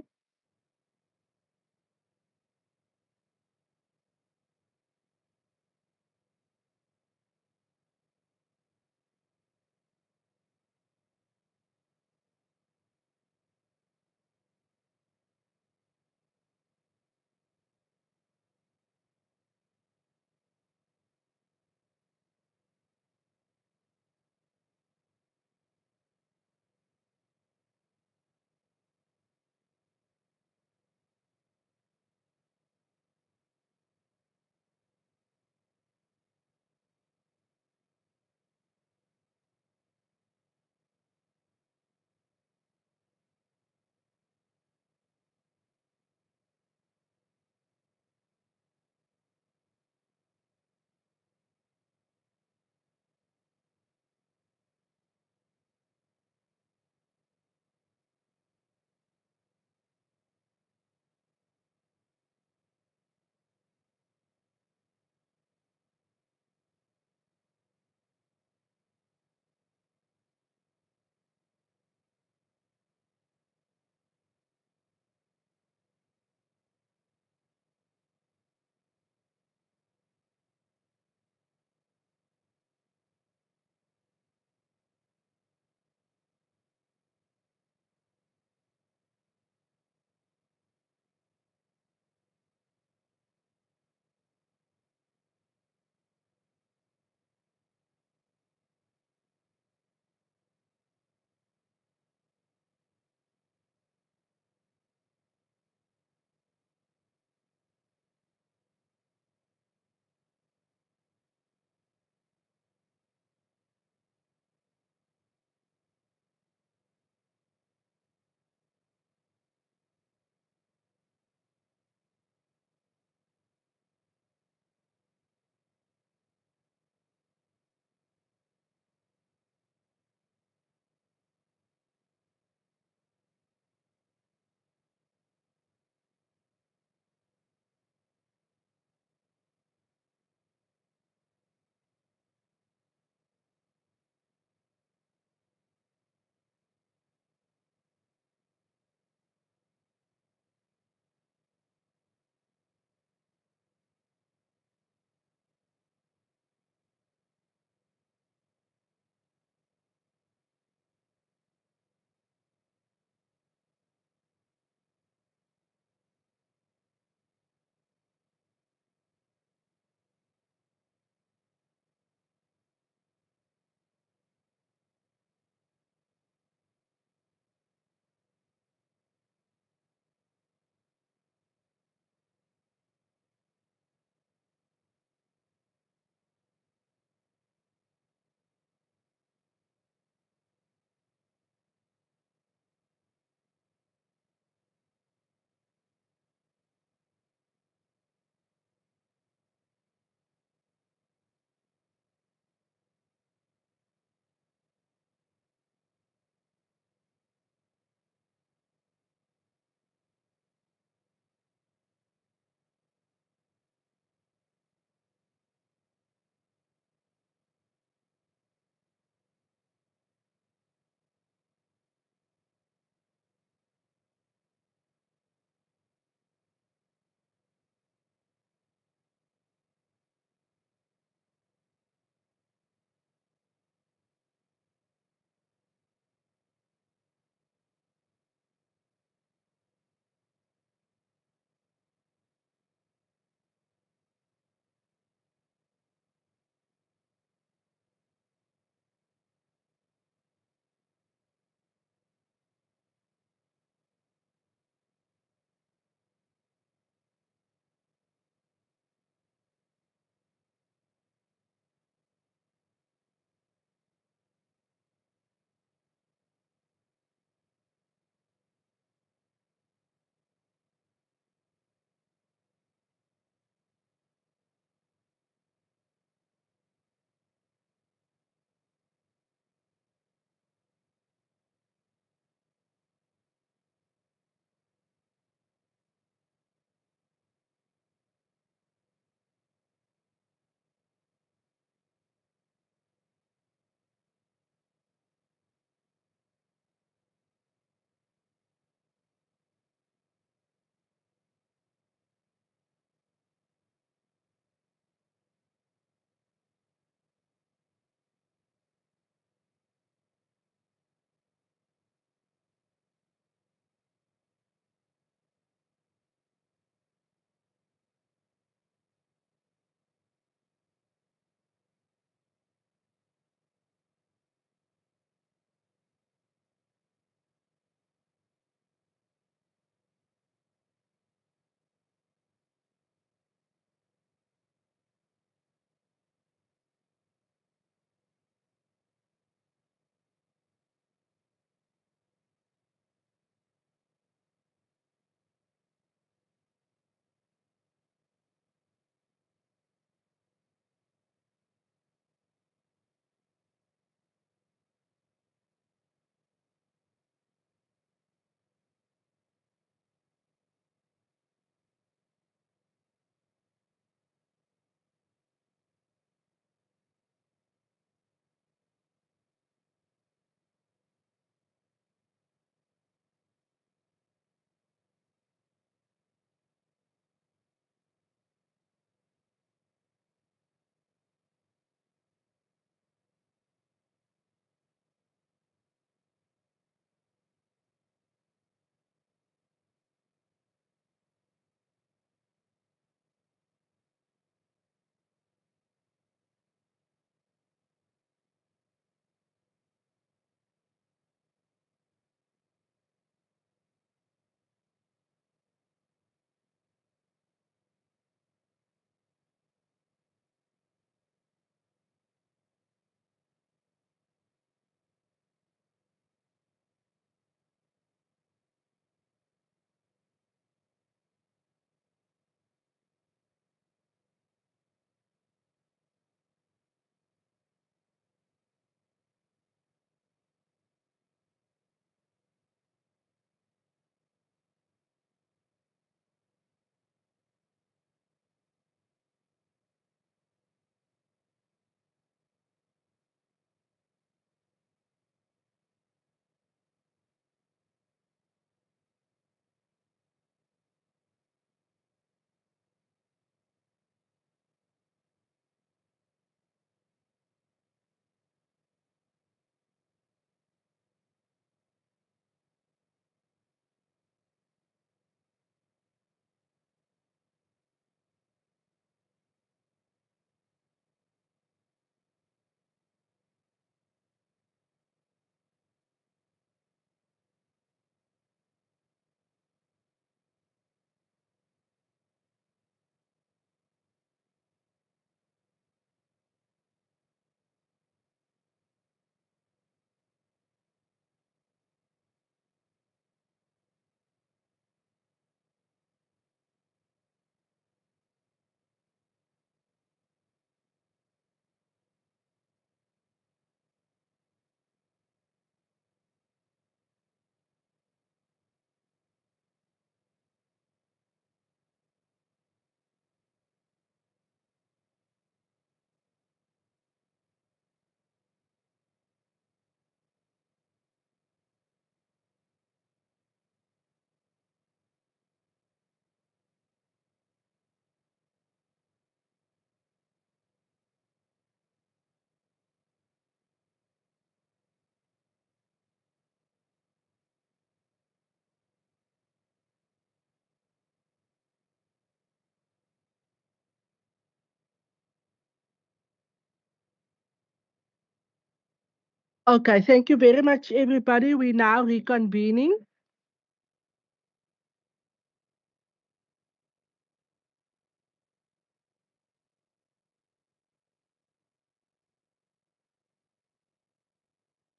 S1: Okay, thank you very much, everybody. We're now reconvening.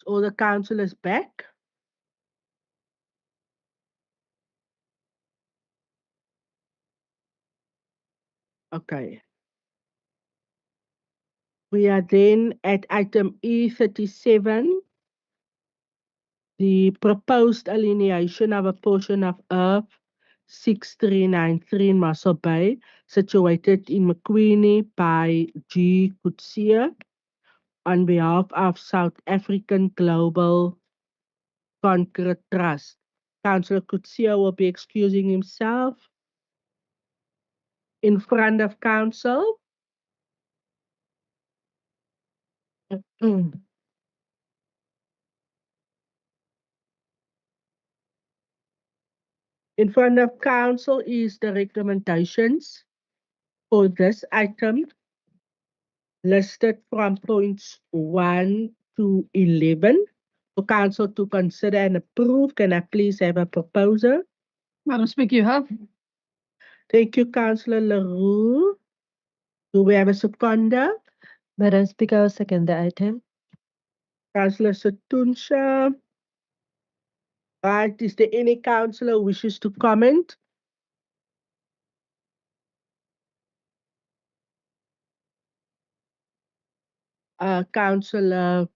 S1: All the councillors back. Okay. We are then at item E37, the proposed alienation of a portion of Earth 6393 in Mossel Bay, situated in McQueenie by G. Coetzee on behalf of South African Global Concrete Trust. Councillor Coetzee will be excusing himself in front of council. In front of council is the recommendations for this item listed from points 1 to 11 for council to consider and approve. Can I please have a proposer?
S14: Madam Speaker, you have.
S1: Thank you, Councillor Leroux. Do we have a seconder?
S20: Madam Speaker, I will second the item.
S1: Councillor Satunsha. Right, is there any councillor who wishes to comment? Councillor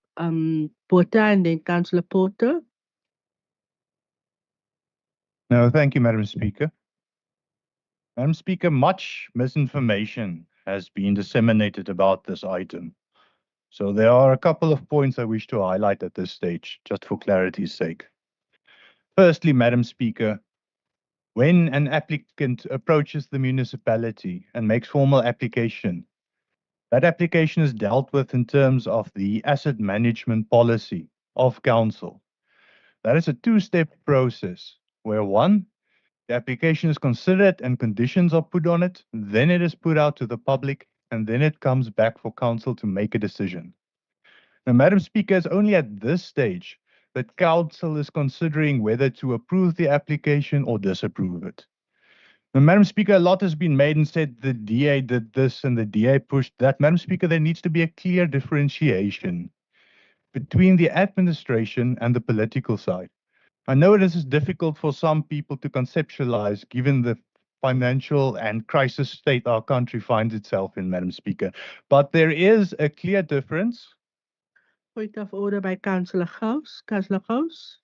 S1: Porter and then Councillor Porter.
S11: No, thank you, Madam Speaker. Madam Speaker, much misinformation has been disseminated about this item. So there are a couple of points I wish to highlight at this stage, just for clarity's sake. Firstly, Madam Speaker, when an applicant approaches the municipality and makes formal application, that application is dealt with in terms of the asset management policy of council. That is a two-step process where one, the application is considered and conditions are put on it, then it is put out to the public, and then it comes back for council to make a decision. Now, Madam Speaker, it's only at this stage that council is considering whether to approve the application or disapprove it. Now, Madam Speaker, a lot has been made and said the DA did this and the DA pushed that. Madam Speaker, there needs to be a clear differentiation between the administration and the political side. I know this is difficult for some people to conceptualize given the financial and crisis state our country finds itself in, Madam Speaker. But there is a clear difference.
S1: Point of order by Councillor Gous. Councillor Gous,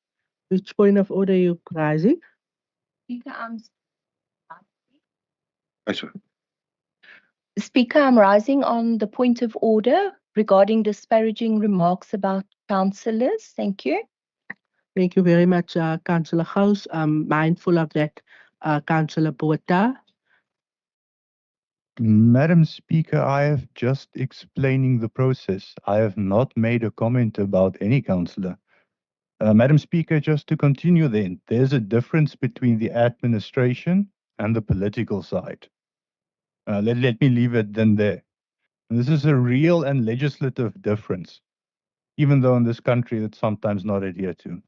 S1: which point of order are you raising?
S4: Speaker, I'm rising on the point of order regarding disparaging remarks about councillors. Thank you.
S1: Thank you very much, Councillor Gous. I'm mindful of that, Councillor Botha.
S11: Madam Speaker, I have just explaining the process. I have not made a comment about any councillor. Madam Speaker, just to continue then, there's a difference between the administration and the political side. Let me leave it then there. And this is a real and legislative difference, even though in this country it's sometimes not adhered to.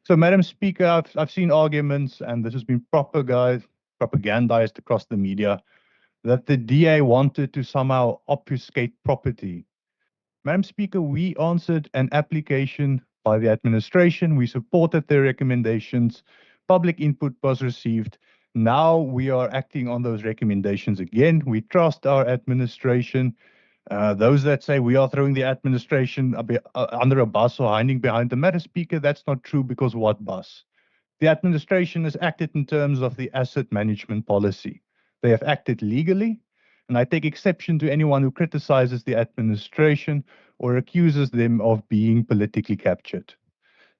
S11: So, Madam Speaker, I've seen arguments, and this has been propagandized across the media, that the DA wanted to somehow obfuscate property. Madam Speaker, we answered an application by the administration. We supported their recommendations. Public input was received. Now we are acting on those recommendations again. We trust our administration. Those that say we are throwing the administration under a bus or hiding behind the Madam Speaker, that's not true, because what bus? The administration has acted in terms of the asset management policy. They have acted legally, and I take exception to anyone who criticizes the administration or accuses them of being politically captured.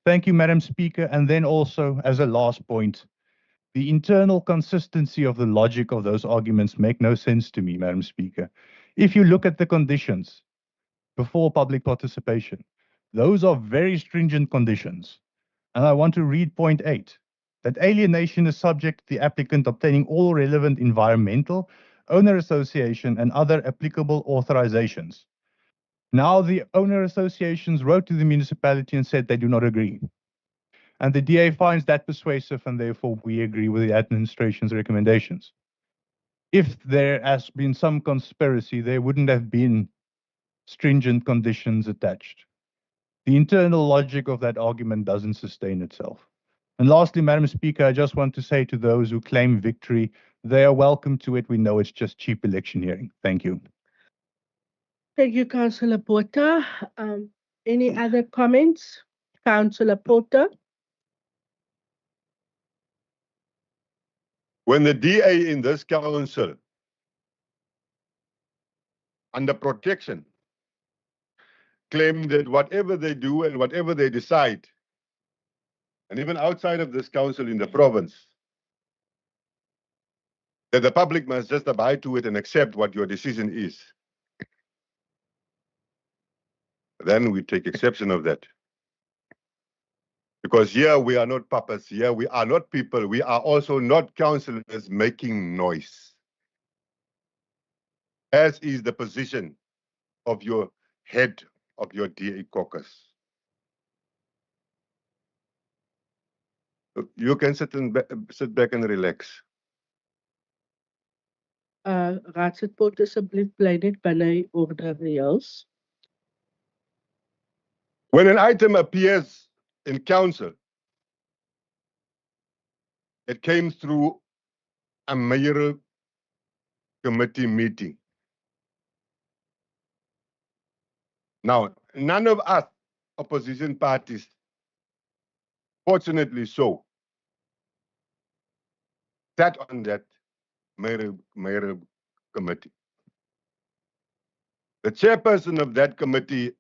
S11: Thank you, Madam Speaker. And then also, as a last point, the internal consistency of the logic of those arguments make no sense to me, Madam Speaker. If you look at the conditions before public participation, those are very stringent conditions. And I want to read point 8, that alienation is subject to the applicant obtaining all relevant environmental, owner association, and other applicable authorizations. Now the owner associations wrote to the municipality and said they do not agree. And the DA finds that persuasive, and therefore we agree with the administration's recommendations. If there has been some conspiracy, there wouldn't have been stringent conditions attached. The internal logic of that argument doesn't sustain itself. And lastly, Madam Speaker, I just want to say to those who claim victory, they are welcome to it. We know it's just cheap electioneering. Thank you.
S1: Thank you, Councillor Porter. Any other comments? Councillor Porter?
S7: When the DA in this council, under protection, claim that whatever they do and whatever they decide, and even outside of this council in the province, that the public must just abide to it and accept what your decision is, then we take exception of that. Because here we are not puppets, here we are not people, we are also not councillors making noise, as is the position of your head of your DA caucus. You can sit back and relax.
S1: Raadslid Porter, asseblief bly net binne orde reëls.
S7: When an item appears in council, it came through a mayoral committee meeting. Now, none of us opposition parties, fortunately so, sat on that mayoral committee. The chairperson of that committee,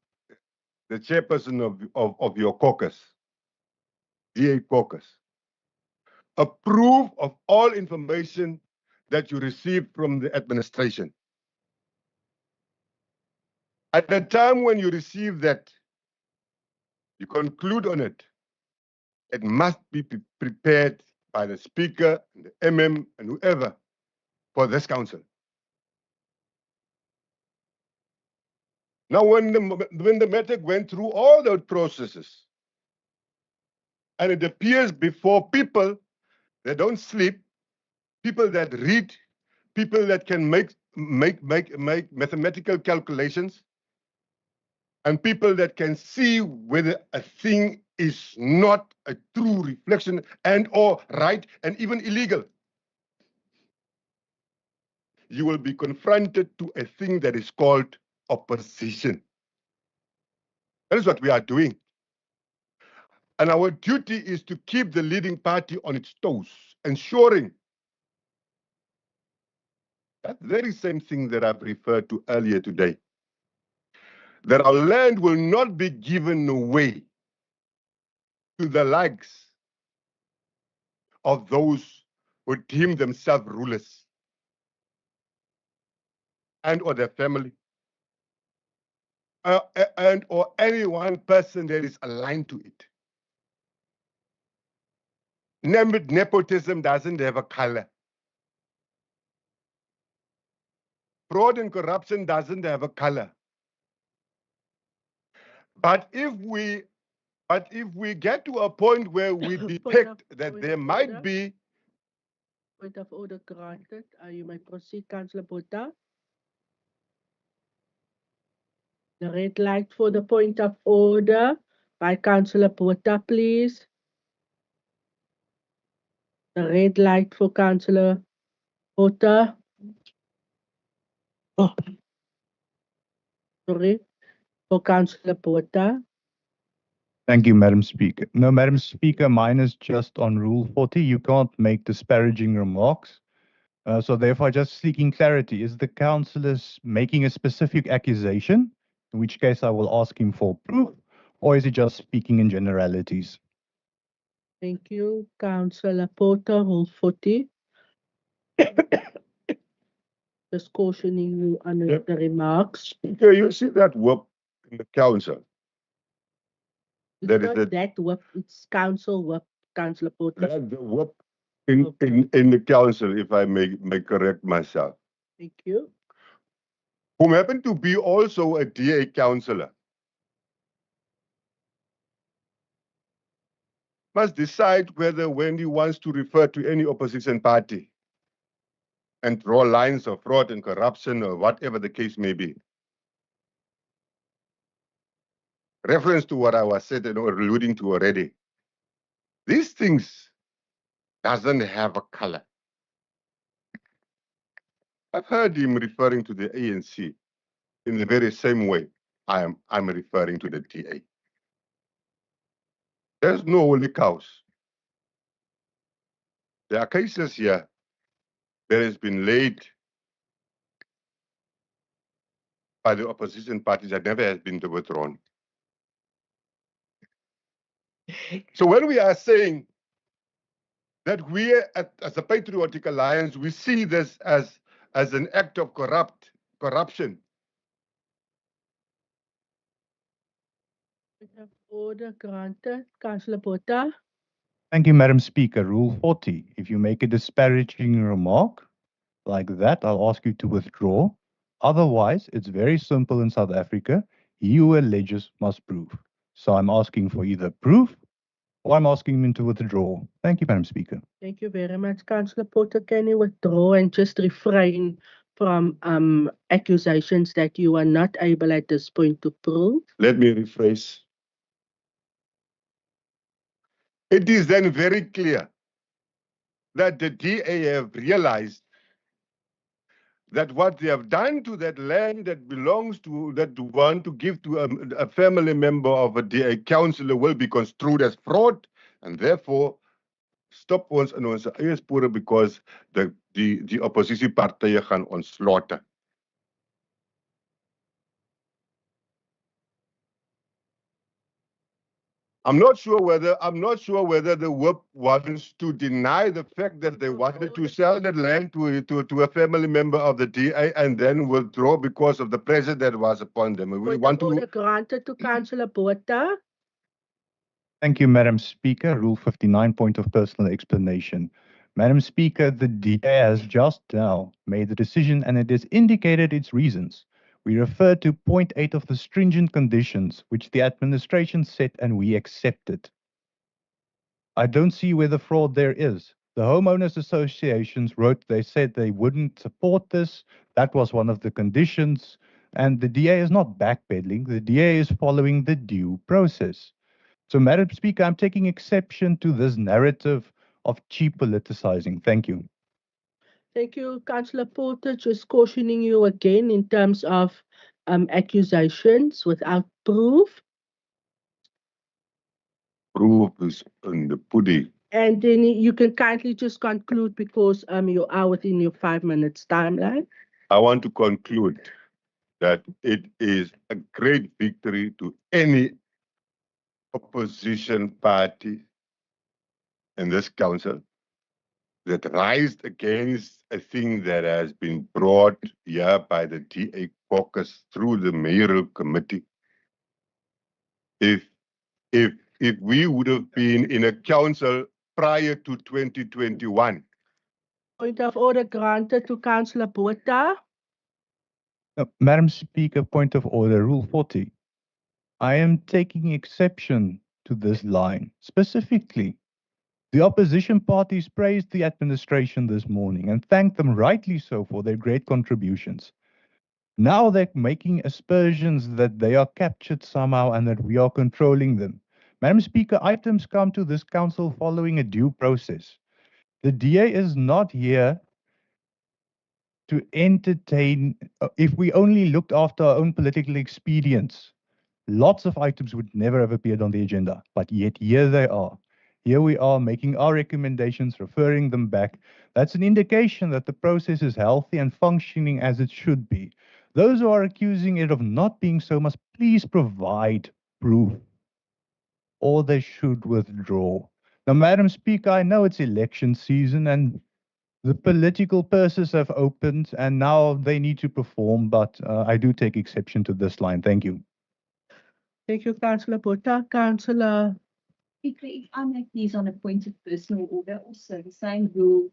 S7: the chairperson of your caucus, DA caucus, approve of all information that you received from the administration. At the time when you receive that, you conclude on it. It must be prepared by the speaker, the MM, and whoever for this council. Now, when the matter went through all those processes, and it appears before people that don't sleep, people that read, people that can make mathematical calculations, and people that can see whether a thing is not a true reflection and or right and even illegal. You will be confronted to a thing that is called opposition. That is what we are doing. And our duty is to keep the leading party on its toes, ensuring that very same thing that I've referred to earlier today, that our land will not be given away to the likes of those who deem themselves rulers and or their family, and or any one person that is aligned to it. Nepotism doesn't have a color. Fraud and corruption doesn't have a color. But if we get to a point where we detect that there might be...
S1: Point of order granted. You may proceed, Councillor Porter. The red light for the point of order by Councillor Porter, please. The red light for Councillor Porter. Oh. Sorry, for Councillor Porter.
S11: Thank you, Madam Speaker. No, Madam Speaker, mine is just on Rule 40. You can't make disparaging remarks. So therefore, just seeking clarity. Is the councillor making a specific accusation? In which case, I will ask him for proof. Or is he just speaking in generalities?
S1: Thank you, Councillor Porter, Rule 40. Just cautioning you on the remarks.
S7: Okay, you see that whoop in the council.
S1: It's not that whoop, it's council whoop, Councillor Porter.
S7: That's the whoop in the council, if I may correct myself.
S1: Thank you.
S7: whom happened to be also a DA councillor, must decide whether when he wants to refer to any opposition party and draw lines of fraud and corruption or whatever the case may be. Reference to what I was said and alluding to already. These things doesn't have a color. I've heard him referring to the ANC in the very same way I'm referring to the DA. There's no holy cows. There are cases here that has been laid by the opposition parties that never has been withdrawn. So when we are saying that we as a Patriotic Alliance, we see this as an act of corruption.
S1: Order granted. Councillor Botha.
S11: Thank you, Madam Speaker. Rule 40. If you make a disparaging remark like that, I'll ask you to withdraw. Otherwise, it's very simple in South Africa. He who alleges must prove. So I'm asking for either proof or I'm asking him to withdraw. Thank you, Madam Speaker.
S1: Thank you very much. Councillor Potter, can you withdraw and just refrain from accusations that you are not able at this point to prove?
S7: Let me rephrase. It is then very clear that the DA have realized that what they have done to that land that belongs to, that want to give to a family member of a DA councillor will be construed as fraud, and therefore stop ons in ons eie spore because die oppositiepartye gaan ons slaughter. I'm not sure whether the whip wants to deny the fact that they wanted to sell that land to a family member of the DA and then withdraw because of the pressure that was upon them. We want to
S1: Order granted to Councillor Botha.
S11: Thank you, Madam Speaker. Rule 59, point of personal explanation. Madam Speaker, the DA has just now made the decision and it has indicated its reasons. We refer to point 8 of the stringent conditions which the administration set and we accepted. I don't see where the fraud there is. The homeowners associations wrote, they said they wouldn't support this. That was one of the conditions. And the DA is not backpedaling. The DA is following the due process. So, Madam Speaker, I'm taking exception to this narrative of cheap politicizing. Thank you.
S1: Thank you, Councillor Porter. Just cautioning you again in terms of accusations without proof.
S7: proof is in the pudding.
S1: And then you can kindly just conclude because you are within your 5 minutes timeline.
S7: I want to conclude that it is a great victory to any opposition party in this council that rised against a thing that has been brought here by the DA caucus through the mayoral committee. If we would have been in a council prior to 2021.
S1: Point of order granted to Councillor Botha.
S11: Madam Speaker, point of order, Rule 40. I am taking exception to this line. Specifically, the opposition parties praised the administration this morning and thanked them rightly so for their great contributions. Now they're making aspersions that they are captured somehow and that we are controlling them. Madam Speaker, items come to this council following a due process. The DA is not here to entertain. If we only looked after our own political expedience, lots of items would never have appeared on the agenda, but yet here they are. Here we are making our recommendations, referring them back. That's an indication that the process is healthy and functioning as it should be. Those who are accusing it of not being so must please provide proof, or they should withdraw. Now, Madam Speaker, I know it's election season and the political purses have opened and now they need to perform, but I do take exception to this line. Thank you.
S1: Thank you, Councillor Botha. Councillor.
S21: Speaker, if I may please on a point of personal order, also the same rule.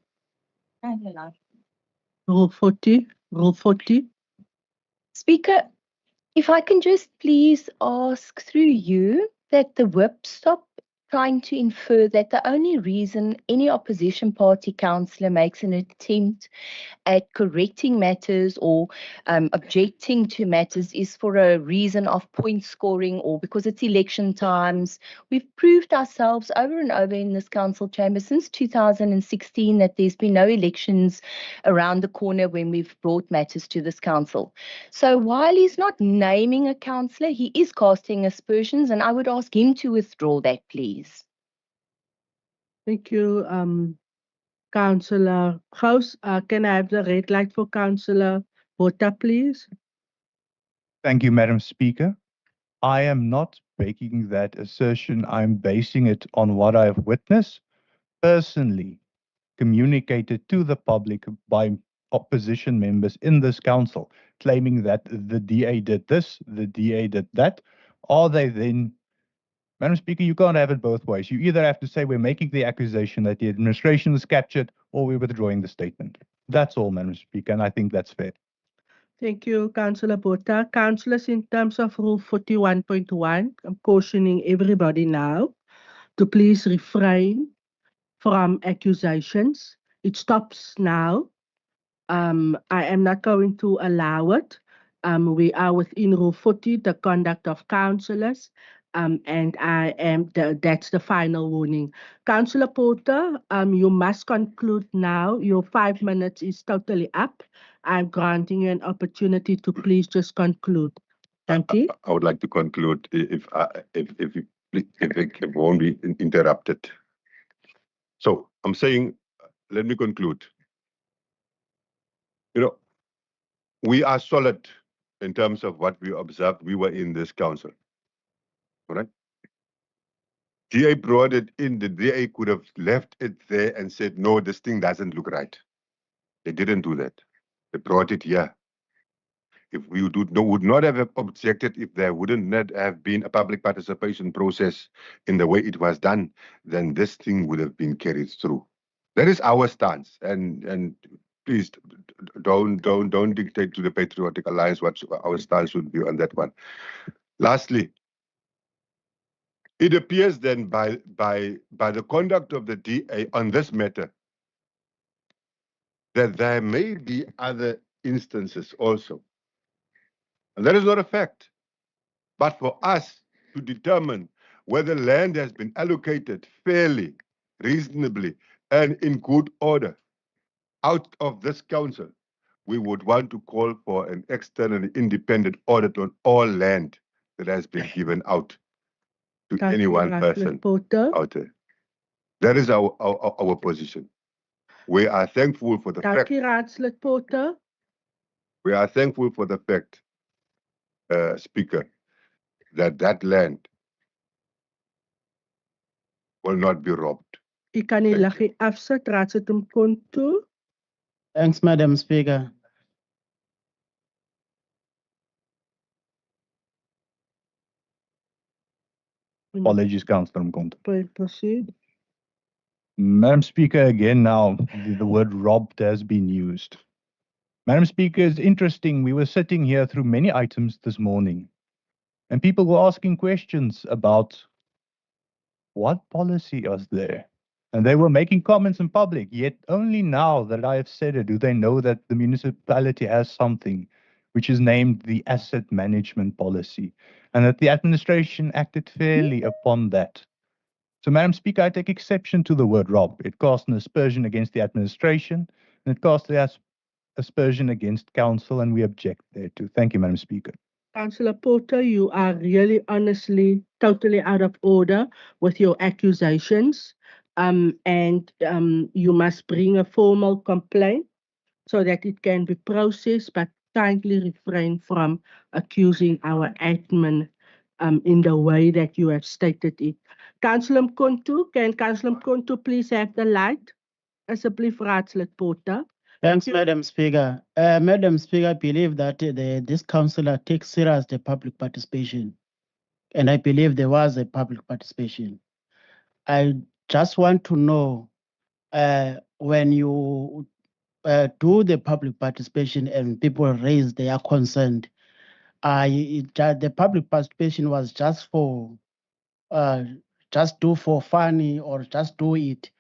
S1: Rule 40. Rule 40.
S4: Speaker, if I can just please ask through you that the whip stop trying to infer that the only reason any opposition party councillor makes an attempt at correcting matters or objecting to matters is for a reason of point scoring or because it's election times. We've proved ourselves over and over in this council chamber since 2016 that there's been no elections around the corner when we've brought matters to this council. So while he's not naming a councillor, he is casting aspersions, and I would ask him to withdraw that, please.
S1: Thank you, Councillor Gous. Can I have the red light for Councillor Botha, please?
S11: Thank you, Madam Speaker. I am not making that assertion. I'm basing it on what I've witnessed, personally communicated to the public by opposition members in this council, claiming that the DA did this, the DA did that. Are they then, Madam Speaker, you can't have it both ways. You either have to say we're making the accusation that the administration was captured or we're withdrawing the statement. That's all, Madam Speaker, and I think that's fair.
S1: Thank you, Councillor Botha. Councillors, in terms of Rule 41.1, I'm cautioning everybody now to please refrain from accusations. It stops now. I am not going to allow it. We are within Rule 40, the conduct of councillors, and that's the final warning. Councillor Porter, you must conclude now. Your 5 minutes is totally up. I'm granting you an opportunity to please just conclude. Thank you.
S7: I would like to conclude if it won't be interrupted. So I'm saying, let me conclude. You know, we are solid in terms of what we observed. We were in this council, all right? DA brought it in. The DA could have left it there and said, no, this thing doesn't look right. They didn't do that. They brought it here. If we would not have objected, if there wouldn't not have been a public participation process in the way it was done, then this thing would have been carried through. That is our stance, and please don't dictate to the Patriotic Alliance what our stance would be on that one. Lastly, it appears then by the conduct of the DA on this matter that there may be other instances also. And that is not a fact. But for us to determine whether land has been allocated fairly, reasonably, and in good order out of this council, we would want to call for an external independent audit on all land that has been given out to any one person out there. That is our position. We are thankful for the fact. We are thankful for the fact, Speaker, that land will not be robbed.
S13: Thanks, Madam Speaker.
S11: Apologies, Councillor Mkonto.
S1: Proceed.
S11: Madam Speaker, again now, the word robbed has been used. Madam Speaker, it's interesting. We were sitting here through many items this morning, and people were asking questions about what policy is there. And they were making comments in public, yet only now that I have said it, do they know that the municipality has something which is named the asset management policy, and that the administration acted fairly upon that. So, Madam Speaker, I take exception to the word rob. It casts an aspersion against the administration, and it casts the aspersion against council, and we object thereto. Thank you, Madam Speaker.
S1: Councillor Porter, you are really honestly totally out of order with your accusations. And you must bring a formal complaint so that it can be processed, but kindly refrain from accusing our admin in the way that you have stated it. Councillor Mkonto, can Councillor Mkonto please have the light? Asseblief Raadslid Porter.
S13: Thanks, Madam Speaker. Madam Speaker, I believe that this councillor takes serious the public participation, and I believe there was a public participation. I just want to know when you do the public participation and people raise their concern The public participation was just for just do for funny or just do it.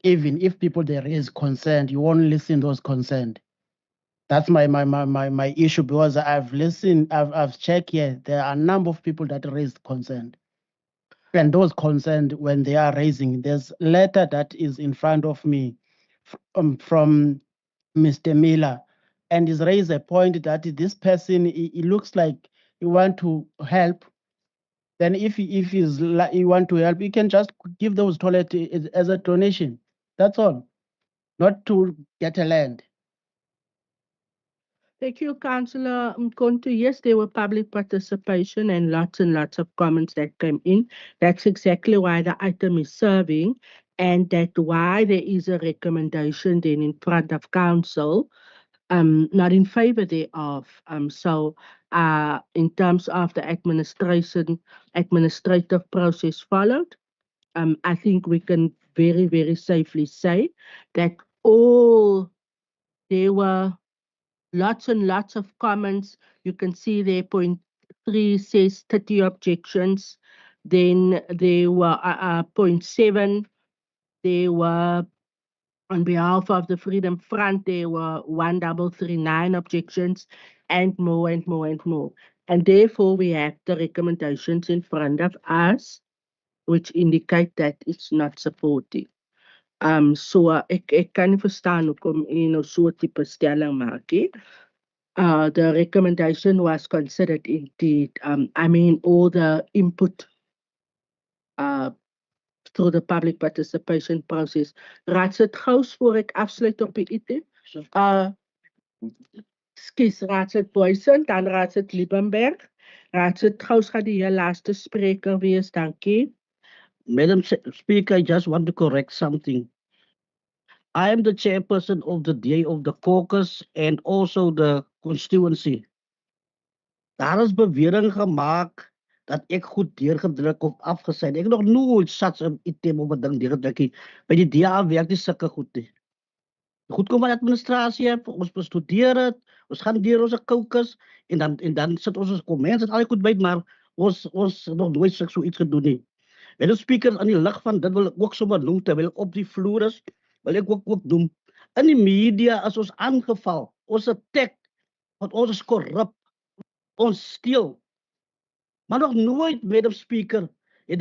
S13: Even if people they raise consent, you won't listen those consent. That's my issue because I've listened, I've checked here. There are a number of people that raised consent. And those consent, when they are raising, there's a letter that is in front of me from Mr. Miller, and he's raised a point that this person, he looks like he want to help. Then if he want to help, he can just give those toilet as a donation. That's all, not to get a land.
S1: Thank you, Councillor Mkonto. Yes, there were public participation and lots of comments that came in. That's exactly why the item is serving, and that's why there is a recommendation then in front of council, not in favor thereof. So in terms of the administrative process followed, I think we can very safely say that there were lots and lots of comments. You can see there, point 3 says 30 objections. Then there were point 7, there were on behalf of the Freedom Front, there were 1339 objections and more. And therefore we have the recommendations in front of us, which indicate that it's not supported. So ek kan nie verstaan hoekom so tipe stelling maak nie. The recommendation was considered indeed. I mean, all the input through the public participation process. Raadslid Gous, voor ek afsluit op die item. Skus, Raadslid Boysen, dan Raadslid Liebenberg. Raadslid Gous gaat die heel laaste spreker wees. Dankie.
S12: Madam Speaker, I just want to correct something. I am the chairperson of the day of the caucus and also the constituency. Daar is bewering gemaak dat ek goed deurgedruk of afgesit. Ek het nog nooit such 'n item op 'n ding deurgedruk nie. By die DA werk die sulke goed nie. Goed kom van administrasie, ons bestudeer dit, ons gaan deur ons caucus en dan sit ons comments en al goed by, maar ons nog nooit so iets gedoen nie. Madam Speaker, aan die lig van dit wil ek ook sommer noem terwyl ek op die vloer is, wil ek ook noem. In die media is ons aangeval. Ons attack, want ons is korrup. Ons steel. Maar nog nooit, Madam Speaker, was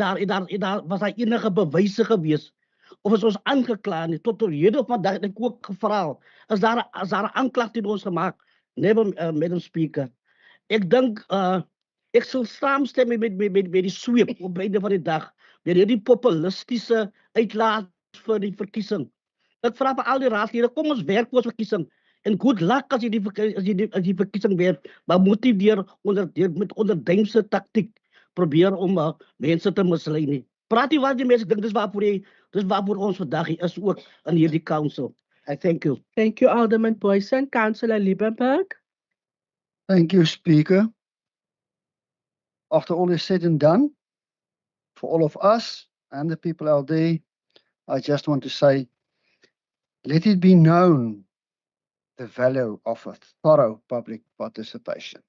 S12: daar enige bewyse gewees of is ons aangekla nie. Tot hede op vandag het ek ook gevra, is daar 'n aanklag teen ons gemaak? Nee, Madam Speaker. Ek dink ek sal saamstem met die sweep op einde van die dag. Met hierdie populistiese uitlaat vir die verkiesing. Ek vra vir al die raadslede, kom ons werk vir ons verkiesing. En good luck as jy die verkiesing werk, maar motiveer met onderduimse taktiek probeer om mense te mislei nie. Praat nie wat die mense dink dis waarvoor ons vandag hier is ook in hierdie council. I thank you.
S1: Thank you, Alderman Boysen. Councillor Liebenberg.
S15: Thank you, Speaker. After all is said and done, for all of us and the people out there, I just want to say, let it be known the value of a thorough public participation.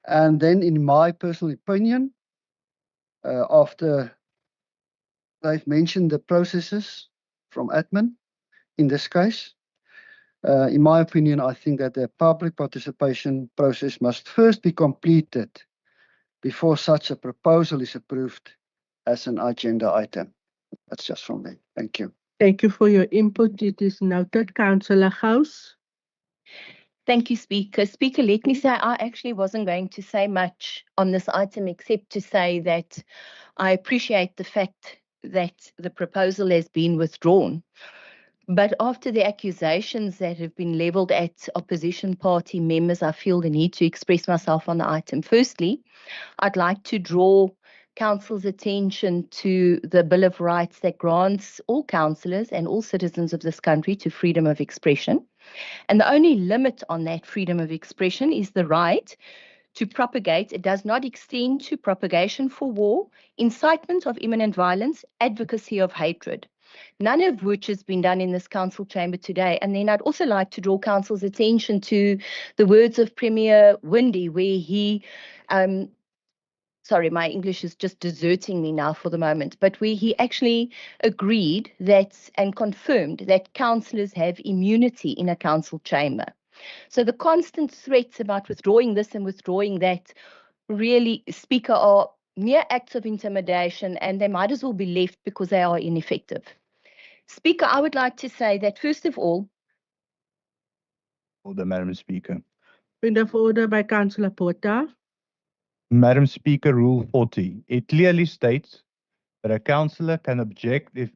S15: And then, in my personal opinion, after they've mentioned the processes from admin, in this case, in my opinion, I think that the public participation process must first be completed before such a proposal is approved as an agenda item. That's just from me. Thank you.
S1: Thank you for your input. It is noted. Councillor Gous.
S4: Thank you, Speaker. Speaker, let me say I actually wasn't going to say much on this item except to say that I appreciate the fact that the proposal has been withdrawn. But after the accusations that have been levelled at opposition party members, I feel the need to express myself on the item. Firstly, I'd like to draw Council's attention to the Bill of Rights that grants all councillors and all citizens of this country to freedom of expression. And the only limit on that freedom of expression is the right to propagate. It does not extend to propagation for war, incitement of imminent violence, advocacy of hatred. none of which has been done in this council chamber today. And then I'd also like to draw council's attention to the words of Premier Windy, where he, sorry, my English is just deserting me now for the moment, but where he actually agreed that and confirmed that councillors have immunity in a council chamber. So the constant threats about withdrawing this and withdrawing that really, Speaker, are mere acts of intimidation, and they might as well be left because they are ineffective. Speaker, I would like to say that, first of all,
S11: Order, Madam Speaker.
S1: Point of order by Councillor Porter.
S11: Madam Speaker, Rule 40. It clearly states that a councillor can object if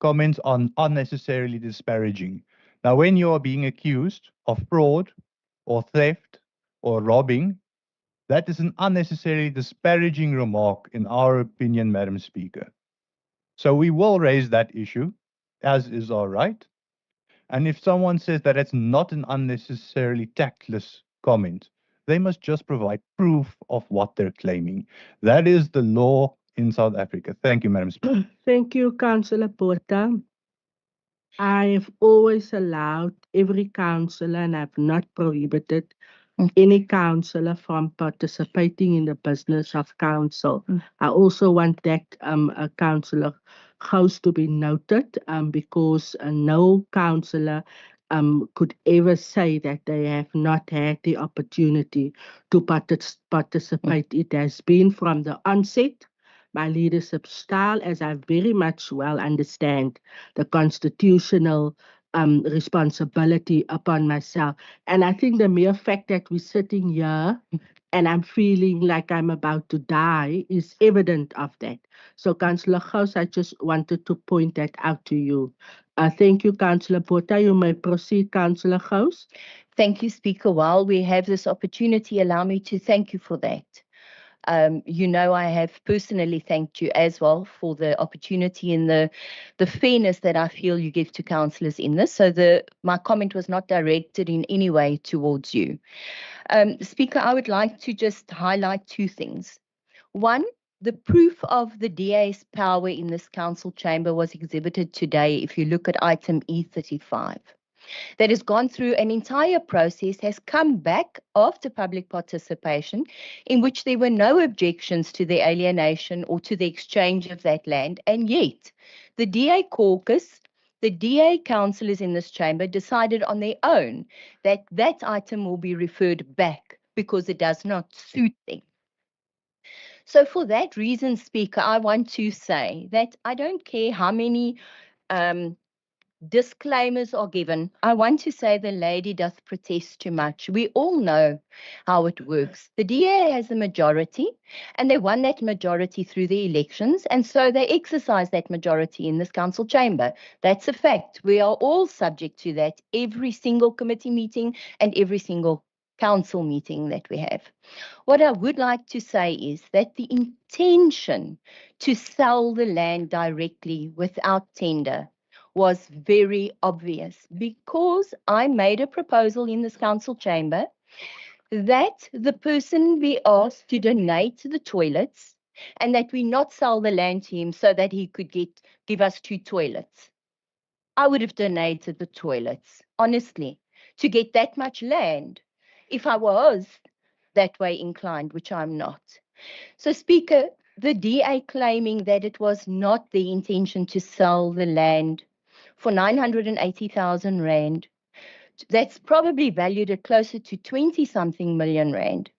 S11: comments are unnecessarily disparaging. Now, when you are being accused of fraud or theft or robbing, that is an unnecessarily disparaging remark, in our opinion, Madam Speaker. So we will raise that issue, as is our right. And if someone says that it's not an unnecessarily tactless comment, they must just provide proof of what they're claiming. That is the law in South Africa. Thank you, Madam Speaker.
S1: Thank you, Councillor Porter. I have always allowed every councillor, and I've not prohibited any councillor from participating in the business of council. I also want that Councillor Gous to be noted, because no councillor could ever say that they have not had the opportunity to participate. It has been from the onset my leadership style, as I very much well understand the constitutional responsibility upon myself. And I think the mere fact that we're sitting here and I'm feeling like I'm about to die is evident of that. So, Councillor Gous, I just wanted to point that out to you. Thank you, Councillor Porter. You may proceed, Councillor Gous.
S4: Thank you, Speaker. While we have this opportunity, allow me to thank you for that. You know, I have personally thanked you as well for the opportunity and the fairness that I feel you give to councillors in this. So my comment was not directed in any way towards you. Speaker, I would like to just highlight two things. One, the proof of the DA's power in this council chamber was exhibited today if you look at item E35. That has gone through an entire process, has come back after public participation, in which there were no objections to the alienation or to the exchange of that land. And yet, the DA caucus, the DA councillors in this chamber decided on their own that that item will be referred back because it does not suit them. So for that reason, Speaker, I want to say that I don't care how many disclaimers are given. I want to say the lady doth protest too much. We all know how it works. The DA has a majority, and they won that majority through the elections, and so they exercise that majority in this council chamber. That's a fact. We are all subject to that every single committee meeting and every single council meeting that we have. What I would like to say is that the intention to sell the land directly without tender was very obvious, because I made a proposal in this council chamber that the person be asked to donate the toilets and that we not sell the land to him so that he could give us 2 toilets. I would have donated the toilets, honestly, to get that much land if I was that way inclined, which I'm not. So, Speaker, the DA claiming that it was not the intention to sell the land for 980,000 rand, that's probably valued at closer to 20-something million rand,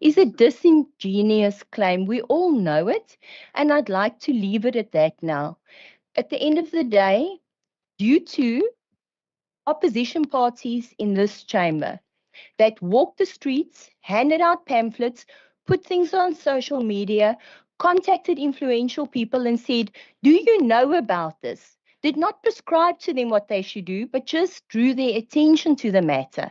S4: is a disingenuous claim. We all know it, and I'd like to leave it at that now. At the end of the day, due to opposition parties in this chamber that walked the streets, handed out pamphlets, put things on social media, contacted influential people and said, do you know about this? Did not prescribe to them what they should do, but just drew their attention to the matter.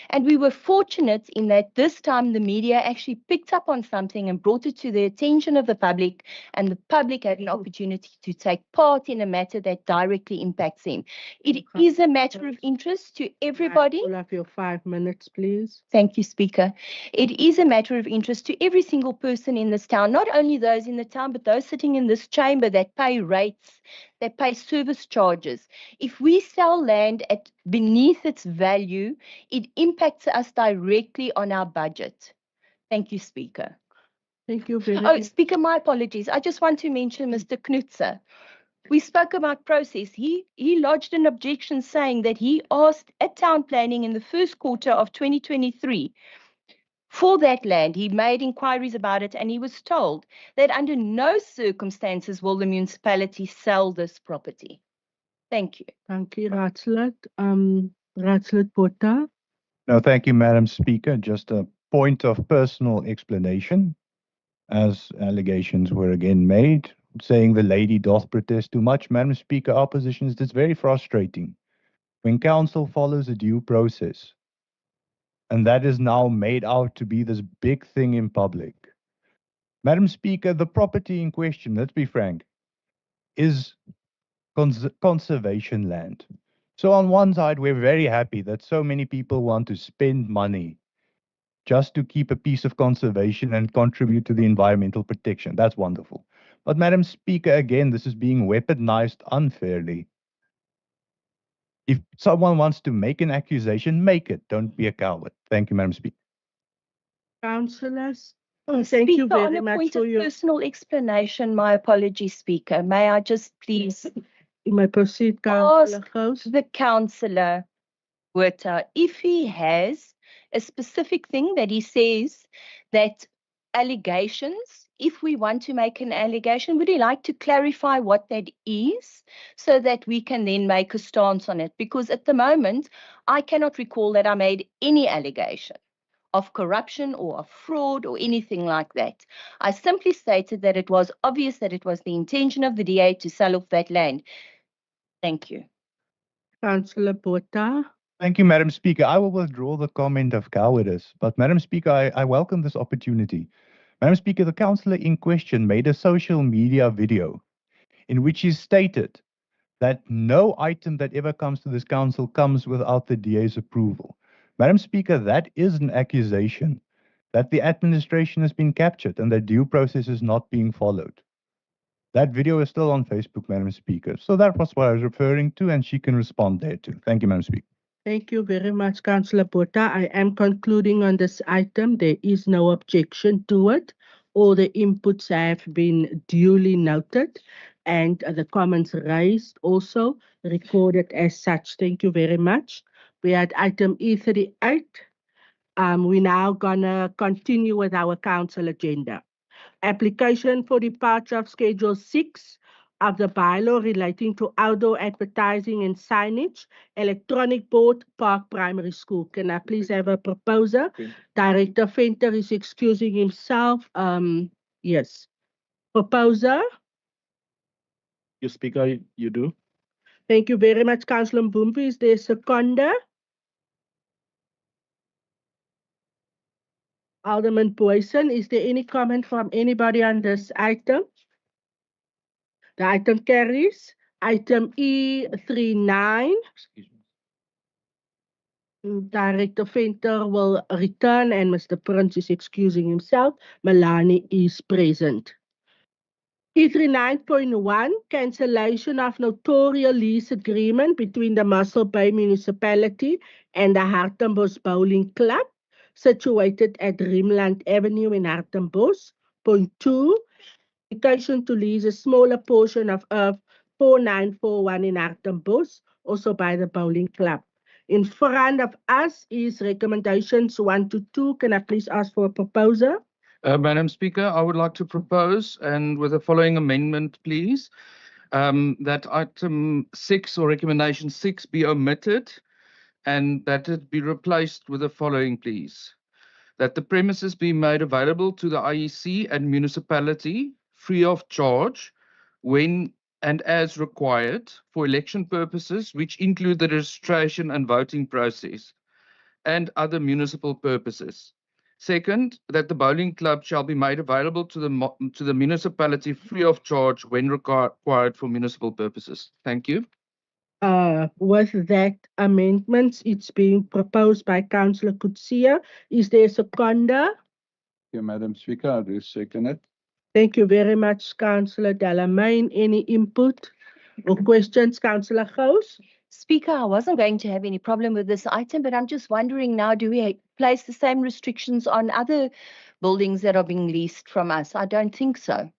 S4: And we were fortunate in that this time the media actually picked up on something and brought it to the attention of the public, and the public had an opportunity to take part in a matter that directly impacts them. It is a matter of interest to everybody.
S1: We'll have your 5 minutes, please.
S4: Thank you, Speaker. It is a matter of interest to every single person in this town, not only those in the town, but those sitting in this chamber that pay rates, They pay service charges. If we sell land at beneath its value, it impacts us directly on our budget. Thank you, Speaker.
S1: Thank you very
S4: Oh,
S1: much.
S4: Speaker, my apologies. I just want to mention Mr. Knutzer. We spoke about process. He lodged an objection saying that he asked at town planning in the first quarter of 2023 for that land. He made inquiries about it and he was told that under no circumstances will the municipality sell this property. Thank you.
S1: Thank you, Raadslid. Raadslid Botha.
S11: No, thank you, Madam Speaker. Just a point of personal explanation, as allegations were again made, saying the lady doth protest too much. Madam Speaker, our position is it's very frustrating when council follows a due process, and that is now made out to be this big thing in public. Madam Speaker, the property in question, let's be frank, is conservation land. So on one side, we're very happy that so many people want to spend money just to keep a piece of conservation and contribute to the environmental protection. That's wonderful. But Madam Speaker, again, this is being weaponized unfairly. If someone wants to make an accusation, make it. Don't be a coward. Thank you, Madam Speaker.
S1: Councillors, thank you
S4: Speaker, on
S1: very
S4: a
S1: much
S4: point
S1: for
S4: of
S1: your...
S4: personal explanation, my apologies, Speaker. May I just please
S1: You may proceed, Councillor
S4: ask
S1: Gous.
S4: the councillor if he has a specific thing that he says that allegations, if we want to make an allegation, would he like to clarify what that is so that we can then make a stance on it? Because at the moment, I cannot recall that I made any allegation of corruption or of fraud or anything like that. I simply stated that it was obvious that it was the intention of the DA to sell off that land. Thank you.
S1: Councillor Botha.
S11: Thank you, Madam Speaker. I will withdraw the comment of cowardice. But Madam Speaker, I welcome this opportunity. Madam Speaker, the councillor in question made a social media video in which he stated that no item that ever comes to this council comes without the DA's approval. Madam Speaker, that is an accusation that the administration has been captured and that due process is not being followed. That video is still on Facebook, Madam Speaker. So that was what I was referring to, and she can respond there too. Thank you, Madam Speaker.
S1: Thank you very much, Councillor Botha. I am concluding on this item. There is no objection to it. All the inputs have been duly noted and the comments raised also recorded as such. Thank you very much. We had item E38. We're now gonna continue with our council agenda. Application for departure of Schedule 6 of the bylaw relating to outdoor advertising and signage, electronic board, Park Primary School. Can I please have a proposer? Director Venter is excusing himself. Yes. Proposer?
S16: Yes, Speaker, you do.
S1: Thank you very much, Councillor Mbumbi. Is there a seconder? Alderman Boyson, is there any comment from anybody on this item? The item carries. Item E39. Director Venter will return and Mr. Prince is excusing himself. Malani is present. E39.1, cancellation of notarial lease agreement between the Mossel Bay Municipality and the Hartenbos Bowling Club, situated at Dreamland Avenue in Hartenbos. Point 2, application to lease a smaller portion of Earth 4941 in Hartenbos, also by the Bowling Club. In front of us is recommendations 1 to 2. Can I please ask for a proposer?
S5: Madam Speaker, I would like to propose, and with the following amendment, please, that item 6 or recommendation 6 be omitted and that it be replaced with the following, please. That the premises be made available to the IEC and municipality free of charge when and as required for election purposes, which include the registration and voting process and other municipal purposes. Second, that the bowling club shall be made available to the municipality free of charge when required for municipal purposes. Thank you.
S1: With that amendments, it's being proposed by Councillor Kutsia. Is there a seconder?
S16: Yeah, Madam Speaker, I do second it.
S1: Thank you very much, Councillor Delamain. Any input? Or questions, Councillor Gous?
S4: Speaker, I wasn't going to have any problem with this item, but I'm just wondering now, do we place the same restrictions on other buildings that are being leased from us? I don't think so.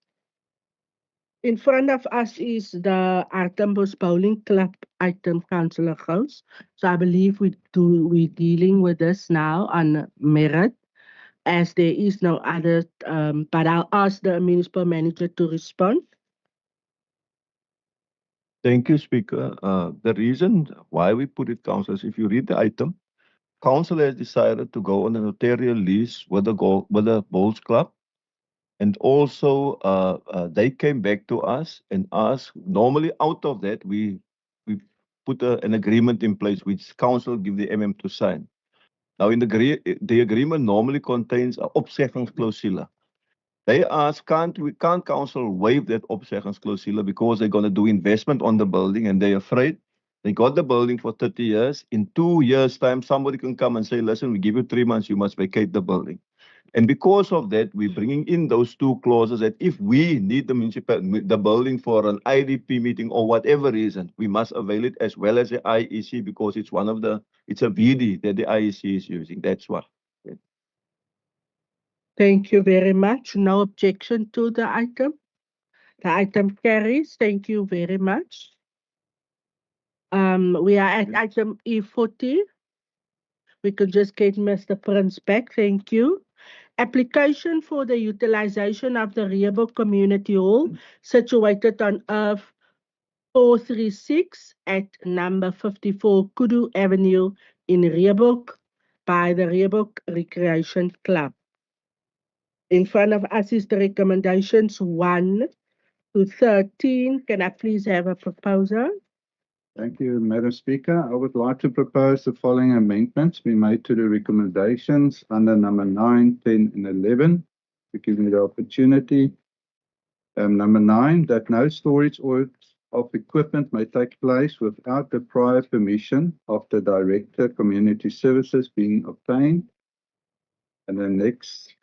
S1: In front of us is the Artembos Bowling Club item, Councillor Gous. So I believe we're dealing with this now on merit, as there is no other, but I'll ask the municipal manager to respond.
S3: Thank you, Speaker. The reason why we put it, councillors, if you read the item, council has decided to go on a notarial lease with the Bowls Club. And also, they came back to us and asked, normally out of that, we put an agreement in place which council give the MM to sign. Now, in the agreement normally contains an opzeggingsclausule. They ask, can't council waive that opzeggingsclausule because they're going to do investment on the building and they're afraid they got the building for 30 years. In 2 years' time, somebody can come and say, listen, we give you 3 months, you must vacate the building. And because of that, we're bringing in those 2 clauses that if we need the building for an IDP meeting or whatever reason, we must avail it as well as the IEC because it's it's a VD that the IEC is using. That's why.
S1: Thank you very much. No objection to the item. The item carries. Thank you very much. We are at item E40. We could just get Mr. Prince back. Thank you. Application for the utilization of the Rehbock Community Hall situated on Earth 436 at number 54 Kudu Avenue in Rehbock by the Rehbock Recreation Club. In front of us is the recommendations 1 to 13. Can I please have a proposal?
S16: Thank you, Madam Speaker. I would like to propose the following amendments be made to the recommendations under number 9, 10, and 11 to give me the opportunity. Number 9, that no storage or of equipment may take place without the prior permission of the Director Community Services being obtained. And the next,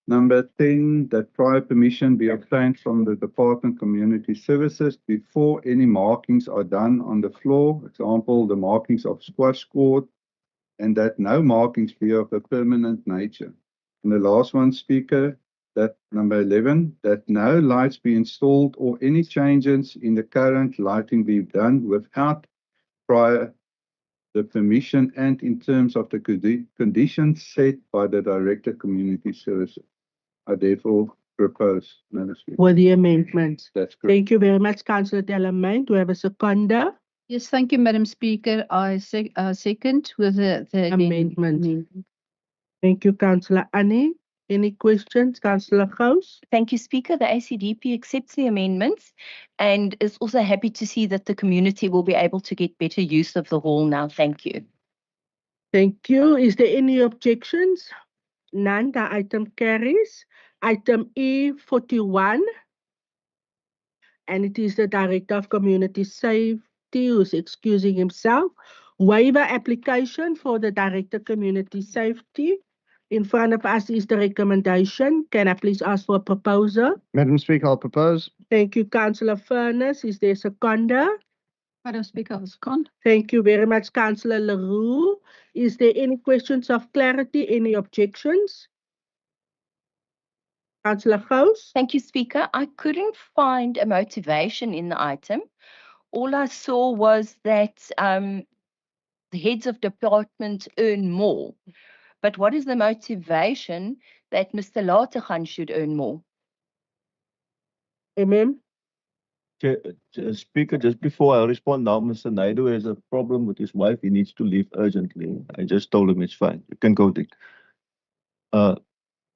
S16: number 10, that prior permission be obtained from the Department Community Services before any markings are done on the floor, example, the markings of squash court, and that no markings be of a permanent nature. And the last one, Speaker, that number 11, that no lights be installed or any changes in the current lighting be done without prior the permission and in terms of the conditions set by the Director Community Services. I therefore propose, Madam Speaker.
S1: With the amendments.
S16: That's correct.
S1: Thank you very much, Councillor Delamain. Do we have a seconder?
S14: Yes, thank you, Madam Speaker. I second with the
S1: Amendment. Thank you, Councillor Annie. Any questions, Councillor Gous?
S4: Thank you, Speaker. The ACDP accepts the amendments and is also happy to see that the community will be able to get better use of the hall now. Thank you.
S1: Thank you. Is there any objections? None. The item carries. Item E41, and it is the Director of Community Safety who's excusing himself. Waiver application for the Director Community Safety. In front of us is the recommendation. Can I please ask for a proposal?
S6: Madam Speaker, I'll propose.
S1: Thank you, Councillor Furness. Is there a seconder?
S14: Madam Speaker, I second.
S1: Thank you very much, Councillor Leroux. Is there any questions of clarity, any objections? Councillor Gous?
S4: Thank you, Speaker. I couldn't find a motivation in the item. All I saw was that the heads of department earn more. But what is the motivation that Mr. Lateghan should earn more?
S3: Speaker, just before I respond now, Mr. Naidu has a problem with his wife. He needs to leave urgently. I just told him it's fine. You can go, Dick.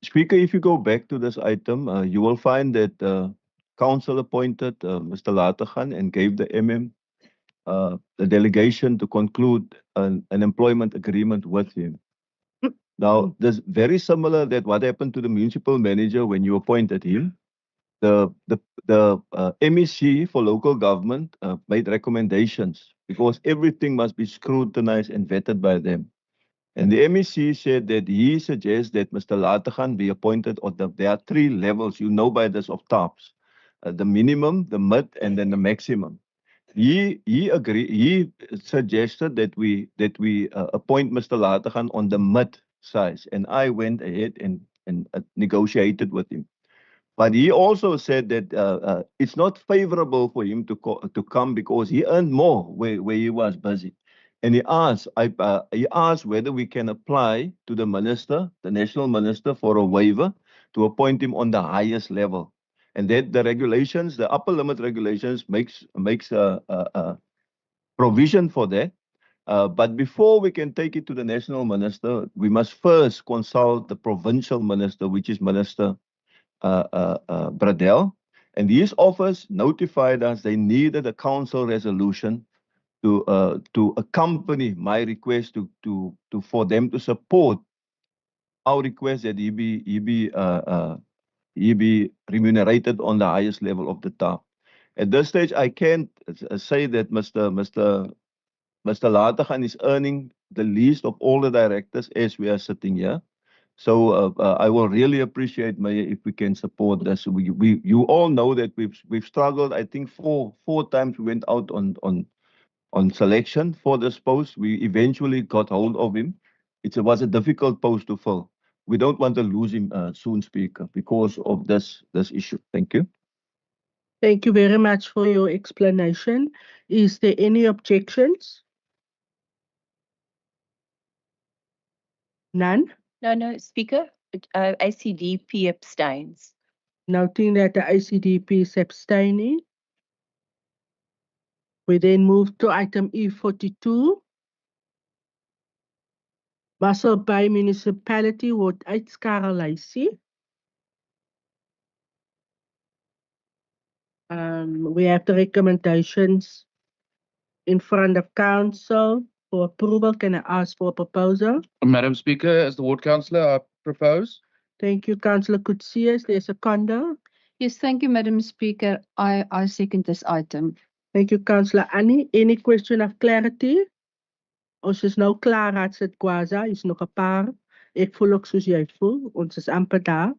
S3: Speaker, if you go back to this item, you will find that council appointed Mr. Lateghan and gave the MM the delegation to conclude an employment agreement with him. Now, there's very similar that what happened to the municipal manager when you appointed him. The MEC for local government made recommendations because everything must be scrutinized and vetted by them. And the MEC said that he suggests that Mr. Lateghan be appointed, or there are 3 levels, you know by this, of TAPs. The minimum, the mid, and then the maximum. He suggested that we appoint Mr. Lategan on the mid size, and I went ahead and negotiated with him. But he also said that it's not favorable for him to come because he earned more where he was busy. And he asked whether we can apply to the minister, the national minister, for a waiver to appoint him on the highest level. And that the regulations, the upper limit regulations, makes a provision for that. But before we can take it to the national minister, we must first consult the provincial minister, which is Minister Bradell, and his office notified us they needed a council resolution to accompany my request for them to support our request that he be remunerated on the highest level of the TAF. At this stage, I can't say that Mr. Lategan is earning the least of all the directors as we are sitting here. So I will really appreciate, Mayor, if we can support this. You all know that we've struggled. I think four times we went out on selection for this post. We eventually got hold of him. It was a difficult post to fill. We don't want to lose him soon, Speaker, because of this issue. Thank you.
S1: Thank you very much for your explanation. Is there any objections? None?
S4: No, Speaker. ACDP abstains.
S1: Noting that the ICDP is abstaining. We then move to item E42. Mossel Bay Municipality, Ward 8, Skaralaisi. We have the recommendations in front of council for approval. Can I ask for a proposal?
S5: Madam Speaker, as the ward councillor, I propose.
S1: Thank you, Councillor Kutsias. There's a condo.
S14: Yes, thank you, Madam Speaker. I second this item.
S1: Thank you, Councillor Annie. Any question of clarity? Ons is nou klaar, Raadslid Gwaza. Is nog 'n paar. Ek voel ook soos jy voel. Ons is amper daar.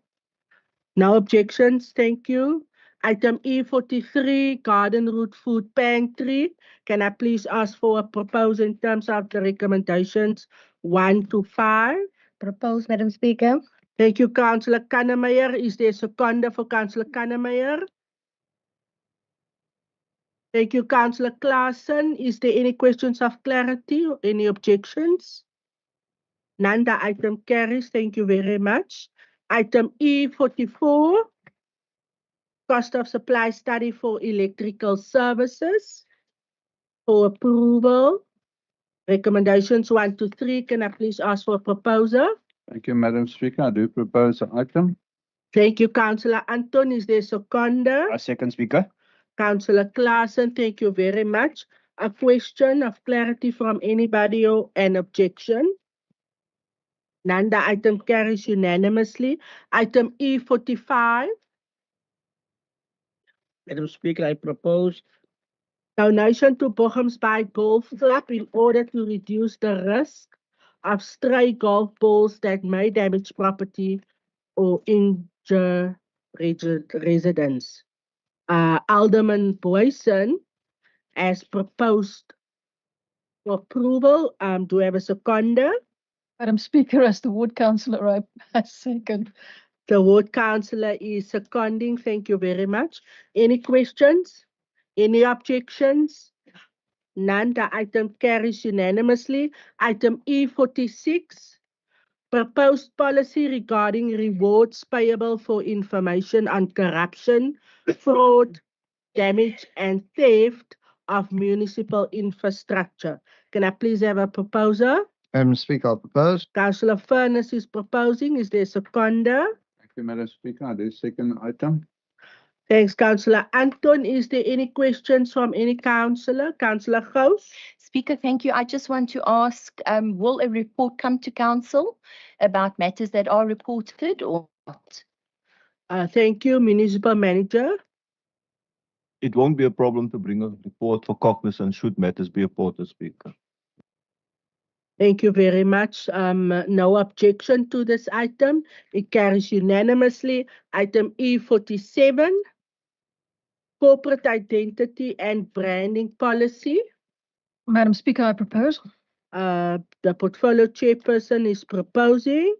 S1: No objections. Thank you. Item E43, Garden Route Food Pantry. Can I please ask for a proposal in terms of the recommendations 1 to 5?
S20: Propose, Madam Speaker.
S1: Thank you, Councillor Kannemeyer. Is there a seconder for Councillor Kannemeyer? Thank you, Councillor Klaasen. Is there any questions of clarity or any objections? None, the item carries. Thank you very much. Item E44, cost of supply study for electrical services. For approval, recommendations 1 to 3. Can I please ask for a proposal?
S16: Thank you, Madam Speaker. I do propose the item.
S1: Thank you, Councillor Anton. Is there a seconder?
S9: A second, Speaker.
S1: Councillor Klaasen, thank you very much. A question of clarity from anybody or an objection? None, the item carries unanimously. Item E45.
S12: Madam Speaker, I propose
S1: Donation to Bochum's Bay Golf Club in order to reduce the risk of stray golf balls that may damage property or injure residents. Alderman Boyson has proposed for approval. Do we have a seconder?
S14: Madam Speaker, as the ward councillor, I second.
S1: The ward councillor is seconding. Thank you very much. Any questions? Any objections? None. The item carries unanimously. Item E46, proposed policy regarding rewards payable for information on corruption, fraud, damage, and theft of municipal infrastructure. Can I please have a proposer?
S9: Madam Speaker, I propose.
S1: Councillor Furness is proposing. Is there a seconder?
S16: Thank you, Madam Speaker. I do second item.
S1: Thanks, Councillor Anton. Is there any questions from any councillor? Councillor Gous?
S4: Speaker, thank you. I just want to ask, will a report come to council about matters that are reported or not?
S1: Thank you, Municipal Manager.
S3: It won't be a problem to bring a report for cognizance should matters be reported, Speaker.
S1: Thank you very much. No objection to this item. It carries unanimously. Item E47. corporate identity and branding policy.
S14: Madam Speaker, I propose.
S1: The portfolio chairperson is proposing.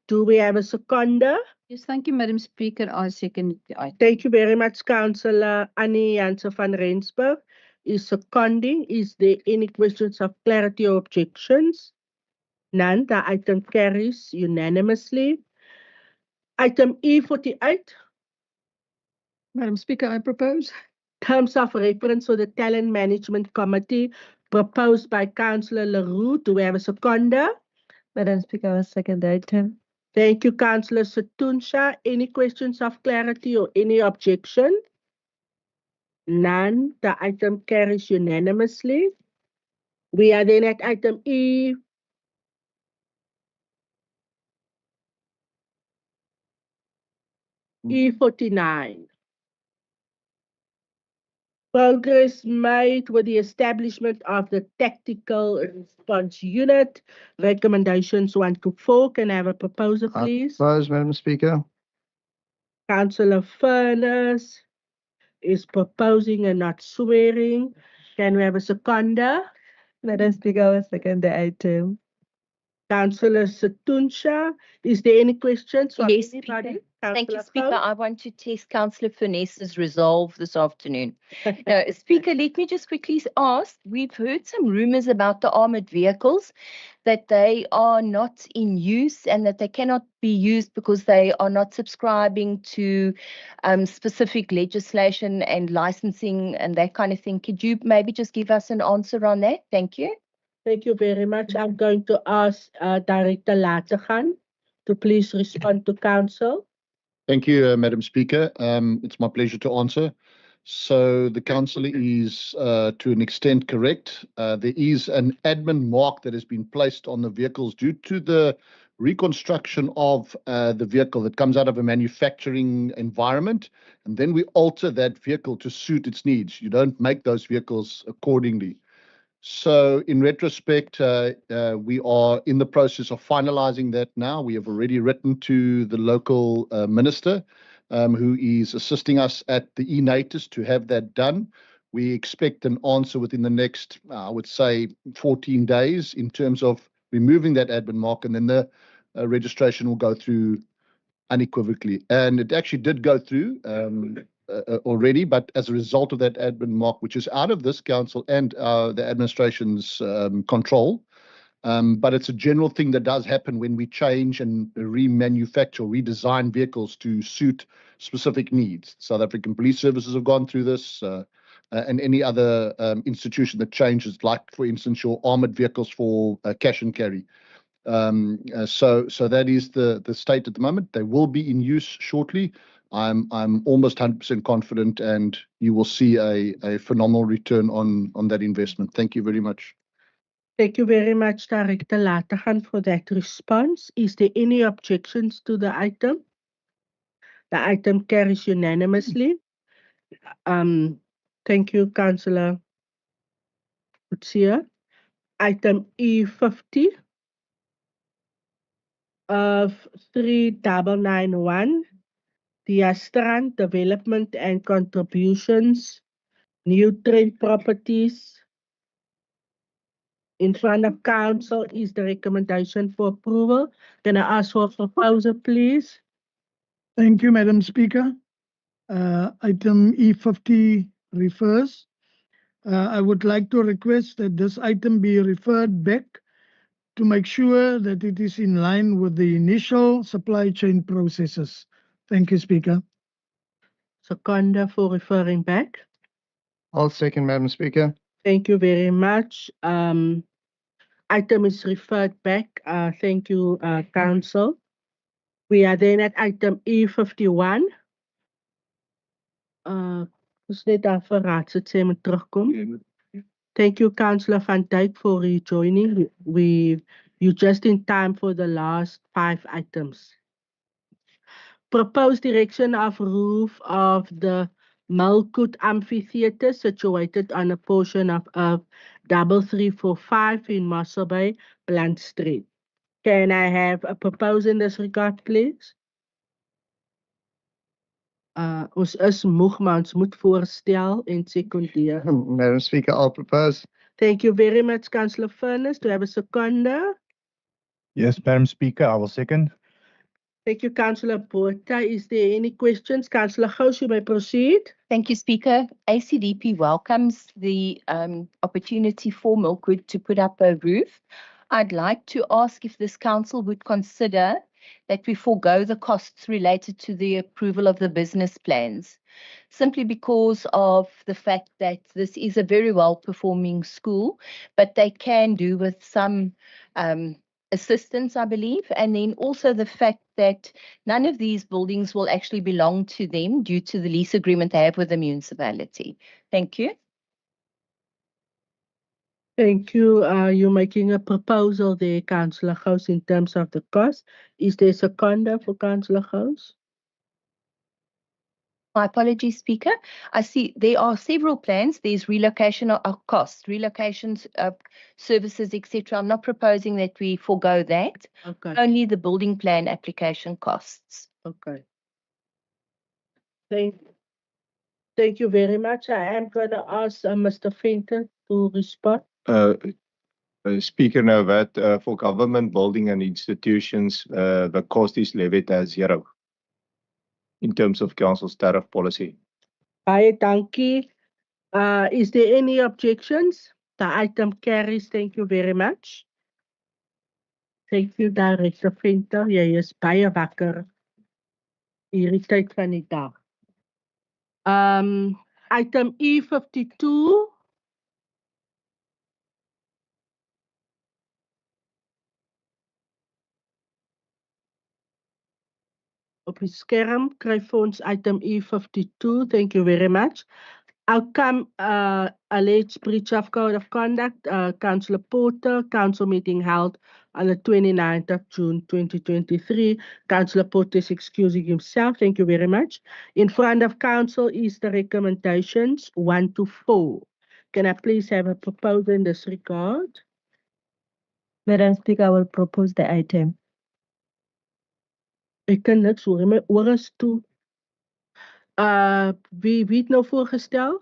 S1: Do we have a seconder?
S14: Yes, thank you, Madam Speaker. I second the item.
S1: Thank you very much, Councillor Annie Jansen van Rensburg is seconding. Is there any questions of clarity or objections? None. The item carries unanimously. Item E48.
S14: Madam Speaker, I propose.
S1: Terms of reference for the Talent Management Committee proposed by Councillor Leroux. Do we have a seconder?
S10: Madam Speaker, I second the item.
S1: Thank you, Councillor Setunsha. Any questions of clarity or any objection? None. The item carries unanimously. We are then at item E49. Progress made with the establishment of the Tactical Response Unit. Recommendations 1 to 4. Can I have a proposal, please?
S9: Propose, Madam Speaker.
S1: Councillor Furness is proposing and not swearing. Can we have a seconder?
S10: Madam Speaker, I second the item.
S1: Councillor Setunsha, is there any questions from
S4: Yes,
S1: anybody?
S4: Speaker. Thank you,
S1: Councillor
S4: Speaker.
S1: Furness?
S4: I want to test Councillor Finesse's resolve this afternoon. No, Speaker, let me just quickly ask. We've heard some rumours about the armoured vehicles, that they are not in use and that they cannot be used because they are not subscribing to specific legislation and licensing and that kind of thing. Could you maybe just give us an answer on that? Thank you.
S1: Thank you very much. I'm going to ask Director Lategan to please respond to Council.
S22: Thank you, Madam Speaker. It's my pleasure to answer. So the council is to an extent correct. There is an admin mark that has been placed on the vehicles due to the reconstruction of the vehicle that comes out of a manufacturing environment, and then we alter that vehicle to suit its needs. You don't make those vehicles accordingly. So in retrospect, we are in the process of finalizing that now. We have already written to the local minister who is assisting us at the e-Natus to have that done. We expect an answer within the next, I would say, 14 days in terms of removing that admin mark, and then the registration will go through unequivocally. And it actually did go through already, but as a result of that admin mark, which is out of this council and the administration's control, but it's a general thing that does happen when we change and remanufacture, redesign vehicles to suit specific needs. South African Police Services have gone through this, and any other institution that changes, like, for instance, your armored vehicles for cash and carry. So that is the state at the moment. They will be in use shortly. I'm almost 100% confident, and you will see a phenomenal return on that investment. Thank you very much.
S1: Thank you very much, Director Lategan, for that response. Is there any objections to the item? The item carries unanimously. Thank you, Councillor Utsia. Item E50 of 3991, the Strand Development and Contributions, New Trend Properties. In front of Council is the recommendation for approval. Can I ask for a proposal, please?
S8: Thank you, Madam Speaker. Item E50 refers. I would like to request that this item be referred back to make sure that it is in line with the initial supply chain processes. Thank you, Speaker.
S1: Seconder for referring back.
S9: I'll second, Madam Speaker.
S1: Thank you very much. Item is referred back. Thank you, Council. We are then at item E51. Ons net daar vir raadsit sê moet terugkom. Thank you, Councillor Van Dijk, for rejoining. You just in time for the last 5 items. Proposed direction of roof of the Malkut Amphitheatre situated on a portion of 3345 in Mossel Bay, Blunt Street. Can I have a proposal in this regard, please? Ons is moeg, maar ons moet voorstel en secondeer.
S9: Madam Speaker, I'll propose.
S1: Thank you very much, Councillor Furness. Do I have a seconder?
S11: Yes, Madam Speaker, I will second.
S1: Thank you, Councillor Botha. Is there any questions? Councillor Gous, you may proceed.
S4: Thank you, Speaker. ACDP welcomes the opportunity for Milkwood to put up a roof. I'd like to ask if this council would consider that we forego the costs related to the approval of the business plans, simply because of the fact that this is a very well-performing school, but they can do with some assistance, I believe, and then also the fact that none of these buildings will actually belong to them due to the lease agreement they have with the municipality. Thank you.
S1: Thank you. You're making a proposal there, Councillor Gous, in terms of the cost. Is there a seconder for Councillor Gous?
S4: My apologies, Speaker. I see there are several plans. There's relocation of costs, relocations of services, etc. I'm not proposing that we forego that.
S1: Okay.
S4: Only the building plan application costs.
S1: Okay. Thank you very much. I am going to ask Mr. Fenton to respond.
S17: Speaker, now that for government building and institutions, the cost is levied as zero in terms of council's tariff policy.
S1: Baie dankie. Is there any objections? The item carries. Thank you very much. Thank you, Director Venter. Jy is baie wakker hierdie tyd van die dag. Item E52. Op die skerm kry vir ons item E52. Thank you very much. Outcome alleged breach of code of conduct. Councillor Porter, council meeting held on the 29th of June 2023. Councillor Porter is excusing himself. Thank you very much. In front of council is the recommendations 1 to 4. Can I please have a proposal in this regard?
S10: Madam Speaker, I will propose the item.
S1: Ek kan niks hoor, my ore is toe. Wie het nou voorgestel?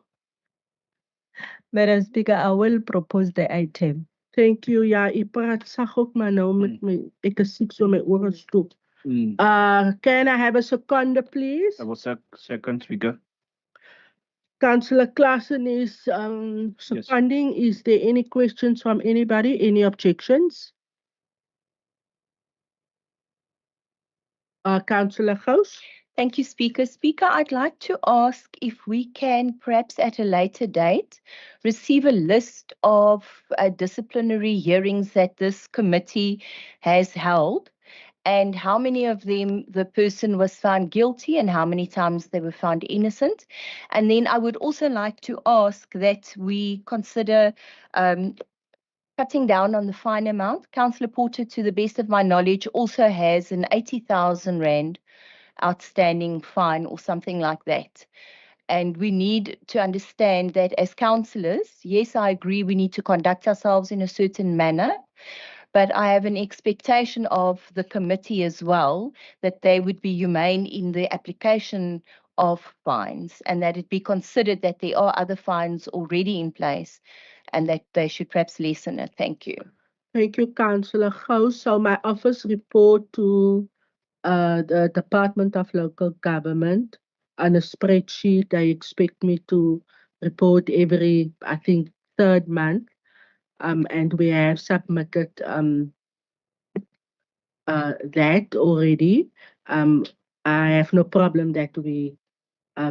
S10: Madam Speaker, I will propose the item.
S1: Thank you. Ja, ek praat sag ook maar nou met my, ek is siek so my ore is toe. Can I have a seconder, please?
S5: I will second, Speaker.
S1: Councillor Klassen is seconding. Is there any questions from anybody? Any objections? Councillor Gous.
S4: Thank you, Speaker. Speaker, I'd like to ask if we can perhaps at a later date receive a list of disciplinary hearings that this committee has held and how many of them the person was found guilty and how many times they were found innocent. And then I would also like to ask that we consider cutting down on the fine amount. Councillor Porter, to the best of my knowledge, also has an 80,000 Rand outstanding fine or something like that. And we need to understand that as councillors, yes, I agree we need to conduct ourselves in a certain manner, but I have an expectation of the committee as well that they would be humane in the application of fines and that it be considered that there are other fines already in place and that they should perhaps lessen it. Thank you.
S1: Thank you, Councillor Gous. So my office report to the Department of Local Government on a spreadsheet. They expect me to report every, I think, third month. And we have submitted that already. I have no problem that we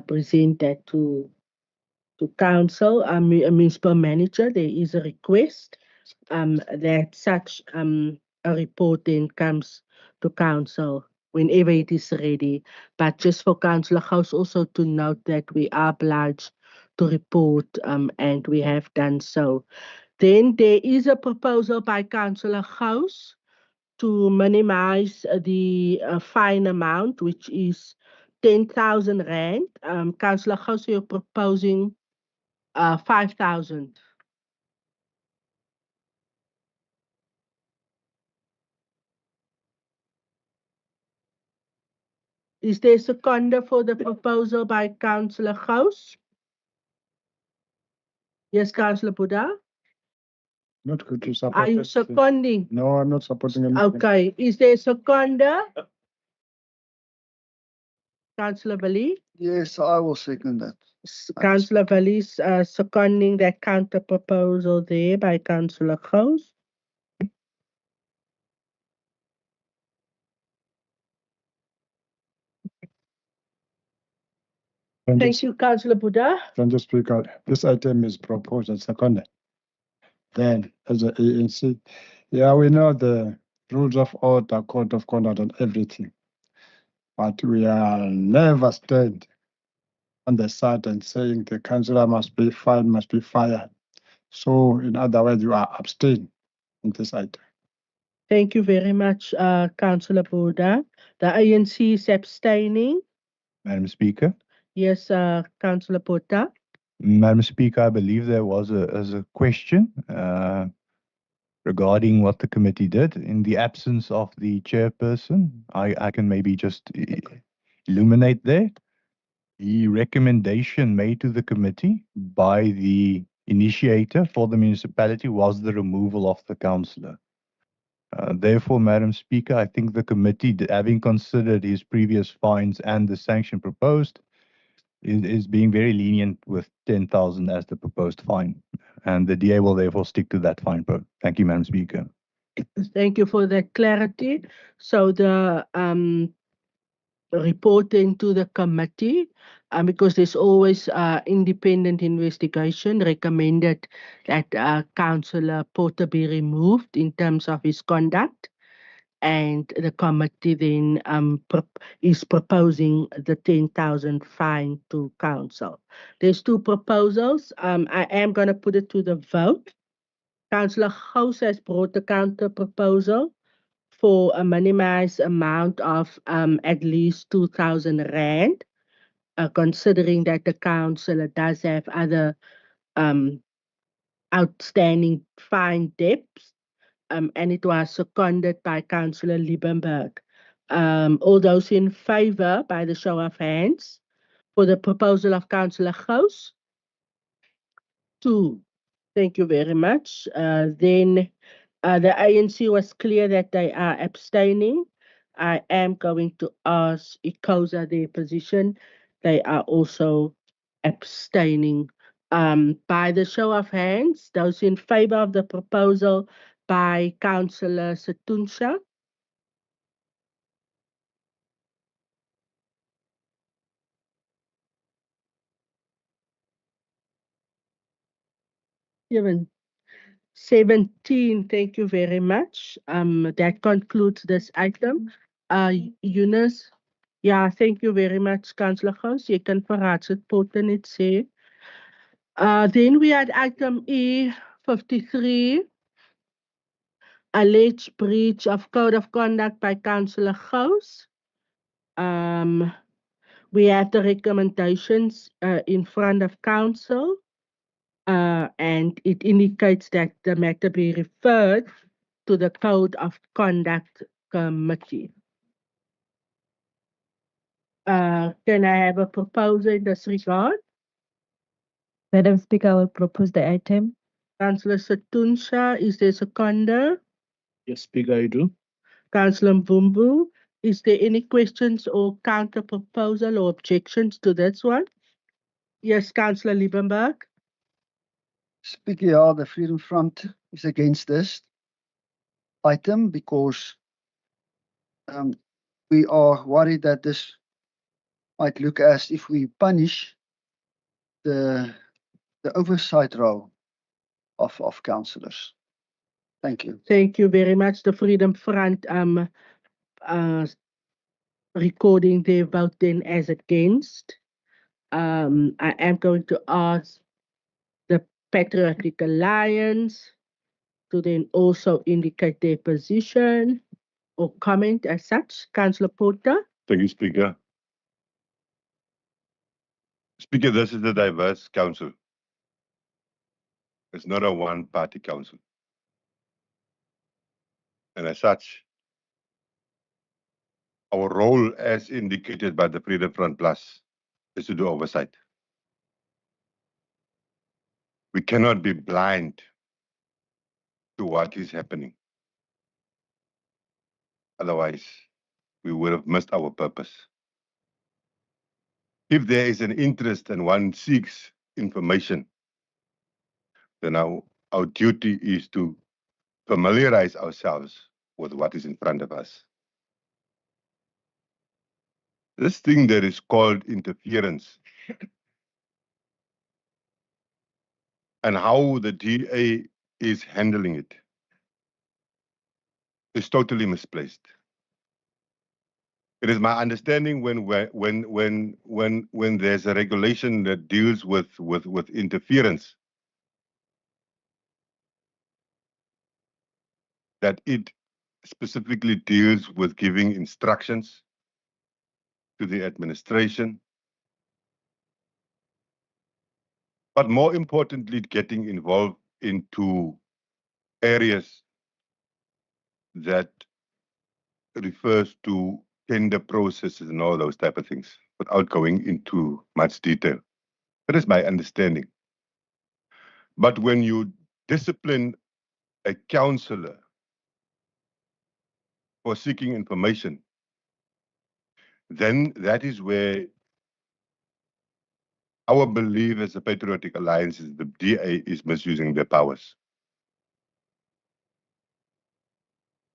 S1: present that to council. A municipal manager, there is a request that such a report then comes to council whenever it is ready. But just for Councillor Gous also to note that we are obliged to report and we have done so. Then there is a proposal by Councillor Gous to minimize the fine amount, which is 10,000 Rand. Councillor Gous, you're proposing 5,000. Is there a seconder for the proposal by Councillor Gous? Yes, Councillor Buddha.
S2: Not good to support.
S1: Are you
S2: it.
S1: seconding?
S2: No, I'm not supporting anything.
S1: Okay. Is there a seconder? Councillor Bali?
S15: Yes, I will second that.
S1: Councillor Bali is seconding that counter proposal there by Councillor Gous. Thank you, Councillor Buddha.
S2: Can you speak out? This item is proposed and seconded. Then, as a ANC, yeah, we know the rules of order, code of conduct, and everything, but we are never stand on the side and saying the councillor must be fined, must be fired. So, in other words, you are abstain on this item.
S1: Thank you very much, Councillor Buddha. The ANC is abstaining.
S11: Madam Speaker.
S1: Yes, Councillor Buddha.
S11: Madam Speaker, I believe there was a question regarding what the committee did. In the absence of the chairperson, I can maybe just illuminate there. The recommendation made to the committee by the initiator for the municipality was the removal of the councillor. Therefore, Madam Speaker, I think the committee, having considered his previous fines and the sanction proposed, is being very lenient with 10,000 as the proposed fine. And the DA will therefore stick to that fine. Thank you, Madam Speaker.
S1: Thank you for that clarity. So the reporting to the committee, because there's always independent investigation, recommended that Councillor Porter be removed in terms of his conduct. And the committee then is proposing the 10,000 fine to council. There's two proposals. I am going to put it to the vote. Councillor Gous has brought the counter proposal for a minimized amount of at least 2,000 rand, considering that the councillor does have other outstanding fine debts. And it was seconded by Councillor Liebenberg. All those in favour, by the show of hands, for the proposal of Councillor Gous? 2. Thank you very much. Then the ANC was clear that they are abstaining. I am going to ask ICOSA their position. They are also abstaining. By the show of hands, those in favour of the proposal by Councillor Setunsha? Even 17, thank you very much. That concludes this item. Eunice, yeah, thank you very much, Councillor Gous. You can perhaps report on it, say. Then we had item E53, alleged breach of code of conduct by Councillor Gous. We have the recommendations in front of council. And it indicates that the matter be referred to the Code of Conduct Committee. Can I have a proposal in this regard?
S10: Madam Speaker, I will propose the item.
S1: Councillor Setunsha, is there a seconder?
S2: Yes, Speaker, I do.
S1: Councillor Mvumbu, is there any questions or counter proposal or objections to this one? Yes, Councillor Liebenberg.
S15: Speaker, yeah, the Freedom Front is against this item because we are worried that this might look as if we punish the oversight role of councillors. Thank you.
S1: Thank you very much. The Freedom Front recording their vote then as against. I am going to ask the Patriotic Alliance to then also indicate their position or comment as such. Councillor Porter.
S7: Thank you, Speaker. Speaker, this is a diverse council. It's not a one-party council. And as such, our role, as indicated by the Freedom Front Plus, is to do oversight. We cannot be blind to what is happening. Otherwise, we would have missed our purpose. If there is an interest and one seeks information, then our duty is to familiarize ourselves with what is in front of us. This thing that is called interference and how the DA is handling it is totally misplaced. It is my understanding when there's a regulation that deals with interference, that it specifically deals with giving instructions to the administration, but more importantly, getting involved into areas that refers to tender processes and all those type of things, without going into much detail. That is my understanding. But when you discipline a councillor for seeking information, then that is where our belief as a Patriotic Alliance is the DA is misusing their powers.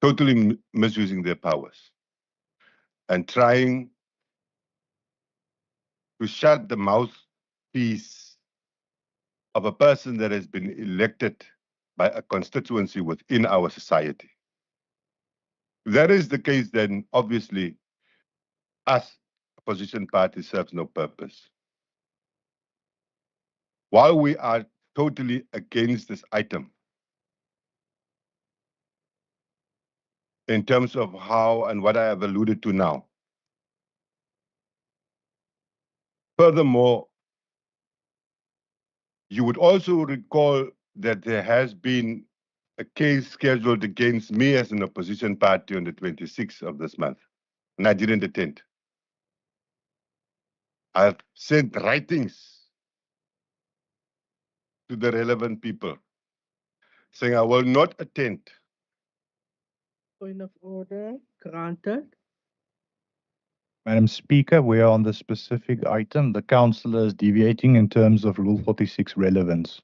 S7: Totally misusing their powers. And trying to shut the mouthpiece of a person that has been elected by a constituency within our society. If that is the case, then obviously us, opposition party, serves no purpose. While we are totally against this item, in terms of how and what I have alluded to now, furthermore, you would also recall that there has been a case scheduled against me as an opposition party on the 26th of this month, and I didn't attend. I've sent writings to the relevant people saying I will not attend.
S1: Point of order, granted.
S11: Madam Speaker, we are on the specific item. The councillor is deviating in terms of Rule 46 relevance.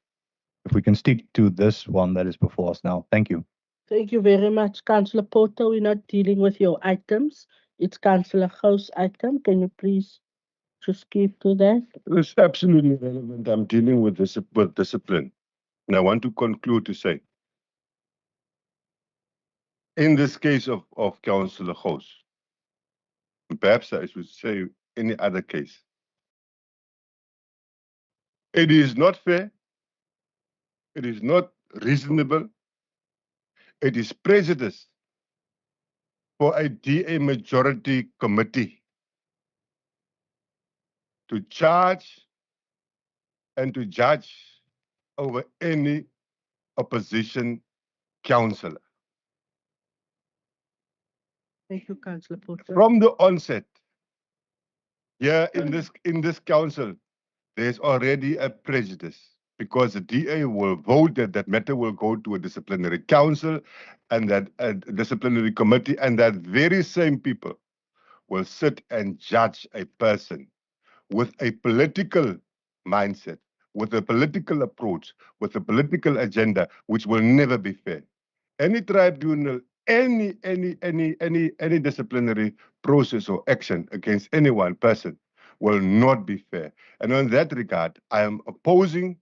S11: If we can stick to this one that is before us now. Thank you.
S1: Thank you very much, Councillor Porter. We're not dealing with your items. It's Councillor Gou's item. Can you please just keep to that?
S7: It's absolutely relevant. I'm dealing with discipline. And I want to conclude to say, in this case of Councillor Gous, perhaps I should say any other case, it is not fair, it is not reasonable, it is prejudice for a DA majority committee to charge and to judge over any opposition councillor.
S1: Thank you, Councillor Porter.
S7: From the onset, here in this council, there's already a prejudice because the DA will vote that that matter will go to a disciplinary council and that a disciplinary committee, and that very same people will sit and judge a person with a political mindset, with a political approach, with a political agenda, which will never be fair. Any tribunal, any disciplinary process or action against any one person will not be fair. And in that regard, I am opposing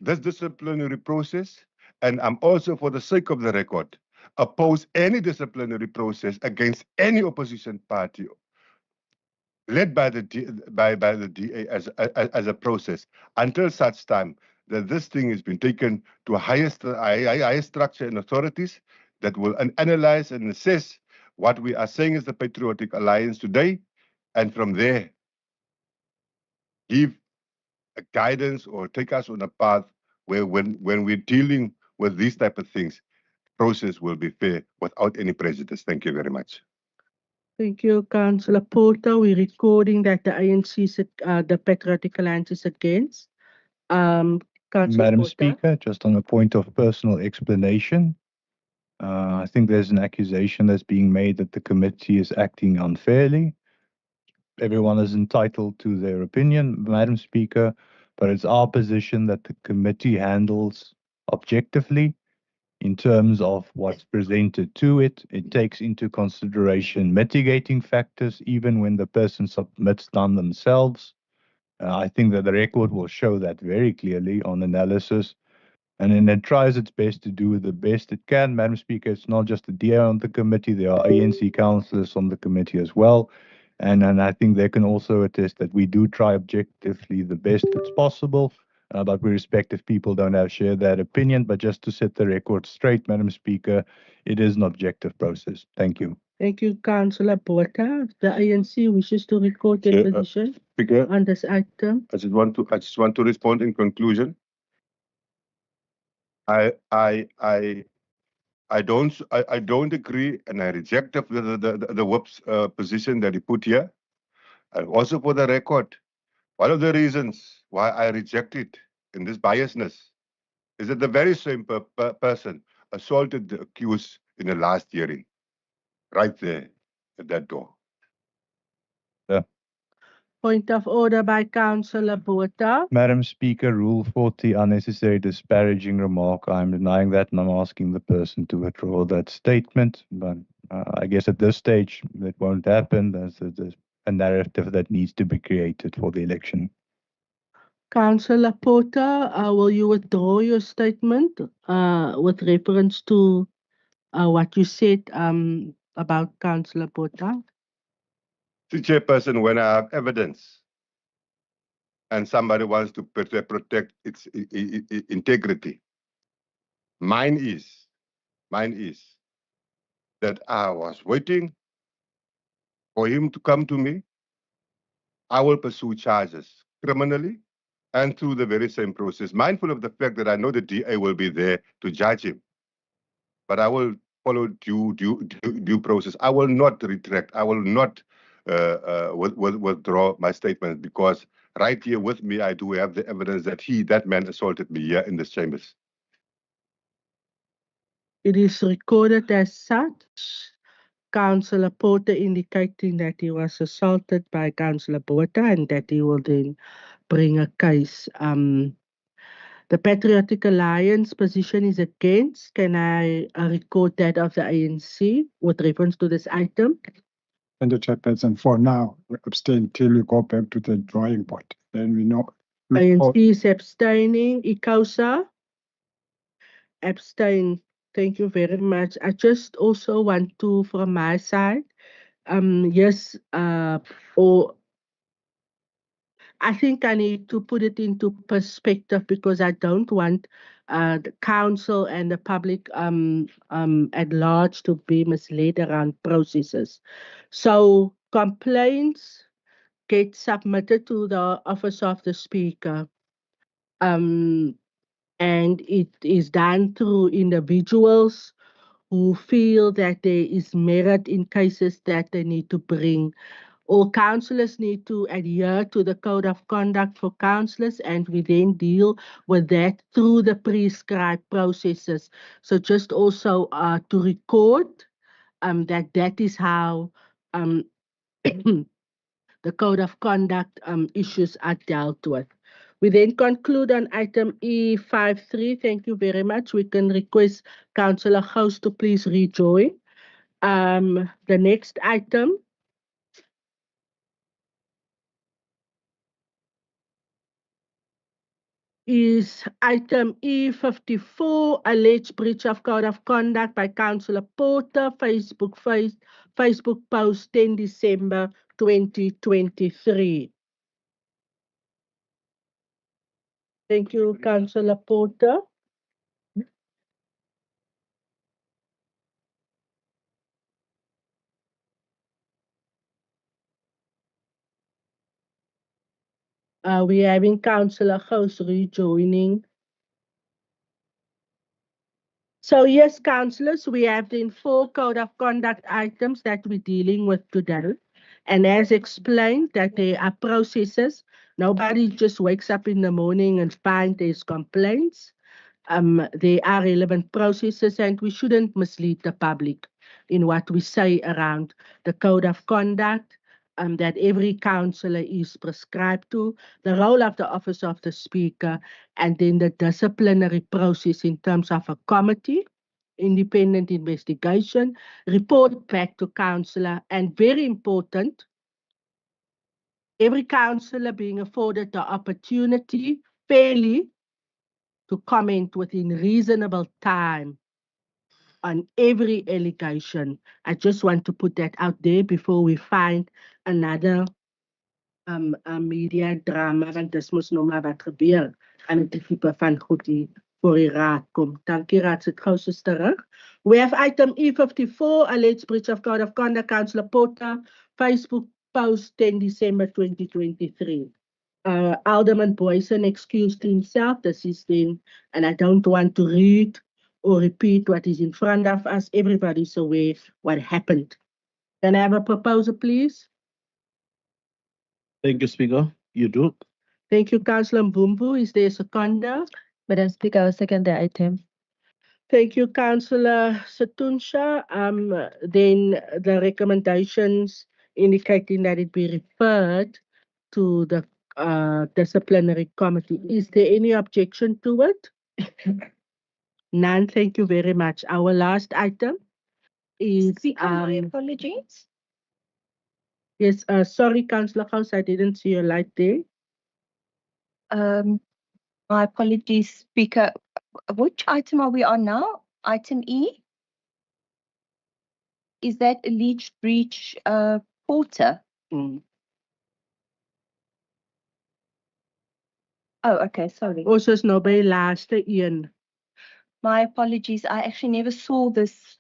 S7: this disciplinary process, and I'm also, for the sake of the record, oppose any disciplinary process against any opposition party led by the DA as a process until such time that this thing has been taken to a higher structure and authorities that will analyze and assess what we are saying as the Patriotic Alliance today, and from there give a guidance or take us on a path where when we're dealing with these type of things, process will be fair without any prejudice. Thank you very much.
S1: Thank you, Councillor Porter. We're recording that the ANC, the Patriotic Alliance is against. Councillor
S11: Madam
S1: Porter.
S11: Speaker, just on a point of personal explanation, I think there's an accusation that's being made that the committee is acting unfairly. Everyone is entitled to their opinion, Madam Speaker, but it's our position that the committee handles objectively in terms of what's presented to it. It takes into consideration mitigating factors, even when the person submits none themselves. I think that the record will show that very clearly on analysis. And then it tries its best to do the best it can. Madam Speaker, it's not just the DA on the committee, there are ANC councillors on the committee as well. And I think they can also attest that we do try objectively the best that's possible. But we respect if people don't have shared that opinion. But just to set the record straight, Madam Speaker, it is an objective process. Thank you.
S1: Thank you, Councillor Porter. The ANC wishes to record their
S7: Chair,
S1: position
S7: Speaker,
S1: on this item.
S7: I just want to respond in conclusion. I don't agree, and I reject the whip's position that he put here. And also for the record, one of the reasons why I reject it in this biasness is that the very same person assaulted the accused in the last hearing, right there at that door.
S1: Point of order by Councillor Porter.
S11: Madam Speaker, Rule 40, unnecessary disparaging remark. I'm denying that and I'm asking the person to withdraw that statement. But I guess at this stage, that won't happen. There's a narrative that needs to be created for the election.
S1: Councillor Porter, will you withdraw your statement with reference to what you said about Councillor Porter?
S7: The chairperson, when I have evidence and somebody wants to protect its integrity, mine is that I was waiting for him to come to me. I will pursue charges criminally and through the very same process, mindful of the fact that I know the DA will be there to judge him. But I will follow due process. I will not retract. I will not withdraw my statement, because right here with me, I do have the evidence that that man assaulted me here in this chambers.
S1: It is recorded as such. Councillor Porter indicating that he was assaulted by Councillor Porter and that he will then bring a case. The Patriotic Alliance position is against. Can I record that of the ANC with reference to this item?
S2: And the chairperson, for now, we abstain till we go back to the drawing board. Then we know.
S1: ANC is abstaining. Ikosa? Abstain. Thank you very much. I just also want to, from my side, yes, or I think I need to put it into perspective, because I don't want the council and the public at large to be misled around processes. So complaints get submitted to the office of the speaker. And it is done through individuals who feel that there is merit in cases that they need to bring. All councillors need to adhere to the code of conduct for councillors, and we then deal with that through the prescribed processes. So just also to record that is how the code of conduct issues are dealt with. We then conclude on item E53. Thank you very much. We can request Councillor House to please rejoin. The next item is item E54, alleged breach of code of conduct by Councillor Porter, Facebook post 10 December 2023. Thank you, Councillor Porter. We're having Councillor House rejoining. So yes, councillors, we have then 4 code of conduct items that we're dealing with today. And as explained, that there are processes. Nobody just wakes up in the morning and finds there's complaints. There are relevant processes, and we shouldn't mislead the public in what we say around the code of conduct that every councillor is prescribed to, the role of the office of the speaker, and then the disciplinary process in terms of a committee, independent investigation, report back to councillor, and very important, every councillor being afforded the opportunity fairly to comment within reasonable time on every allegation. I just want to put that out there before we find another media drama, want dis mos nou maar wat gebeur aan die tipe van goed die voor die raad kom. Dankie raad, sit gou soos terug. We have item E54, alleged breach of code of conduct, Councillor Potter, Facebook post 10 December 2023. Alderman Boyson excused himself, this is then, and I don't want to read or repeat what is in front of us. Everybody's aware what happened. Can I have a proposal, please?
S12: Thank you, Speaker. You do.
S1: Thank you, Councillor Mbumbu. Is there a seconder?
S10: Madam Speaker, I will second the item.
S1: Thank you, Councillor Satunsha. Then the recommendations indicating that it be referred to the disciplinary committee. Is there any objection to it? None. Thank you very much. Our last item is
S4: Speaker, my apologies.
S1: yes. Sorry, Councillor House, I didn't see your light there.
S4: My apologies, Speaker. Which item are we on now? Item E? Is that alleged breach Porter?
S1: Mm.
S4: Oh, okay, sorry.
S1: Ons is nou by laaste een.
S4: My apologies. I actually never saw this.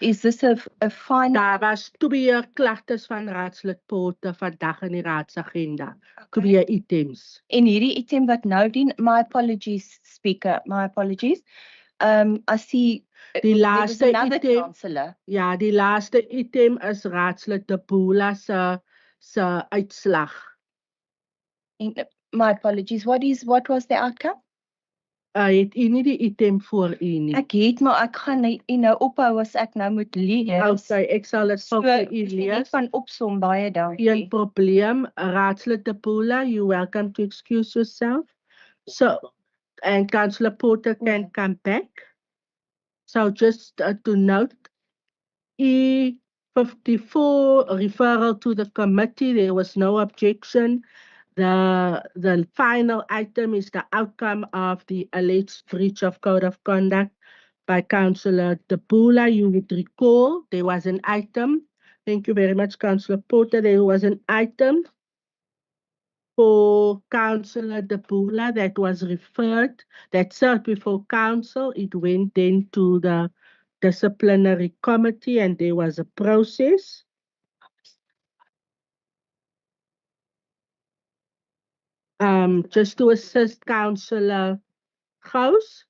S4: Is this a final?
S1: Daar was 2 klagtes van raadslid Porter vandag in die raadsagenda. 2 items.
S4: In hierdie item wat nou dien, my apologies, Speaker, my apologies. I see
S1: Die
S4: there was
S1: laaste
S4: another
S1: item,
S4: councillor.
S1: ja, die laaste item is raadslid De Boela se uitslag.
S4: My apologies. What was the outcome?
S1: Het u nie die item voor u nie?
S4: Ek het, maar ek gaan nou ophou as ek nou moet lees.
S1: Okay, ek sal dit vir u
S4: Ek
S1: lees.
S4: van opsom baie dankie.
S1: Geen probleem. Raadslid De Boela, you're welcome to excuse yourself. So, and Councillor Porter can come back. So just to note, E54 referral to the committee, there was no objection. The final item is the outcome of the alleged breach of code of conduct by Councillor De Boela. You would recall there was an item. Thank you very much, Councillor Porter. There was an item for Councillor De Boela that was referred, that served before council. It went then to the disciplinary committee and there was a process. Just to assist Councillor Gous,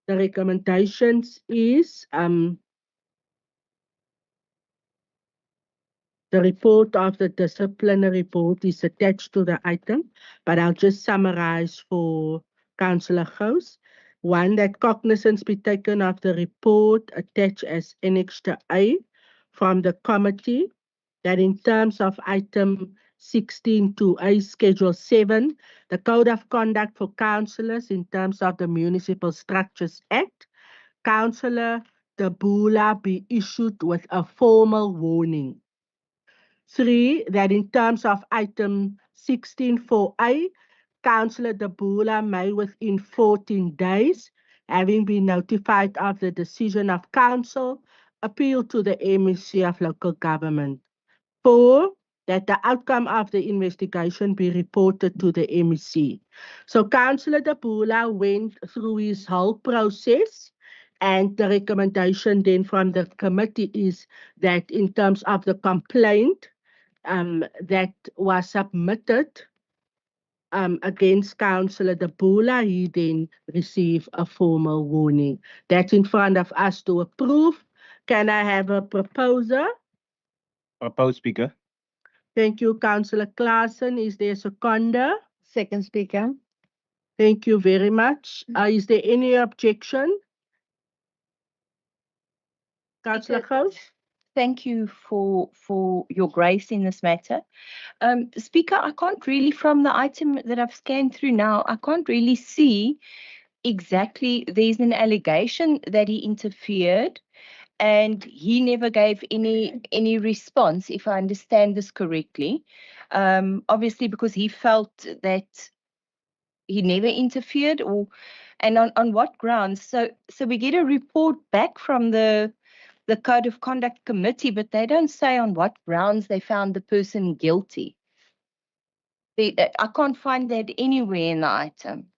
S1: the recommendations is the report of the disciplinary board is attached to the item, but I'll just summarize for Councillor Gous. 1, that cognizance be taken of the report attached as Annex A from the committee, that in terms of item 16.2A, Schedule 7, the Code of Conduct for Councillors in terms of the Municipal Structures Act, Councillor De Boela be issued with a formal warning. 3, that in terms of item 16.4A, Councillor De Boela may within 14 days, having been notified of the decision of council, appeal to the MEC of local government. 4, that the outcome of the investigation be reported to the MEC. So Councillor De Boela went through his whole process, and the recommendation then from the committee is that in terms of the complaint that was submitted against Councillor De Bula, he then received a formal warning. That's in front of us to approve. Can I have a proposer?
S18: Propose, Speaker.
S1: Thank you, Councillor Claassen. Is there a seconder?
S20: Second Speaker.
S1: Thank you very much. Is there any objection? Councillor Gous?
S4: Thank you for your grace in this matter. Speaker, I can't really, from the item that I've scanned through now, I can't really see exactly, there's an allegation that he interfered and he never gave any response, if I understand this correctly. Obviously, because he felt that he never interfered, and on what grounds? So we get a report back from the Code of Conduct Committee, but they don't say on what grounds they found the person guilty. I can't find that anywhere in the item.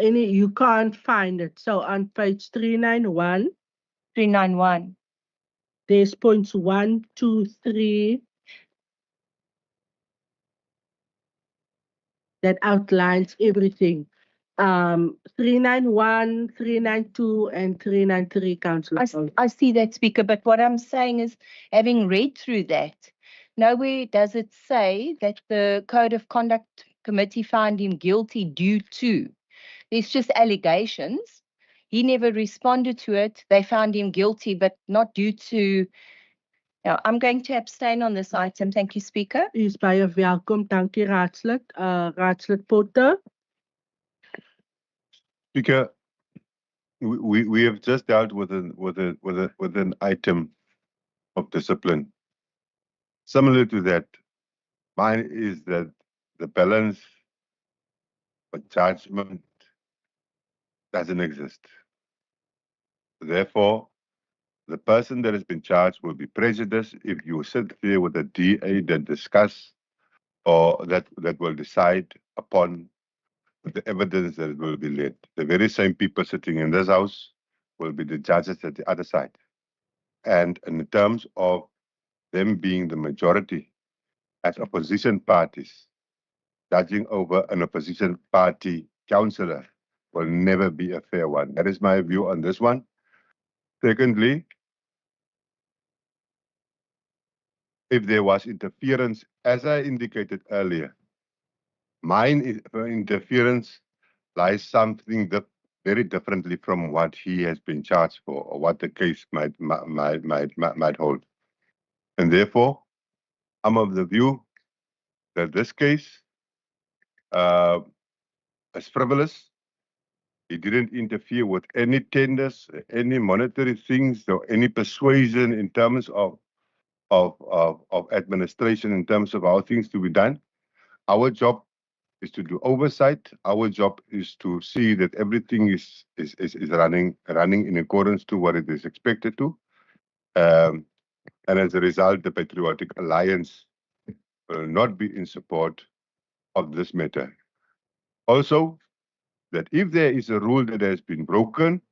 S1: You can't find it. So on page 391.
S4: 391.
S1: There's points 1, 2, 3. That outlines everything. 391, 392, and 393, Councillor.
S4: I see that, Speaker, but what I'm saying is, having read through that, nowhere does it say that the Code of Conduct Committee found him guilty due to. There's just allegations. He never responded to it. They found him guilty, but not due to. Now, I'm going to abstain on this item. Thank you, Speaker.
S1: U is baie welkom. Dankie, Raadslid. Raadslid Potter.
S7: Speaker, we have just dealt with an item of discipline. Similar to that, mine is that the balance for judgment doesn't exist. Therefore, the person that has been charged will be prejudiced if you sit there with a DA that discuss or that will decide upon the evidence that will be laid. The very same people sitting in this house will be the judges at the other side. And in terms of them being the majority as opposition parties, judging over an opposition party councillor will never be a fair one. That is my view on this one. Secondly, if there was interference, as I indicated earlier, interference lies something that very differently from what he has been charged for or what the case might hold. And therefore, I'm of the view that this case is frivolous. He didn't interfere with any tenders, any monetary things, or any persuasion in terms of administration, in terms of how things to be done. Our job is to do oversight. Our job is to see that everything is running in accordance to what it is expected to. And as a result, the Patriotic Alliance will not be in support of this matter. Also, that if there is a rule that has been broken,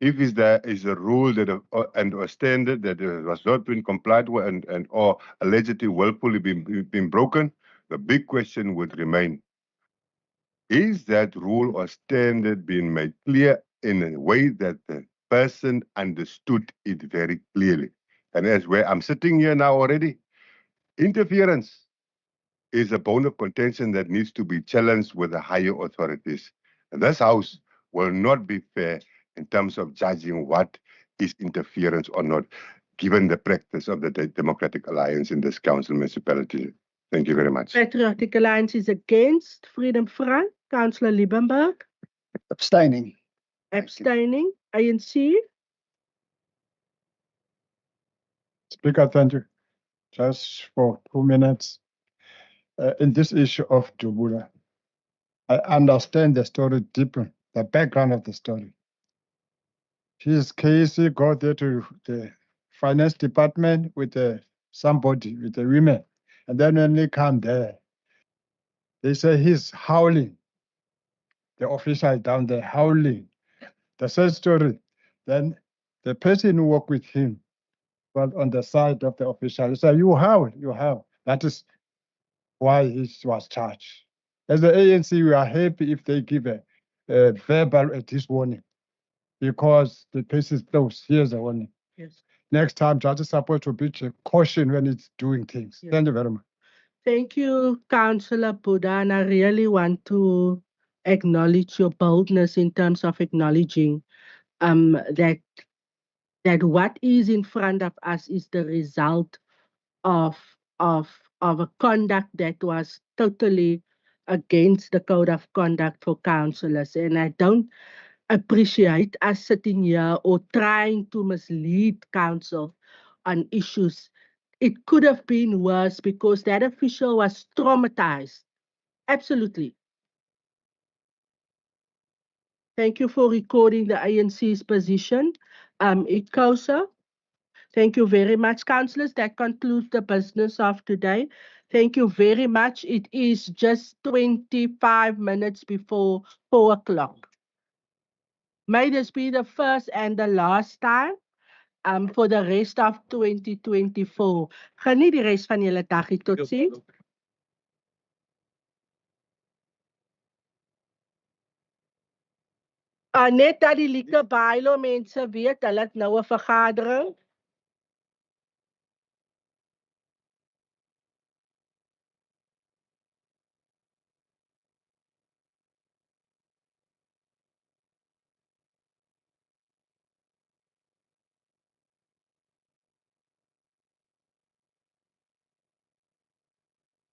S7: if there is a rule that and a standard that has not been complied with and or allegedly willfully been broken, the big question would remain: is that rule or standard being made clear in a way that the person understood it very clearly? And that's where I'm sitting here now already. Interference is a bone of contention that needs to be challenged with the higher authorities. And this House will not be fair in terms of judging what is interference or not, given the practice of the Democratic Alliance in this council municipality. Thank you very much.
S1: Patriotic Alliance is against. Freedom Front, Councillor Liebenberg.
S15: Abstaining.
S1: Abstaining. ANC.
S2: Speaker, thank you. Just for 2 minutes. In this issue of Dubula, I understand the story deeper, the background of the story. His case, he got there to the finance department with somebody, with the women. And then when they come there, they say he's howling. The official down there howling. The same story. Then the person who worked with him was on the side of the official. He said, you howl, you howl. That is why he was charged. As the ANC, we are happy if they give a verbal warning, because the case is closed. Here's the warning.
S1: Yes.
S2: Next time, judges are supposed to be caution when it's doing things.
S1: Yes.
S2: Thank you very much.
S1: Thank you, Councillor Buddha, and I really want to acknowledge your boldness in terms of acknowledging that what is in front of us is the result of a conduct that was totally against the code of conduct for councillors. And I don't appreciate us sitting here or trying to mislead council on issues. It could have been worse because that official was traumatized. Absolutely. Thank you for recording the ANC's position. Ikosa. Thank you very much, councillors. That concludes the business of today. Thank you very much. It is just 25 minutes before 4 o'clock. May this be the first and the last time for the rest of 2024. Geniet die rest van julle dag. Tot ziens. Net dat die lieke bylaw mense weet, hulle het nou 'n vergadering.